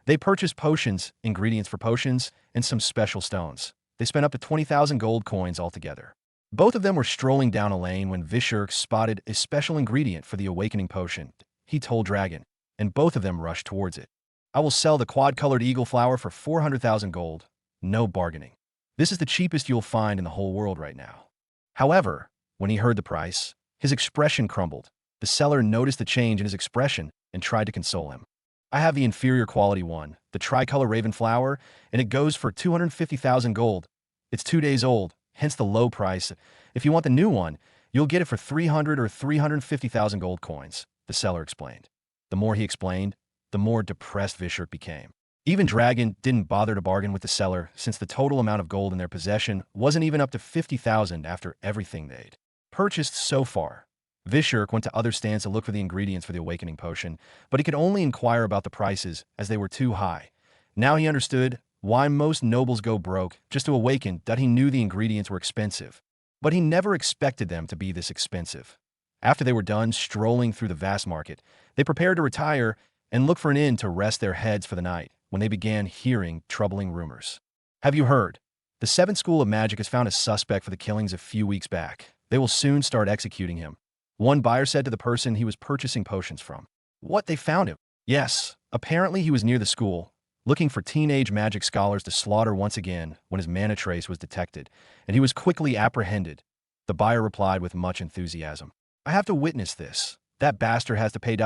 A: They purchased potions, ingredients for potions, and some special stones. They spent up to 20,000 gold coins altogether. Both of them were strolling down a lane when Vishurk spotted a special ingredient for the awakening potion. He told Dragon, and both of them rushed towards it. I will sell the quad-colored eagle flower for 400,000 gold. No bargaining. This is the cheapest you'll find in the whole world right now. However, when he heard the price, his expression crumbled. The seller noticed the change in his expression and tried to console him. I have the inferior quality one, the tricolor raven flower, and it goes for 250,000 gold. It's 2 days old, hence the low price. If you want the new one, you'll get it for 300 or 350,000 gold coins, the seller explained. The more he explained, the more depressed Vishurk became. Even Dragon didn't bother to bargain with the seller, since the total amount of gold in their possession wasn't even up to 50,000 after everything they'd purchased so far. Vishurk went to other stands to look for the ingredients for the awakening potion, but he could only inquire about the prices as they were too high. Now he understood why most nobles go broke just to awaken, that he knew the ingredients were expensive. But he never expected them to be this expensive. After they were done strolling through the vast market, they prepared to retire and look for an inn to rest their heads for the night when they began hearing troubling rumors. Have you heard? The 7th School of Magic has found a suspect for the killings a few weeks back. They will soon start executing him. One buyer said to the person he was purchasing potions from. What, they found him? Yes, apparently he was near the school, looking for teenage magic scholars to slaughter once again when his mana trace was detected, and he was quickly apprehended. The buyer replied with much enthusiasm. I have to witness this. That bastard has to pay.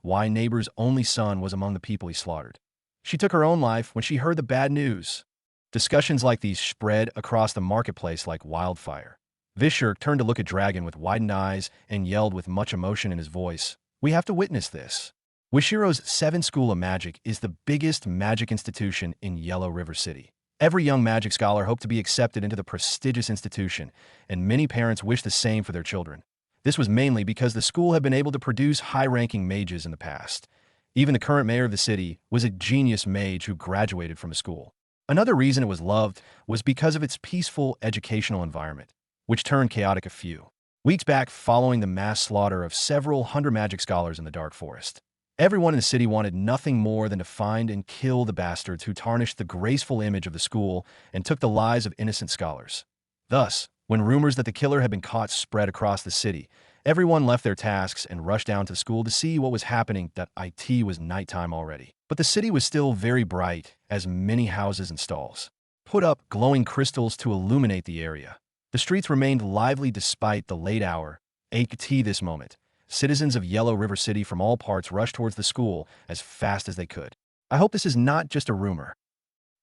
A: My neighbor's only son was among the people he slaughtered. She took her own life when she heard the bad news. Discussions like these spread across the marketplace like wildfire. Vishurk turned to look at Dragon with widened eyes and yelled with much emotion in his voice, we have to witness this. Wishiro's 7th School of Magic is the biggest magic institution in Yellow River City. Every young magic scholar hoped to be accepted into the prestigious institution, and many parents wished the same for their children. This was mainly because the school had been able to produce high-ranking mages in the past. Even the current mayor of the city was a genius mage who graduated from the school. Another reason it was loved was because of its peaceful educational environment, which turned chaotic a few weeks back following the mass slaughter of several hundred magic scholars in the Dark Forest. Everyone in the city wanted nothing more than to find and kill the bastards who tarnished the graceful image of the school and took the lives of innocent scholars. Thus, when rumors that the killer had been caught spread across the city, everyone left their tasks and rushed down to the school to see what was happening. It was nighttime already. But the city was still very bright, as many houses and stalls put up glowing crystals to illuminate the area. The streets remained lively despite the late hour. This moment, citizens of Yellow River City from all parts rushed towards the school as fast as they could. I hope this is not just a rumor.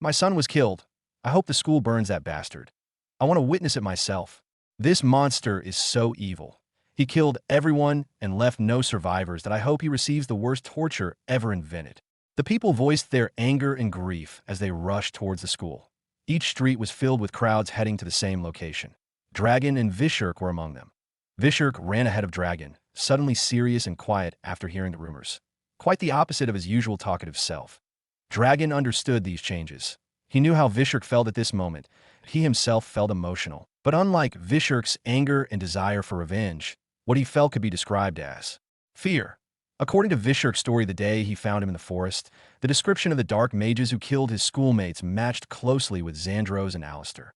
A: My son was killed. I hope the school burns that bastard. I want to witness it myself. This monster is so evil. He killed everyone and left no survivors that I hope he receives the worst torture ever invented. The people voiced their anger and grief as they rushed towards the school. Each street was filled with crowds heading to the same location. Dragon and Vishurk were among them. Vishurk ran ahead of Dragon, suddenly serious and quiet after hearing the rumors. Quite the opposite of his usual talkative self. Dragon understood these changes. He knew how Vishurk felt at this moment. He himself felt emotional. But unlike Vishurk's anger and desire for revenge, what he felt could be described as fear. According to Vishurk's story the day he found him in the forest, the description of the dark mages who killed his schoolmates matched closely with Xandros and Alistair.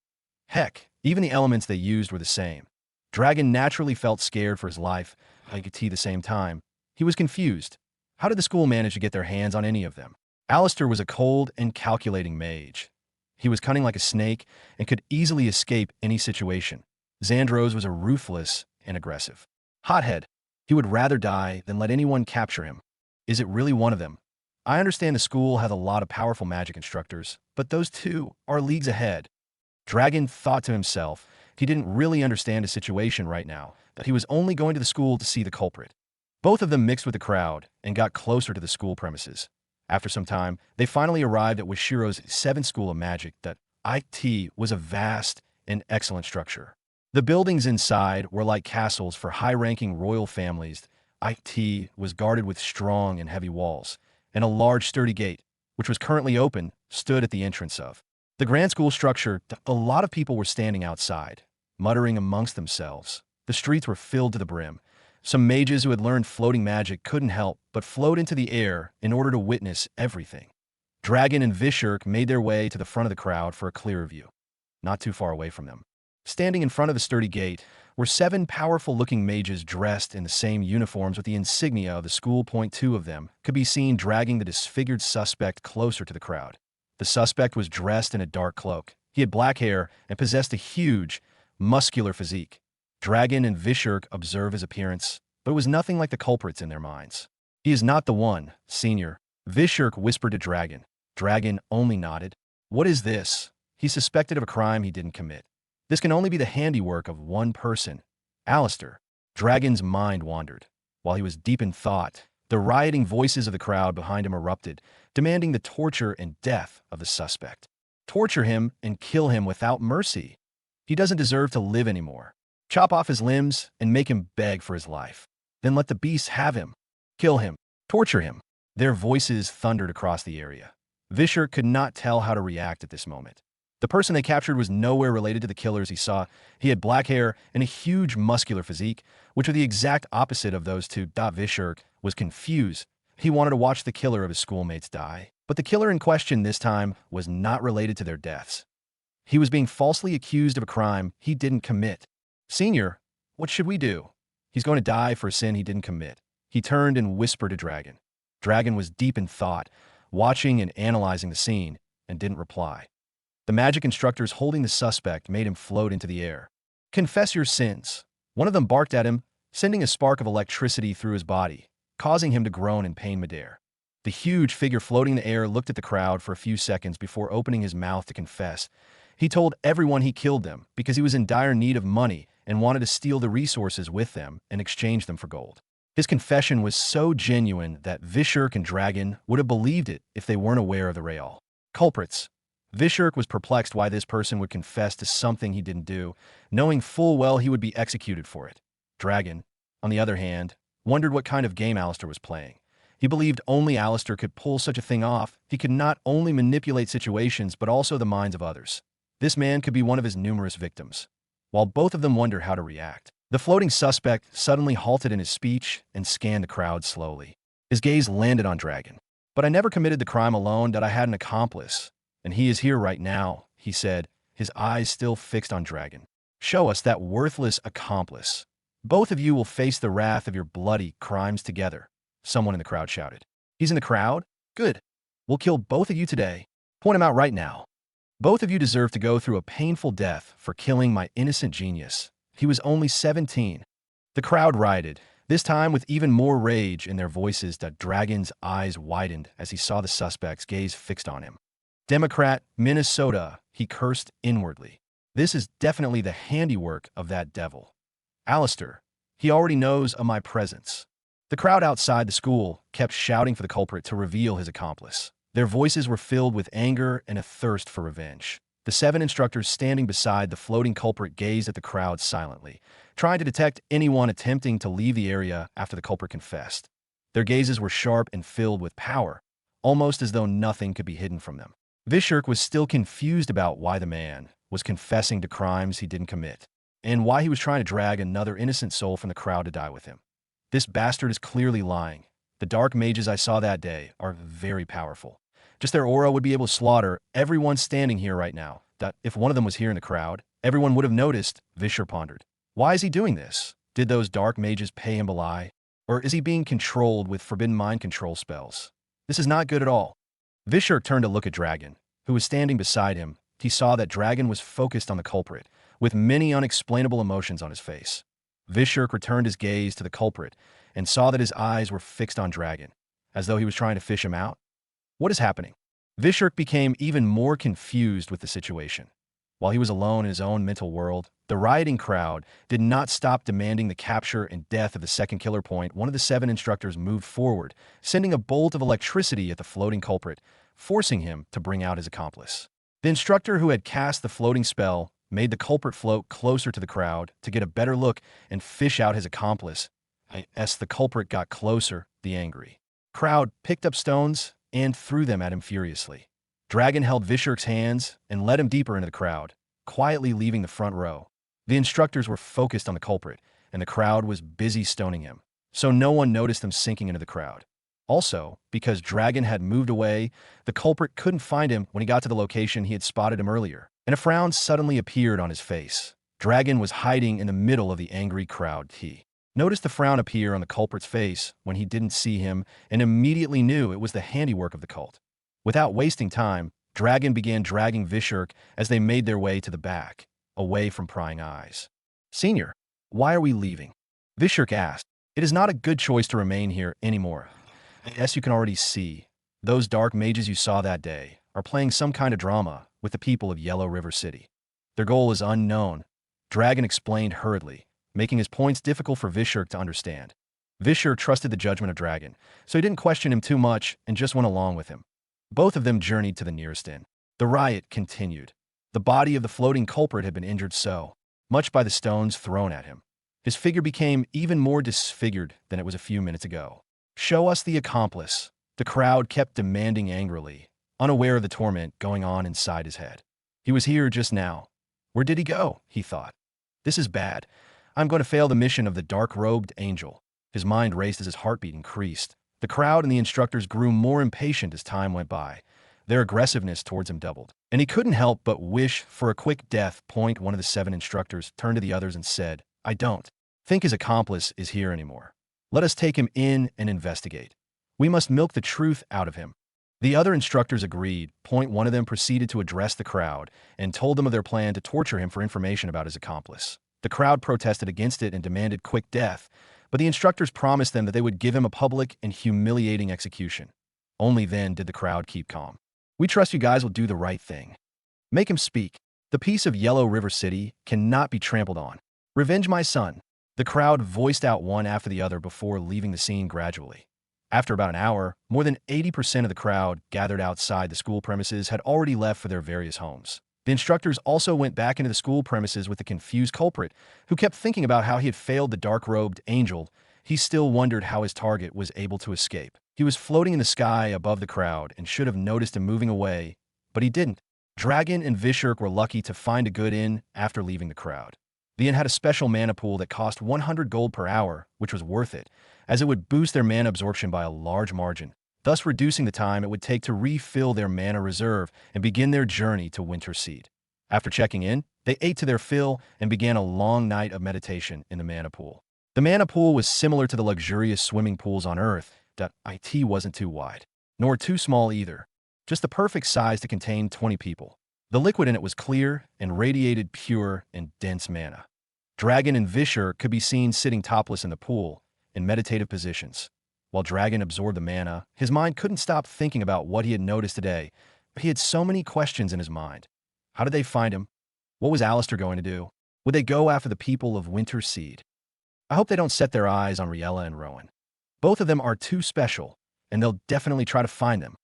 A: Heck, even the elements they used were the same. Dragon naturally felt scared for his life, at the same time. He was confused. How did the school manage to get their hands on any of them? Alistair was a cold and calculating mage. He was cunning like a snake and could easily escape any situation. Xandros was a ruthless and aggressive hothead. He would rather die than let anyone capture him. Is it really one of them? I understand the school has a lot of powerful magic instructors, but those two are leagues ahead. Dragon thought to himself he didn't really understand his situation right now, that he was only going to the school to see the culprit. Both of them mixed with the crowd and got closer to the school premises. After some time, they finally arrived at Wishiro's 7th School of Magic. That IT was a vast and excellent structure. The buildings inside were like castles for high-ranking royal families. IT was guarded with strong and heavy walls, and a large sturdy gate, which was currently open, stood at the entrance of the grand school structure. A lot of people were standing outside, muttering amongst themselves. The streets were filled to the brim. Some mages who had learned floating magic couldn't help but float into the air in order to witness everything. Dragon and Vishurk made their way to the front of the crowd for a clearer view. Not too far away from them, Standing in front of the sturdy gate were 7 powerful-looking mages dressed in the same uniforms with the insignia of the school. Two of them could be seen dragging the disfigured suspect closer to the crowd. The suspect was dressed in a dark cloak. He had black hair and possessed a huge, muscular physique. Dragon and Vishurk observed his appearance, but it was nothing like the culprits in their minds. "He is not the one, Senior," Vishurk whispered to Dragon. Dragon only nodded. "What is this?" He suspected of a crime he didn't commit. "This can only be the handiwork of one person. Alistair." Dragon's mind wandered. While he was deep in thought, the rioting voices of the crowd behind him erupted, demanding the torture and death of the suspect. Torture him and kill him without mercy. He doesn't deserve to live anymore. Chop off his limbs and make him beg for his life. Then let the beasts have him. Kill him. Torture him. Their voices thundered across the area. Vishurk could not tell how to react at this moment. The person they captured was nowhere related to the killers he saw. He had black hair and a huge muscular physique, which were the exact opposite of those two. Vishurk was confused. He wanted to watch the killer of his schoolmates die. But the killer in question this time was not related to their deaths. He was being falsely accused of a crime he didn't commit. "Senior, what should we do? He's going to die for a sin he didn't commit." He turned and whispered to Dragon. Dragon was deep in thought, watching and analyzing the scene, and didn't reply. The magic instructors holding the suspect made him float into the air. "Confess your sins." One of them barked at him, sending a spark of electricity through his body, causing him to groan in pain midair. The huge figure floating in the air looked at the crowd for a few seconds before opening his mouth to confess. He told everyone he killed them because he was in dire need of money and wanted to steal the resources with them and exchange them for gold. His confession was so genuine that Vishurk and Dragon would have believed it if they weren't aware of the real culprits. Vishurk was perplexed why this person would confess to something he didn't do, knowing full well he would be executed for it. Dragon, on the other hand, wondered what kind of game Alistair was playing. He believed only Alistair could pull such a thing off. He could not only manipulate situations but also the minds of others. This man could be one of his numerous victims. While both of them wondered how to react, the floating suspect suddenly halted in his speech and scanned the crowd slowly. His gaze landed on Dragon. "But I never committed the crime alone. That I had an accomplice. And he is here right now," he said, his eyes still fixed on Dragon. "Show us that worthless accomplice. Both of you will face the wrath of your bloody crimes together," someone in the crowd shouted. "He's in the crowd? Good. We'll kill both of you today. Point him out right now. Both of you deserve to go through a painful death for killing my innocent genius. He was only 17. The crowd rioted, this time with even more rage in their voices. That Dragon's eyes widened as he saw the suspect's gaze fixed on him. "Democrat, Minnesota," he cursed inwardly. "This is definitely the handiwork of that devil. Alistair, he already knows of my presence." The crowd outside the school kept shouting for the culprit to reveal his accomplice. Their voices were filled with anger and a thirst for revenge. The 7 instructors standing beside the floating culprit gazed at the crowd silently, trying to detect anyone attempting to leave the area after the culprit confessed. Their gazes were sharp and filled with power, almost as though nothing could be hidden from them. Vishurk was still confused about why the man was confessing to crimes he didn't commit, and why he was trying to drag another innocent soul from the crowd to die with him. "This bastard is clearly lying. The dark mages I saw that day are very powerful. Just their aura would be able to slaughter everyone standing here right now. That if one of them was here in the crowd, everyone would have noticed," Vishurk pondered. "Why is he doing this? Did those dark mages pay him to lie? Or is he being controlled with forbidden mind control spells? This is not good at all." Vishurk turned to look at Dragon, who was standing beside him. He saw that Dragon was focused on the culprit, with many unexplainable emotions on his face. Vishurk returned his gaze to the culprit and saw that his eyes were fixed on Dragon, as though he was trying to fish him out. "What is happening?" Vishurk became even more confused with the situation. While he was alone in his own mental world, the rioting crowd did not stop demanding the capture and death of the second killer. One of the 7 instructors moved forward, sending a bolt of electricity at the floating culprit, forcing him to bring out his accomplice. The instructor who had cast the floating spell made the culprit float closer to the crowd to get a better look and fish out his accomplice. As the culprit got closer, the angry crowd picked up stones and threw them at him furiously. Dragon held Vishurk's hands and led him deeper into the crowd, quietly leaving the front row. The instructors were focused on the culprit, and the crowd was busy stoning him, so no one noticed them sinking into the crowd. Also, because Dragon had moved away, the culprit couldn't find him when he got to the location he had spotted him earlier, and a frown suddenly appeared on his face. Dragon was hiding in the middle of the angry crowd. He noticed the frown appear on the culprit's face when he didn't see him and immediately knew it was the handiwork of the cult. Without wasting time, Dragon began dragging Vishurk as they made their way to the back, away from prying eyes. "Senior, why are we leaving?" Vishurk asked. "It is not a good choice to remain here anymore. Yes, you can already see. Those dark mages you saw that day are playing some kind of drama with the people of Yellow River City. Their goal is unknown," Dragon explained hurriedly, making his points difficult for Vishurk to understand. Vishurk trusted the judgment of Dragon, so he didn't question him too much and just went along with him. Both of them journeyed to the nearest inn. The riot continued. The body of the floating culprit had been injured so much by the stones thrown at him. His figure became even more disfigured than it was a few minutes ago. "Show us the accomplice," the crowd kept demanding angrily, unaware of the torment going on inside his head. He was here just now. Where did he go? He thought. This is bad. I'm going to fail the mission of the dark-robed angel. His mind raced as his heartbeat increased. The crowd and the instructors grew more impatient as time went by. Their aggressiveness towards him doubled. And he couldn't help but wish for a quick death. One of the 7 instructors turned to the others and said, "I don't think his accomplice is here anymore. Let us take him in and investigate. We must milk the truth out of him." The other instructors agreed. One of them proceeded to address the crowd and told them of their plan to torture him for information about his accomplice. The crowd protested against it and demanded quick death, but the instructors promised them that they would give him a public and humiliating execution. Only then did the crowd keep calm. "We trust you guys will do the right thing. Make him speak. The peace of Yellow River City cannot be trampled on. Revenge my son." The crowd voiced out one after the other before leaving the scene gradually. After about an hour, more than 80% of the crowd gathered outside the school premises had already left for their various homes. The instructors also went back into the school premises with the confused culprit, who kept thinking about how he had failed the dark-robed angel. He still wondered how his target was able to escape. He was floating in the sky above the crowd and should have noticed him moving away, but he didn't. Dragon and Vishurk were lucky to find a good inn after leaving the crowd. The inn had a special mana pool that cost 100 gold per hour, which was worth it, as it would boost their mana absorption by a large margin, thus reducing the time it would take to refill their mana reserve and begin their journey to Winterseed. After checking in, they ate to their fill and began a long night of meditation in the mana pool. The mana pool was similar to the luxurious swimming pools on Earth. It wasn't too wide, nor too small either, just the perfect size to contain 20 people. The liquid in it was clear and radiated pure and dense mana. Dragon and Vishurk could be seen sitting topless in the pool, in meditative positions. While Dragon absorbed the mana, his mind couldn't stop thinking about what he had noticed today. He had so many questions in his mind. How did they find him? What was Alistair going to do? Would they go after the people of Winterseed? I hope they don't set their eyes on Riella and Rowan. Both of them are too special, and they'll definitely try to find them.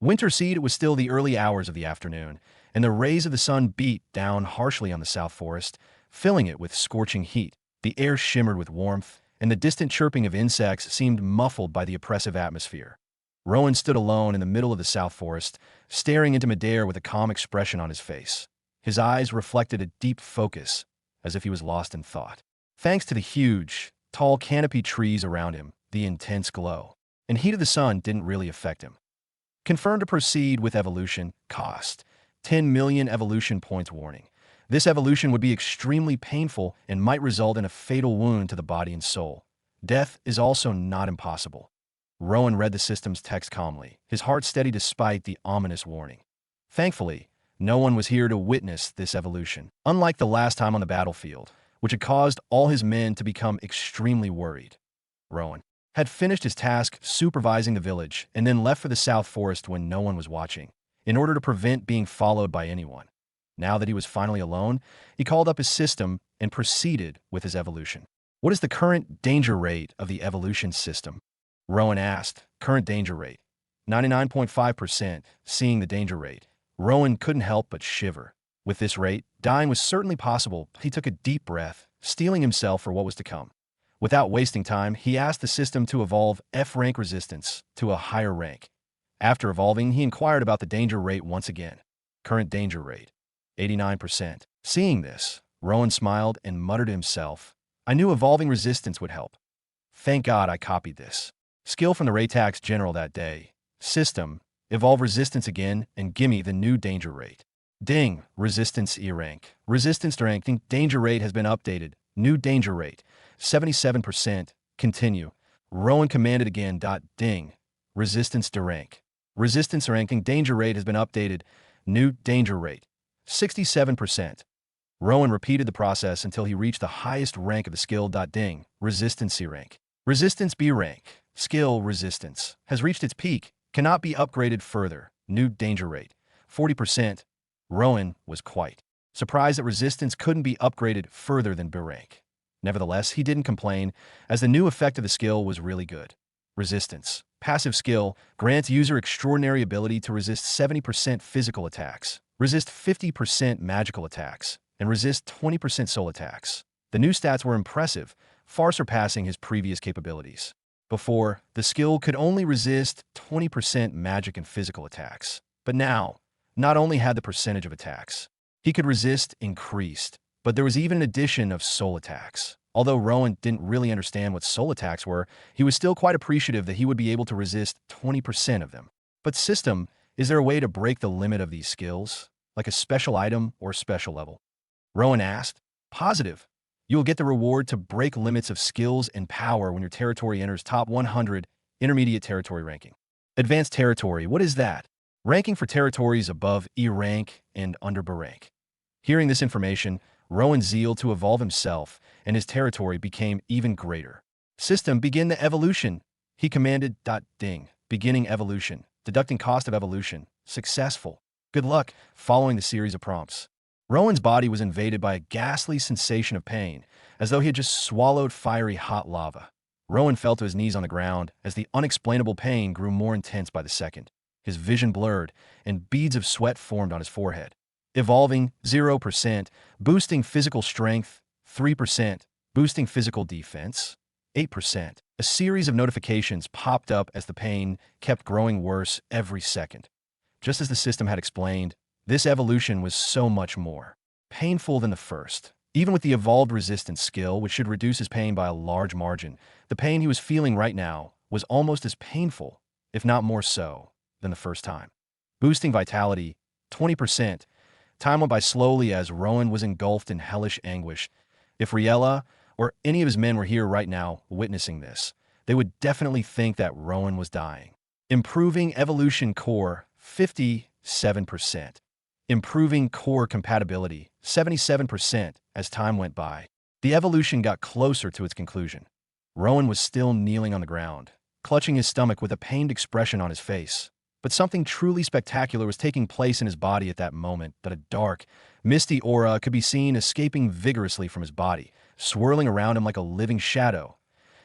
A: Winterseed was still the early hours of the afternoon, and the rays of the sun beat down harshly on the South Forest, filling it with scorching heat. The air shimmered with warmth, and the distant chirping of insects seemed muffled by the oppressive atmosphere. Rowan stood alone in the middle of the South Forest, staring into midair with a calm expression on his face. His eyes reflected a deep focus, as if he was lost in thought. Thanks to the huge, tall canopy trees around him, the intense glow and heat of the sun didn't really affect him. Confirmed to proceed with evolution. Cost 10 million evolution points warning. This evolution would be extremely painful and might result in a fatal wound to the body and soul. Death is also not impossible. Rowan read the system's text calmly, his heart steady despite the ominous warning. Thankfully, no one was here to witness this evolution, unlike the last time on the battlefield, which had caused all his men to become extremely worried. Rowan had finished his task supervising the village and then left for the South Forest when no one was watching, in order to prevent being followed by anyone. Now that he was finally alone, he called up his system and proceeded with his evolution. What is the current danger rate of the evolution system? Rowan asked. Current danger rate. 99.5%. Seeing the danger rate, Rowan couldn't help but shiver. With this rate, dying was certainly possible. He took a deep breath, steeling himself for what was to come. Without wasting time, he asked the system to evolve F-rank resistance to a higher rank. After evolving, he inquired about the danger rate once again. Current danger rate. 89%. Seeing this, Rowan smiled and muttered to himself, I knew evolving resistance would help. Thank God I copied this skill from the Raytax General that day. System, evolve resistance again and gimme the new danger rate. Ding, resistance E-rank. Resistance ranking danger rate has been updated. New danger rate, 77%. Continue. Rowan commanded again. Ding, resistance rank. Resistance ranking danger rate has been updated. New danger rate, 67%. Rowan repeated the process until he reached the highest rank of the skill. Ding, resistance C rank. Resistance B rank. Skill resistance has reached its peak, cannot be upgraded further. New danger rate, 40%. Rowan was quite surprised that resistance couldn't be upgraded further than B rank. Nevertheless, he didn't complain, as the new effect of the skill was really good. Resistance. Passive skill grants user extraordinary ability to resist 70% physical attacks, resist 50% magical attacks, and resist 20% soul attacks. The new stats were impressive, far surpassing his previous capabilities. Before, the skill could only resist 20% magic and physical attacks. But now, not only had the percentage of attacks he could resist increased, but there was even an addition of soul attacks. Although Rowan didn't really understand what soul attacks were, he was still quite appreciative that he would be able to resist 20% of them. But system, is there a way to break the limit of these skills? Like a special item or special level? Rowan asked. Positive. You will get the reward to break limits of skills and power when your territory enters top 100 intermediate territory ranking. Advanced territory, what is that? Ranking for territories above E rank and under B rank. Hearing this information, Rowan's zeal to evolve himself and his territory became even greater. System, begin the evolution. He commanded. Ding, beginning evolution. Deducting cost of evolution. Successful. Good luck. Following the series of prompts, Rowan's body was invaded by a ghastly sensation of pain, as though he had just swallowed fiery hot lava. Rowan fell to his knees on the ground as the unexplainable pain grew more intense by the second. His vision blurred, and beads of sweat formed on his forehead. Evolving, 0%, boosting physical strength, 3%, boosting physical defense, 8%. A series of notifications popped up as the pain kept growing worse every second. Just as the system had explained, this evolution was so much more painful than the first. Even with the evolved resistance skill, which should reduce his pain by a large margin, the pain he was feeling right now was almost as painful, if not more so, than the first time. Boosting vitality, 20%. Time went by slowly as Rowan was engulfed in hellish anguish. If Riella or any of his men were here right now witnessing this, they would definitely think that Rowan was dying. Improving evolution core, 57%. Improving core compatibility, 77%. As time went by, the evolution got closer to its conclusion. Rowan was still kneeling on the ground, clutching his stomach with a pained expression on his face. But something truly spectacular was taking place in his body at that moment. That a dark, misty aura could be seen escaping vigorously from his body, swirling around him like a living shadow.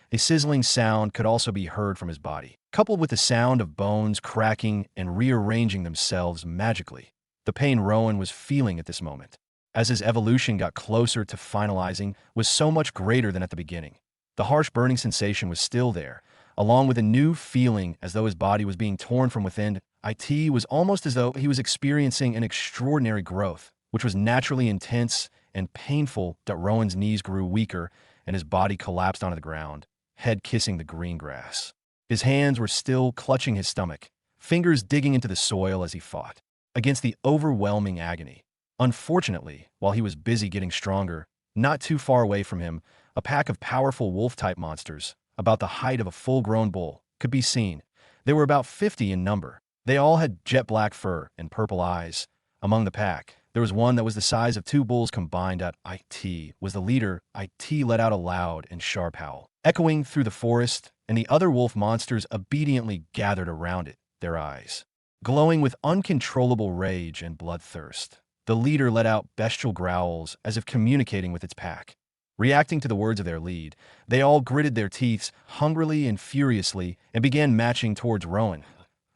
A: A sizzling sound could also be heard from his body, coupled with the sound of bones cracking and rearranging themselves magically. The pain Rowan was feeling at this moment, as his evolution got closer to finalizing, was so much greater than at the beginning. The harsh burning sensation was still there, along with a new feeling as though his body was being torn from within. It was almost as though he was experiencing an extraordinary growth, which was naturally intense and painful. Rowan's knees grew weaker and his body collapsed onto the ground, head kissing the green grass. His hands were still clutching his stomach, fingers digging into the soil as he fought against the overwhelming agony. Unfortunately, while he was busy getting stronger, not too far away from him, a pack of powerful wolf-type monsters, about the height of a full-grown bull, could be seen. They were about 50 in number. They all had jet-black fur and purple eyes. Among the pack, there was one that was the size of two bulls combined. It was the leader. It let out a loud and sharp howl, echoing through the forest, and the other wolf monsters obediently gathered around it, their eyes glowing with uncontrollable rage and bloodthirst. The leader let out bestial growls as if communicating with its pack. Reacting to the words of their lead, they all gritted their teeth hungrily and furiously and began marching towards Rowan.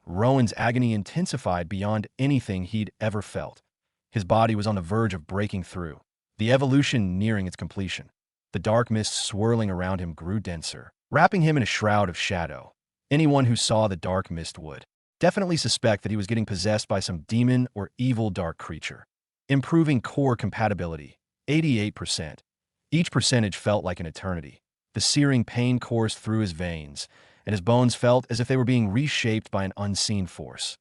A: Rowan's agony intensified beyond anything he'd ever felt. His body was on the verge of breaking through, the evolution nearing its completion. The dark mist swirling around him grew denser, wrapping him in a shroud of shadow. Anyone who saw the dark mist would definitely suspect that he was getting possessed by some demon or evil dark creature. Improving core compatibility, 88%. Each percentage felt like an eternity. The searing pain coursed through his veins, and his bones felt as if they were being reshaped by an unseen force.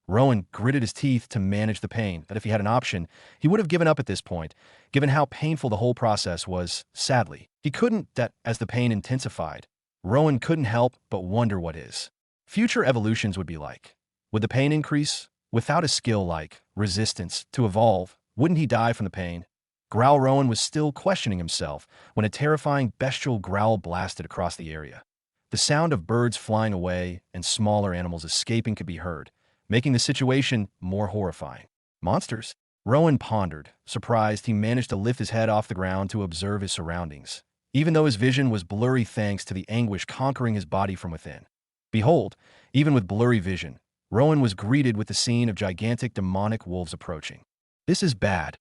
A: Rowan gritted his teeth to manage the pain, but if he had an option, he would have given up at this point, given how painful the whole process was. Sadly, he couldn't. That as the pain intensified, Rowan couldn't help but wonder what his future evolutions would be like. Would the pain increase? Without a skill like resistance to evolve, wouldn't he die from the pain? Growl. Rowan was still questioning himself when a terrifying bestial growl blasted across the area. The sound of birds flying away and smaller animals escaping could be heard, making the situation more horrifying. Monsters? Rowan pondered. Surprised, he managed to lift his head off the ground to observe his surroundings, even though his vision was blurry thanks to the anguish conquering his body from within. Behold, even with blurry vision, Rowan was greeted with the scene of gigantic demonic wolves approaching. This is bad,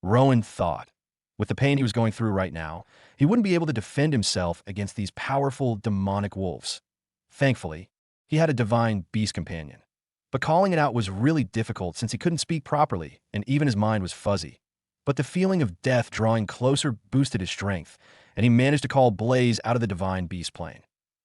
A: Rowan thought. With the pain he was going through right now, he wouldn't be able to defend himself against these powerful demonic wolves. Thankfully, he had a divine beast companion. But calling it out was really difficult since he couldn't speak properly, and even his mind was fuzzy. But the feeling of death drawing closer boosted his strength, and he managed to call Blaze out of the divine beast plane.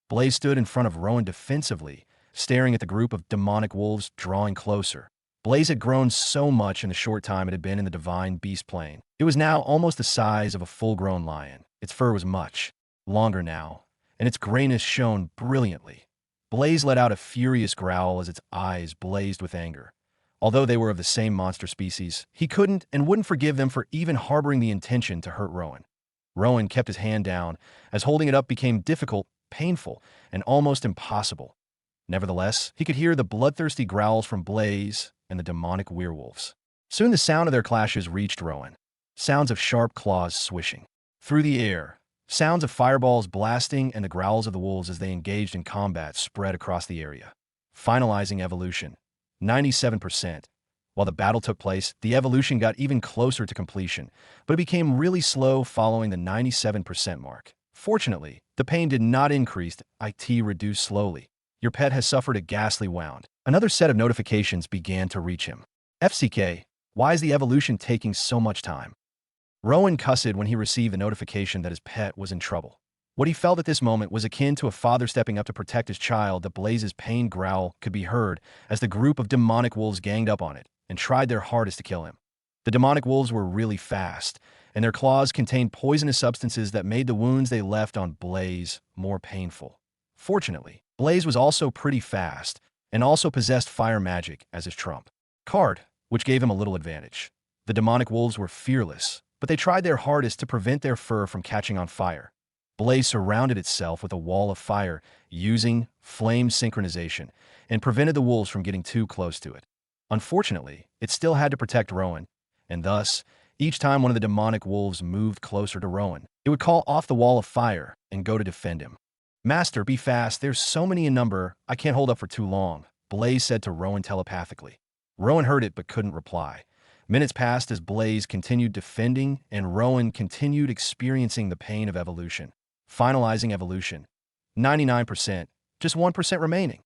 A: Blaze stood in front of Rowan defensively, staring at the group of demonic wolves drawing closer. Blaze had grown so much in the short time it had been in the divine beast plane. It was now almost the size of a full-grown lion. Its fur was much longer now, and its grayness shone brilliantly. Blaze let out a furious growl as its eyes blazed with anger. Although they were of the same monster species, he couldn't and wouldn't forgive them for even harboring the intention to hurt Rowan. Rowan kept his hand down, as holding it up became difficult, painful, and almost impossible. Nevertheless, he could hear the bloodthirsty growls from Blaze and the demonic werewolves. Soon the sound of their clashes reached Rowan. Sounds of sharp claws swishing through the air, sounds of fireballs blasting, and the growls of the wolves as they engaged in combat spread across the area. Finalizing evolution. 97%. While the battle took place, the evolution got even closer to completion, but it became really slow following the 97% mark. Fortunately, the pain did not increase, it reduced slowly. Your pet has suffered a ghastly wound. Another set of notifications began to reach him. FCK, why is the evolution taking so much time? Rowan cussed when he received the notification that his pet was in trouble. What he felt at this moment was akin to a father stepping up to protect his child. The Blaze's pain growl could be heard as the group of demonic wolves ganged up on it and tried their hardest to kill him. The demonic wolves were really fast, and their claws contained poisonous substances that made the wounds they left on Blaze more painful. Fortunately, Blaze was also pretty fast and also possessed fire magic as his trump card, which gave him a little advantage. The demonic wolves were fearless, but they tried their hardest to prevent their fur from catching on fire. Blaze surrounded itself with a wall of fire using flame synchronization and prevented the wolves from getting too close to it. Unfortunately, it still had to protect Rowan, and thus, each time one of the demonic wolves moved closer to Rowan, it would call off the wall of fire and go to defend him. Master, be fast, there's so many in number, I can't hold up for too long, Blaze said to Rowan telepathically. Rowan heard it but couldn't reply. Minutes passed as Blaze continued defending and Rowan continued experiencing the pain of evolution. Finalizing evolution. 99%, just 1% remaining.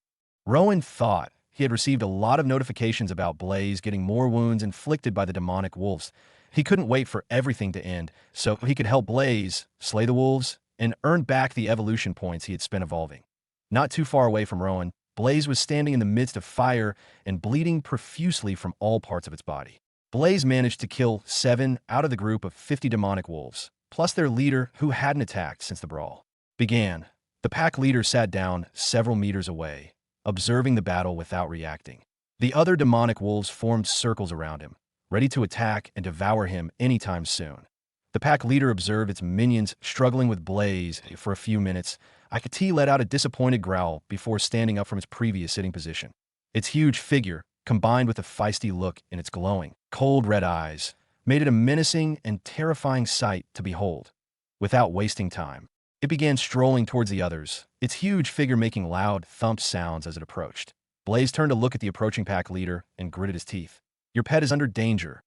A: Rowan thought he had received a lot of notifications about Blaze getting more wounds inflicted by the demonic wolves. He couldn't wait for everything to end so he could help Blaze slay the wolves and earn back the evolution points he had spent evolving. Not too far away from Rowan, Blaze was standing in the midst of fire and bleeding profusely from all parts of its body. Blaze managed to kill 7 out of the group of 50 demonic wolves, plus their leader who hadn't attacked since the brawl began. The pack leader sat down several meters away, observing the battle without reacting. The other demonic wolves formed circles around him, ready to attack and devour him anytime soon. The pack leader observed its minions struggling with Blaze for a few minutes. Ikati let out a disappointed growl before standing up from its previous sitting position. Its huge figure, combined with a feisty look in its glowing, cold red eyes, made it a menacing and terrifying sight to behold. Without wasting time, it began strolling towards the others, its huge figure making loud thump sounds as it approached. Blaze turned to look at the approaching pack leader and gritted his teeth. Your pet is under danger.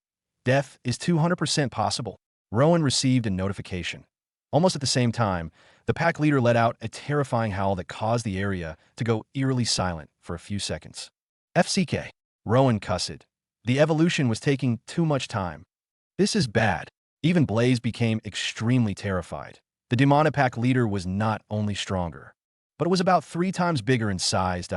A: Death is 200% possible. Rowan received a notification. Almost at the same time, the pack leader let out a terrifying howl that caused the area to go eerily silent for a few seconds. FCK. Rowan cussed. The evolution was taking too much time. This is bad. Even Blaze became extremely terrified. The demonic pack leader was not only stronger, but it was about 3 times bigger in size.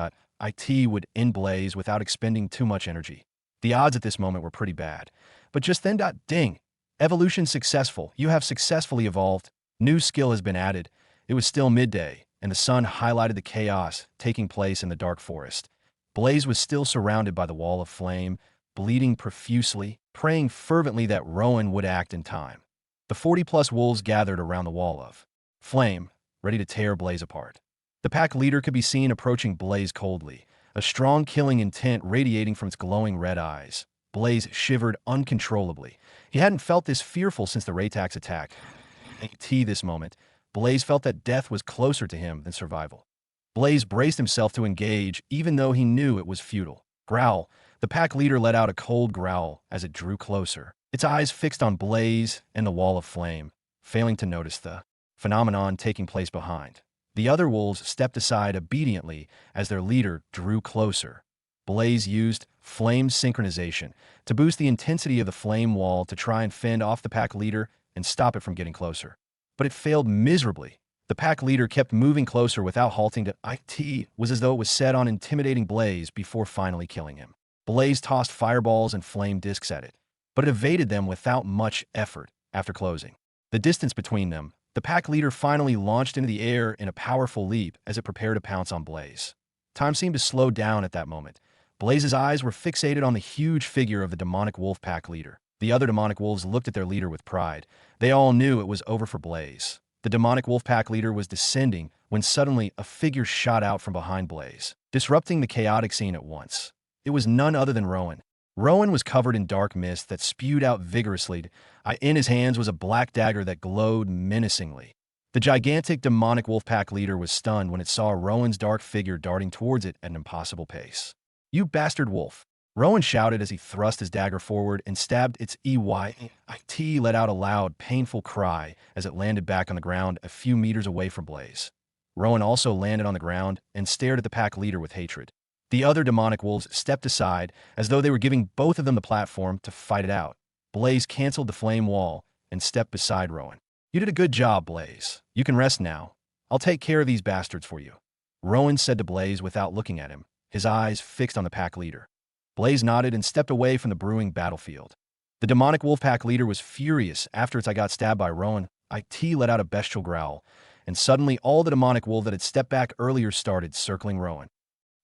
A: IT would end Blaze without expending too much energy. The odds at this moment were pretty bad. But just then, ding! Evolution successful. You have successfully evolved. New skill has been added. It was still midday, and the sun highlighted the chaos taking place in the dark forest. Blaze was still surrounded by the wall of flame, bleeding profusely, praying fervently that Rowan would act in time. The 40-plus wolves gathered around the wall of flame, ready to tear Blaze apart. The pack leader could be seen approaching Blaze coldly, a strong killing intent radiating from its glowing red eyes. Blaze shivered uncontrollably. He hadn't felt this fearful since the Raytax attack. At this moment, Blaze felt that death was closer to him than survival. Blaze braced himself to engage, even though he knew it was futile. Growl. The pack leader let out a cold growl as it drew closer, its eyes fixed on Blaze and the wall of flame, failing to notice the phenomenon taking place behind. The other wolves stepped aside obediently as their leader drew closer. Blaze used flame synchronization to boost the intensity of the flame wall to try and fend off the pack leader and stop it from getting closer. But it failed miserably. The pack leader kept moving closer without halting to IT was as though it was set on intimidating Blaze before finally killing him. Blaze tossed fireballs and flame discs at it, but it evaded them without much effort after closing. The distance between them, the pack leader finally launched into the air in a powerful leap as it prepared to pounce on Blaze. Time seemed to slow down at that moment. Blaze's eyes were fixated on the huge figure of the demonic wolf pack leader. The other demonic wolves looked at their leader with pride. They all knew it was over for Blaze. The demonic wolf pack leader was descending when suddenly a figure shot out from behind Blaze, disrupting the chaotic scene at once. It was none other than Rowan. Rowan was covered in dark mist that spewed out vigorously. In his hands was a black dagger that glowed menacingly. The gigantic demonic wolf pack leader was stunned when it saw Rowan's dark figure darting towards it at an impossible pace. "You bastard wolf!" Rowan shouted as he thrust his dagger forward and stabbed its EY. IT let out a loud, painful cry as it landed back on the ground a few meters away from Blaze. Rowan also landed on the ground and stared at the pack leader with hatred. The other demonic wolves stepped aside as though they were giving both of them the platform to fight it out. Blaze canceled the flame wall and stepped beside Rowan. "You did a good job, Blaze. You can rest now. I'll take care of these bastards for you," Rowan said to Blaze without looking at him, his eyes fixed on the pack leader. Blaze nodded and stepped away from the brewing battlefield. The demonic wolf pack leader was furious after its got stabbed by Rowan. IT let out a bestial growl, and suddenly all the demonic wolves that had stepped back earlier started circling Rowan.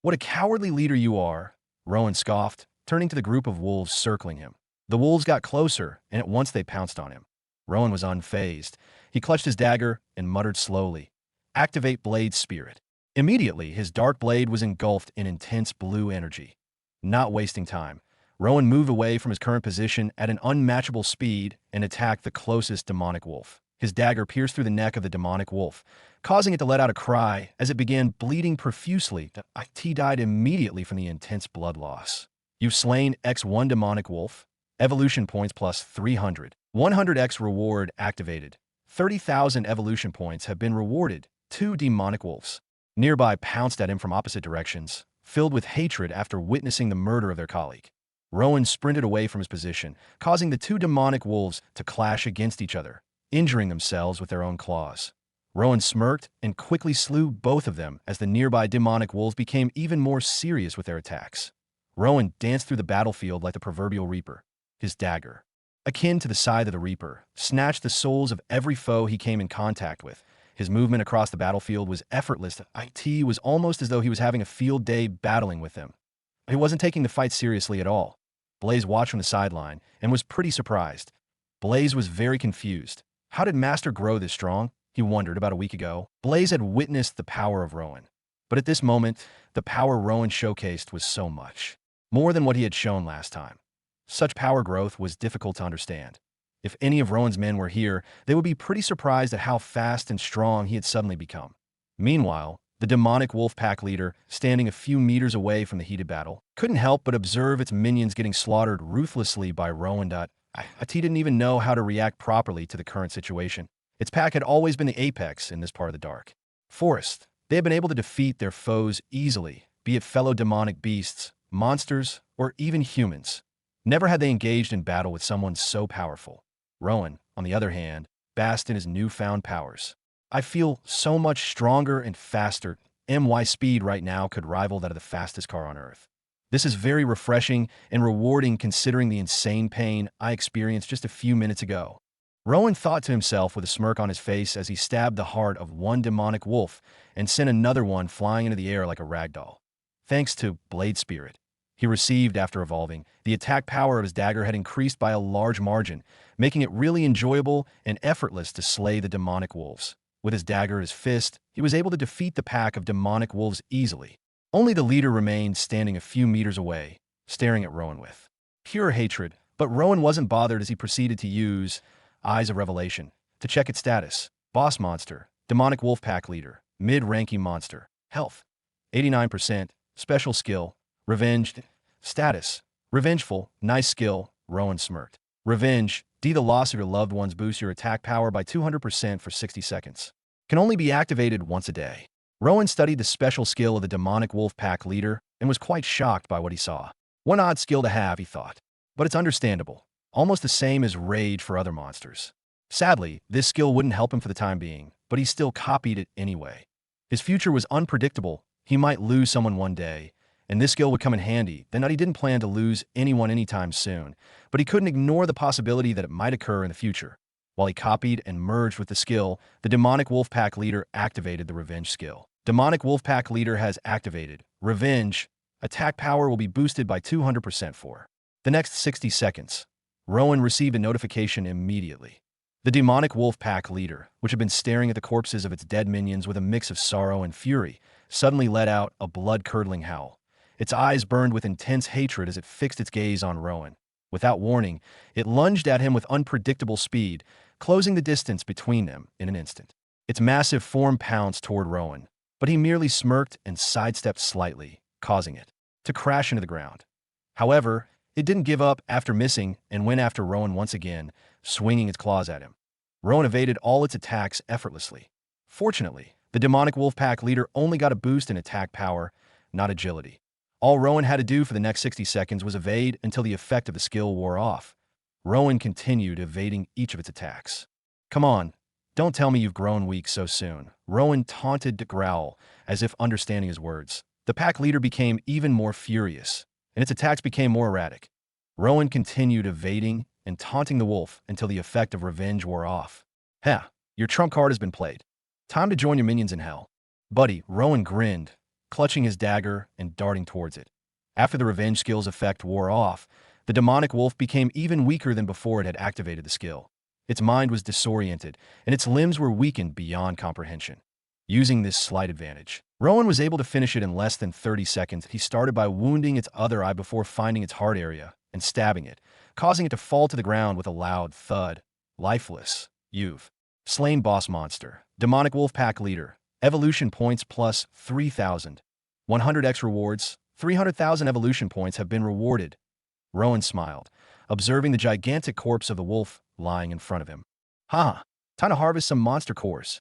A: "What a cowardly leader you are," Rowan scoffed, turning to the group of wolves circling him. The wolves got closer, and at once they pounced on him. Rowan was unfazed. He clutched his dagger and muttered slowly, "Activate Blade's spirit." Immediately, his dark blade was engulfed in intense blue energy. Not wasting time, Rowan moved away from his current position at an unmatchable speed and attacked the closest demonic wolf. His dagger pierced through the neck of the demonic wolf, causing it to let out a cry as it began bleeding profusely. IT died immediately from the intense blood loss. "You've slain X1 demonic wolf. Evolution points plus 300. 100x reward activated. 30,000 evolution points have been rewarded. 2 demonic wolves nearby pounced at him from opposite directions, filled with hatred after witnessing the murder of their colleague. Rowan sprinted away from his position, causing the 2 demonic wolves to clash against each other, injuring themselves with their own claws. Rowan smirked and quickly slew both of them as the nearby demonic wolves became even more serious with their attacks. Rowan danced through the battlefield like the proverbial reaper. His dagger, akin to the scythe of the reaper, snatched the souls of every foe he came in contact with. His movement across the battlefield was effortless. IT was almost as though he was having a field day battling with them. He wasn't taking the fight seriously at all. Blaze watched from the sideline and was pretty surprised. Blaze was very confused. How did Master grow this strong? He wondered about a week ago. Blaze had witnessed the power of Rowan. But at this moment, the power Rowan showcased was so much more than what he had shown last time. Such power growth was difficult to understand. If any of Rowan's men were here, they would be pretty surprised at how fast and strong he had suddenly become. Meanwhile, the demonic wolf pack leader, standing a few meters away from the heated battle, couldn't help but observe its minions getting slaughtered ruthlessly by Rowan. IT didn't even know how to react properly to the current situation. Its pack had always been the apex in this part of the dark forest. They had been able to defeat their foes easily, be it fellow demonic beasts, monsters, or even humans. Never had they engaged in battle with someone so powerful. Rowan, on the other hand, basked in his newfound powers. "I feel so much stronger and faster," my speed right now could rival that of the fastest car on Earth. This is very refreshing and rewarding considering the insane pain I experienced just a few minutes ago. Rowan thought to himself with a smirk on his face as he stabbed the heart of one demonic wolf and sent another one flying into the air like a ragdoll. Thanks to Blade Spirit he received after evolving, the attack power of his dagger had increased by a large margin, making it really enjoyable and effortless to slay the demonic wolves. With his dagger at his fist, he was able to defeat the pack of demonic wolves easily. Only the leader remained standing a few meters away, staring at Rowan with pure hatred. But Rowan wasn't bothered as he proceeded to use Eyes of Revelation to check its status. Boss monster, demonic wolf pack leader, mid-ranking monster, health, 89%, special skill, revenge, status, revengeful, nice skill, Rowan smirked. Revenge, the loss of your loved ones boosts your attack power by 200% for 60 seconds. Can only be activated once a day. Rowan studied the special skill of the demonic wolf pack leader and was quite shocked by what he saw. One odd skill to have, he thought. But it's understandable. Almost the same as rage for other monsters. Sadly, this skill wouldn't help him for the time being, but he still copied it anyway. His future was unpredictable. He might lose someone one day, and this skill would come in handy. Then he didn't plan to lose anyone anytime soon, but he couldn't ignore the possibility that it might occur in the future. While he copied and merged with the skill, the demonic wolf pack leader activated the revenge skill. Demonic wolf pack leader has activated revenge. Attack power will be boosted by 200% for the next 60 seconds. Rowan received a notification immediately. The demonic wolf pack leader, which had been staring at the corpses of its dead minions with a mix of sorrow and fury, suddenly let out a blood-curdling howl. Its eyes burned with intense hatred as it fixed its gaze on Rowan. Without warning, it lunged at him with unpredictable speed, closing the distance between them in an instant. Its massive form pounced toward Rowan, but he merely smirked and sidestepped slightly, causing it to crash into the ground. However, it didn't give up after missing and went after Rowan once again, swinging its claws at him. Rowan evaded all its attacks effortlessly. Fortunately, the demonic wolf pack leader only got a boost in attack power, not agility. All Rowan had to do for the next 60 seconds was evade until the effect of the skill wore off. Rowan continued evading each of its attacks. Come on, don't tell me you've grown weak so soon. Rowan taunted to growl, as if understanding his words. The pack leader became even more furious, and its attacks became more erratic. Rowan continued evading and taunting the wolf until the effect of revenge wore off. Heh, your trump card has been played. Time to join your minions in hell. Buddy, Rowan grinned, clutching his dagger and darting towards it. After the revenge skill's effect wore off, the demonic wolf became even weaker than before it had activated the skill. Its mind was disoriented, and its limbs were weakened beyond comprehension. Using this slight advantage, Rowan was able to finish it in less than 30 seconds. He started by wounding its other eye before finding its heart area and stabbing it, causing it to fall to the ground with a loud thud. Lifeless. You've slain boss monster. Demonic wolf pack leader. Evolution points plus 3,000. 100x rewards. 300,000 evolution points have been rewarded. Rowan smiled, observing the gigantic corpse of the wolf lying in front of him. Ha! Time to harvest some monster cores.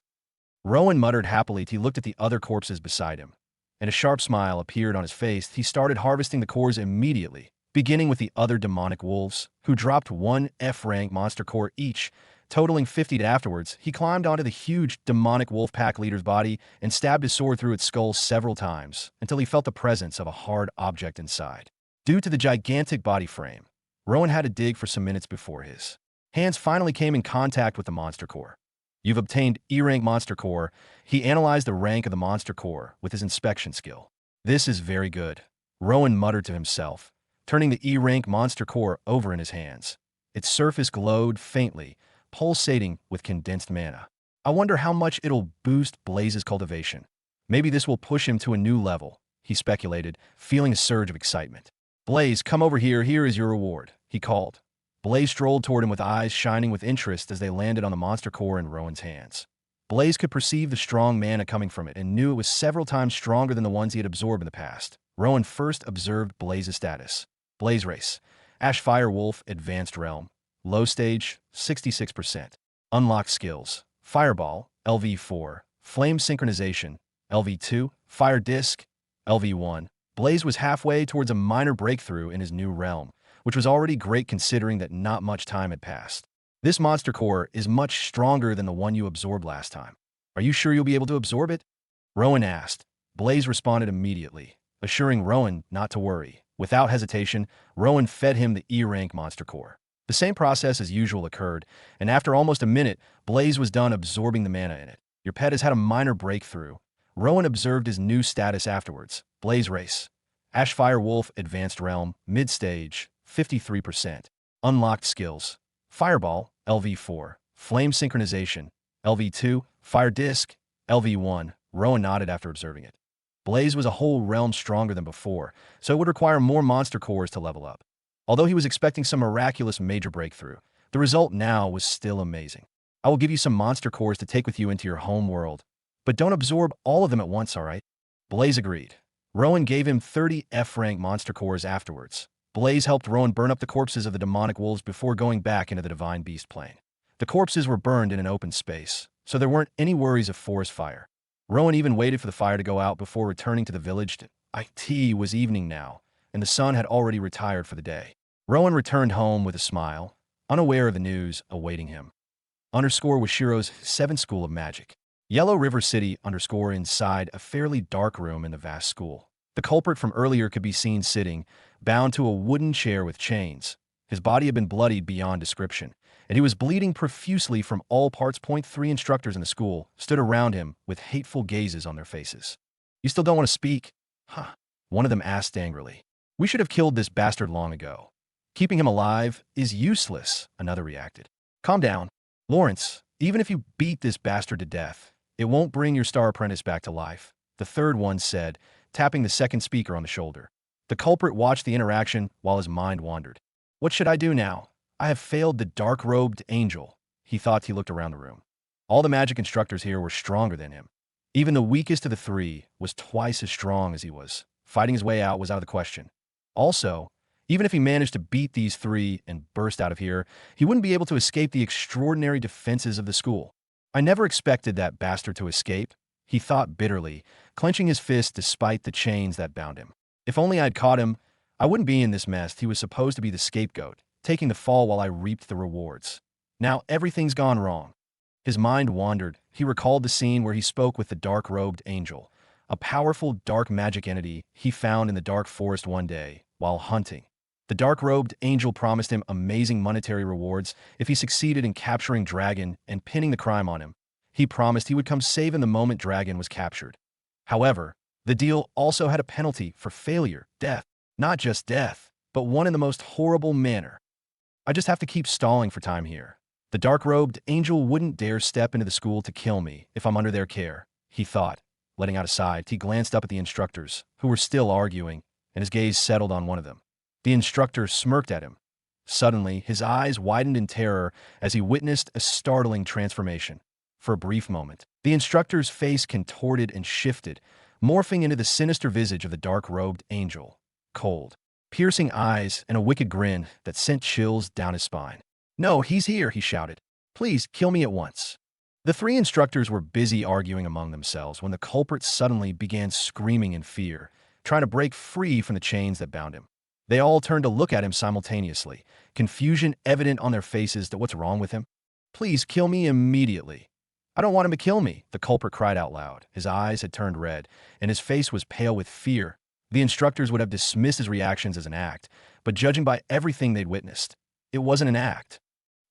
A: Rowan muttered happily as he looked at the other corpses beside him, and a sharp smile appeared on his face. He started harvesting the cores immediately, beginning with the other demonic wolves, who dropped one F-rank monster core each, totaling 50. Afterwards, he climbed onto the huge demonic wolf pack leader's body and stabbed his sword through its skull several times until he felt the presence of a hard object inside. Due to the gigantic body frame, Rowan had to dig for some minutes before his hands finally came in contact with the monster core. You've obtained E-rank monster core. He analyzed the rank of the monster core with his inspection skill. This is very good, Rowan muttered to himself, turning the E-rank monster core over in his hands. Its surface glowed faintly, pulsating with condensed mana. I wonder how much it'll boost Blaze's cultivation. Maybe this will push him to a new level, he speculated, feeling a surge of excitement. Blaze, come over here. Here is your reward, he called. Blaze strolled toward him with eyes shining with interest as they landed on the monster core in Rowan's hands. Blaze could perceive the strong mana coming from it and knew it was several times stronger than the ones he had absorbed in the past. Rowan first observed Blaze's status. Blaze race. Ash Fire Wolf Advanced Realm. Low stage, 66%. Unlocked skills. Fireball, LV4. Flame Synchronization, LV2. Fire Disc, LV1. Blaze was halfway towards a minor breakthrough in his new realm, which was already great considering that not much time had passed. This monster core is much stronger than the one you absorbed last time. Are you sure you'll be able to absorb it? Rowan asked, Blaze responded immediately, assuring Rowan not to worry. Without hesitation, Rowan fed him the E-rank monster core. The same process as usual occurred, and after almost a minute, Blaze was done absorbing the mana in it. Your pet has had a minor breakthrough. Rowan observed his new status afterwards. Blaze Race. Ashfire Wolf Advanced Realm, Mid-Stage, 53%. Unlocked Skills. Fireball, LV4. Flame Synchronization, LV2. Fire Disc, LV1. Rowan nodded after observing it. Blaze was a whole realm stronger than before, so it would require more monster cores to level up. Although he was expecting some miraculous major breakthrough, the result now was still amazing. I will give you some monster cores to take with you into your home world, but don't absorb all of them at once, alright? Blaze agreed. Rowan gave him 30 F-rank monster cores afterwards. Blaze helped Rowan burn up the corpses of the demonic wolves before going back into the divine beast plane. The corpses were burned in an open space, so there weren't any worries of forest fire. Rowan even waited for the fire to go out before returning to the village. It was evening now, and the sun had already retired for the day. Rowan returned home with a smile, unaware of the news awaiting him. _Washiro's 7th School of Magic. Yellow River City inside a fairly dark room in the vast school. The culprit from earlier could be seen sitting, bound to a wooden chair with chains. His body had been bloodied beyond description, and he was bleeding profusely from all parts. 3 instructors in the school stood around him with hateful gazes on their faces. You still don't want to speak? Huh. One of them asked angrily. We should have killed this bastard long ago. Keeping him alive is useless, another reacted. Calm down. Lawrence, even if you beat this bastard to death, it won't bring your star apprentice back to life, the third one said, tapping the second speaker on the shoulder. The culprit watched the interaction while his mind wandered. What should I do now? I have failed the dark-robed angel, he thought. He looked around the room. All the magic instructors here were stronger than him. Even the weakest of the 3 was twice as strong as he was. Fighting his way out was out of the question. Also, even if he managed to beat these 3 and burst out of here, he wouldn't be able to escape the extraordinary defenses of the school. I never expected that bastard to escape, he thought bitterly, clenching his fist despite the chains that bound him. If only I'd caught him, I wouldn't be in this mess. He was supposed to be the scapegoat, taking the fall while I reaped the rewards. Now everything's gone wrong. His mind wandered. He recalled the scene where he spoke with the dark-robed angel, a powerful dark magic entity he found in the dark forest one day while hunting. The dark-robed angel promised him amazing monetary rewards if he succeeded in capturing Dragon and pinning the crime on him. He promised he would come save him the moment Dragon was captured. However, the deal also had a penalty for failure, death. Not just death, but one in the most horrible manner. I just have to keep stalling for time here. The dark-robed angel wouldn't dare step into the school to kill me if I'm under their care, he thought. Letting out a sigh, he glanced up at the instructors, who were still arguing, and his gaze settled on one of them. The instructor smirked at him. Suddenly, his eyes widened in terror as he witnessed a startling transformation. For a brief moment, the instructor's face contorted and shifted, morphing into the sinister visage of the dark-robed angel. Cold, piercing eyes and a wicked grin that sent chills down his spine. No, he's here, he shouted. Please, kill me at once. The 3 instructors were busy arguing among themselves when the culprit suddenly began screaming in fear, trying to break free from the chains that bound him. They all turned to look at him simultaneously, confusion evident on their faces. What's wrong with him? Please kill me immediately. I don't want him to kill me, the culprit cried out loud. His eyes had turned red, and his face was pale with fear. The instructors would have dismissed his reactions as an act, but judging by everything they'd witnessed, it wasn't an act.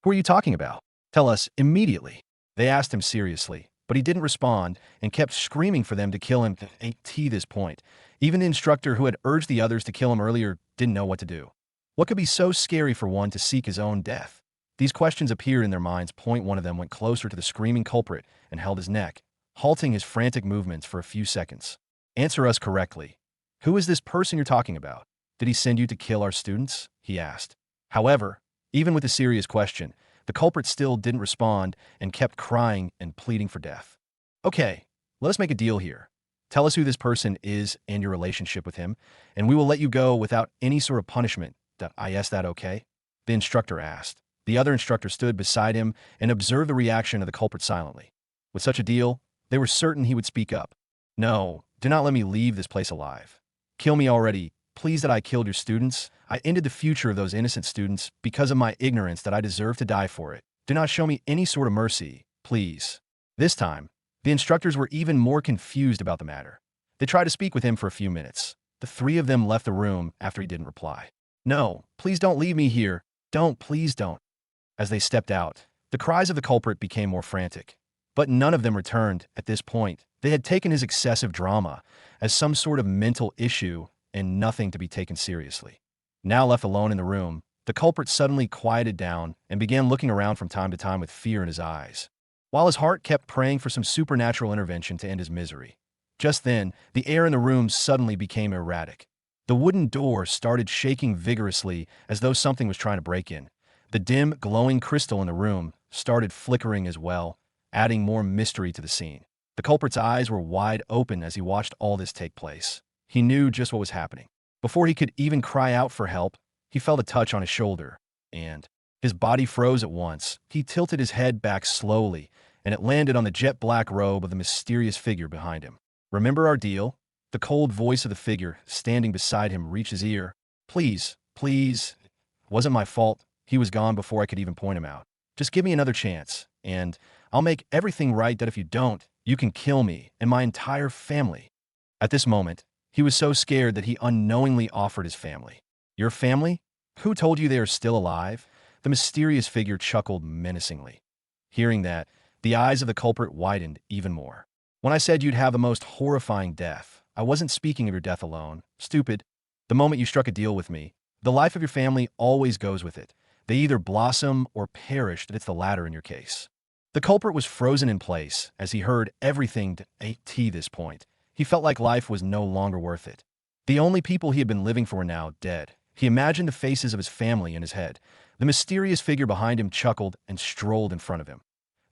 A: Who are you talking about? Tell us immediately. They asked him seriously, but he didn't respond and kept screaming for them to kill him. At this point, even the instructor who had urged the others to kill him earlier didn't know what to do. What could be so scary for one to seek his own death? These questions appeared in their minds. One of them went closer to the screaming culprit and held his neck, halting his frantic movements for a few seconds. Answer us correctly. Who is this person you're talking about? Did he send you to kill our students? He asked. However, even with the serious question, the culprit still didn't respond and kept crying and pleading for death. Okay, let us make a deal here. Tell us who this person is and your relationship with him, and we will let you go without any sort of punishment. Is that okay? The instructor asked. The other instructor stood beside him and observed the reaction of the culprit silently. With such a deal, they were certain he would speak up. No, do not let me leave this place alive. Kill me already. Please that I killed your students. I ended the future of those innocent students because of my ignorance that I deserve to die for it. Do not show me any sort of mercy, please. This time, the instructors were even more confused about the matter. They tried to speak with him for a few minutes. The three of them left the room after he didn't reply. "No, please don't leave me here. Don't, please don't." As they stepped out, the cries of the culprit became more frantic. But none of them returned at this point. They had taken his excessive drama as some sort of mental issue and nothing to be taken seriously. Now left alone in the room, the culprit suddenly quieted down and began looking around from time to time with fear in his eyes, while his heart kept praying for some supernatural intervention to end his misery. Just then, the air in the room suddenly became erratic. The wooden door started shaking vigorously as though something was trying to break in. The dim, glowing crystal in the room started flickering as well, adding more mystery to the scene. The culprit's eyes were wide open as he watched all this take place. He knew just what was happening. Before he could even cry out for help, he felt a touch on his shoulder, and his body froze at once. He tilted his head back slowly, and it landed on the jet-black robe of the mysterious figure behind him. "Remember our deal?" The cold voice of the figure standing beside him reached his ear. "Please, please. It wasn't my fault. He was gone before I could even point him out. Just give me another chance, and I'll make everything right that if you don't, you can kill me and my entire family." At this moment, he was so scared that he unknowingly offered his family. "Your family? Who told you they are still alive?" The mysterious figure chuckled menacingly. Hearing that, the eyes of the culprit widened even more. "When I said you'd have the most horrifying death, I wasn't speaking of your death alone. Stupid. The moment you struck a deal with me, the life of your family always goes with it. They either blossom or perish, and it's the latter in your case." The culprit was frozen in place as he heard everything to this point. He felt like life was no longer worth it. The only people he had been living for were now dead. He imagined the faces of his family in his head. The mysterious figure behind him chuckled and strolled in front of him.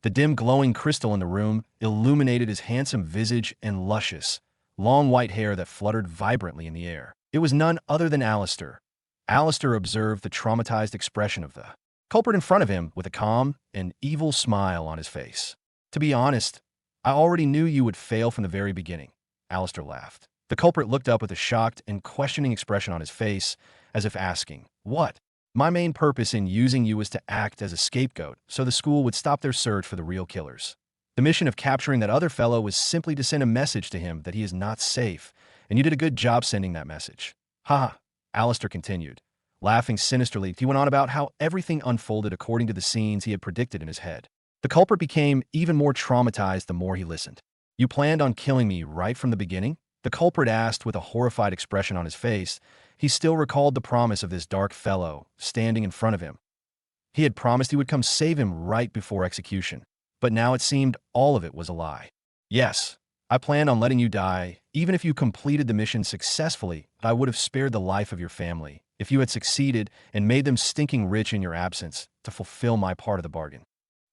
A: The dim glowing crystal in the room illuminated his handsome visage and luscious, long white hair that fluttered vibrantly in the air. It was none other than Alistair. Alistair observed the traumatized expression of the culprit in front of him with a calm and evil smile on his face. "To be honest, I already knew you would fail from the very beginning," Alistair laughed. The culprit looked up with a shocked and questioning expression on his face, as if asking, "What?" "My main purpose in using you was to act as a scapegoat so the school would stop their search for the real killers. The mission of capturing that other fellow was simply to send a message to him that he is not safe, and you did a good job sending that message." "Ha!" Alistair continued. Laughing sinisterly, he went on about how everything unfolded according to the scenes he had predicted in his head. The culprit became even more traumatized the more he listened. "You planned on killing me right from the beginning?" The culprit asked with a horrified expression on his face. He still recalled the promise of this dark fellow standing in front of him. He had promised he would come save him right before execution, but now it seemed all of it was a lie. "Yes, I planned on letting you die. Even if you completed the mission successfully, I would have spared the life of your family if you had succeeded and made them stinking rich in your absence to fulfill my part of the bargain."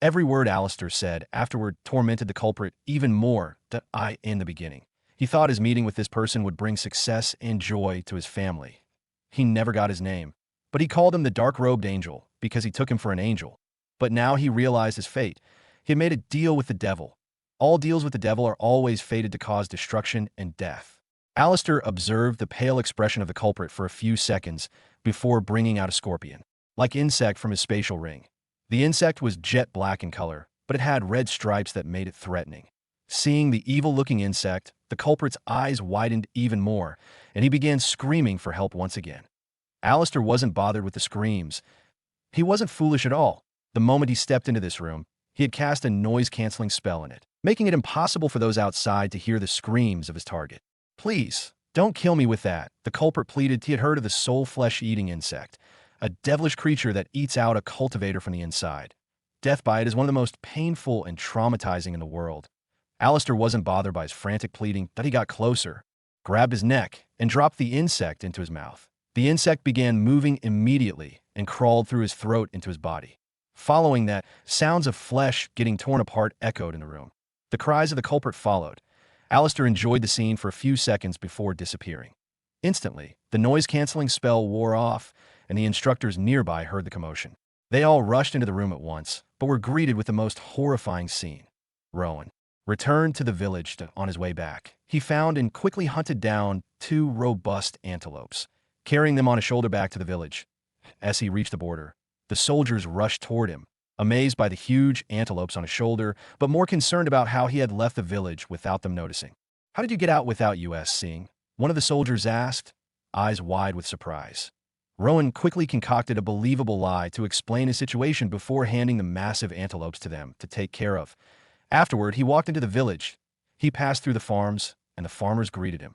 A: Every word Alistair said afterward tormented the culprit even more than in the beginning. He thought his meeting with this person would bring success and joy to his family. He never got his name, but he called him the dark-robed angel because he took him for an angel. But now he realized his fate. He had made a deal with the devil. All deals with the devil are always fated to cause destruction and death. Alistair observed the pale expression of the culprit for a few seconds before bringing out a scorpion-like insect from his spatial ring. The insect was jet black in color, but it had red stripes that made it threatening. Seeing the evil-looking insect, the culprit's eyes widened even more, and he began screaming for help once again. Alistair wasn't bothered with the screams. He wasn't foolish at all. The moment he stepped into this room, he had cast a noise-canceling spell in it, making it impossible for those outside to hear the screams of his target. "Please, don't kill me with that," the culprit pleaded. He had heard of the soul flesh-eating insect, a devilish creature that eats out a cultivator from the inside. Death by it is one of the most painful and traumatizing in the world. Alistair wasn't bothered by his frantic pleading. That he got closer, grabbed his neck, and dropped the insect into his mouth. The insect began moving immediately and crawled through his throat into his body. Following that, sounds of flesh getting torn apart echoed in the room. The cries of the culprit followed. Alistair enjoyed the scene for a few seconds before disappearing. Instantly, the noise-canceling spell wore off, and the instructors nearby heard the commotion. They all rushed into the room at once, but were greeted with the most horrifying scene. Rowan returned to the village on his way back. He found and quickly hunted down 2 robust antelopes, carrying them on his shoulder back to the village. As he reached the border, the soldiers rushed toward him, amazed by the huge antelopes on his shoulder, but more concerned about how he had left the village without them noticing. How did you get out without us seeing? One of the soldiers asked, eyes wide with surprise. Rowan quickly concocted a believable lie to explain his situation before handing the massive antelopes to them to take care of. Afterward, he walked into the village. He passed through the farms, and the farmers greeted him.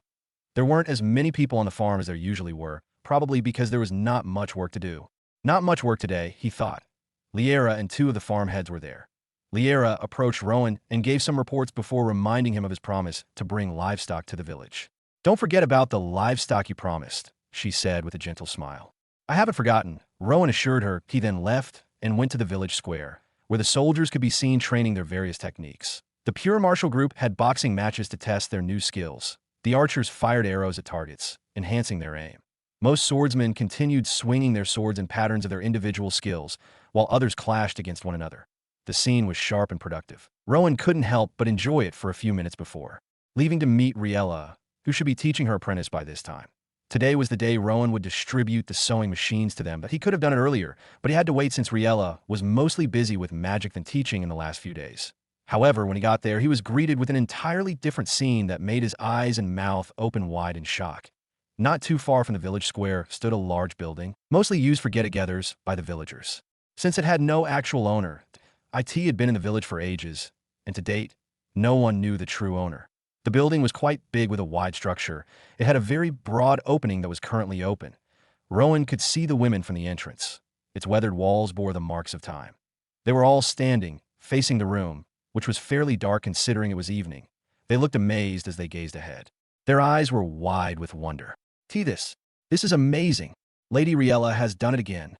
A: There weren't as many people on the farm as there usually were, probably because there was not much work to do. Not much work today, he thought. Liera and two of the farm heads were there. Liera approached Rowan and gave some reports before reminding him of his promise to bring livestock to the village. Don't forget about the livestock you promised, she said with a gentle smile. I haven't forgotten, Rowan assured her. He then left and went to the village square, where the soldiers could be seen training their various techniques. The pure martial group had boxing matches to test their new skills. The archers fired arrows at targets, enhancing their aim. Most swordsmen continued swinging their swords in patterns of their individual skills, while others clashed against one another. The scene was sharp and productive. Rowan couldn't help but enjoy it for a few minutes before leaving to meet Riella, who should be teaching her apprentice by this time. Today was the day Rowan would distribute the sewing machines to them, but he could have done it earlier, but he had to wait since Riella was mostly busy with magic than teaching in the last few days. However, when he got there, he was greeted with an entirely different scene that made his eyes and mouth open wide in shock. Not too far from the village square stood a large building, mostly used for get-togethers by the villagers. Since it had no actual owner, IT had been in the village for ages, and to date, no one knew the true owner. The building was quite big with a wide structure. It had a very broad opening that was currently open. Rowan could see the women from the entrance. Its weathered walls bore the marks of time. They were all standing, facing the room, which was fairly dark considering it was evening. They looked amazed as they gazed ahead. Their eyes were wide with wonder. This is amazing. Lady Riella has done it again.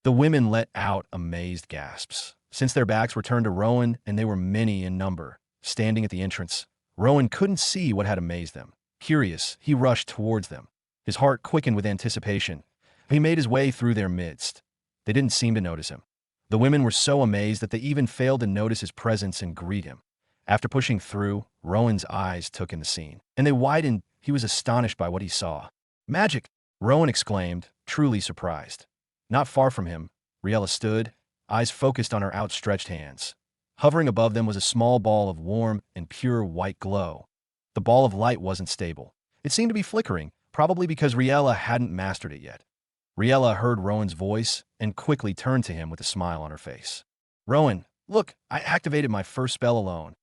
A: The women let out amazed gasps. Since their backs were turned to Rowan and they were many in number, standing at the entrance, Rowan couldn't see what had amazed them. Curious, he rushed towards them. His heart quickened with anticipation. He made his way through their midst. They didn't seem to notice him. The women were so amazed that they even failed to notice his presence and greet him. After pushing through, Rowan's eyes took in the scene, and they widened. He was astonished by what he saw. Magic! Rowan exclaimed, truly surprised. Not far from him, Riella stood, eyes focused on her outstretched hands. Hovering above them was a small ball of warm and pure white glow. The ball of light wasn't stable. It seemed to be flickering, probably because Riella hadn't mastered it yet. Riella heard Rowan's voice and quickly turned to him with a smile on her face. Rowan, look, I activated my first spell alone,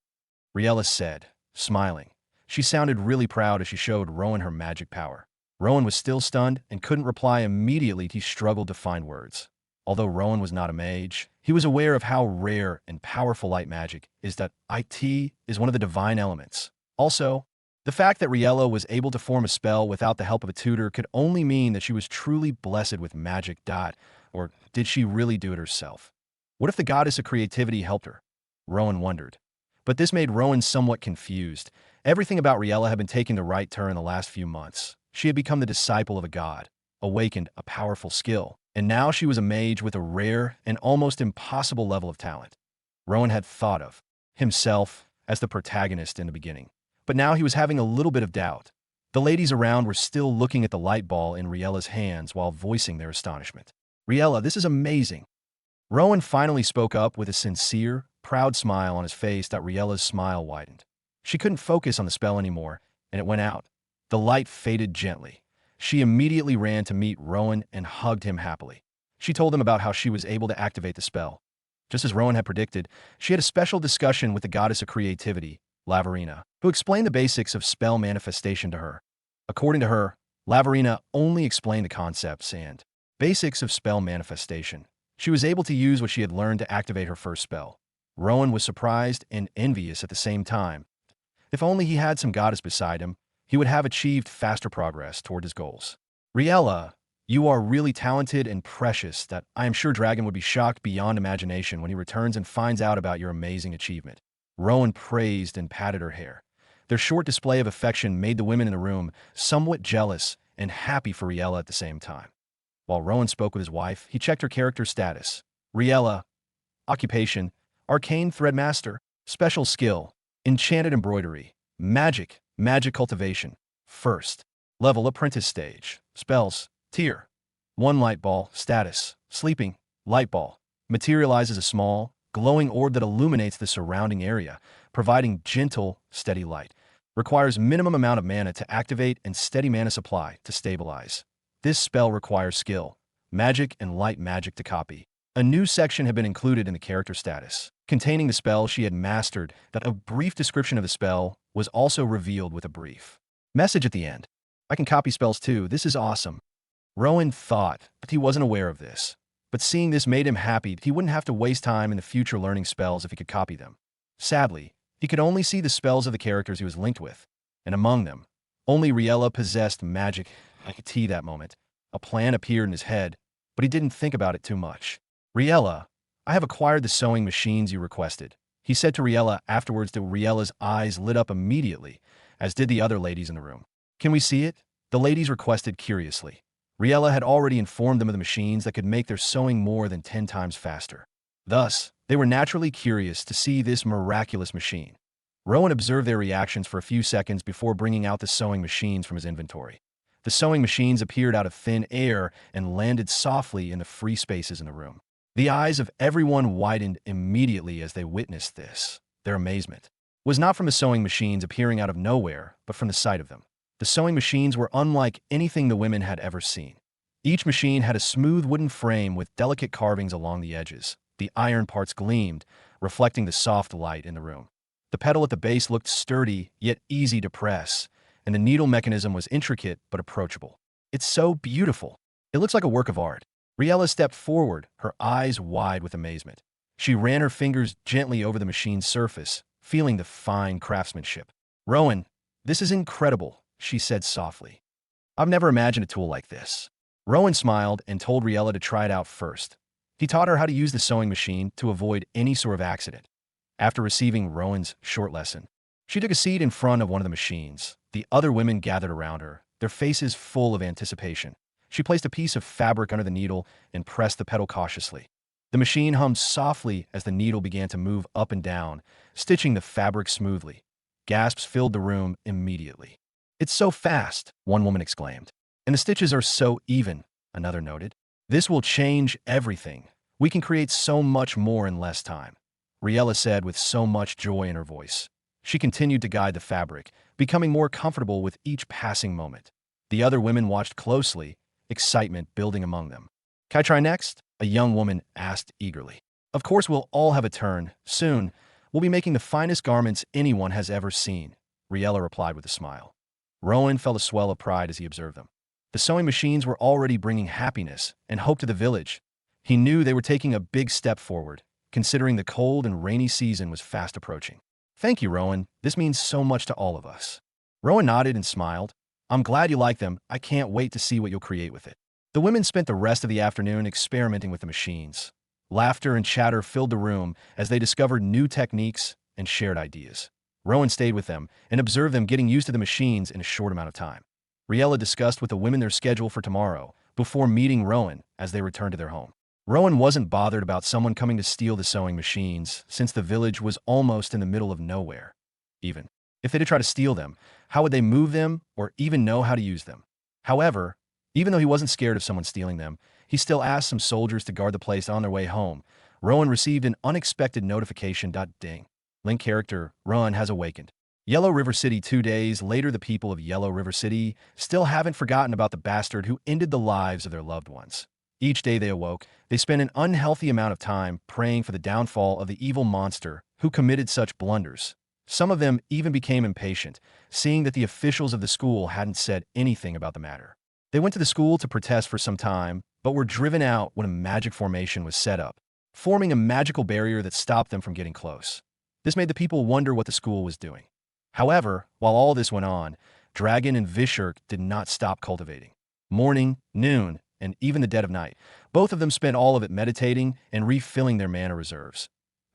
A: Riella said, smiling. She sounded really proud as she showed Rowan her magic power. Rowan was still stunned and couldn't reply immediately. He struggled to find words. Although Rowan was not a mage, he was aware of how rare and powerful light magic is. That IT is one of the divine elements. Also, the fact that Riella was able to form a spell without the help of a tutor could only mean that she was truly blessed with magic. Or did she really do it herself? What if the goddess of creativity helped her? Rowan wondered. But this made Rowan somewhat confused. Everything about Riella had been taking the right turn in the last few months. She had become the disciple of a god, awakened a powerful skill, and now she was a mage with a rare and almost impossible level of talent. Rowan had thought of himself as the protagonist in the beginning, but now he was having a little bit of doubt. The ladies around were still looking at the light ball in Riella's hands while voicing their astonishment. Riella, this is amazing. Rowan finally spoke up with a sincere, proud smile on his face. That Riella's smile widened. She couldn't focus on the spell anymore, and it went out. The light faded gently. She immediately ran to meet Rowan and hugged him happily. She told him about how she was able to activate the spell. Just as Rowan had predicted, she had a special discussion with the goddess of creativity, Lavarina, who explained the basics of spell manifestation to her. According to her, Lavarina only explained the concepts and basics of spell manifestation. She was able to use what she had learned to activate her first spell. Rowan was surprised and envious at the same time. If only he had some goddess beside him, he would have achieved faster progress toward his goals. Riella, you are really talented and precious. That I am sure Dragon would be shocked beyond imagination when he returns and finds out about your amazing achievement. Rowan praised and patted her hair. Their short display of affection made the women in the room somewhat jealous and happy for Riella at the same time. While Rowan spoke with his wife, he checked her character status. Riella, occupation, arcane threadmaster, special skill, enchanted embroidery, magic cultivation, first level apprentice stage, spells, tier 1 light ball, status, sleeping, light ball, materializes a small, glowing orb that illuminates the surrounding area, providing gentle, steady light. Requires minimum amount of mana to activate and steady mana supply to stabilize. This spell requires skill, magic, and light magic to copy. A new section had been included in the character status, containing the spell she had mastered. That a brief description of the spell was also revealed with a brief message at the end. I can copy spells too, this is awesome. Rowan thought, but he wasn't aware of this. But seeing this made him happy. He wouldn't have to waste time in the future learning spells if he could copy them. Sadly, he could only see the spells of the characters he was linked with, and among them, only Riella possessed magic. I could see that moment. A plan appeared in his head, but he didn't think about it too much. Riella, I have acquired the sewing machines you requested, he said to Riella afterwards. That Riella's eyes lit up immediately, as did the other ladies in the room. Can we see it? The ladies requested curiously. Riella had already informed them of the machines that could make their sewing more than 10 times faster. Thus, they were naturally curious to see this miraculous machine. Rowan observed their reactions for a few seconds before bringing out the sewing machines from his inventory. The sewing machines appeared out of thin air and landed softly in the free spaces in the room. The eyes of everyone widened immediately as they witnessed this. Their amazement was not from the sewing machines appearing out of nowhere, but from the sight of them. The sewing machines were unlike anything the women had ever seen. Each machine had a smooth wooden frame with delicate carvings along the edges. The iron parts gleamed, reflecting the soft light in the room. The pedal at the base looked sturdy, yet easy to press, and the needle mechanism was intricate but approachable. It's so beautiful. It looks like a work of art. Riella stepped forward, her eyes wide with amazement. She ran her fingers gently over the machine's surface, feeling the fine craftsmanship. Rowan, this is incredible, she said softly. I've never imagined a tool like this. Rowan smiled and told Riella to try it out first. He taught her how to use the sewing machine to avoid any sort of accident. After receiving Rowan's short lesson, she took a seat in front of one of the machines. The other women gathered around her, their faces full of anticipation. She placed a piece of fabric under the needle and pressed the pedal cautiously. The machine hummed softly as the needle began to move up and down, stitching the fabric smoothly. Gasps filled the room immediately. It's so fast, one woman exclaimed. And the stitches are so even, another noted. This will change everything. We can create so much more in less time, Riella said with so much joy in her voice. She continued to guide the fabric, becoming more comfortable with each passing moment. The other women watched closely, excitement building among them. Can I try next? A young woman asked eagerly. Of course we'll all have a turn. Soon, we'll be making the finest garments anyone has ever seen, Riella replied with a smile. Rowan felt a swell of pride as he observed them. The sewing machines were already bringing happiness and hope to the village. He knew they were taking a big step forward, considering the cold and rainy season was fast approaching. Thank you, Rowan. This means so much to all of us. Rowan nodded and smiled. I'm glad you like them. I can't wait to see what you'll create with it. The women spent the rest of the afternoon experimenting with the machines. Laughter and chatter filled the room as they discovered new techniques and shared ideas. Rowan stayed with them and observed them getting used to the machines in a short amount of time. Riella discussed with the women their schedule for tomorrow before meeting Rowan as they returned to their home. Rowan wasn't bothered about someone coming to steal the sewing machines, since the village was almost in the middle of nowhere. Even if they did try to steal them, how would they move them or even know how to use them? However, even though he wasn't scared of someone stealing them, he still asked some soldiers to guard the place on their way home. Rowan received an unexpected notification. Ding. Link character, Rowan has awakened. Yellow River City 2 days later. The people of Yellow River City still haven't forgotten about the bastard who ended the lives of their loved ones. Each day they awoke, they spent an unhealthy amount of time praying for the downfall of the evil monster who committed such blunders. Some of them even became impatient, seeing that the officials of the school hadn't said anything about the matter. They went to the school to protest for some time, but were driven out when a magic formation was set up, forming a magical barrier that stopped them from getting close. This made the people wonder what the school was doing. However, while all this went on, Dragon and Vishurk did not stop cultivating. Morning, noon, and even the dead of night, both of them spent all of it meditating and refilling their mana reserves.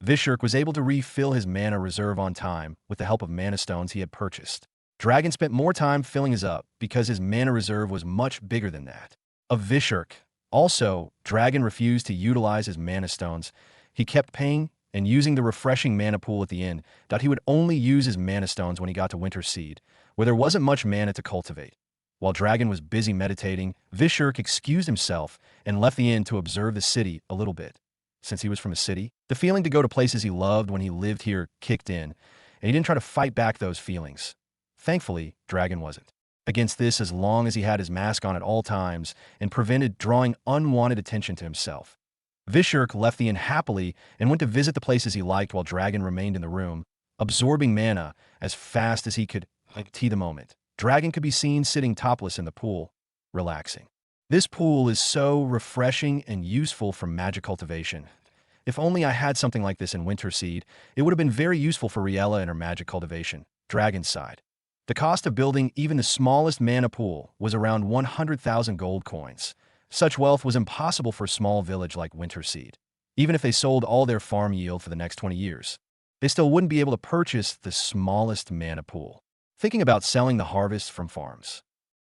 A: Vishurk was able to refill his mana reserve on time with the help of mana stones he had purchased. Dragon spent more time filling his up because his mana reserve was much bigger than that of Vishurk. Also, Dragon refused to utilize his mana stones. He kept paying and using the refreshing mana pool at the end. He would only use his mana stones when he got to Winter Seed, where there wasn't much mana to cultivate. While Dragon was busy meditating, Vishurk excused himself and left the inn to observe the city a little bit. Since he was from a city, the feeling to go to places he loved when he lived here kicked in, and he didn't try to fight back those feelings. Thankfully, Dragon wasn't. Against this, as long as he had his mask on at all times and prevented drawing unwanted attention to himself. Vishurk left the inn happily and went to visit the places he liked while Dragon remained in the room, absorbing mana as fast as he could tea the moment. Dragon could be seen sitting topless in the pool, relaxing. This pool is so refreshing and useful for magic cultivation. If only I had something like this in Winterseed, it would have been very useful for Riella and her magic cultivation. Dragon sighed. The cost of building even the smallest mana pool was around 100,000 gold coins. Such wealth was impossible for a small village like Winterseed. Even if they sold all their farm yield for the next 20 years, they still wouldn't be able to purchase the smallest mana pool. Thinking about selling the harvest from farms,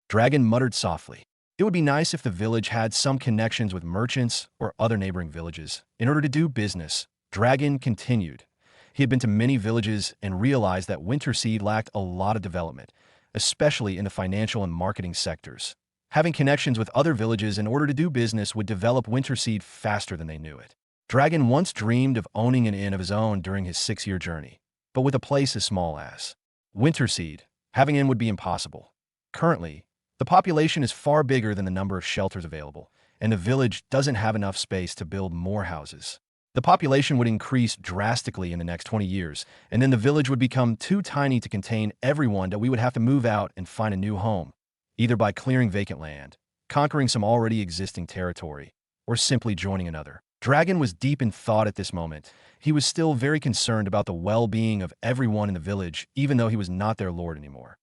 A: Dragon muttered softly. It would be nice if the village had some connections with merchants or other neighboring villages in order to do business. Dragon continued. He had been to many villages and realized that Winterseed lacked a lot of development, especially in the financial and marketing sectors. Having connections with other villages in order to do business would develop Winterseed faster than they knew it. Dragon once dreamed of owning an inn of his own during his 6-year journey, but with a place as small as Winterseed, having an inn would be impossible. Currently, the population is far bigger than the number of shelters available, and the village doesn't have enough space to build more houses. The population would increase drastically in the next 20 years, and then the village would become too tiny to contain everyone that we would have to move out and find a new home, either by clearing vacant land, conquering some already existing territory, or simply joining another. Dragon was deep in thought at this moment. He was still very concerned about the well-being of everyone in the village, even though he was not their lord anymore.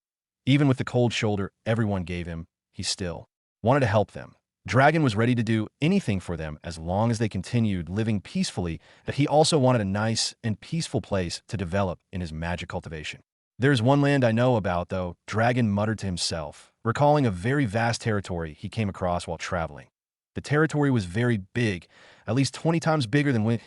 A: Even with the cold shoulder everyone gave him, he still wanted to help them. Dragon was ready to do anything for them as long as they continued living peacefully, but he also wanted a nice and peaceful place to develop in his magic cultivation. There's one land I know about, though, Dragon muttered to himself, recalling a very vast territory he came across while traveling. The territory was very big, at least 20 times bigger than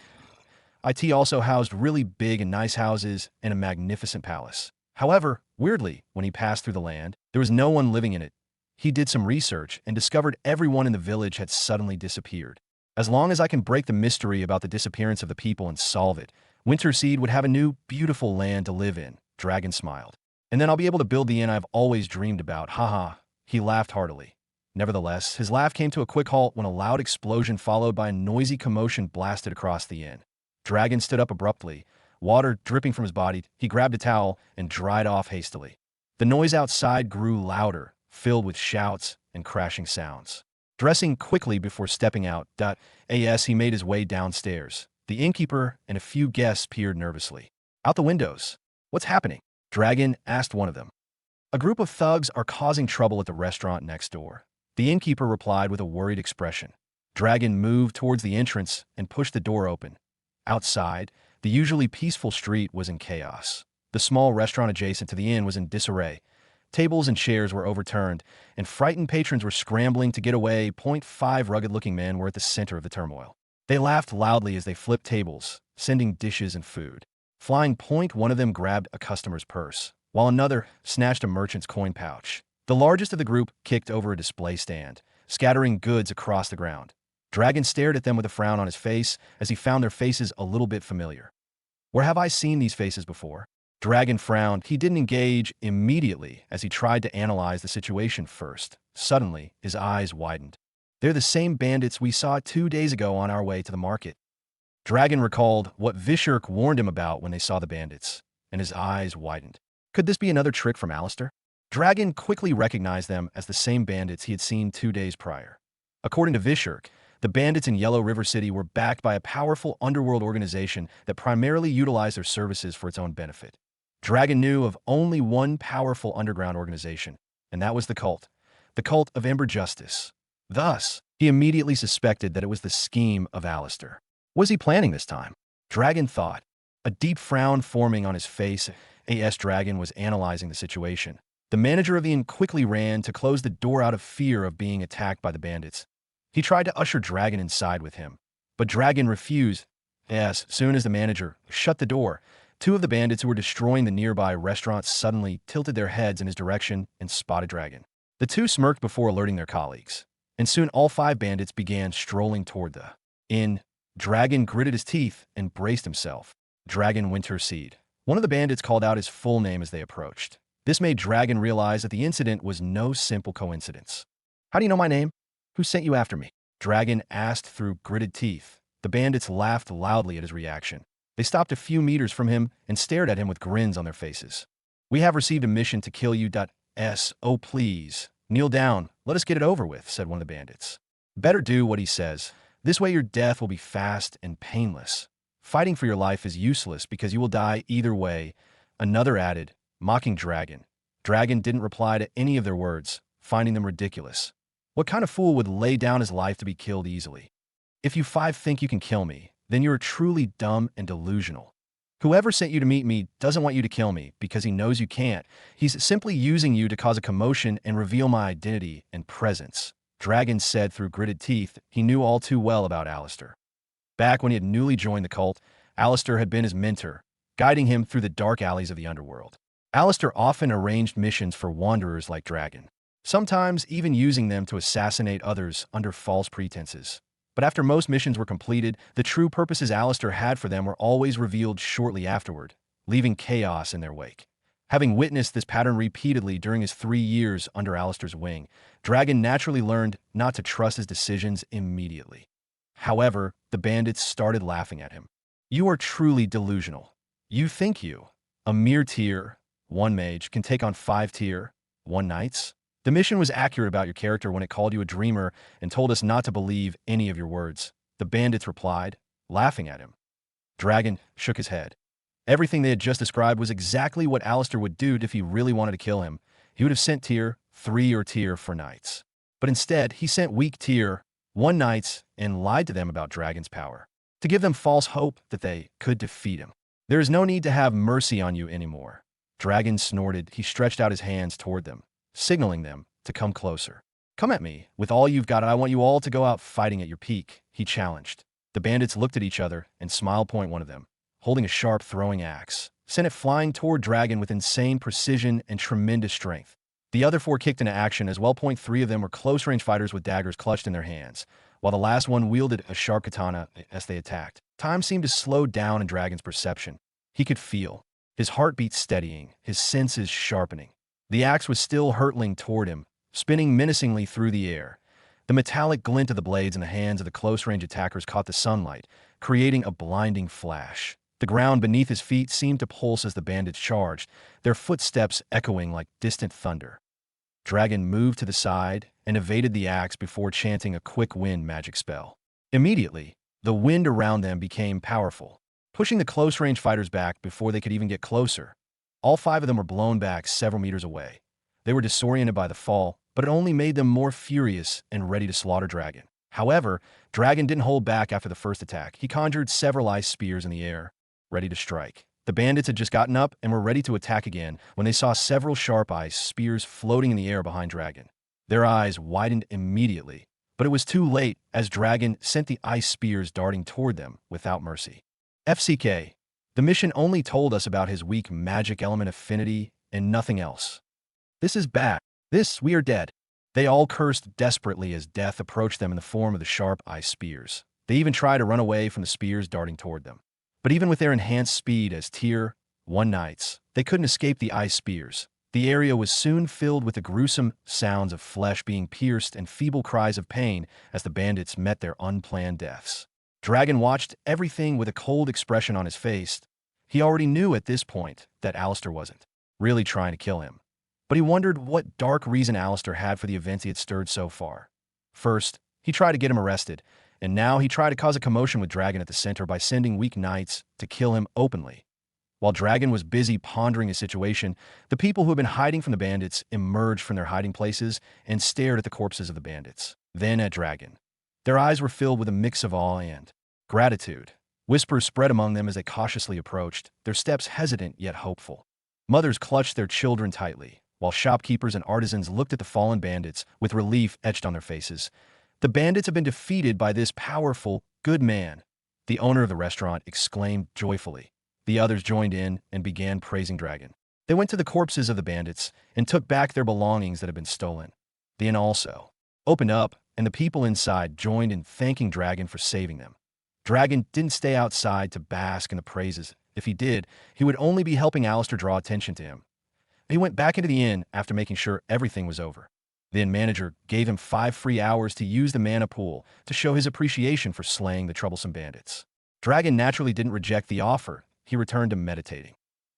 A: it also housed really big and nice houses and a magnificent palace. However, weirdly, when he passed through the land, there was no one living in it. He did some research and discovered everyone in the village had suddenly disappeared. As long as I can break the mystery about the disappearance of the people and solve it, Winterseed would have a new, beautiful land to live in. Dragon smiled. And then I'll be able to build the inn I've always dreamed about. Haha. He laughed heartily. Nevertheless, his laugh came to a quick halt when a loud explosion followed by a noisy commotion blasted across the inn. Dragon stood up abruptly. Water dripping from his body, he grabbed a towel and dried off hastily. The noise outside grew louder, filled with shouts and crashing sounds. Dressing quickly before stepping out, he made his way downstairs. The innkeeper and a few guests peered nervously out the windows. What's happening? Dragon asked one of them. A group of thugs are causing trouble at the restaurant next door. The innkeeper replied with a worried expression. Dragon moved towards the entrance and pushed the door open. Outside, the usually peaceful street was in chaos. The small restaurant adjacent to the inn was in disarray. Tables and chairs were overturned, and frightened patrons were scrambling to get away. 5 rugged-looking men were at the center of the turmoil. They laughed loudly as they flipped tables, sending dishes and food. Flying point, one of them grabbed a customer's purse, while another snatched a merchant's coin pouch. The largest of the group kicked over a display stand, scattering goods across the ground. Dragon stared at them with a frown on his face as he found their faces a little bit familiar. Where have I seen these faces before? Dragon frowned. He didn't engage immediately as he tried to analyze the situation first. Suddenly, his eyes widened. They're the same bandits we saw 2 days ago on our way to the market. Dragon recalled what Vishurk warned him about when they saw the bandits, and his eyes widened. Could this be another trick from Alistair? Dragon quickly recognized them as the same bandits he had seen 2 days prior. According to Vishurk, the bandits in Yellow River City were backed by a powerful underworld organization that primarily utilized their services for its own benefit. Dragon knew of only one powerful underground organization, and that was the cult of Ember Justice. Thus, he immediately suspected that it was the scheme of Alistair. What was he planning this time? Dragon thought, a deep frown forming on his face. Dragon was analyzing the situation. The manager of the inn quickly ran to close the door out of fear of being attacked by the bandits. He tried to usher Dragon inside with him, but Dragon refused. As soon as the manager shut the door, 2 of the bandits who were destroying the nearby restaurant suddenly tilted their heads in his direction and spotted Dragon. The 2 smirked before alerting their colleagues, and soon all 5 bandits began strolling toward the inn. Dragon gritted his teeth and braced himself. Dragon Winterseed. One of the bandits called out his full name as they approached. This made Dragon realize that the incident was no simple coincidence. "How do you know my name? Who sent you after me?" Dragon asked through gritted teeth. The bandits laughed loudly at his reaction. They stopped a few meters from him and stared at him with grins on their faces. "We have received a mission to kill you. Oh, please. Kneel down. Let us get it over with," said one of the bandits. "Better do what he says. This way your death will be fast and painless. Fighting for your life is useless because you will die either way," another added, mocking Dragon. Dragon didn't reply to any of their words, finding them ridiculous. What kind of fool would lay down his life to be killed easily? "If you five think you can kill me, then you are truly dumb and delusional. Whoever sent you to meet me doesn't want you to kill me because he knows you can't. He's simply using you to cause a commotion and reveal my identity and presence," Dragon said through gritted teeth. He knew all too well about Alistair. Back when he had newly joined the cult, Alistair had been his mentor, guiding him through the dark alleys of the underworld. Alistair often arranged missions for wanderers like Dragon, sometimes even using them to assassinate others under false pretenses. But after most missions were completed, the true purposes Alistair had for them were always revealed shortly afterward, leaving chaos in their wake. Having witnessed this pattern repeatedly during his 3 years under Alistair's wing, Dragon naturally learned not to trust his decisions immediately. However, the bandits started laughing at him. "You are truly delusional. You think you, a mere tier 1 mage, can take on 5 tier 1 knights? The mission was accurate about your character when it called you a dreamer and told us not to believe any of your words," the bandits replied, laughing at him. Dragon shook his head. Everything they had just described was exactly what Alistair would do if he really wanted to kill him. He would have sent tier 3 or tier 4 knights. But instead, he sent weak tier 1 knights and lied to them about Dragon's power, to give them false hope that they could defeat him. "There is no need to have mercy on you anymore." Dragon snorted. He stretched out his hands toward them, signaling them to come closer. "Come at me with all you've got. I want you all to go out fighting at your peak," he challenged. The bandits looked at each other and smiled. One of them, holding a sharp throwing axe, sent it flying toward Dragon with insane precision and tremendous strength. The other 4 kicked into action as well. 3 of them were close-range fighters with daggers clutched in their hands, while the last one wielded a sharp katana as they attacked. Time seemed to slow down in Dragon's perception. He could feel his heartbeat steadying, his senses sharpening. The axe was still hurtling toward him, spinning menacingly through the air. The metallic glint of the blades in the hands of the close-range attackers caught the sunlight, creating a blinding flash. The ground beneath his feet seemed to pulse as the bandits charged, their footsteps echoing like distant thunder. Dragon moved to the side and evaded the axe before chanting a quick wind magic spell. Immediately, the wind around them became powerful, pushing the close-range fighters back before they could even get closer. All 5 of them were blown back several meters away. They were disoriented by the fall, but it only made them more furious and ready to slaughter Dragon. However, Dragon didn't hold back after the first attack. He conjured several ice spears in the air, ready to strike. The bandits had just gotten up and were ready to attack again when they saw several sharp ice spears floating in the air behind Dragon. Their eyes widened immediately, but it was too late as Dragon sent the ice spears darting toward them without mercy. FCK. The mission only told us about his weak magic element affinity and nothing else. "This is bad. We are dead." They all cursed desperately as death approached them in the form of the sharp ice spears. They even tried to run away from the spears darting toward them. But even with their enhanced speed as tier 1 knights, they couldn't escape the ice spears. The area was soon filled with the gruesome sounds of flesh being pierced and feeble cries of pain as the bandits met their unplanned deaths. Dragon watched everything with a cold expression on his face. He already knew at this point that Alistair wasn't really trying to kill him. But he wondered what dark reason Alistair had for the events he had stirred so far. First, he tried to get him arrested, and now he tried to cause a commotion with Dragon at the center by sending weak knights to kill him openly. While Dragon was busy pondering his situation, the people who had been hiding from the bandits emerged from their hiding places and stared at the corpses of the bandits, then at Dragon. Their eyes were filled with a mix of awe and gratitude. Whispers spread among them as they cautiously approached, their steps hesitant yet hopeful. Mothers clutched their children tightly, while shopkeepers and artisans looked at the fallen bandits with relief etched on their faces. The bandits have been defeated by this powerful, good man, the owner of the restaurant exclaimed joyfully. The others joined in and began praising Dragon. They went to the corpses of the bandits and took back their belongings that had been stolen. The inn also opened up, and the people inside joined in thanking Dragon for saving them. Dragon didn't stay outside to bask in the praises. If he did, he would only be helping Alistair draw attention to him. He went back into the inn after making sure everything was over. The inn manager gave him 5 free hours to use the mana pool to show his appreciation for slaying the troublesome bandits. Dragon naturally didn't reject the offer. He returned to meditating.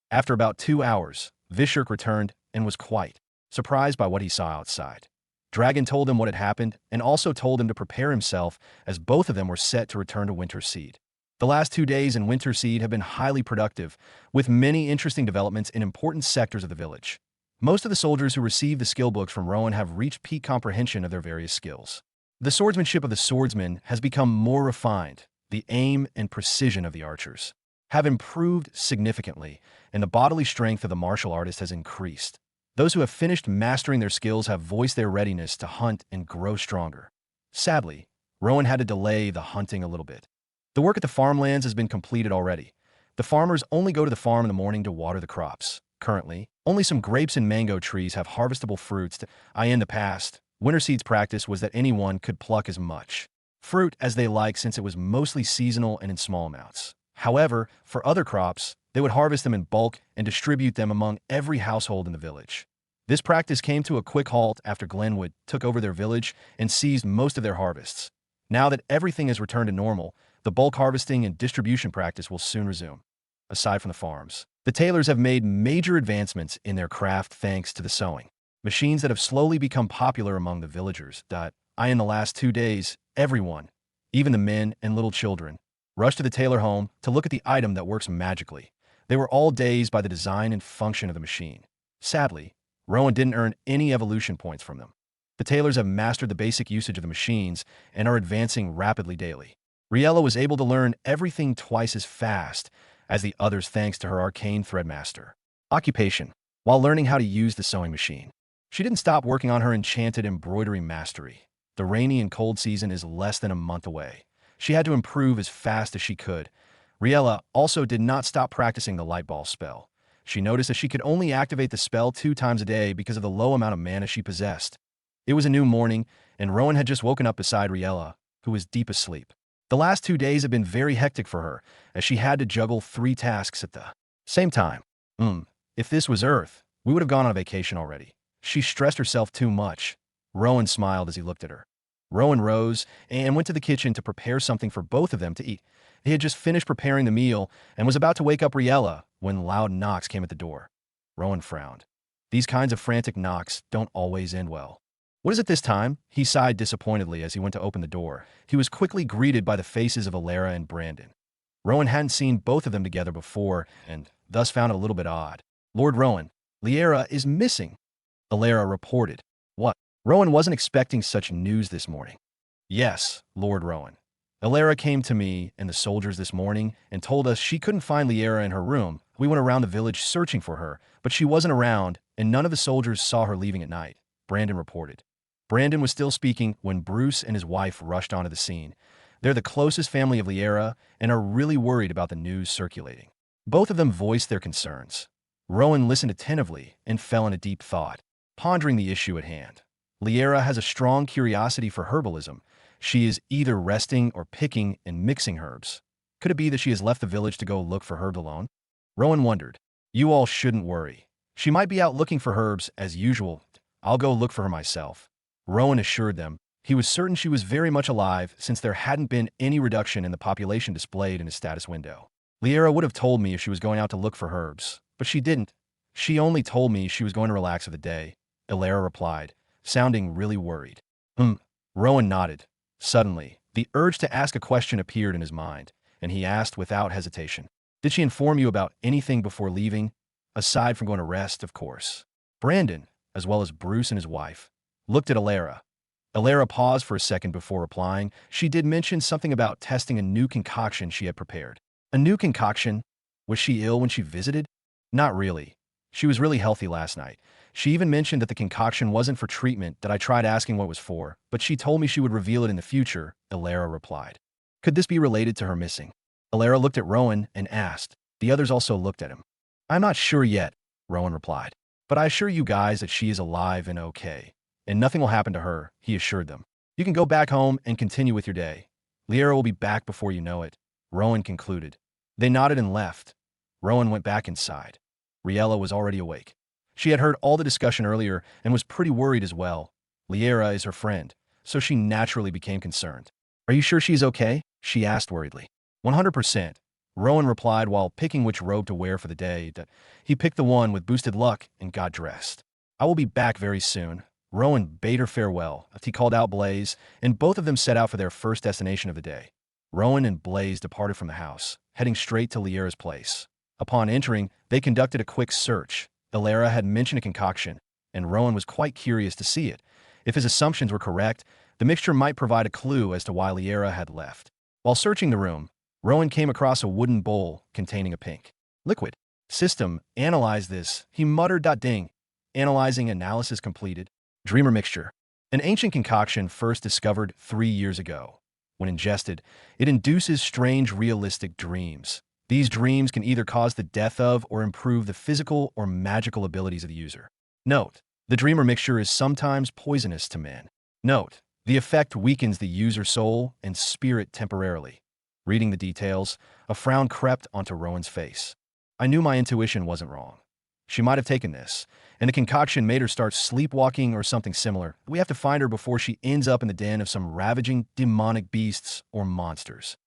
A: After about 2 hours, Vishurk returned and was quite surprised by what he saw outside. Dragon told him what had happened and also told him to prepare himself as both of them were set to return to Winter Seed. The last 2 days in Winter Seed have been highly productive, with many interesting developments in important sectors of the village. Most of the soldiers who received the skill books from Rowan have reached peak comprehension of their various skills. The swordsmanship of the swordsmen has become more refined. The aim and precision of the archers have improved significantly, and the bodily strength of the martial artist has increased. Those who have finished mastering their skills have voiced their readiness to hunt and grow stronger. Sadly, Rowan had to delay the hunting a little bit. The work at the farmlands has been completed already. The farmers only go to the farm in the morning to water the crops. Currently, only some grapes and mango trees have harvestable fruits. In the past, Winter Seed's practice was that anyone could pluck as much fruit as they liked since it was mostly seasonal and in small amounts. However, for other crops, they would harvest them in bulk and distribute them among every household in the village. This practice came to a quick halt after Glenwood took over their village and seized most of their harvests. Now that everything has returned to normal, the bulk harvesting and distribution practice will soon resume. Aside from the farms, the tailors have made major advancements in their craft thanks to the sewing machines that have slowly become popular among the villagers. In the last 2 days, everyone, even the men and little children, rushed to the tailor home to look at the item that works magically. They were all dazed by the design and function of the machine. Sadly, Rowan didn't earn any evolution points from them. The tailors have mastered the basic usage of the machines and are advancing rapidly daily. Riella was able to learn everything twice as fast as the others thanks to her arcane threadmaster occupation. While learning how to use the sewing machine, she didn't stop working on her enchanted embroidery mastery. The rainy and cold season is less than a month away. She had to improve as fast as she could. Riella also did not stop practicing the light ball spell. She noticed that she could only activate the spell 2 times a day because of the low amount of mana she possessed. It was a new morning, and Rowan had just woken up beside Riella, who was deep asleep. The last 2 days had been very hectic for her, as she had to juggle 3 tasks at the same time. If this was Earth, we would have gone on vacation already. She stressed herself too much. Rowan smiled as he looked at her. Rowan rose and went to the kitchen to prepare something for both of them to eat. He had just finished preparing the meal and was about to wake up Riella when loud knocks came at the door. Rowan frowned. These kinds of frantic knocks don't always end well. What is it this time? He sighed disappointedly as he went to open the door. He was quickly greeted by the faces of Alara and Brandon. Rowan hadn't seen both of them together before and thus found it a little bit odd. Lord Rowan, Liera is missing, Alara reported. What? Rowan wasn't expecting such news this morning. Yes, Lord Rowan. Alara came to me and the soldiers this morning and told us she couldn't find Liera in her room. We went around the village searching for her, but she wasn't around and none of the soldiers saw her leaving at night, Brandon reported. Brandon was still speaking when Bruce and his wife rushed onto the scene. They're the closest family of Liera and are really worried about the news circulating. Both of them voiced their concerns. Rowan listened attentively and fell in a deep thought, pondering the issue at hand. Liera has a strong curiosity for herbalism. She is either resting or picking and mixing herbs. Could it be that she has left the village to go look for herbs alone? Rowan wondered. You all shouldn't worry. She might be out looking for herbs as usual. I'll go look for her myself. Rowan assured them. He was certain she was very much alive since there hadn't been any reduction in the population displayed in his status window. Liera would have told me if she was going out to look for herbs, but she didn't. She only told me she was going to relax for the day, Alara replied, sounding really worried. Rowan nodded. Suddenly, the urge to ask a question appeared in his mind, and he asked without hesitation. Did she inform you about anything before leaving? Aside from going to rest, of course. Brandon, as well as Bruce and his wife, looked at Alara. Alara paused for a second before replying. She did mention something about testing a new concoction she had prepared. A new concoction? Was she ill when she visited? Not really. She was really healthy last night. She even mentioned that the concoction wasn't for treatment, that I tried asking what it was for, but she told me she would reveal it in the future, Alara replied. Could this be related to her missing? Alara looked at Rowan and asked. The others also looked at him. I'm not sure yet, Rowan replied. But I assure you guys that she is alive and okay. And nothing will happen to her, he assured them. You can go back home and continue with your day. Liera will be back before you know it, Rowan concluded. They nodded and left. Rowan went back inside. Riella was already awake. She had heard all the discussion earlier and was pretty worried as well. Liera is her friend, so she naturally became concerned. Are you sure she's okay? She asked worriedly. 100%. Rowan replied while picking which robe to wear for the day. He picked the one with boosted luck and got dressed. I will be back very soon. Rowan bade her farewell. He called out Blaze, and both of them set out for their first destination of the day. Rowan and Blaze departed from the house, heading straight to Liera's place. Upon entering, they conducted a quick search. Liera had mentioned a concoction, and Rowan was quite curious to see it. If his assumptions were correct, the mixture might provide a clue as to why Liera had left. While searching the room, Rowan came across a wooden bowl containing a pink liquid. System, analyze this, he muttered. Ding. Analyzing analysis completed. Dreamer mixture. An ancient concoction first discovered 3 years ago. When ingested, it induces strange realistic dreams. These dreams can either cause the death of or improve the physical or magical abilities of the user. Note: the dreamer mixture is sometimes poisonous to men. Note: the effect weakens the user's soul and spirit temporarily. Reading the details, a frown crept onto Rowan's face. I knew my intuition wasn't wrong. She might have taken this, and the concoction made her start sleepwalking or something similar. We have to find her before she ends up in the den of some ravaging demonic beasts or monsters.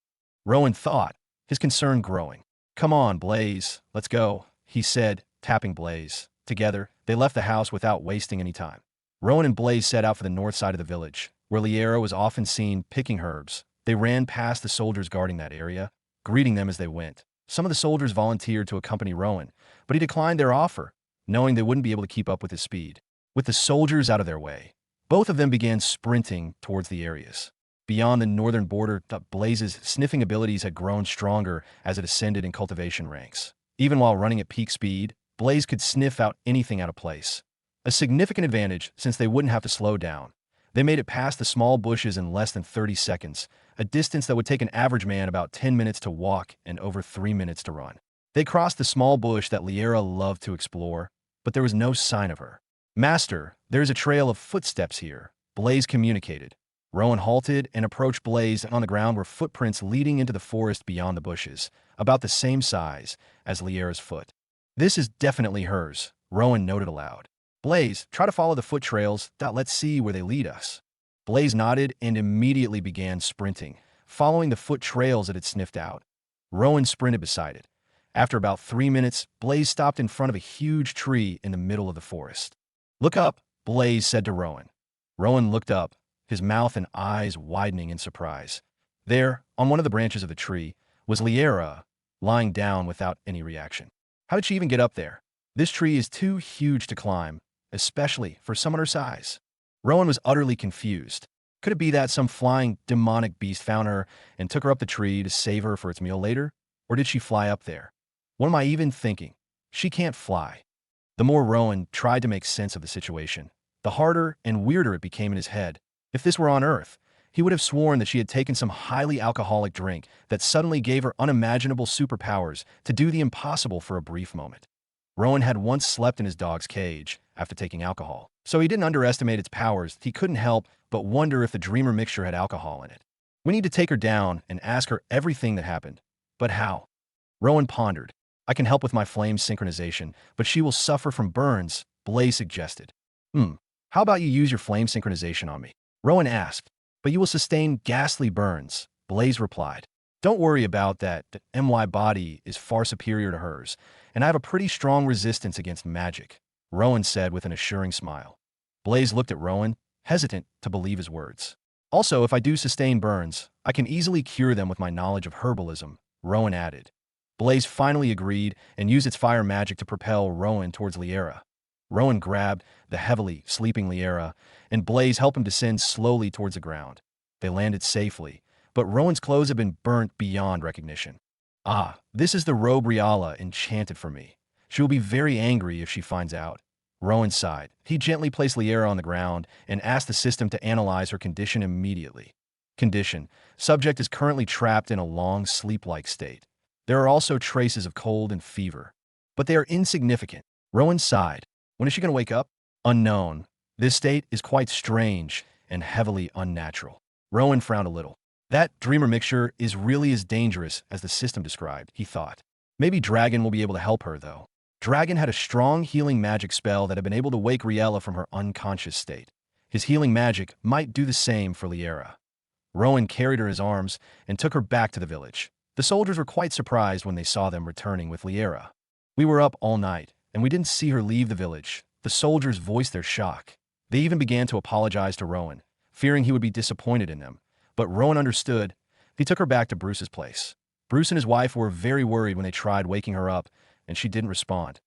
A: Rowan thought, his concern growing. Come on, Blaze, let's go, he said, tapping Blaze. Together, they left the house without wasting any time. Rowan and Blaze set out for the north side of the village, where Liera was often seen picking herbs. They ran past the soldiers guarding that area, greeting them as they went. Some of the soldiers volunteered to accompany Rowan, but he declined their offer, knowing they wouldn't be able to keep up with his speed. With the soldiers out of their way, both of them began sprinting towards the areas. Beyond the northern border, Blaze's sniffing abilities had grown stronger as it ascended in cultivation ranks. Even while running at peak speed, Blaze could sniff out anything out of place. A significant advantage since they wouldn't have to slow down. They made it past the small bushes in less than 30 seconds, a distance that would take an average man about 10 minutes to walk and over 3 minutes to run. They crossed the small bush that Liera loved to explore, but there was no sign of her. Master, there's a trail of footsteps here, Blaze communicated. Rowan halted and approached Blaze, and on the ground were footprints leading into the forest beyond the bushes, about the same size as Liera's foot. This is definitely hers, Rowan noted aloud. Blaze, try to follow the foot trails. Let's see where they lead us. Blaze nodded and immediately began sprinting, following the foot trails it had sniffed out. Rowan sprinted beside it. After about 3 minutes, Blaze stopped in front of a huge tree in the middle of the forest. Look up, Blaze said to Rowan. Rowan looked up, his mouth and eyes widening in surprise. There, on one of the branches of the tree, was Liera, lying down without any reaction. How did she even get up there? This tree is too huge to climb, especially for someone her size. Rowan was utterly confused. Could it be that some flying, demonic beast found her and took her up the tree to save her for its meal later? Or did she fly up there? What am I even thinking? She can't fly. The more Rowan tried to make sense of the situation, the harder and weirder it became in his head. If this were on Earth, he would have sworn that she had taken some highly alcoholic drink that suddenly gave her unimaginable superpowers to do the impossible for a brief moment. Rowan had once slept in his dog's cage after taking alcohol, so he didn't underestimate its powers. He couldn't help but wonder if the dreamer mixture had alcohol in it. We need to take her down and ask her everything that happened. But how? Rowan pondered. I can help with my flame synchronization, but she will suffer from burns, Blaze suggested. How about you use your flame synchronization on me? Rowan asked. But you will sustain ghastly burns, Blaze replied. Don't worry about that. My body is far superior to hers, and I have a pretty strong resistance against magic, Rowan said with an assuring smile. Blaze looked at Rowan, hesitant to believe his words. Also, if I do sustain burns, I can easily cure them with my knowledge of herbalism, Rowan added. Blaze finally agreed and used its fire magic to propel Rowan towards Liera. Rowan grabbed the heavily sleeping Liera, and Blaze helped him descend slowly towards the ground. They landed safely, but Rowan's clothes had been burnt beyond recognition. This is the robe Riala enchanted for me. She will be very angry if she finds out. Rowan sighed. He gently placed Liera on the ground and asked the system to analyze her condition immediately. Condition: subject is currently trapped in a long sleep-like state. There are also traces of cold and fever, but they are insignificant. Rowan sighed. When is she going to wake up? Unknown. This state is quite strange and heavily unnatural. Rowan frowned a little. That dreamer mixture is really as dangerous as the system described, he thought. Maybe Dragon will be able to help her, though. Dragon had a strong healing magic spell that had been able to wake Riella from her unconscious state. His healing magic might do the same for Liera. Rowan carried her in his arms and took her back to the village. The soldiers were quite surprised when they saw them returning with Liera. "We were up all night, and we didn't see her leave the village." The soldiers voiced their shock. They even began to apologize to Rowan, fearing he would be disappointed in them. But Rowan understood. He took her back to Bruce's place. Bruce and his wife were very worried when they tried waking her up, and she didn't respond.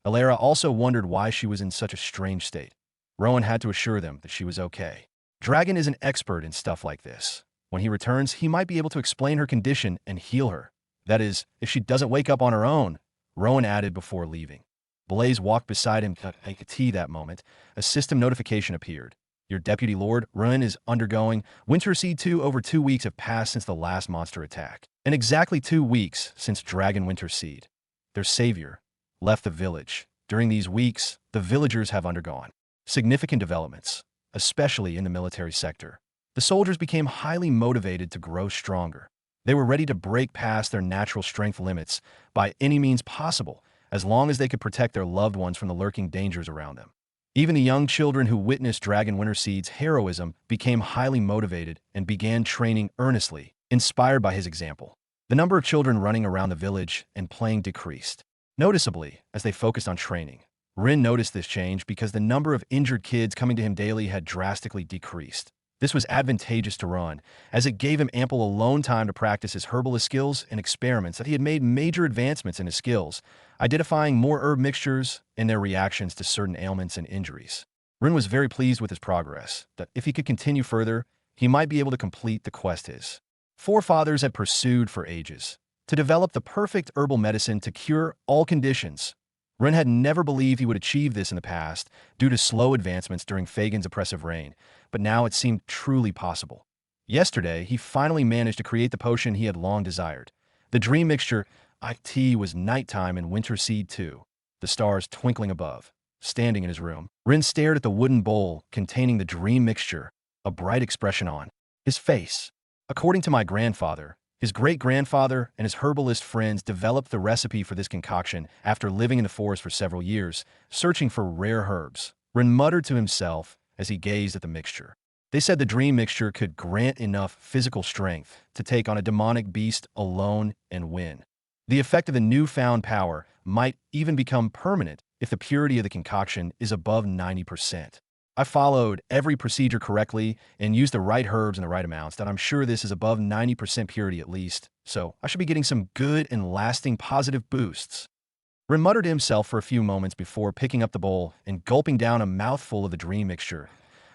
A: Alera also wondered why she was in such a strange state. Rowan had to assure them that she was okay. Dragon is an expert in stuff like this. When he returns, he might be able to explain her condition and heal her. That is, if she doesn't wake up on her own, Rowan added before leaving. Blaze walked beside him to take a tea that moment. A system notification appeared. "Your deputy lord, Rowan, is undergoing Winter Seed 2. Over 2 weeks have passed since the last monster attack. And exactly 2 weeks since Dragon Winter Seed. Their savior left the village. During these weeks, the villagers have undergone significant developments, especially in the military sector. The soldiers became highly motivated to grow stronger. They were ready to break past their natural strength limits by any means possible, as long as they could protect their loved ones from the lurking dangers around them. Even the young children who witnessed Dragon Winterseed's heroism became highly motivated and began training earnestly, inspired by his example. The number of children running around the village and playing decreased noticeably as they focused on training. Rin noticed this change because the number of injured kids coming to him daily had drastically decreased. This was advantageous to Rowan, as it gave him ample alone time to practice his herbalist skills and experiments that he had made major advancements in his skills, identifying more herb mixtures and their reactions to certain ailments and injuries. Rin was very pleased with his progress, that if he could continue further, he might be able to complete the quest his forefathers had pursued for ages, to develop the perfect herbal medicine to cure all conditions. Rin had never believed he would achieve this in the past due to slow advancements during Fagin's oppressive reign, but now it seemed truly possible. Yesterday, he finally managed to create the potion he had long desired. The dream mixture. It was nighttime in Winter Seed 2, the stars twinkling above. Standing in his room, Rin stared at the wooden bowl containing the dream mixture, a bright expression on his face. According to my grandfather, his great-grandfather and his herbalist friends developed the recipe for this concoction after living in the forest for several years, searching for rare herbs. Rin muttered to himself as he gazed at the mixture. They said the dream mixture could grant enough physical strength to take on a demonic beast alone and win. The effect of the newfound power might even become permanent if the purity of the concoction is above 90%. I followed every procedure correctly and used the right herbs in the right amounts, that I'm sure this is above 90% purity at least, so I should be getting some good and lasting positive boosts. Rin muttered to himself for a few moments before picking up the bowl and gulping down a mouthful of the dream mixture.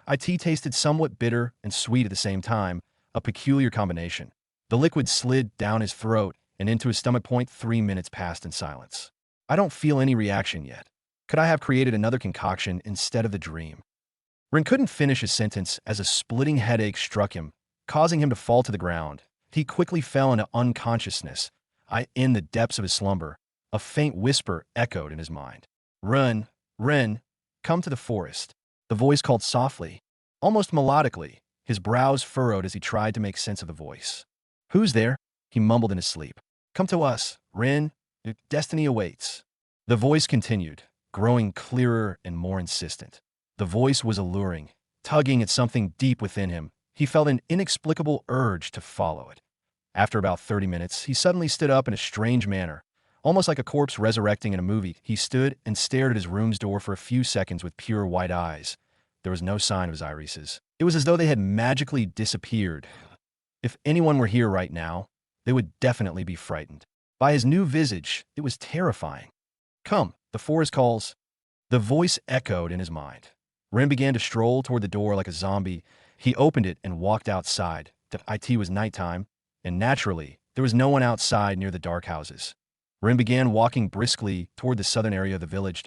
A: It tasted somewhat bitter and sweet at the same time, a peculiar combination. The liquid slid down his throat and into his stomach. 3 minutes passed in silence. I don't feel any reaction yet. Could I have created another concoction instead of the dream? Rin couldn't finish his sentence as a splitting headache struck him, causing him to fall to the ground. He quickly fell into unconsciousness. In the depths of his slumber, a faint whisper echoed in his mind. "Rin, Rin, come to the forest." The voice called softly, almost melodically, his brows furrowed as he tried to make sense of the voice. "Who's there?" he mumbled in his sleep. "Come to us, Rin. Your destiny awaits." The voice continued, growing clearer and more insistent. The voice was alluring, tugging at something deep within him. He felt an inexplicable urge to follow it. After about 30 minutes, he suddenly stood up in a strange manner, almost like a corpse resurrecting in a movie. He stood and stared at his room's door for a few seconds with pure white eyes. There was no sign of his irises. It was as though they had magically disappeared. If anyone were here right now, they would definitely be frightened. By his new visage, it was terrifying. "Come, the forest calls." The voice echoed in his mind. Rin began to stroll toward the door like a zombie. He opened it and walked outside. It was nighttime, and naturally, there was no one outside near the dark houses. Rin began walking briskly toward the southern area of the village.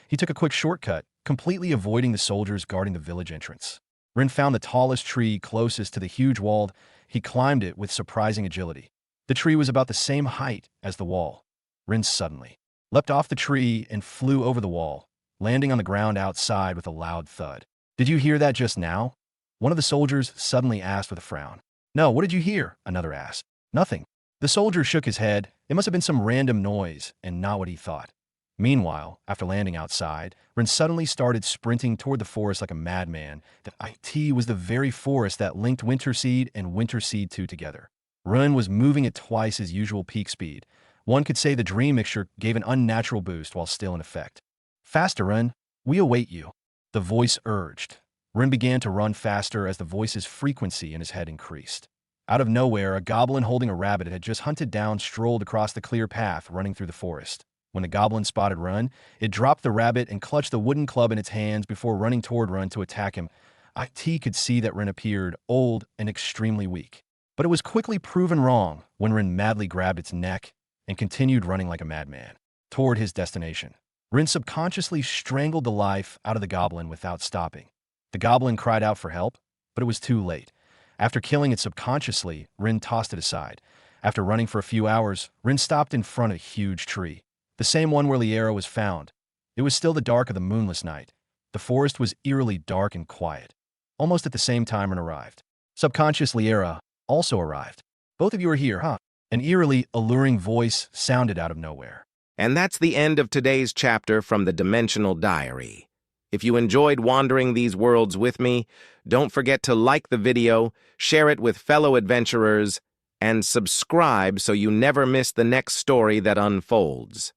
A: He took a quick shortcut, completely avoiding the soldiers guarding the village entrance. Rin found the tallest tree closest to the huge wall. He climbed it with surprising agility. The tree was about the same height as the wall. Rin suddenly leapt off the tree and flew over the wall, landing on the ground outside with a loud thud. "Did you hear that just now?" one of the soldiers suddenly asked with a frown. "No, what did you hear?" another asked. "Nothing." The soldier shook his head. It must have been some random noise and not what he thought. Meanwhile, after landing outside, Ren suddenly started sprinting toward the forest like a madman. The IT was the very forest that linked Winterseed and Winterseed 2 together. Ren was moving at twice his usual peak speed. One could say the dream mixture gave an unnatural boost while still in effect. Faster, Ren. We await you. The voice urged. Ren began to run faster as the voice's frequency in his head increased. Out of nowhere, a goblin holding a rabbit it had just hunted down strolled across the clear path running through the forest. When the goblin spotted Run, it dropped the rabbit and clutched the wooden club in its hands before running toward Run to attack him. IT could see that Ren appeared old and extremely weak. But it was quickly proven wrong when Ren madly grabbed its neck and continued running like a madman toward his destination. Ren subconsciously strangled the life out of the goblin without stopping. The goblin cried out for help, but it was too late. After killing it subconsciously, Ren tossed it aside. After running for a few hours, Ren stopped in front of a huge tree. The same one where Liera was found. It was still the dark of the moonless night. The forest was eerily dark and quiet. Almost at the same time Ren arrived. Subconscious Liera also arrived. Both of you are here, huh? An eerily alluring voice sounded out of nowhere.
B: And that's the end of today's chapter from the Dimensional Diary. If you enjoyed wandering these worlds with me, don't forget to like the video, share it with fellow adventurers, and subscribe so you never miss the next story that unfolds.